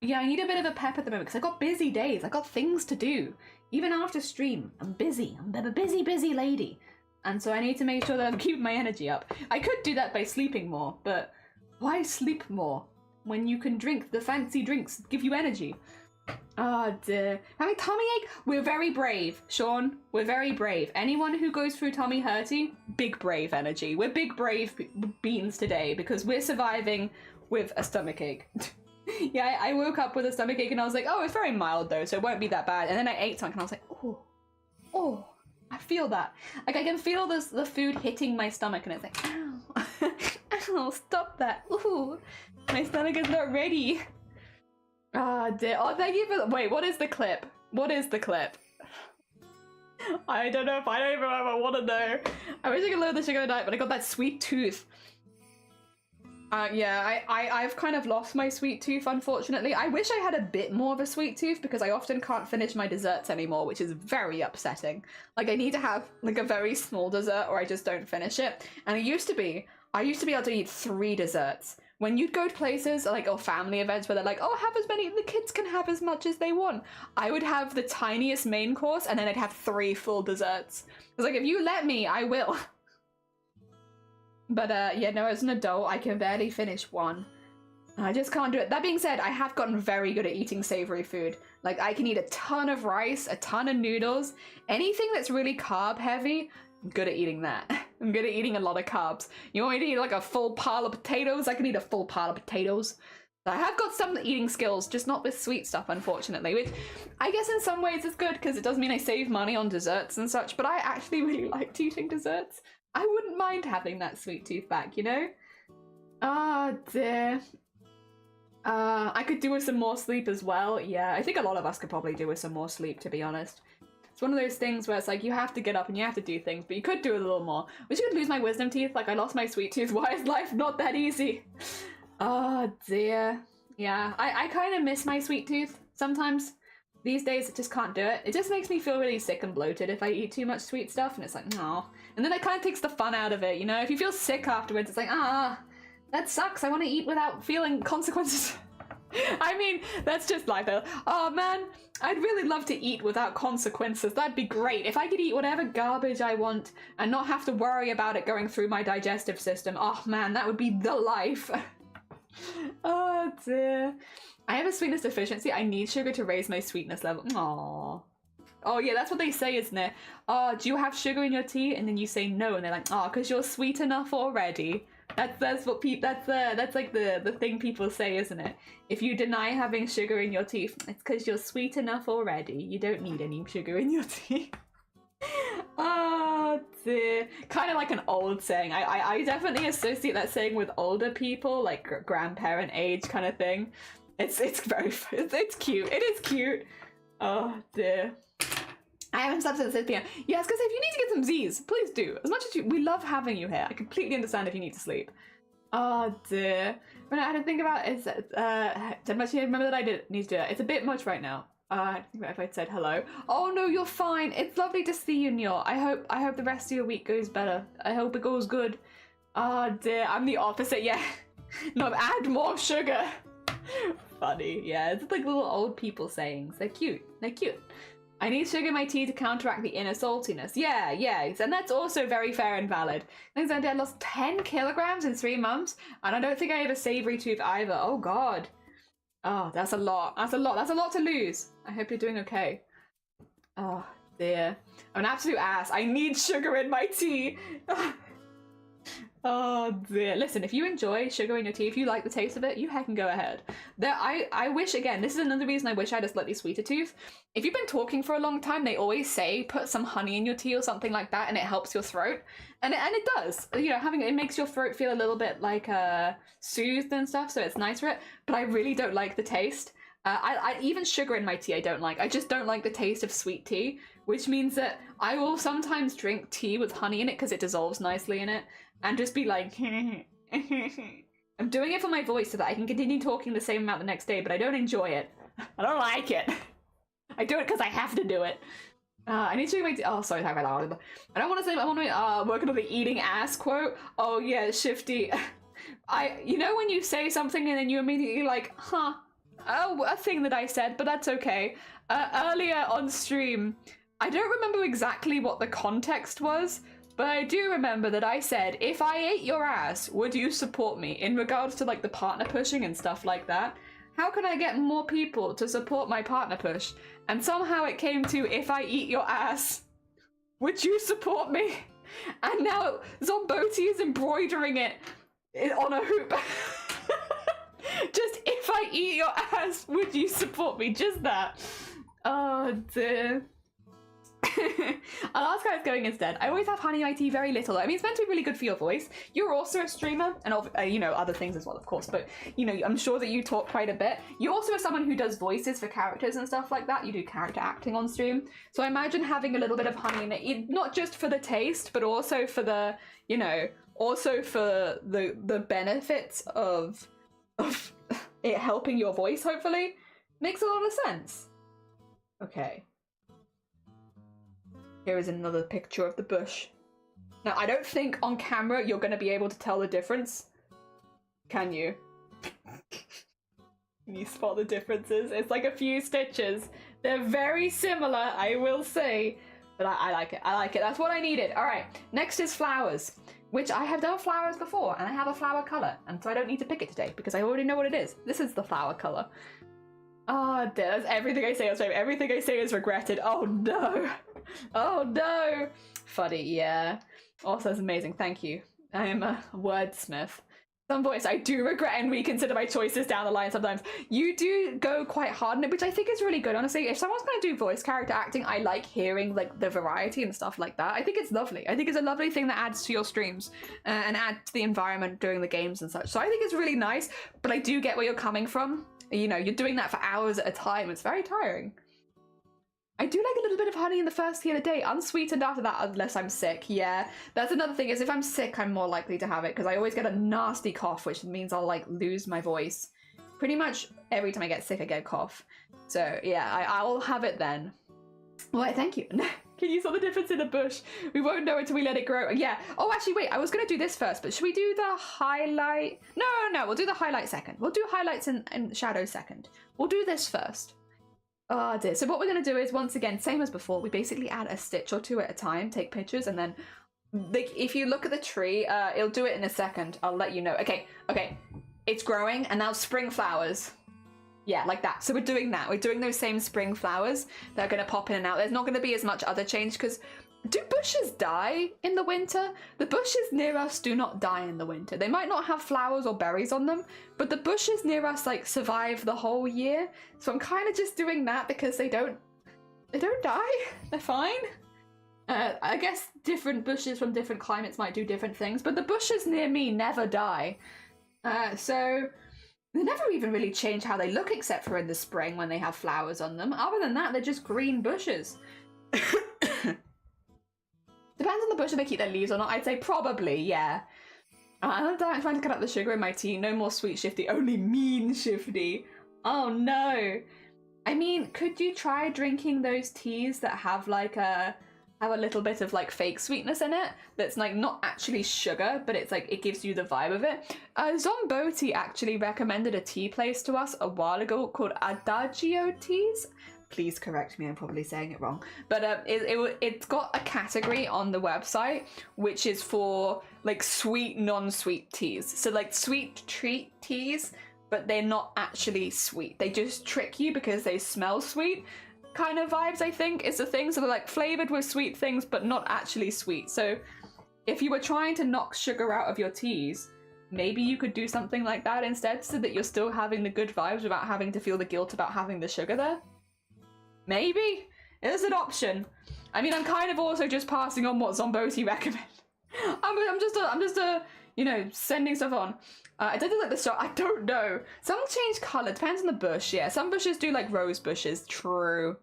Yeah, I need a bit of a pep at the moment because I've got busy days. I've got things to do. Even after stream, I'm busy. I'm a busy, busy lady. And so I need to make sure that I'm keeping my energy up. I could do that by sleeping more, but why sleep more when you can drink the fancy drinks that give you energy? Oh dear. Having tummy ache? We're very brave, Sean. We're very brave. Anyone who goes through tummy hurty, big brave energy. We're big brave beans today because we're surviving with a stomach ache. Yeah, I woke up with a stomach ache and I was like, oh, it's very mild though, so it won't be that bad. And then I ate something and I was like, oh, I feel that. Like I can feel the food hitting my stomach and it's like, ow, ow, stop that. Ooh, my stomach is not ready. Ah, dear. Oh, thank you for wait, what is the clip? What is the clip? I don't know if I don't even want to know. I wish I could lower the sugar diet, but I got that sweet tooth. Yeah, I've kind of lost my sweet tooth, unfortunately. I wish I had a bit more of a sweet tooth because I often can't finish my desserts anymore, which is very upsetting. Like, I need to have, like, a very small dessert or I just don't finish it. And I used to be able to eat 3 desserts. When you'd go to places, like, or family events where they're like, oh, have as many, the kids can have as much as they want. I would have the tiniest main course and then I'd have 3 full desserts. It's like, if you let me, I will. But yeah, no, as an adult, I can barely finish 1. I just can't do it. That being said, I have gotten very good at eating savory food. Like, I can eat a ton of rice, a ton of noodles, anything that's really carb heavy, I'm good at eating that. I'm good at eating a lot of carbs. You want me to eat like a full pile of potatoes? I can eat a full pile of potatoes. I have got some eating skills, just not with sweet stuff, unfortunately, which I guess in some ways is good because it does mean I save money on desserts and such, but I actually really liked eating desserts. I wouldn't mind having that sweet tooth back, you know? Oh dear. I could do with some more sleep as well. Yeah, I think a lot of us could probably do with some more sleep, to be honest. It's one of those things where it's like you have to get up and you have to do things, but you could do a little more. I wish I could lose my wisdom teeth, like I lost my sweet tooth. Why is life not that easy? Oh dear. Yeah, I kind of miss my sweet tooth sometimes. These days, I just can't do it. It just makes me feel really sick and bloated if I eat too much sweet stuff, and it's like, no. And then it kind of takes the fun out of it, you know? If you feel sick afterwards, it's like, that sucks. I want to eat without feeling consequences. I mean, that's just life though. Oh man, I'd really love to eat without consequences. That'd be great. If I could eat whatever garbage I want and not have to worry about it going through my digestive system, oh man, that would be the life. Oh dear. I have a sweetness deficiency. I need sugar to raise my sweetness level. Aww. Oh yeah, that's what they say, isn't it? Oh, do you have sugar in your tea? And then you say no, and they're like, oh, because you're sweet enough already. That's what people. That's like the thing people say, isn't it? If you deny having sugar in your tea, it's because you're sweet enough already. You don't need any sugar in your tea. Oh dear. Kind of like an old saying. I definitely associate that saying with older people, like grandparent age kind of thing. It's very it's cute. It is cute. Oh dear. I haven't slept since 6 p.m. Yes, because if you need to get some Z's, please do. As much as we love having you here. I completely understand if you need to sleep. Oh dear. When I had to think about it, remember that I did need to do it. It's a bit much right now. I had to think about if I'd said hello. Oh no, you're fine. It's lovely to see you, Neil. I hope the rest of your week goes better. I hope it goes good. Oh dear, I'm the opposite. Yeah, no, add more sugar. Funny. Yeah, it's like little old people sayings. They're cute. They're cute. I need sugar in my tea to counteract the inner saltiness. Yeah, and that's also very fair and valid. I lost 10 kilograms in 3 months, and I don't think I have a savory tooth either. Oh god. Oh, that's a lot. That's a lot. That's a lot to lose. I hope you're doing okay. Oh dear. I'm an absolute ass. I need sugar in my tea. Oh dear. Listen, if you enjoy sugar in your tea, if you like the taste of it, you heck can go ahead. I wish, again, this is another reason I wish I had a slightly sweeter tooth. If you've been talking for a long time, they always say put some honey in your tea or something like that, and it helps your throat. And it does. You know, it makes your throat feel a little bit like soothed and stuff, so it's nice for it. But I really don't like the taste. I even sugar in my tea I don't like. I just don't like the taste of sweet tea, which means that I will sometimes drink tea with honey in it because it dissolves nicely in it, and just be like, I'm doing it for my voice so that I can continue talking the same amount the next day, but I don't enjoy it. I don't like it. I do it because I have to do it. I need to show you my oh, sorry, I don't want to say, I want to working on the eating ass quote. Oh yeah, Shifty. You know when you say something and then you immediately like, huh, oh, a thing that I said, but that's okay. Earlier on stream, I don't remember exactly what the context was, but I do remember that I said, if I ate your ass, would you support me? In regards to like the partner pushing and stuff like that. How can I get more people to support my partner push? And somehow it came to, if I eat your ass, would you support me? And now Zomboti is embroidering it on a hoop. Just, if I eat your ass, would you support me? Just that. Oh dear. I'll ask how it's going instead. I always have honey in my tea, very little. I mean, it's meant to be really good for your voice. You're also a streamer, and you know, other things as well, of course, but you know, I'm sure that you talk quite a bit. You also are someone who does voices for characters and stuff like that. You do character acting on stream. So I imagine having a little bit of honey in it, not just for the taste, but also for the, you know, also for the benefits of it helping your voice, hopefully. Makes a lot of sense. Okay. Here is another picture of the bush. Now, I don't think on camera you're going to be able to tell the difference. Can you? Can you spot the differences? It's like a few stitches. They're very similar, I will say. But I like it. I like it. That's what I needed. All right. Next is flowers, which I have done flowers before, and I have a flower color, and so I don't need to pick it today because I already know what it is. This is the flower color. Oh, that's everything I say on stream. Everything I say is regretted. Oh no. Oh no. Funny, yeah. Also, that's amazing. Thank you. I am a wordsmith. Some voice, I do regret and reconsider my choices down the line sometimes. You do go quite hard on it, which I think is really good. Honestly, if someone's going to do voice character acting, I like hearing like the variety and stuff like that. I think it's lovely. I think it's a lovely thing that adds to your streams and adds to the environment during the games and such. So I think it's really nice, but I do get where you're coming from. You know, you're doing that for hours at a time. It's very tiring. I do like a little bit of honey in the first tea of the day, unsweetened after that, unless I'm sick. Yeah, that's another thing, is if I'm sick, I'm more likely to have it, because I always get a nasty cough, which means I'll, like, lose my voice. Pretty much every time I get sick, I get a cough. So, yeah, I'll have it then. Well, thank you. Can you saw the difference in the bush? We won't know until we let it grow. Yeah. Oh, actually, wait, I was going to do this first, but should we do the highlight? No, we'll do the highlight second. We'll do highlights and shadows second. We'll do this first. Oh dear. So what we're going to do is, once again, same as before, we basically add a stitch or two at a time, take pictures, and then if you look at the tree, it'll do it in a second. I'll let you know. Okay. It's growing, and now spring flowers. Yeah, like that. So we're doing that. We're doing those same spring flowers that are going to pop in and out. There's not going to be as much other change because do bushes die in the winter? The bushes near us do not die in the winter. They might not have flowers or berries on them, but the bushes near us like survive the whole year. So I'm kind of just doing that because they don't die. They're fine. I guess different bushes from different climates might do different things, but the bushes near me never die. So they never even really change how they look except for in the spring when they have flowers on them. Other than that, they're just green bushes. Depends on the bush if they keep their leaves or not. I'd say probably, yeah. I'm trying to cut out the sugar in my tea. No more sweet Shifty, only mean Shifty. Oh no. I mean, could you try drinking those teas that have like a little bit of like fake sweetness in it? That's like not actually sugar, but it's like it gives you the vibe of it. Zomboti actually recommended a tea place to us a while ago called Adagio Teas. Please correct me, I'm probably saying it wrong. But it's got a category on the website which is for like sweet, non-sweet teas. So like sweet treat teas, but they're not actually sweet. They just trick you because they smell sweet. Kind of vibes, I think, is the thing. So they're like flavored with sweet things, but not actually sweet. So if you were trying to knock sugar out of your teas, maybe you could do something like that instead so that you're still having the good vibes without having to feel the guilt about having the sugar there. Maybe it's an option. I mean, I'm kind of also just passing on what Zomboti recommend. I'm just you know, sending stuff on. I don't like the shot. I don't know. Some change color. Depends on the bush. Yeah, some bushes do like rose bushes. True.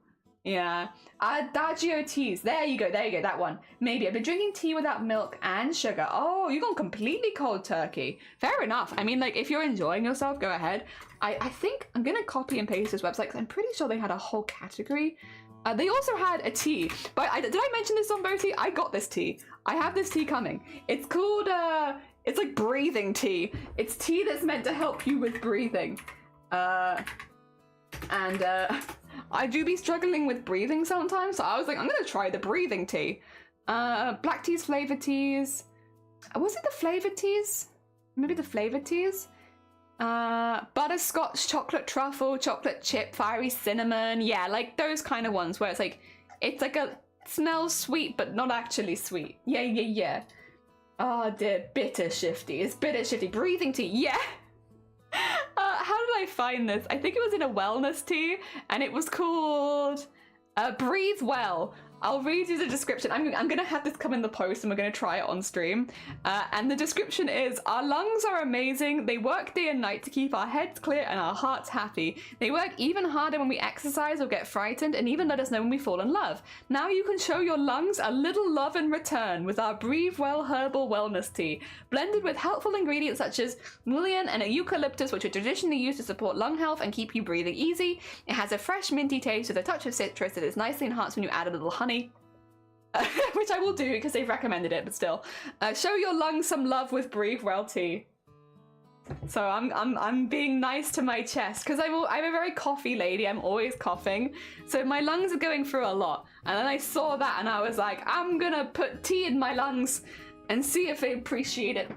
Yeah. Adagio teas. There you go. There you go. That one. Maybe. I've been drinking tea without milk and sugar. Oh, you've gone completely cold turkey. Fair enough. I mean, like, if you're enjoying yourself, go ahead. I think I'm going to copy and paste this website because I'm pretty sure they had a whole category. They also had a tea. But did I mention this on Zomboti? I got this tea. I have this tea coming. It's called, it's like breathing tea. It's tea that's meant to help you with breathing. I do be struggling with breathing sometimes, so I was like, I'm gonna try the breathing tea. Black teas, flavored teas. Was it the flavored teas? Maybe the flavored teas? Butterscotch, chocolate truffle, chocolate chip, fiery cinnamon. Yeah, like those kind of ones where it's like a smells sweet but not actually sweet. Yeah. Oh dear, bitter Shifty. It's bitter Shifty. Breathing tea, yeah. How did I find this? I think it was in a wellness tea, and it was called Breathe Well. I'll read you the description. I'm going to have this come in the post and we're going to try it on stream. And the description is, our lungs are amazing. They work day and night to keep our heads clear and our hearts happy. They work even harder when we exercise or get frightened and even let us know when we fall in love. Now you can show your lungs a little love in return with our Breathe Well Herbal Wellness Tea. Blended with helpful ingredients such as mullein and eucalyptus, which are traditionally used to support lung health and keep you breathing easy. It has a fresh minty taste with a touch of citrus that is nicely enhanced when you add a little honey. Which I will do because they've recommended it, but still. Show your lungs some love with Breathe Well tea. So I'm being nice to my chest because I'm a very coughy lady. I'm always coughing, so my lungs are going through a lot. And then I saw that and I was like, I'm gonna put tea in my lungs and see if they appreciate it.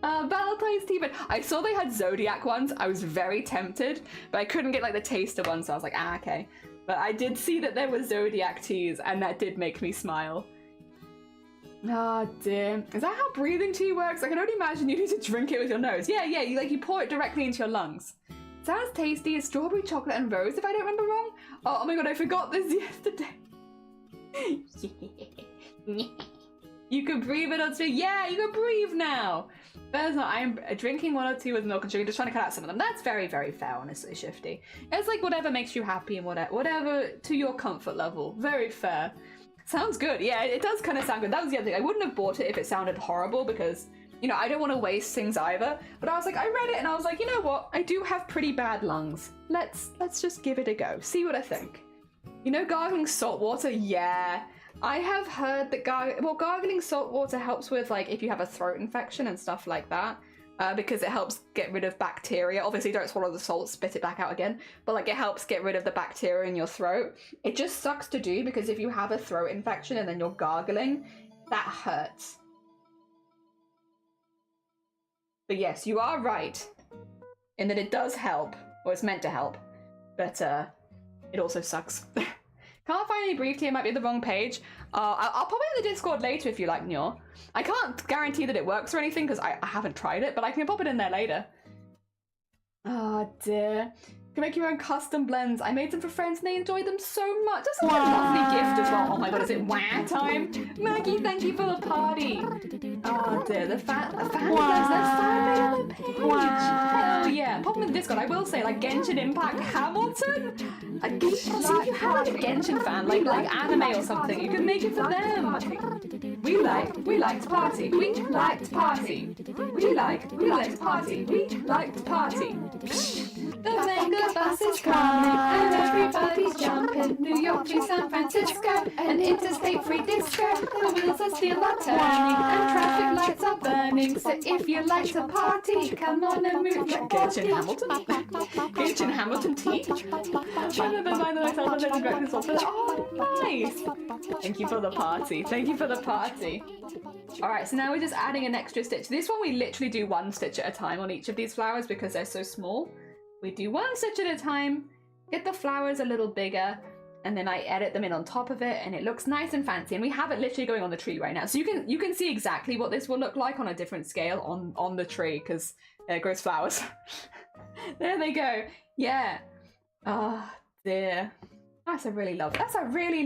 Valentine's tea, but I saw they had Zodiac ones. I was very tempted, but I couldn't get like the taster one, so I was like, okay. But I did see that there was Zodiac teas, and that did make me smile. Oh dear. Is that how breathing tea works? I can only imagine you need to drink it with your nose. Yeah, you pour it directly into your lungs. Sounds tasty. It's strawberry, chocolate, and rose, if I don't remember wrong. Oh my god, I forgot this yesterday. You can breathe it on stream. Yeah, you can breathe now. I'm drinking 1 or 2 with milk and sugar, just trying to cut out some of them. That's very, very fair, honestly, Shifty. It's like whatever makes you happy and whatever to your comfort level. Very fair. Sounds good. Yeah, it does kind of sound good. That was the other thing. I wouldn't have bought it if it sounded horrible because, you know, I don't want to waste things either. But I was like, I read it and I was like, you know what? I do have pretty bad lungs. Let's just give it a go. See what I think. You know, gargling salt water? Yeah. I have heard that gargling salt water helps with, like, if you have a throat infection and stuff like that, because it helps get rid of bacteria. Obviously, don't swallow the salt, spit it back out again, but, like, it helps get rid of the bacteria in your throat. It just sucks to do because if you have a throat infection and then you're gargling, that hurts. But yes, you are right. in that it does help, or it's meant to help, but it also sucks. Can't find any brief tea, it might be the wrong page. I'll pop it in the Discord later if you like, Nyor. I can't guarantee that it works or anything because I haven't tried it, but I can pop it in there later. Oh dear. You can make your own custom blends. I made them for friends and they enjoyed them so much. That's a lovely gift as well. Oh my god, is it wah time? Maggie, thank you for the party. Oh dear, the fan there's fan on the page. Hell yeah. Pop them in the Discord. I will say, like Genshin Impact Hamilton. See if you have like a Genshin fan, like anime or something, you can make it for them. We like to party. We like to party. We like to party. We like to party. The Venga bus is coming and everybody's jumping. New York to San Francisco, an interstate free disco. The wheels of steel are turning and traffic lights are burning. So if you like to party, come on and move your body. Genshin Hamilton tea? I never mind that I tell them to this also. Oh, nice! Thank you for the party. Thank you for the party. Alright, so now we're just adding an extra stitch. This one we literally do one stitch at a time on each of these flowers because they're so small. We do one stitch at a time, get the flowers a little bigger, and then I edit them in on top of it, and it looks nice and fancy. And we have it literally going on the tree right now, so you can see exactly what this will look like on a different scale on the tree because there grows flowers. There they go. Yeah. Ah, dear. That's a really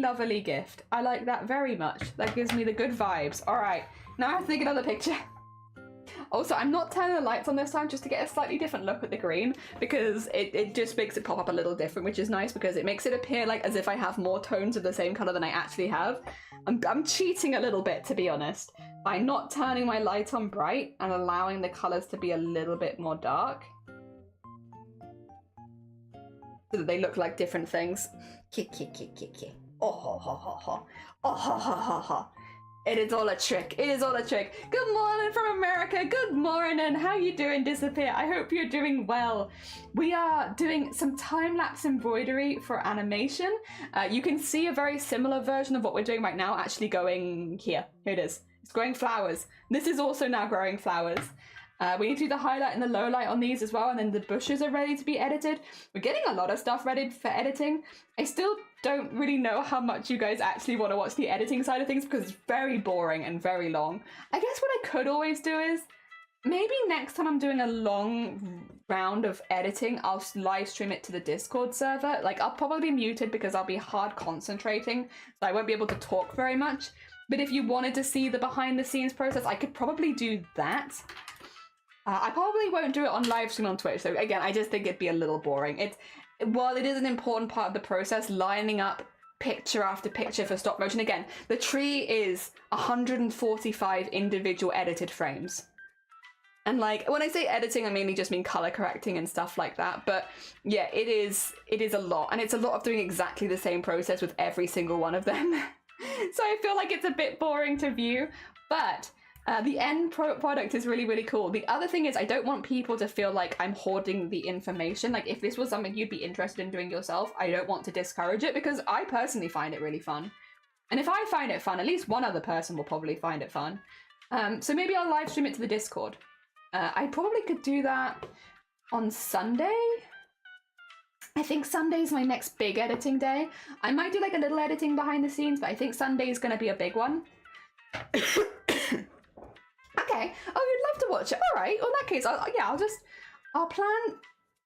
lovely gift. I like that very much. That gives me the good vibes. All right, now I have to take another picture. Also, I'm not turning the lights on this time just to get a slightly different look at the green because it just makes it pop up a little different, which is nice because it makes it appear like as if I have more tones of the same color than I actually have. I'm cheating a little bit, to be honest, by not turning my light on bright and allowing the colors to be a little bit more dark so that they look like different things. Oh ho ho ho ho. Oh ho ho ho ho. It is all a trick. It is all a trick. Good morning from America. Good morning. How you doing, Disappear? I hope you're doing well. We are doing some time-lapse embroidery for animation. You can see a very similar version of what we're doing right now actually going here. Here it is. It's growing flowers. This is also now growing flowers. We need to do the highlight and the low light on these as well, and then the bushes are ready to be edited. We're getting a lot of stuff ready for editing. I still don't really know how much you guys actually want to watch the editing side of things because it's very boring and very long. I guess what I could always do is maybe next time I'm doing a long round of editing, I'll live stream it to the Discord server. Like, I'll probably be muted because I'll be hard concentrating, so I won't be able to talk very much. But if you wanted to see the behind the scenes process, I could probably do that. I probably won't do it on live stream on Twitch, so again, I just think it'd be a little boring. While it is an important part of the process, lining up picture after picture for stop motion, again, the tree is 145 individual edited frames. And like, when I say editing, I mainly just mean color correcting and stuff like that. But yeah, it is a lot, and it's a lot of doing exactly the same process with every single one of them. So I feel like it's a bit boring to view, but the end product is really, really cool. The other thing is I don't want people to feel like I'm hoarding the information. Like, if this was something you'd be interested in doing yourself, I don't want to discourage it because I personally find it really fun. And if I find it fun, at least one other person will probably find it fun. So maybe I'll live stream it to the Discord. I probably could do that on Sunday. I think Sunday's my next big editing day. I might do like a little editing behind the scenes, but I think Sunday's gonna be a big one. Okay. Oh, you'd love to watch it. All right. Well, in that case,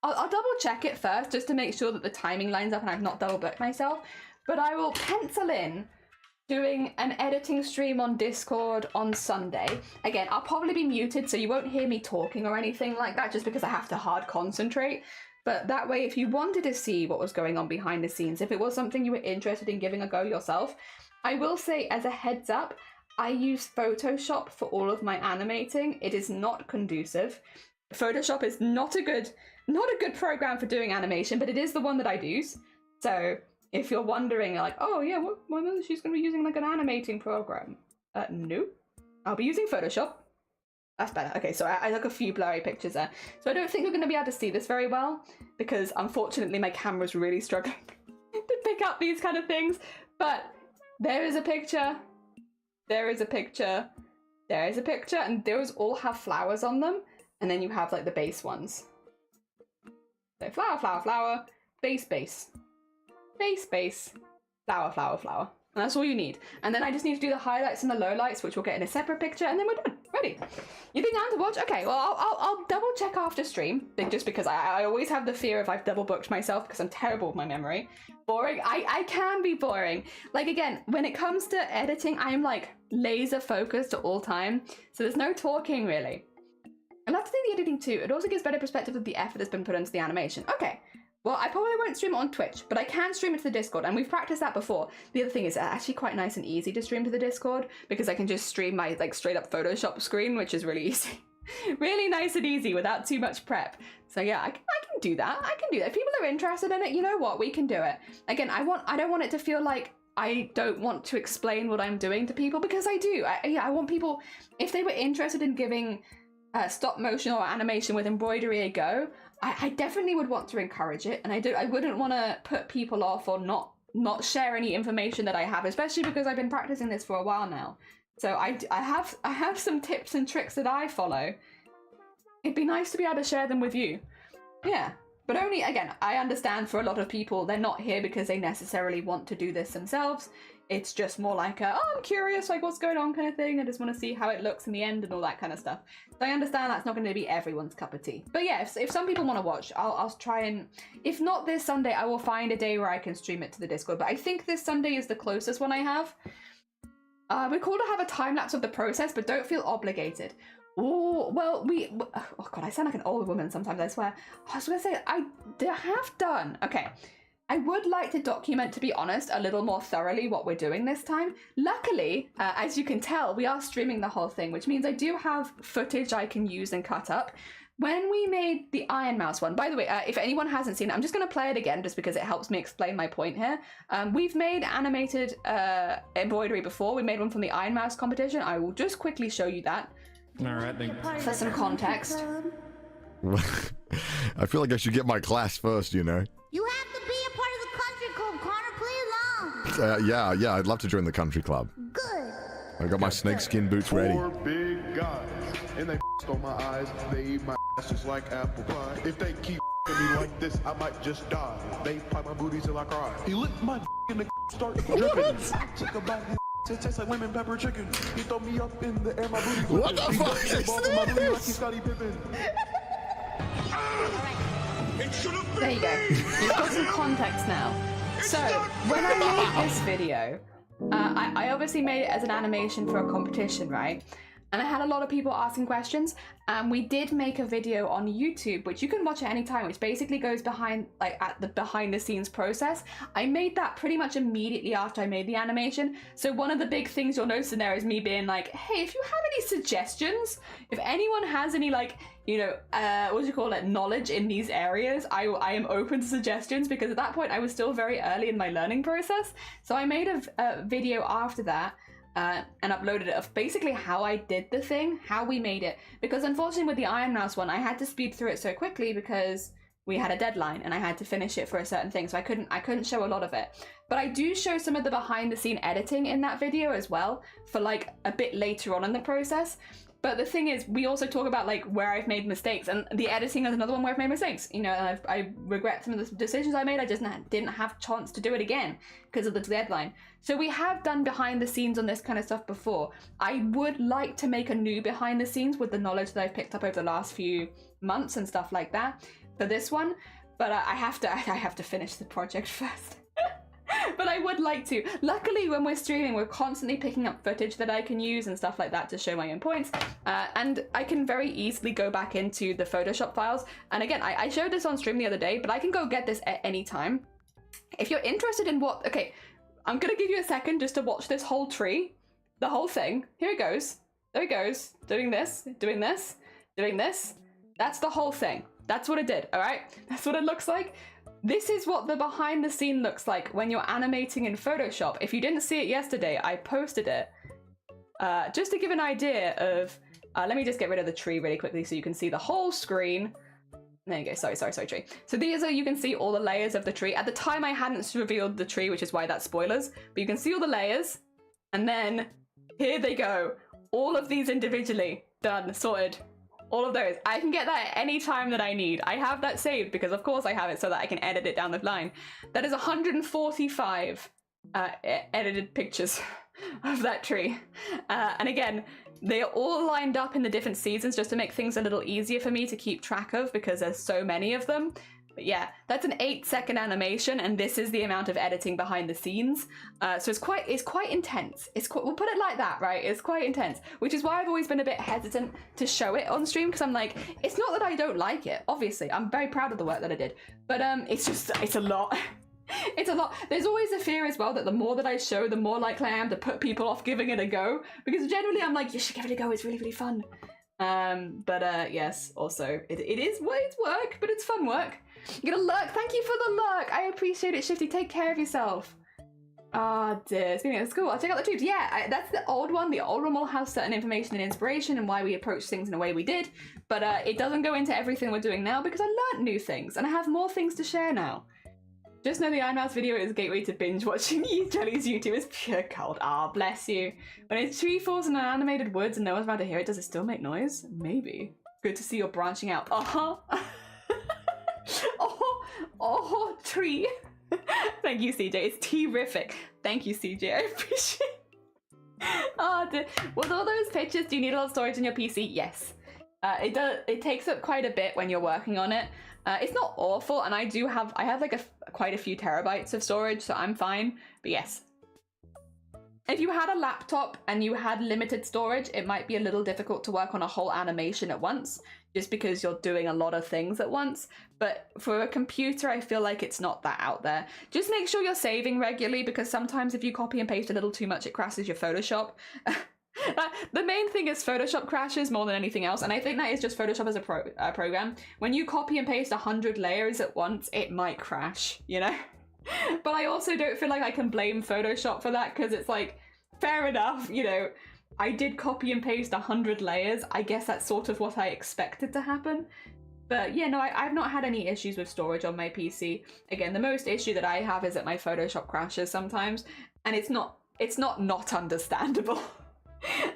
I'll double check it first just to make sure that the timing lines up and I've not double booked myself. But I will pencil in doing an editing stream on Discord on Sunday. Again, I'll probably be muted, so you won't hear me talking or anything like that just because I have to hard concentrate. But that way, if you wanted to see what was going on behind the scenes, if it was something you were interested in giving a go yourself, I will say as a heads up, I use Photoshop for all of my animating. It is not conducive. Photoshop is not a good program for doing animation, but it is the one that I use. So if you're wondering, like, oh yeah, well, she's going to be using like an animating program. No, I'll be using Photoshop. That's better. Okay, so I took a few blurry pictures there. So I don't think you're going to be able to see this very well because unfortunately my camera's really struggling to pick up these kind of things. But there is a picture. There is a picture, there is a picture, and those all have flowers on them, and then you have like the base ones. So flower, flower, flower, base, base, base, base, flower, flower, flower. And that's all you need. And then I just need to do the highlights and the lowlights, which we'll get in a separate picture, and then we're done. Ready. You think down to watch? Okay, well, I'll double check after stream, just because I always have the fear if I've double booked myself, because I'm terrible with my memory. Boring? I can be boring. Like, again, when it comes to editing, I'm like laser focused at all time, so there's no talking really. I love to do the editing too. It also gives better perspective of the effort that's been put into the animation. Okay. Well, I probably won't stream it on Twitch, but I can stream it to the Discord, and we've practiced that before. The other thing is actually quite nice and easy to stream to the Discord, because I can just stream my like straight up Photoshop screen, which is really easy. Really nice and easy without too much prep. So yeah, I can do that. I can do that. If people are interested in it, you know what? We can do it. Again, I don't want it to feel like I don't want to explain what I'm doing to people, because I do. I want people, if they were interested in giving stop motion or animation with embroidery a go, I definitely would want to encourage it, and I wouldn't want to put people off or not share any information that I have, especially because I've been practicing this for a while now. So I have some tips and tricks that I follow. It'd be nice to be able to share them with you. Yeah, but only, again, I understand for a lot of people, they're not here because they necessarily want to do this themselves. It's just more like a, oh, I'm curious, like what's going on kind of thing. I just want to see how it looks in the end and all that kind of stuff. So I understand that's not going to be everyone's cup of tea. But yeah, if some people want to watch, I'll try and, if not this Sunday, I will find a day where I can stream it to the Discord. But I think this Sunday is the closest one I have. We're cool to have a time lapse of the process, but don't feel obligated. Oh, well, oh God, I sound like an old woman sometimes, I swear. I was going to say, I have done, okay. I would like to document, to be honest, a little more thoroughly what we're doing this time. Luckily, as you can tell, we are streaming the whole thing, which means I do have footage I can use and cut up. When we made the Iron Mouse one, by the way, if anyone hasn't seen it, I'm just going to play it again just because it helps me explain my point here. We've made animated embroidery before. We made one from the Iron Mouse competition. I will just quickly show you that. All right, then. For some context. I feel like I should get my class first, you know? You have to be a part of the country club, Connor. Play along. Yeah, I'd love to join the country club. Good. I got my snakeskin boots ready. 4 big guys, and they on my eyes. They eat my ass just like apple pie. If they keep me like this, I might just die. They pop my booty till I cry. He licked my and the start dripping. I took a bite. It tastes like lemon pepper chicken. He throw me up in the air, my booty flipping. What the fuck is My booty like this? he's Scottie Pippen. It should have There been you go. me! You've got some context now. So, when I made this video, I obviously made it as an animation for a competition, right? And I had a lot of people asking questions, and we did make a video on YouTube, which you can watch at any time, which basically goes behind, like, at the behind the scenes process. I made that pretty much immediately after I made the animation. So one of the big things you'll notice in there is me being like, hey, if you have any suggestions, if anyone has any, like, you know, what do you call it, knowledge in these areas, I am open to suggestions, because at that point I was still very early in my learning process. So I made a video after that, and uploaded it of basically how I did the thing, how we made it. Because unfortunately with the Iron Mouse one, I had to speed through it so quickly because we had a deadline and I had to finish it for a certain thing, so I couldn't show a lot of it. But I do show some of the behind the scene editing in that video as well, for like a bit later on in the process. But the thing is, we also talk about like where I've made mistakes, and the editing is another one where I've made mistakes. You know, and I regret some of the decisions I made. I just didn't have chance to do it again because of the deadline. So we have done behind the scenes on this kind of stuff before. I would like to make a new behind the scenes with the knowledge that I've picked up over the last few months and stuff like that for this one. But I have to finish the project first. But I would like to. Luckily, when we're streaming, we're constantly picking up footage that I can use and stuff like that to show my own points. And I can very easily go back into the Photoshop files. And again, I showed this on stream the other day, but I can go get this at any time. If you're interested in what... Okay, I'm going to give you a second just to watch this whole tree. The whole thing. Here it goes. There it goes. Doing this, doing this, doing this. That's the whole thing. That's what it did, all right? That's what it looks like. This is what the behind the scene looks like when you're animating in Photoshop. If you didn't see it yesterday, I posted it. Just to give an idea of, let me just get rid of the tree really quickly so you can see the whole screen. There you go, sorry, tree. So these are, you can see all the layers of the tree. At the time I hadn't revealed the tree, which is why that's spoilers, but you can see all the layers. And then here they go. All of these individually, done, sorted. All of those. I can get that at any time that I need. I have that saved because of course I have it so that I can edit it down the line. That is 145 edited pictures of that tree. And again, they are all lined up in the different seasons just to make things a little easier for me to keep track of because there's so many of them. But yeah, that's an 8-second animation, and this is the amount of editing behind the scenes. So it's quite intense. We'll put it like that, right? It's quite intense, which is why I've always been a bit hesitant to show it on stream, because I'm like, it's not that I don't like it. Obviously, I'm very proud of the work that I did, but it's a lot. It's a lot. There's always a fear as well that the more that I show, the more likely I am to put people off giving it a go, because generally I'm like, you should give it a go. It's really, really fun. Yes, also it is work, but it's fun work. You get a lurk. Thank you for the lurk. I appreciate it, Shifty. Take care of yourself. Ah, dear. Speaking of school, I'll check out the tubes. Yeah, that's the old one. The old one will have certain information and inspiration and why we approach things in a way we did, but it doesn't go into everything we're doing now because I learnt new things and I have more things to share now. Just know the iMouse video is a gateway to binge watching Jelly's YouTube is pure gold. Ah, bless you. When a tree falls in an animated woods and no one's around to hear it, does it still make noise? Maybe. Good to see you're branching out. Uh-huh. Oh, tree. Thank you, CJ. It's terrific. Thank you, CJ. I appreciate it. Oh, with all those pictures, do you need a lot of storage on your PC? Yes. It does. It takes up quite a bit when you're working on it. It's not awful, and I have like quite a few terabytes of storage, so I'm fine. But yes. If you had a laptop and you had limited storage, it might be a little difficult to work on a whole animation at once, just because you're doing a lot of things at once. But for a computer, I feel like it's not that out there. Just make sure you're saving regularly, because sometimes if you copy and paste a little too much, it crashes your Photoshop. The main thing is Photoshop crashes more than anything else, and I think that is just Photoshop as a program. When you copy and paste 100 layers at once, it might crash, you know? But I also don't feel like I can blame Photoshop for that, because it's like, fair enough, you know, I did copy and paste 100 layers. I guess that's sort of what I expected to happen. But yeah, no, I've not had any issues with storage on my PC. Again, the most issue that I have is that my Photoshop crashes sometimes, and it's not understandable.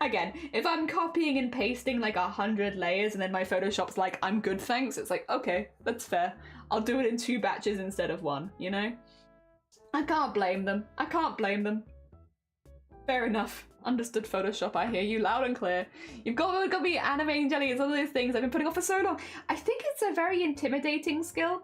Again, if I'm copying and pasting like 100 layers and then my Photoshop's like, I'm good, thanks, it's like, okay, that's fair. I'll do it in 2 batches instead of 1, you know? I can't blame them. I can't blame them. Fair enough. Understood, Photoshop. I hear you loud and clear. You've got me animating Jelly. It's all those things I've been putting off for so long. I think it's a very intimidating skill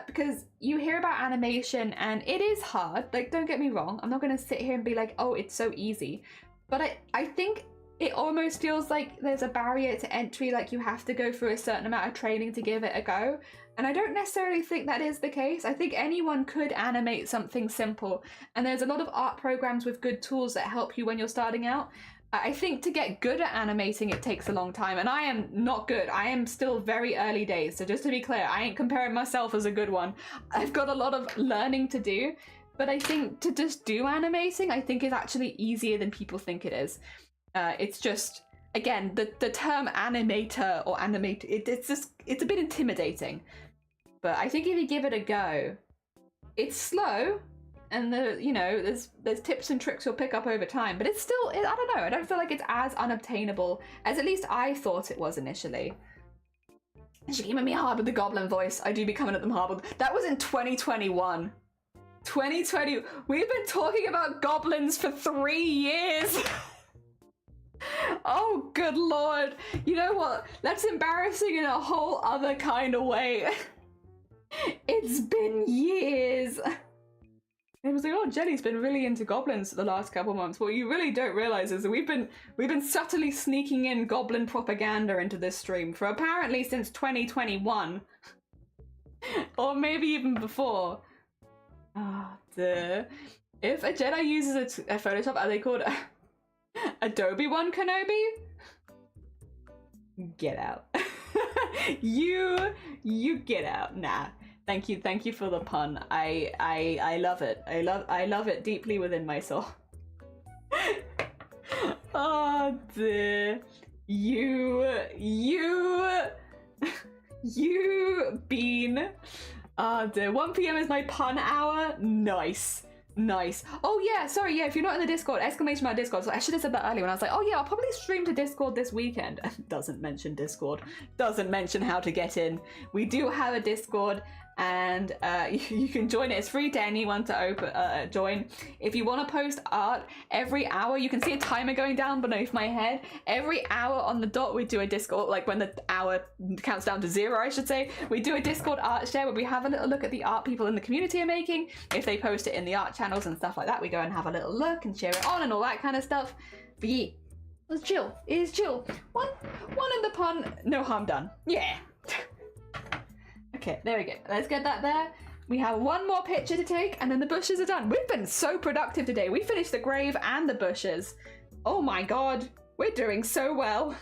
because you hear about animation and it is hard. Like, don't get me wrong. I'm not going to sit here and be like, oh, it's so easy. But I think it almost feels like there's a barrier to entry, like you have to go through a certain amount of training to give it a go. And I don't necessarily think that is the case. I think anyone could animate something simple. And there's a lot of art programs with good tools that help you when you're starting out. I think to get good at animating, it takes a long time. And I am not good. I am still very early days. So just to be clear, I ain't comparing myself as a good one. I've got a lot of learning to do. But I think to just do animating, I think is actually easier than people think it is. It's just, again, the term animator or animate, it's a bit intimidating. But I think if you give it a go, it's slow, and there's tips and tricks you'll pick up over time. But it's still, I don't know, I don't feel like it's as unobtainable as at least I thought it was initially. She came at me hard with the goblin voice. I do be coming at them hard with. That was in 2021. 2020. We've been talking about goblins for 3 years. Oh, good lord. You know what? That's embarrassing in a whole other kind of way. It's been years. It was like, oh, Jelly's been really into goblins for the last couple months. What you really don't realize is that we've been subtly sneaking in goblin propaganda into this stream for apparently since 2021. Or maybe even before. Ah, duh. If a Jedi uses a Photoshop, are they called Adobe One Kenobi? Get out. You get out. Nah. Thank you for the pun. I love it. I love it deeply within my soul. Oh dear. You bean. Oh dear. 1 PM is my pun hour. Nice. Nice. Oh yeah, sorry, yeah, if you're not in the Discord, exclamation mark Discord. So I should have said that earlier when I was like, oh yeah, I'll probably stream to Discord this weekend. Doesn't mention Discord. Doesn't mention how to get in. We do have a Discord, and you can join it. It's free to anyone to join. If you want to post art every hour, you can see a timer going down beneath my head. Every hour on the dot, we do a Discord, like when the hour counts down to 0, I should say, we do a Discord art share where we have a little look at the art people in the community are making. If they post it in the art channels and stuff like that, we go and have a little look and cheer it on and all that kind of stuff. But yeah, it's chill. It is chill. One in the pun, no harm done. Yeah. Okay, there we go. Let's get that there. We have one more picture to take and then the bushes are done. We've been so productive today. We finished the grave and the bushes. Oh my god, we're doing so well.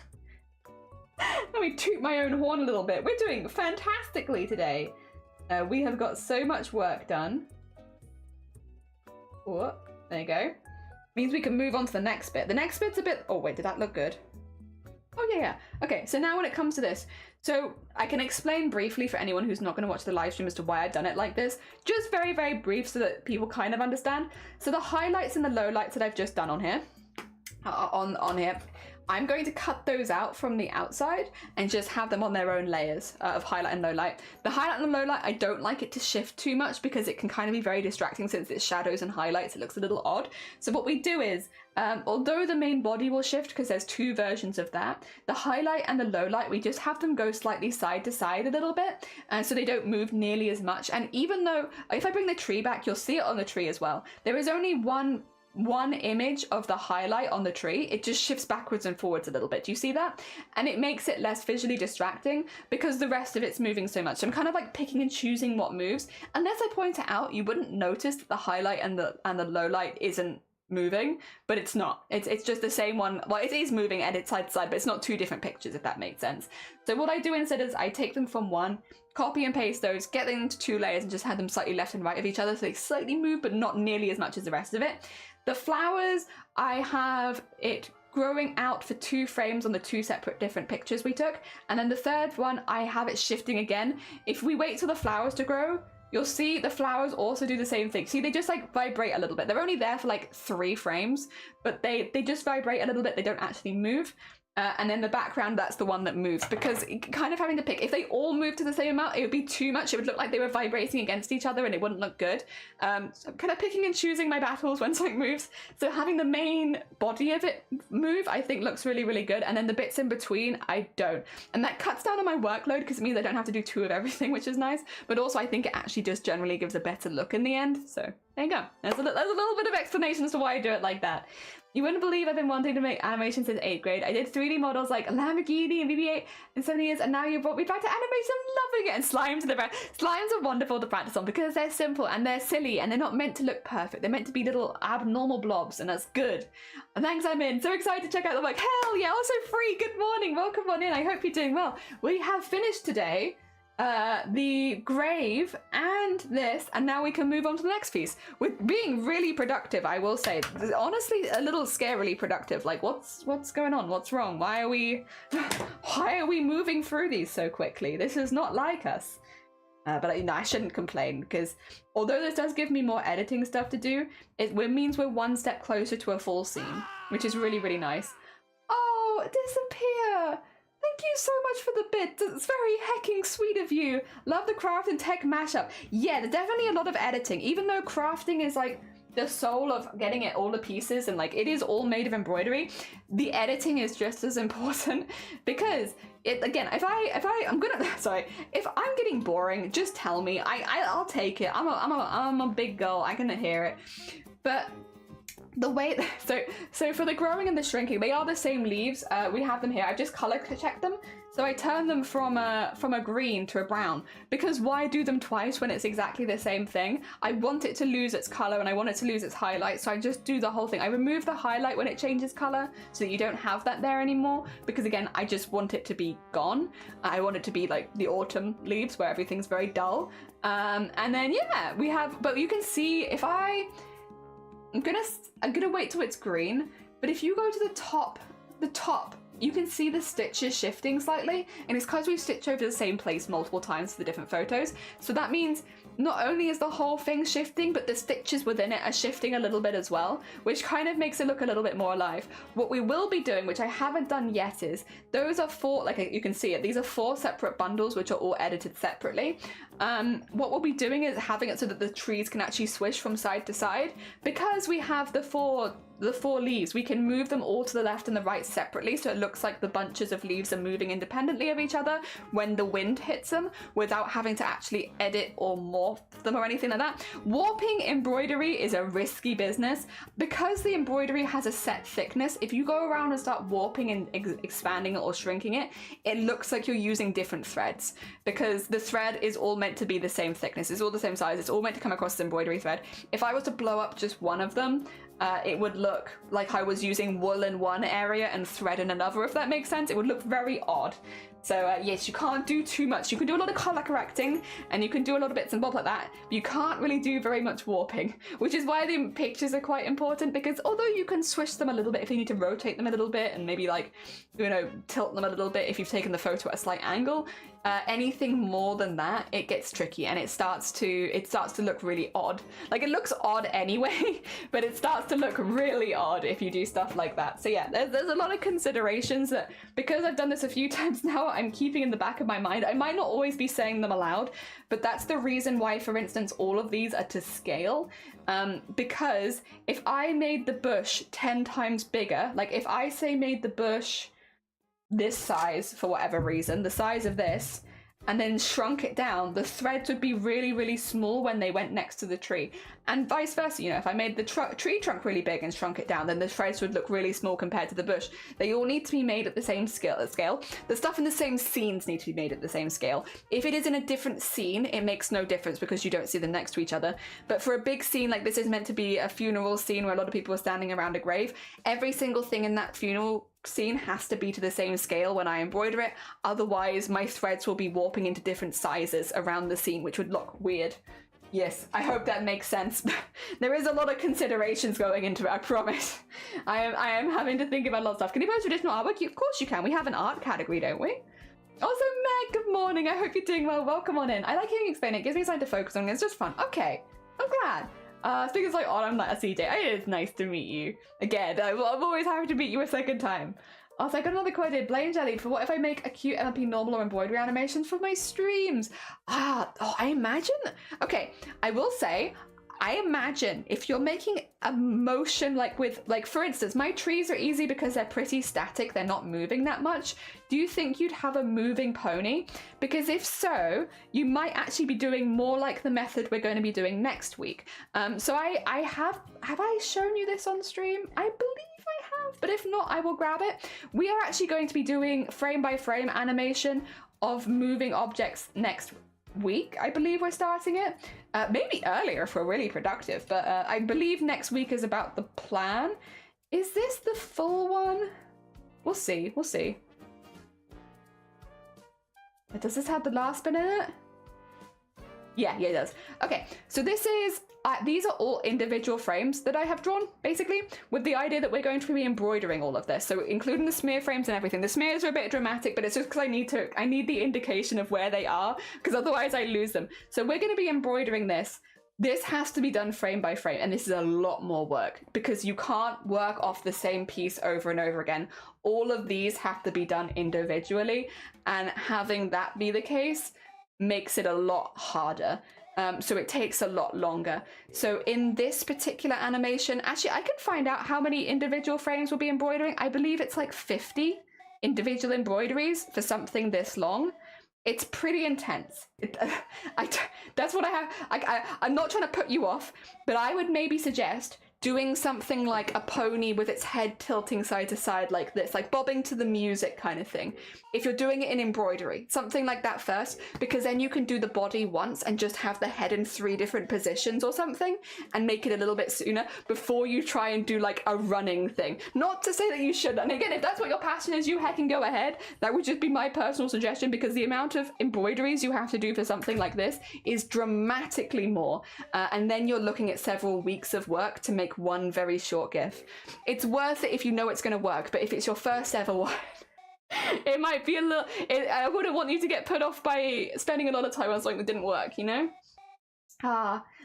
Let me toot my own horn a little bit. We're doing fantastically today. We have got so much work done. Oh, there you go. Means we can move on to the next bit. The next bit's a bit... Oh wait, did that look good? Oh yeah. Okay, so now when it comes to this, so I can explain briefly for anyone who's not going to watch the live stream as to why I've done it like this. Just very, very brief so that people kind of understand. So the highlights and the lowlights that I've just done on here, I'm going to cut those out from the outside and just have them on their own layers of highlight and low light. The highlight and the low light, I don't like it to shift too much because it can kind of be very distracting since it's shadows and highlights. It looks a little odd. So what we do is, although the main body will shift because there's two versions of that, the highlight and the low light, we just have them go slightly side to side a little bit, so they don't move nearly as much. And even though, if I bring the tree back, you'll see it on the tree as well. There is only one image of the highlight on the tree. It just shifts backwards and forwards a little bit. Do you see that? And it makes it less visually distracting because the rest of it's moving so much. So I'm kind of like picking and choosing what moves. Unless I point it out, you wouldn't notice that the highlight and the low light isn't moving, but it's not. It's just the same one. Well, it is moving edit side to side, but it's not two different pictures, if that makes sense. So what I do instead is I take them from one, copy and paste those, get them into two layers and just have them slightly left and right of each other so they slightly move, but not nearly as much as the rest of it. The flowers, I have it growing out for 2 frames on the 2 separate different pictures we took. And then the third one, I have it shifting again. If we wait till the flowers to grow, you'll see the flowers also do the same thing. See, they just like vibrate a little bit. They're only there for like 3 frames, but they just vibrate a little bit. They don't actually move. And then the background, that's the one that moves, because kind of having to pick, if they all move to the same amount, it would be too much. It would look like they were vibrating against each other and it wouldn't look good. So I'm kind of picking and choosing my battles when something moves. So having the main body of it move, I think looks really, really good. And then the bits in between, I don't. And that cuts down on my workload because it means I don't have to do 2 of everything, which is nice. But also I think it actually just generally gives a better look in the end. So there you go. There's a little bit of explanation as to why I do it like that. You wouldn't believe I've been wanting to make animation since 8th grade. I did 3D models like Lamborghini and BB-8 in 7 years, and now you brought me back to animation. I'm loving it. And slimes are wonderful to practice on because they're simple and they're silly and they're not meant to look perfect. They're meant to be little abnormal blobs, and that's good. And thanks, I'm in. So excited to check out the work. Hell yeah, also free. Good morning. Welcome on in. I hope you're doing well. We have finished today the grave and this, and now we can move on to the next piece. We're being really productive, I will say. Honestly, a little scarily productive. Like, what's going on? What's wrong? Why are we moving through these so quickly? This is not like us. But I shouldn't complain, because although this does give me more editing stuff to do, it means we're one step closer to a full scene, which is really, really nice. Oh, disappear! Thank you so much for the bit. It's very hecking sweet of you. Love the craft and tech mashup. Yeah, there's definitely a lot of editing, even though crafting is like the soul of getting it all to pieces, and like it is all made of embroidery. The editing is just as important, because it, again, if I'm getting boring, just tell me. I'll take it. I'm a big girl. I can hear it. But the way, so for the growing and the shrinking, they are the same leaves. We have them here. I've just color checked them. So I turned them from a green to a brown, because why do them twice when it's exactly the same thing? I want it to lose its color and I want it to lose its highlight, so I just do the whole thing. I remove the highlight when it changes color so that you don't have that there anymore, because again, I just want it to be gone. I want it to be like the autumn leaves where everything's very dull. And then yeah, we have, but you can see if I'm gonna wait till it's green, but if you go to the top you can see the stitches shifting slightly, and it's because we've stitched over the same place multiple times for the different photos. So that means not only is the whole thing shifting, but the stitches within it are shifting a little bit as well, which kind of makes it look a little bit more alive. What we will be doing, which I haven't done yet, is those are 4, like you can see it, these are 4 separate bundles which are all edited separately. What we'll be doing is having it so that the trees can actually swish from side to side. Because we have the four leaves, we can move them all to the left and the right separately, so it looks like the bunches of leaves are moving independently of each other when the wind hits them, without having to actually edit or morph them or anything like that. Warping embroidery is a risky business. Because the embroidery has a set thickness, if you go around and start warping and expanding it or shrinking it, it looks like you're using different threads, because the thread is all meant to be the same thickness, it's all the same size, it's all meant to come across the embroidery thread. If I was to blow up just one of them, it would look like I was using wool in one area and thread in another, if that makes sense. It would look very odd. So yes, you can't do too much. You can do a lot of color correcting and you can do a lot of bits and bobs like that, but you can't really do very much warping, which is why the pictures are quite important, because although you can swish them a little bit if you need to rotate them a little bit and maybe, like, you know, tilt them a little bit if you've taken the photo at a slight angle, anything more than that, it gets tricky and it starts to look really odd. Like, it looks odd anyway, but it starts to look really odd if you do stuff like that. So yeah, there's a lot of considerations that, because I've done this a few times now, I'm keeping in the back of my mind. I might not always be saying them aloud, but that's the reason why, for instance, all of these are to scale. Because if I made the bush 10 times bigger, like if I say made the bush this size for whatever reason, the size of this, and then shrunk it down, the threads would be really, really small when they went next to the tree. And vice versa, you know, if I made the tree trunk really big and shrunk it down, then the threads would look really small compared to the bush. They all need to be made at the same scale. The stuff in the same scenes need to be made at the same scale. If it is in a different scene, it makes no difference because you don't see them next to each other. But for a big scene, like this is meant to be a funeral scene where a lot of people are standing around a grave, every single thing in that funeral scene has to be to the same scale when I embroider it. Otherwise, my threads will be warping into different sizes around the scene, which would look weird. Yes, I hope that makes sense. There is a lot of considerations going into it, I promise. I am having to think about a lot of stuff. Can you post traditional artwork? Of course you can. We have an art category, don't we? Also, Meg, good morning. I hope you're doing well. Welcome on in. I like hearing you explain it. It gives me something to focus on. It's just fun. Okay, I'm glad. Things like, oh, I'm like a CJ. It is nice to meet you. Again, I'm always happy to meet you a second time. Also, I got another quote. Blame Jelly for what if I make a cute MLP normal or embroidery animation for my streams? I imagine. Okay, I will say, I imagine if you're making a motion like for instance, my trees are easy because they're pretty static, they're not moving that much. Do you think you'd have a moving pony? Because if so, you might actually be doing more like the method we're going to be doing next week. So I have I shown you this on stream? I believe I have, but if not, I will grab it. We are actually going to be doing frame by frame animation of moving objects next week. I believe we're starting it. Maybe earlier if we're really productive, but I believe next week is about the plan. Is this the full one? We'll see. We'll see. Does this have the last bit in it? Yeah, it does. Okay, so this is, these are all individual frames that I have drawn, basically, with the idea that we're going to be embroidering all of this. So including the smear frames and everything. The smears are a bit dramatic, but it's just because I need the indication of where they are, because otherwise I lose them. So we're going to be embroidering this. This has to be done frame by frame, and this is a lot more work because you can't work off the same piece over and over again. All of these have to be done individually, and having that be the case makes it a lot harder. So it takes a lot longer. So in this particular animation, actually I can find out how many individual frames we'll be embroidering. I believe it's like 50 individual embroideries for something this long. It's pretty intense. That's what I have. I'm not trying to put you off, but I would maybe suggest doing something like a pony with its head tilting side to side like this, like bobbing to the music kind of thing. If you're doing it in embroidery, something like that first, because then you can do the body once and just have the head in 3 different positions or something and make it a little bit sooner before you try and do like a running thing. Not to say that you should, and again, if that's what your passion is, you heckin' go ahead. That would just be my personal suggestion, because the amount of embroideries you have to do for something like this is dramatically more. And then you're looking at several weeks of work to make one very short GIF. It's worth it if you know it's going to work, but if it's your first ever one, It might be a little... I wouldn't want you to get put off by spending a lot of time on something that didn't work, you know?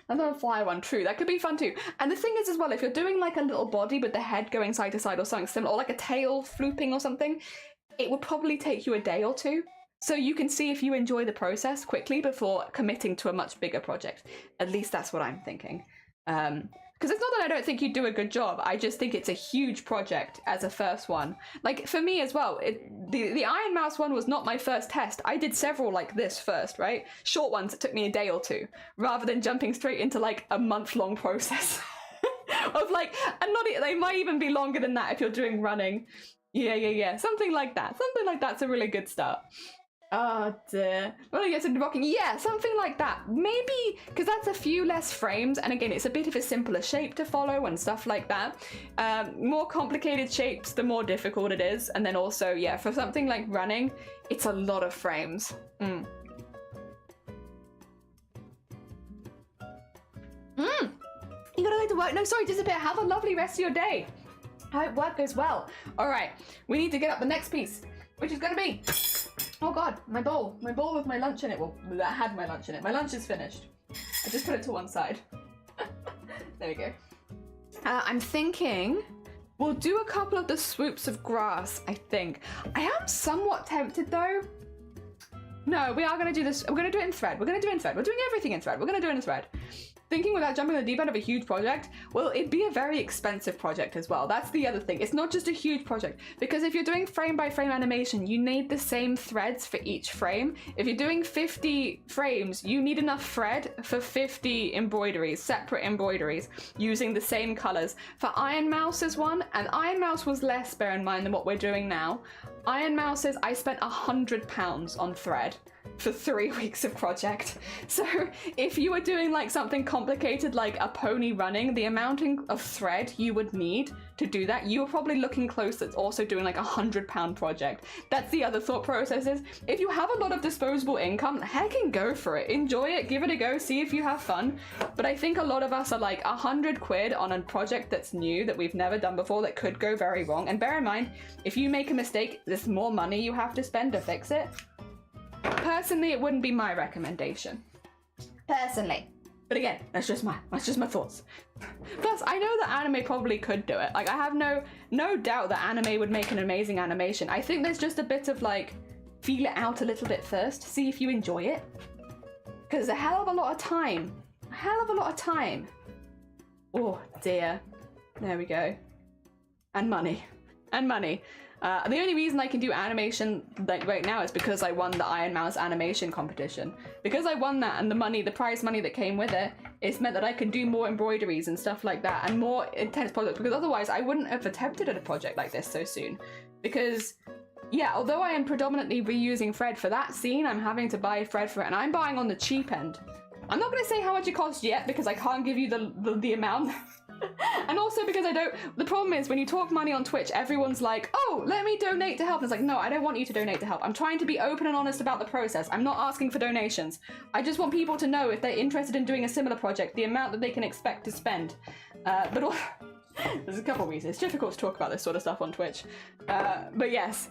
Another fly one, true. That could be fun too. And the thing is as well, if you're doing like a little body with the head going side to side or something similar, or like a tail flooping or something, it would probably take you a day or two. So you can see if you enjoy the process quickly before committing to a much bigger project. At least that's what I'm thinking. Because it's not that I don't think you'd do a good job, I just think it's a huge project as a first one. Like, for me as well, the Iron Mouse one was not my first test. I did several like this first, right? Short ones that took me a day or two, rather than jumping straight into like a month-long process. Of like, and not, they might even be longer than that if you're doing running. Yeah. Something like that. Something like that's a really good start. Oh dear. Well, yes, and rocking. Yeah, something like that. Maybe, because that's a few less frames, and again, it's a bit of a simpler shape to follow and stuff like that. More complicated shapes, the more difficult it is. And then also, yeah, for something like running, it's a lot of frames. You gotta go to work? No, sorry, disappear. Have a lovely rest of your day. I hope work goes well. All right, we need to get up the next piece, which is gonna be... Oh god, my bowl with my lunch in it. Well, that had my lunch in it. My lunch is finished. I just put it to one side. There we go. I'm thinking we'll do a couple of the swoops of grass, I think. I am somewhat tempted though. No, we are going to do this. We're going to do it in thread. We're doing everything in thread. We're going to do it in thread. Thinking without jumping in the deep end of a huge project, well, it'd be a very expensive project as well. That's the other thing. It's not just a huge project, because if you're doing frame by frame animation, you need the same threads for each frame. If you're doing 50 frames, you need enough thread for 50 embroideries, separate embroideries, using the same colors. For Iron Mouse's one, and Iron Mouse was less, bear in mind, than what we're doing now. Iron Mouse's, I spent £100 on thread for 3 weeks of project. So if you were doing like something complicated like a pony running, the amount of thread you would need to do that, you were probably looking close at also doing like £100 project. That's the other thought process is, if you have a lot of disposable income, heck and go for it. Enjoy it, give it a go, see if you have fun. But I think a lot of us are like 100 quid on a project that's new, that we've never done before, that could go very wrong. And bear in mind, if you make a mistake, there's more money you have to spend to fix it. Personally, it wouldn't be my recommendation. Personally. But again, that's just my thoughts. Plus, I know that anime probably could do it. Like, I have no doubt that anime would make an amazing animation. I think there's just a bit of like, feel it out a little bit first, see if you enjoy it. Because a hell of a lot of time. Oh dear. There we go. And money. The only reason I can do animation like right now is because I won the Iron Mouse animation competition. Because I won that, and the prize money that came with it, it's meant that I can do more embroideries and stuff like that, and more intense projects, because otherwise I wouldn't have attempted at a project like this so soon. Because, yeah, although I am predominantly reusing thread for that scene, I'm having to buy thread for it, and I'm buying on the cheap end. I'm not going to say how much it costs yet, because I can't give you the amount. And also because the problem is when you talk money on Twitch, everyone's like, oh, let me donate to help. And it's like, no, I don't want you to donate to help. I'm trying to be open and honest about the process. I'm not asking for donations. I just want people to know, if they're interested in doing a similar project, the amount that they can expect to spend. But there's a couple of reasons. It's difficult to talk about this sort of stuff on Twitch. But yes.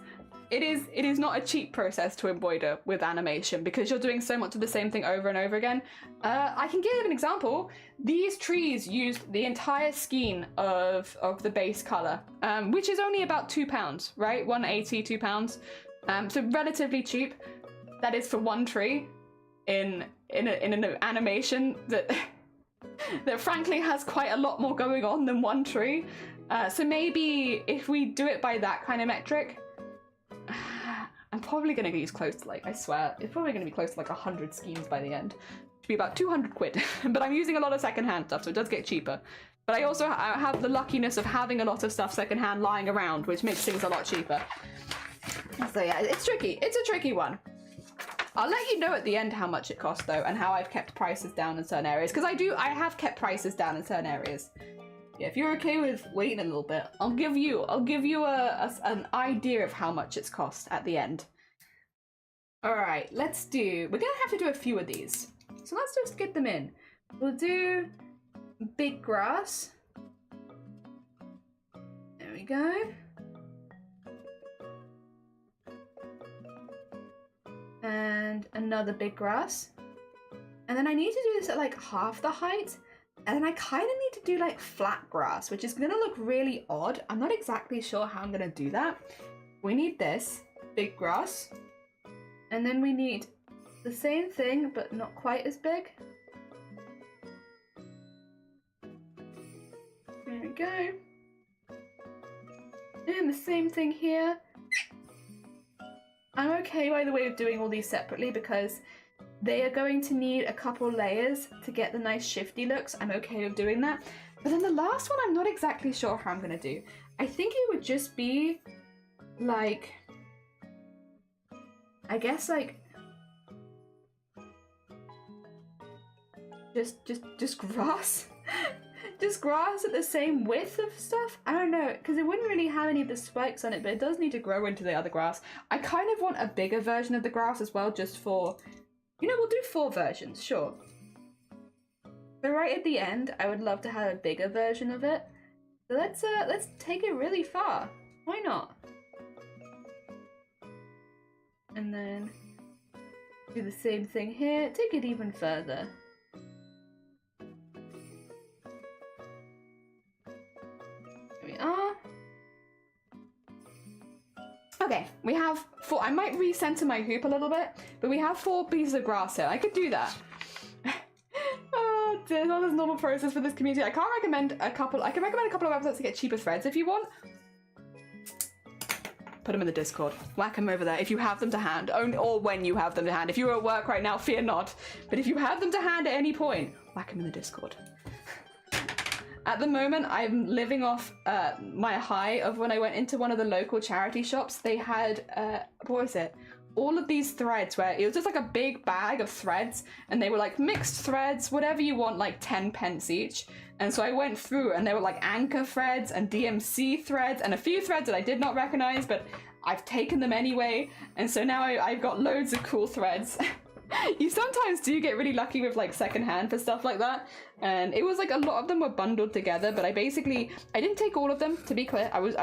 It is not a cheap process to embroider with animation, because you're doing so much of the same thing over and over again. I can give an example. These trees used the entire skein of the base color, which is only about £2, right? £1.80, £2. So relatively cheap. That is for one tree in an animation that frankly has quite a lot more going on than one tree. So maybe if we do it by that kind of metric, I'm probably going to use close to like, I swear, it's probably going to be close to like 100 schemes by the end. It should be about 200 quid. But I'm using a lot of secondhand stuff, so it does get cheaper. But I also have the luckiness of having a lot of stuff secondhand lying around, which makes things a lot cheaper. So yeah, it's tricky. It's a tricky one. I'll let you know at the end how much it costs though, and how I've kept prices down in certain areas. Because I have kept prices down in certain areas. Yeah, if you're okay with waiting a little bit, I'll give you an idea of how much it's cost at the end. All right, we're gonna have to do a few of these. So let's just get them in. We'll do big grass. There we go. and another big grass. And then I need to do this at like half the height. And then I kind of need to do like flat grass, which is gonna look really odd. I'm not exactly sure how I'm gonna do that. We need this, big grass. And then we need the same thing, but not quite as big. There we go. And the same thing here. I'm okay, by the way, of doing all these separately because they are going to need a couple layers to get the nice shifty looks. I'm okay with doing that. But then the last one, I'm not exactly sure how I'm going to do. I think it would just be like, I guess like, just grass. Just grass at the same width of stuff? I don't know, because it wouldn't really have any of the spikes on it, but it does need to grow into the other grass. I kind of want a bigger version of the grass as well, just for, you know, we'll do 4 versions, sure. But right at the end, I would love to have a bigger version of it. So let's take it really far. Why not? And then do the same thing here, take it even further. Okay, we have 4. I might recenter my hoop a little bit, but we have 4 pieces of grass here. I could do that. Oh dear, not this normal process for this community. I can't recommend a couple. I can recommend a couple of websites to get cheaper threads if you want. Put them in the Discord. Whack them over there if you have them to hand, or when you have them to hand. If you're at work right now, fear not. But if you have them to hand at any point, whack them in the Discord. At the moment, I'm living off my high of when I went into one of the local charity shops. They had, what was it? All of these threads where it was just like a big bag of threads and they were like mixed threads, whatever you want, like 10 pence each. And so I went through and there were like anchor threads and DMC threads and a few threads that I did not recognize, but I've taken them anyway. And so now I've got loads of cool threads. You sometimes do get really lucky with like secondhand for stuff like that, and it was like a lot of them were bundled together, but I didn't take all of them, to be clear. I was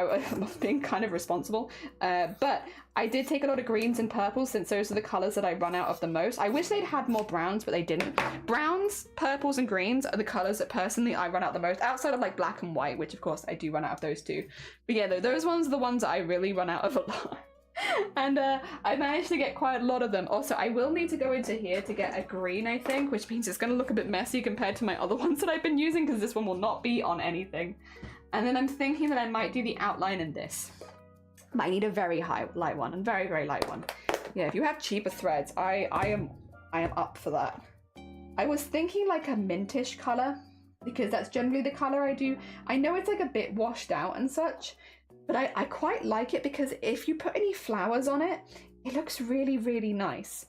being kind of responsible, but I did take a lot of greens and purples since those are the colors that I run out of the most. I wish they'd had more browns, but they didn't. Browns, purples, and greens are the colors that personally I run out the most, outside of like black and white, which of course I do run out of those too. But yeah, those ones are the ones that I really run out of a lot. And I managed to get quite a lot of them. Also, I will need to go into here to get a green, I think, which means it's going to look a bit messy compared to my other ones that I've been using, because this one will not be on anything. And then I'm thinking that I might do the outline in this. But I need a very light one, and very, very light one. Yeah, if you have cheaper threads, I am up for that. I was thinking like a mintish color, because that's generally the color I do. I know it's like a bit washed out and such, but I quite like it because if you put any flowers on it, it looks really, really nice.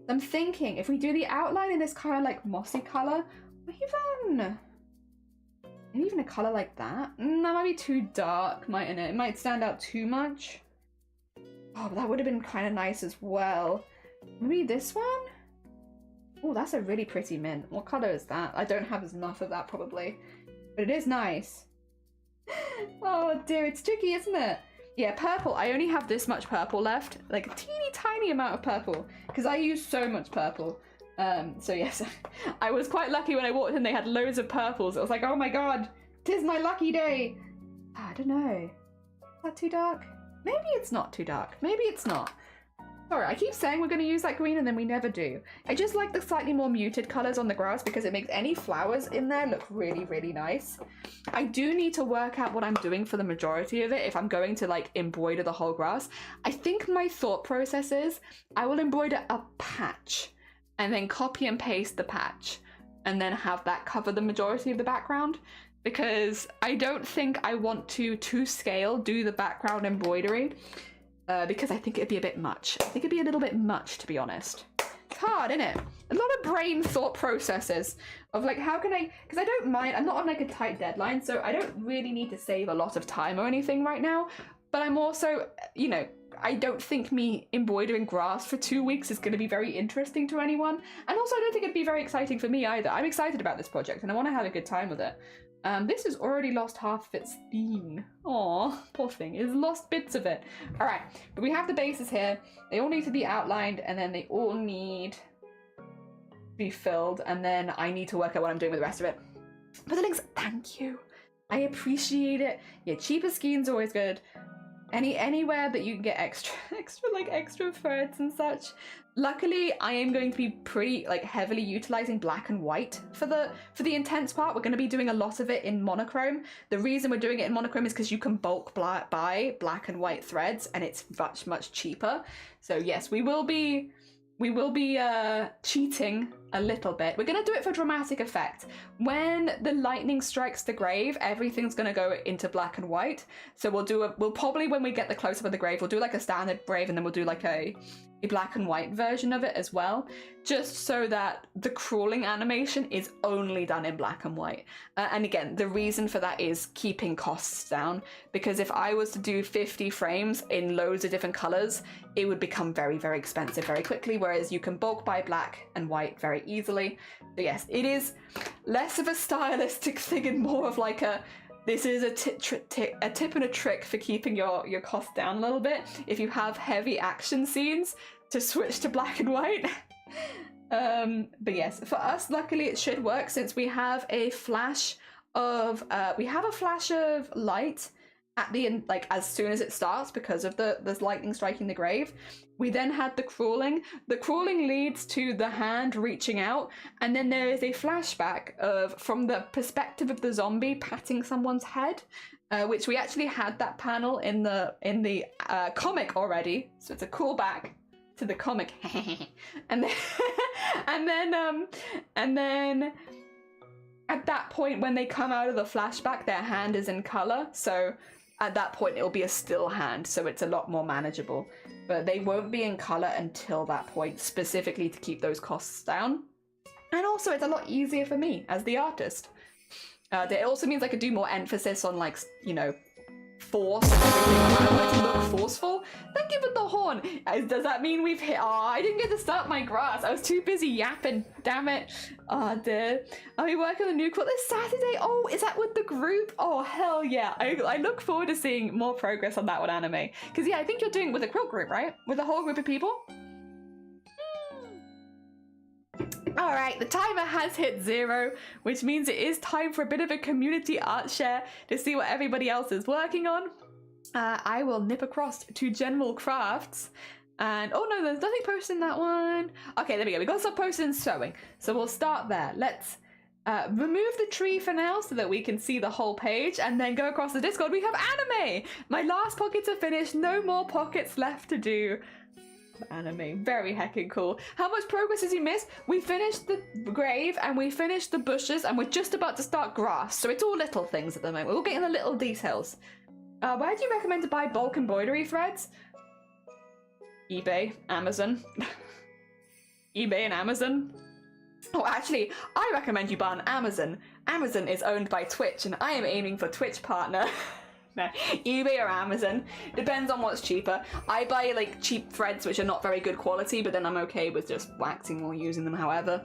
I'm thinking if we do the outline in this kind of like mossy color, or even a color like that. That might be too dark, mightn't it? It might stand out too much. Oh, but that would have been kind of nice as well. Maybe this one? Oh, that's a really pretty mint. What color is that? I don't have enough of that probably, but it is nice. Oh dear, it's tricky, isn't it? Yeah, purple. I only have this much purple left, like a teeny tiny amount of purple, because I use so much purple. So yes, I was quite lucky when I walked in. They had loads of purples. I was like, oh my god, 'tis my lucky day. I don't know. Is that too dark? Maybe it's not too dark. Maybe it's not. Sorry, I keep saying we're going to use that green and then we never do. I just like the slightly more muted colours on the grass because it makes any flowers in there look really, really nice. I do need to work out what I'm doing for the majority of it if I'm going to like embroider the whole grass. I think my thought process is I will embroider a patch and then copy and paste the patch and then have that cover the majority of the background, because I don't think I want to scale do the background embroidery. Because I think it'd be a bit much. I think it'd be a little bit much, to be honest. It's hard, isn't it? A lot of brain thought processes of like, how can I, because I don't mind, I'm not on like a tight deadline, so I don't really need to save a lot of time or anything right now, but I'm also, you know, I don't think me embroidering grass for 2 weeks is going to be very interesting to anyone. And also I don't think it'd be very exciting for me either. I'm excited about this project and I want to have a good time with it. This has already lost half of its theme. Aw, poor thing. It's lost bits of it. Alright, but we have the bases here. They all need to be outlined and then they all need to be filled. And then I need to work out what I'm doing with the rest of it. But the links, thank you. I appreciate it. Yeah, cheaper skeins are always good. Anywhere that you can get extra threads and such. Luckily, I am going to be pretty heavily utilizing black and white for the intense part. We're going to be doing a lot of it in monochrome. The reason we're doing it in monochrome is because you can bulk buy black and white threads, and it's much cheaper. So yes, we will be cheating a little bit. We're gonna do it for dramatic effect. When the lightning strikes the grave, everything's gonna go into black and white. So we'll probably, when we get the close-up of the grave, we'll do like a standard grave and then we'll do like a black and white version of it as well, just so that the crawling animation is only done in black and white. And again, the reason for that is keeping costs down, because if I was to do 50 frames in loads of different colors, it would become very, very expensive very quickly, whereas you can bulk buy black and white very easily. So yes, it is less of a stylistic thing and more of like this is a tip and a trick for keeping your cost down a little bit. If you have heavy action scenes, to switch to black and white. But yes, for us, luckily it should work since we have a flash of light at the end, like as soon as it starts because of the lightning striking the grave. We then had the crawling. The crawling leads to the hand reaching out, and then there is a flashback from the perspective of the zombie patting someone's head, which we actually had that panel in the comic already. So it's a callback to the comic. and then at that point when they come out of the flashback, their hand is in color. So at that point it'll be a still hand, so it's a lot more manageable. But they won't be in color until that point, specifically to keep those costs down. And also it's a lot easier for me as the artist. It also means I could do more emphasis on force and everything. I want it to look forceful. Thank you for the horn. Does that mean we've hit? Oh, I didn't get to start my grass. I was too busy yapping. Damn it. Oh, dear. Are we working on the new quilt this Saturday? Oh, is that with the group? Oh, hell yeah. I look forward to seeing more progress on that one, Anime. Because, yeah, I think you're doing it with a quilt group, right? With a whole group of people? Alright, the timer has hit 0, which means it is time for a bit of a community art share to see what everybody else is working on. I will nip across to General Crafts. And, oh no, there's nothing posted in that one. Okay, there we go. We got some posted in sewing. So we'll start there. Let's remove the tree for now so that we can see the whole page, and then go across the Discord. We have Anime! My last pockets are finished. No more pockets left to do. Anime, very heckin' cool. How much progress has you missed? We finished the grave and we finished the bushes and we're just about to start grass, so it's all little things at the moment. We'll get in the little details. Where do you recommend to buy bulk embroidery threads? eBay, Amazon. eBay and Amazon. Oh, actually, I recommend you buy on Amazon. Amazon is owned by Twitch and I am aiming for Twitch partner. No, eBay or Amazon. Depends on what's cheaper. I buy cheap threads which are not very good quality, but then I'm okay with just waxing or using them however.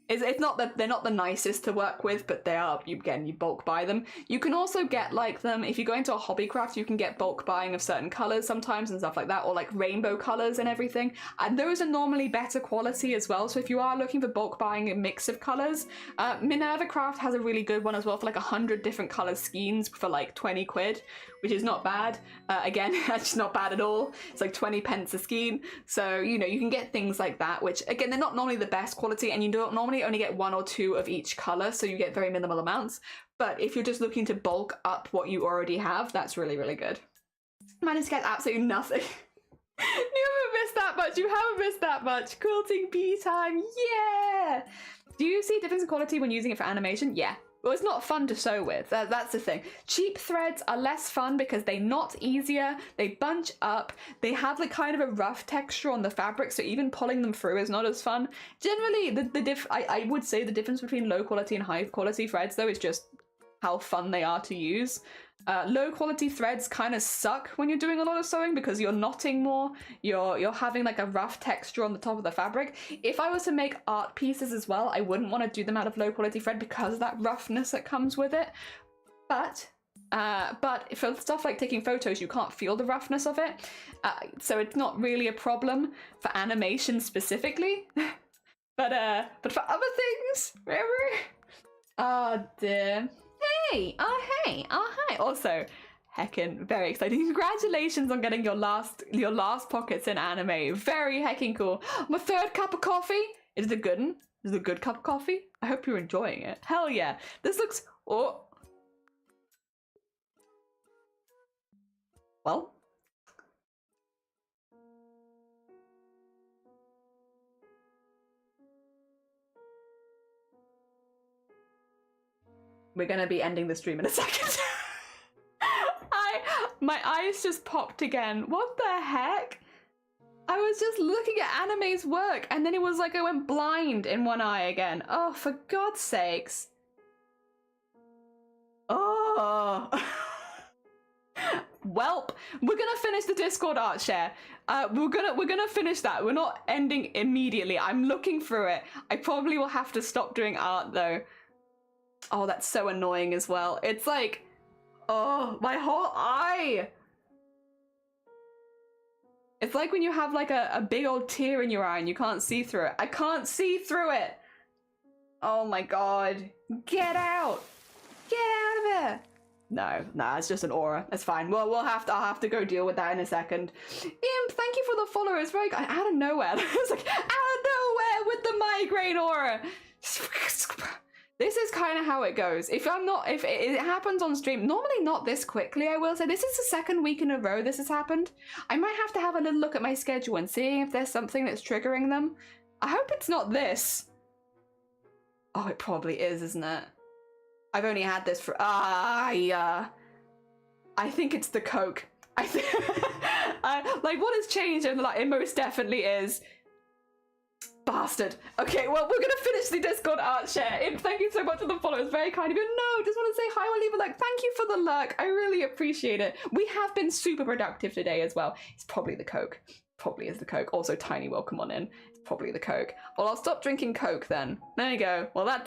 It's not that they're not the nicest to work with, but they are, you bulk buy them. You can also get them, if you go into a hobby craft, you can get bulk buying of certain colors sometimes and stuff like that, or rainbow colors and everything. And those are normally better quality as well. So if you are looking for bulk buying a mix of colors, Minerva Craft has a really good one as well for 100 different color skeins for 20 quid, which is not bad. Again, that's just not bad at all. It's 20 pence a skein. So, you can get things like that, which again, they're not normally the best quality, and you don't normally only get 1 or 2 of each color, so you get very minimal amounts. But if you're just looking to bulk up what you already have, that's really, really good. Managed to get absolutely nothing. You haven't missed that much. You haven't missed that much. Quilting bee time. Yeah. Do you see a difference in quality when using it for animation? Yeah. Well, it's not fun to sew with. That's the thing. Cheap threads are less fun because they knot easier, they bunch up, they have kind of a rough texture on the fabric, so even pulling them through is not as fun. Generally, I would say the difference between low quality and high quality threads, though, is just how fun they are to use. Low quality threads kind of suck when you're doing a lot of sewing because you're knotting more, you're having like a rough texture on the top of the fabric. If I was to make art pieces as well, I wouldn't want to do them out of low quality thread because of that roughness that comes with it. But for stuff like taking photos, you can't feel the roughness of it, so it's not really a problem for animation specifically. but for other things, oh dear. Hey, oh hey, oh hi. Also, heckin' very exciting. Congratulations on getting your last pockets in anime. Very heckin' cool. My third cup of coffee. Is it a good one? Is it a good cup of coffee? I hope you're enjoying it. Hell yeah. This looks well. We're gonna be ending the stream in a second. My eyes just popped again. What the heck? I was just looking at Anime's work and then it was like I went blind in one eye again. Oh, for God's sakes. Oh. Welp, we're gonna finish the Discord art share. We're gonna finish that. We're not ending immediately. I'm looking through it. I probably will have to stop doing art though. Oh, that's so annoying as well. It's like, oh, my whole eye. It's like when you have like a big old tear in your eye and you can't see through it. I can't see through it. Oh my God. Get out. Get out of here. No, it's just an aura. That's fine. Well, I'll have to go deal with that in a second. Imp, thank you for the follow. It's very out of nowhere. It's like out of nowhere with the migraine aura. This is kind of how it goes. If it happens on stream, normally not this quickly, I will say. This is the second week in a row this has happened. I might have to have a little look at my schedule and see if there's something that's triggering them. I hope it's not this. Oh, it probably is, isn't it? I've only had this for, I think it's the Coke. I think, like what has changed? And like, it most definitely is. Bastard. Okay, well, we're gonna finish the Discord art share. Thank you so much for the follow. It's very kind of you. No, just want to say hi or leave a like. Thank you for the luck. I really appreciate it. We have been super productive today as well. It's probably the Coke. Probably is the Coke. Also, Tiny, welcome on in. It's probably the Coke. Well, I'll stop drinking Coke then. There you go. Well, that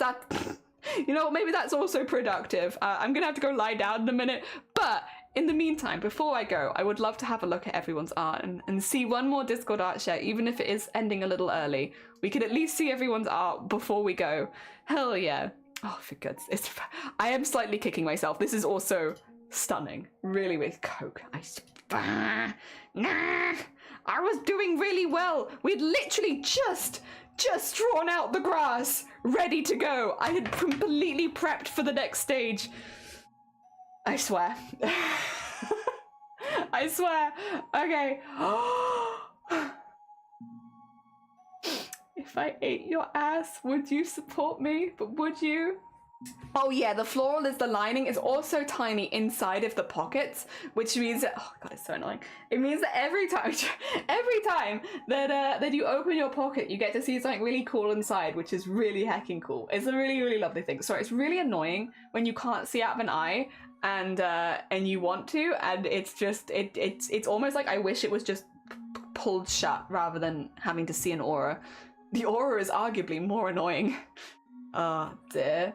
you know, maybe that's also productive. I'm gonna have to go lie down in a minute, but in the meantime, before I go, I would love to have a look at everyone's art and see one more Discord art share, even if it is ending a little early. We could at least see everyone's art before we go. Hell yeah. Oh, for goodness. I am slightly kicking myself. This is also stunning. Really with Coke. I was doing really well. We'd literally just drawn out the grass, ready to go. I had completely prepped for the next stage. I swear. I swear. Okay. If I ate your ass, would you support me? But would you? Oh yeah, the floral is the lining. It's also tiny inside of the pockets, which means that, oh God, it's so annoying. It means that every time that you open your pocket, you get to see something really cool inside, which is really hecking cool. It's a really, really lovely thing. Sorry, it's really annoying when you can't see out of an eye and you want to, and it's just it's almost like I wish it was just pulled shut rather than having to see an aura. The aura is arguably more annoying. Oh dear.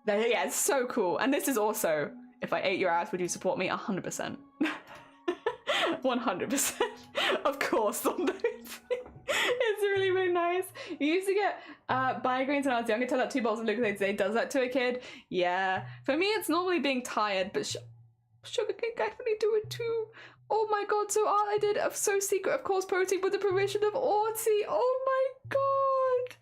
Yeah, it's so cool. And this is also, if I ate your ass, would you support me? 100%. 100%. Of course. It's really, really nice. You used to get migraines when I was younger. Tell that 2 bottles of Lucozade today does that to a kid. Yeah. For me, it's normally being tired, but sugar can definitely do it too. Oh my God, so art I did of So Secret, of course, protein with the permission of Arty. Oh my God.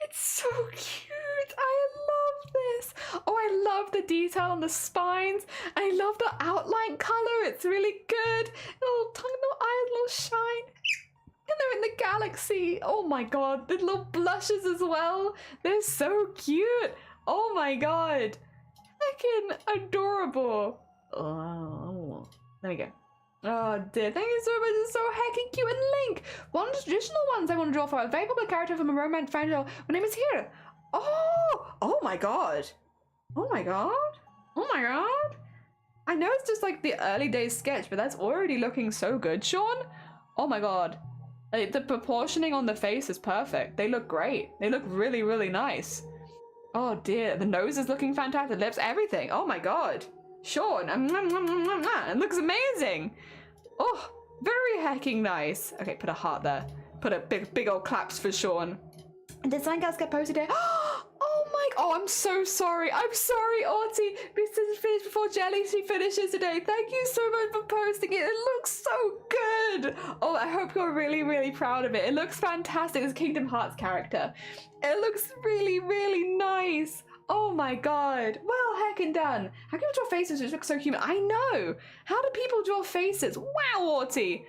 It's so cute. I love this. Oh, I love the detail on the spines. I love the outline color. It's really good. Little tongue, little eyes, little shine. And they're in the galaxy. Oh my God. The little blushes as well. They're so cute. Oh my God. Freaking adorable. Oh, there we go. Oh dear, thank you so much, it's so heckin' cute. And Link, one of the traditional ones I want to draw for a very popular character from a romance fan show. My name is here. Oh my God. Oh my God. Oh my god. I know it's just like the early days sketch, but that's already looking so good, Sean. Oh my god. Like, the proportioning on the face is perfect. They look great. They look really, really nice. Oh dear, the nose is looking fantastic. Lips, everything. Oh my god. Sean, it looks amazing. Oh, very hecking nice. Okay, put a heart there. Put a big old claps for Sean. Did something else get posted here? Oh, I'm so sorry. I'm sorry, Arty. This is finished before Jelly. She finishes today. Thank you so much for posting it. It looks so good. Oh, I hope you're really, really proud of it. It looks fantastic. It's a Kingdom Hearts character. It looks really, really nice. Oh my god. Well, heckin' done. How can you draw faces which look so human? I know. How do people draw faces? Wow, Arty.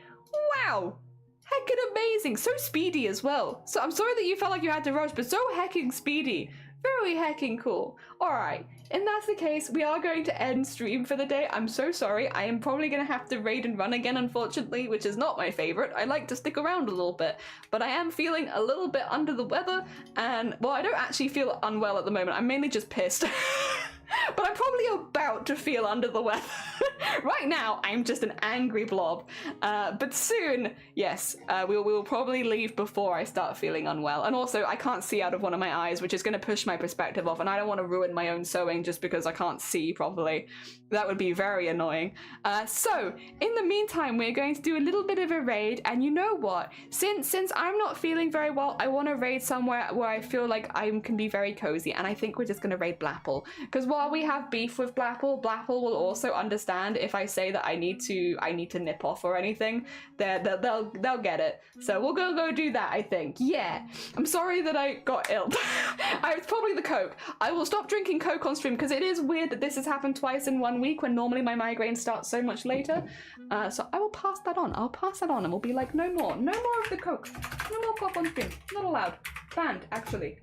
Wow. Heckin' amazing. So speedy as well. So I'm sorry that you felt like you had to rush, but so heckin' speedy. Very hecking cool. Alright, and that's the case. We are going to end stream for the day. I'm so sorry. I am probably going to have to raid and run again, unfortunately, which is not my favorite. I like to stick around a little bit, but I am feeling a little bit under the weather, and, well, I don't actually feel unwell at the moment. I'm mainly just pissed. But I'm probably about to feel under the weather. Right now, I'm just an angry blob. But soon, yes, we will probably leave before I start feeling unwell. And also, I can't see out of one of my eyes, which is going to push my perspective off. And I don't want to ruin my own sewing just because I can't see properly. That would be very annoying. So, in the meantime, we're going to do a little bit of a raid. And you know what? Since I'm not feeling very well, I want to raid somewhere where I feel like I can be very cozy. And I think we're just going to raid Blapple. Because while we have beef with Blapple, Blapple will also understand if I say that I need to nip off or anything. They'll get it. So we'll go do that, I think. Yeah. I'm sorry that I got ill. It's probably the Coke. I will stop drinking Coke on stream because it is weird that this has happened twice in 1 week when normally my migraine starts so much later. So I will pass that on. I'll pass that on and we'll be like, no more. No more of the Coke. No more Coke on stream. Not allowed. Banned, actually.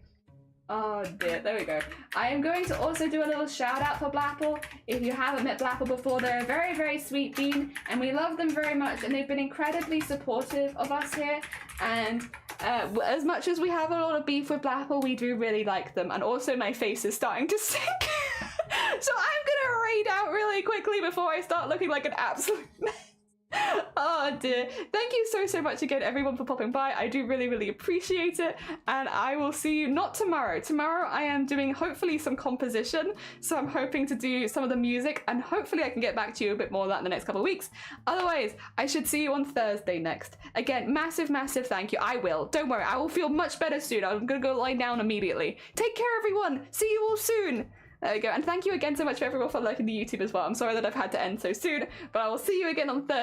Oh dear, there we go. I am going to also do a little shout out for Blapple. If you haven't met Blapple before, they're a very, very sweet bean and we love them very much and they've been incredibly supportive of us here. And as much as we have a lot of beef with Blapple, we do really like them. And also my face is starting to sink. So I'm gonna raid out really quickly before I start looking like an absolute mess. Oh dear. Thank you so much again everyone for popping by. I do really appreciate it and I will see you not tomorrow. Tomorrow I am doing hopefully some composition, so I'm hoping to do some of the music and hopefully I can get back to you a bit more of that in the next couple of weeks. Otherwise, I should see you on Thursday next. Again, massive thank you. I will. Don't worry, I will feel much better soon. I'm gonna go lie down immediately. Take care everyone. See you all soon. There we go. And thank you again so much for everyone for liking the YouTube as well. I'm sorry that I've had to end so soon, but I will see you again on Thursday.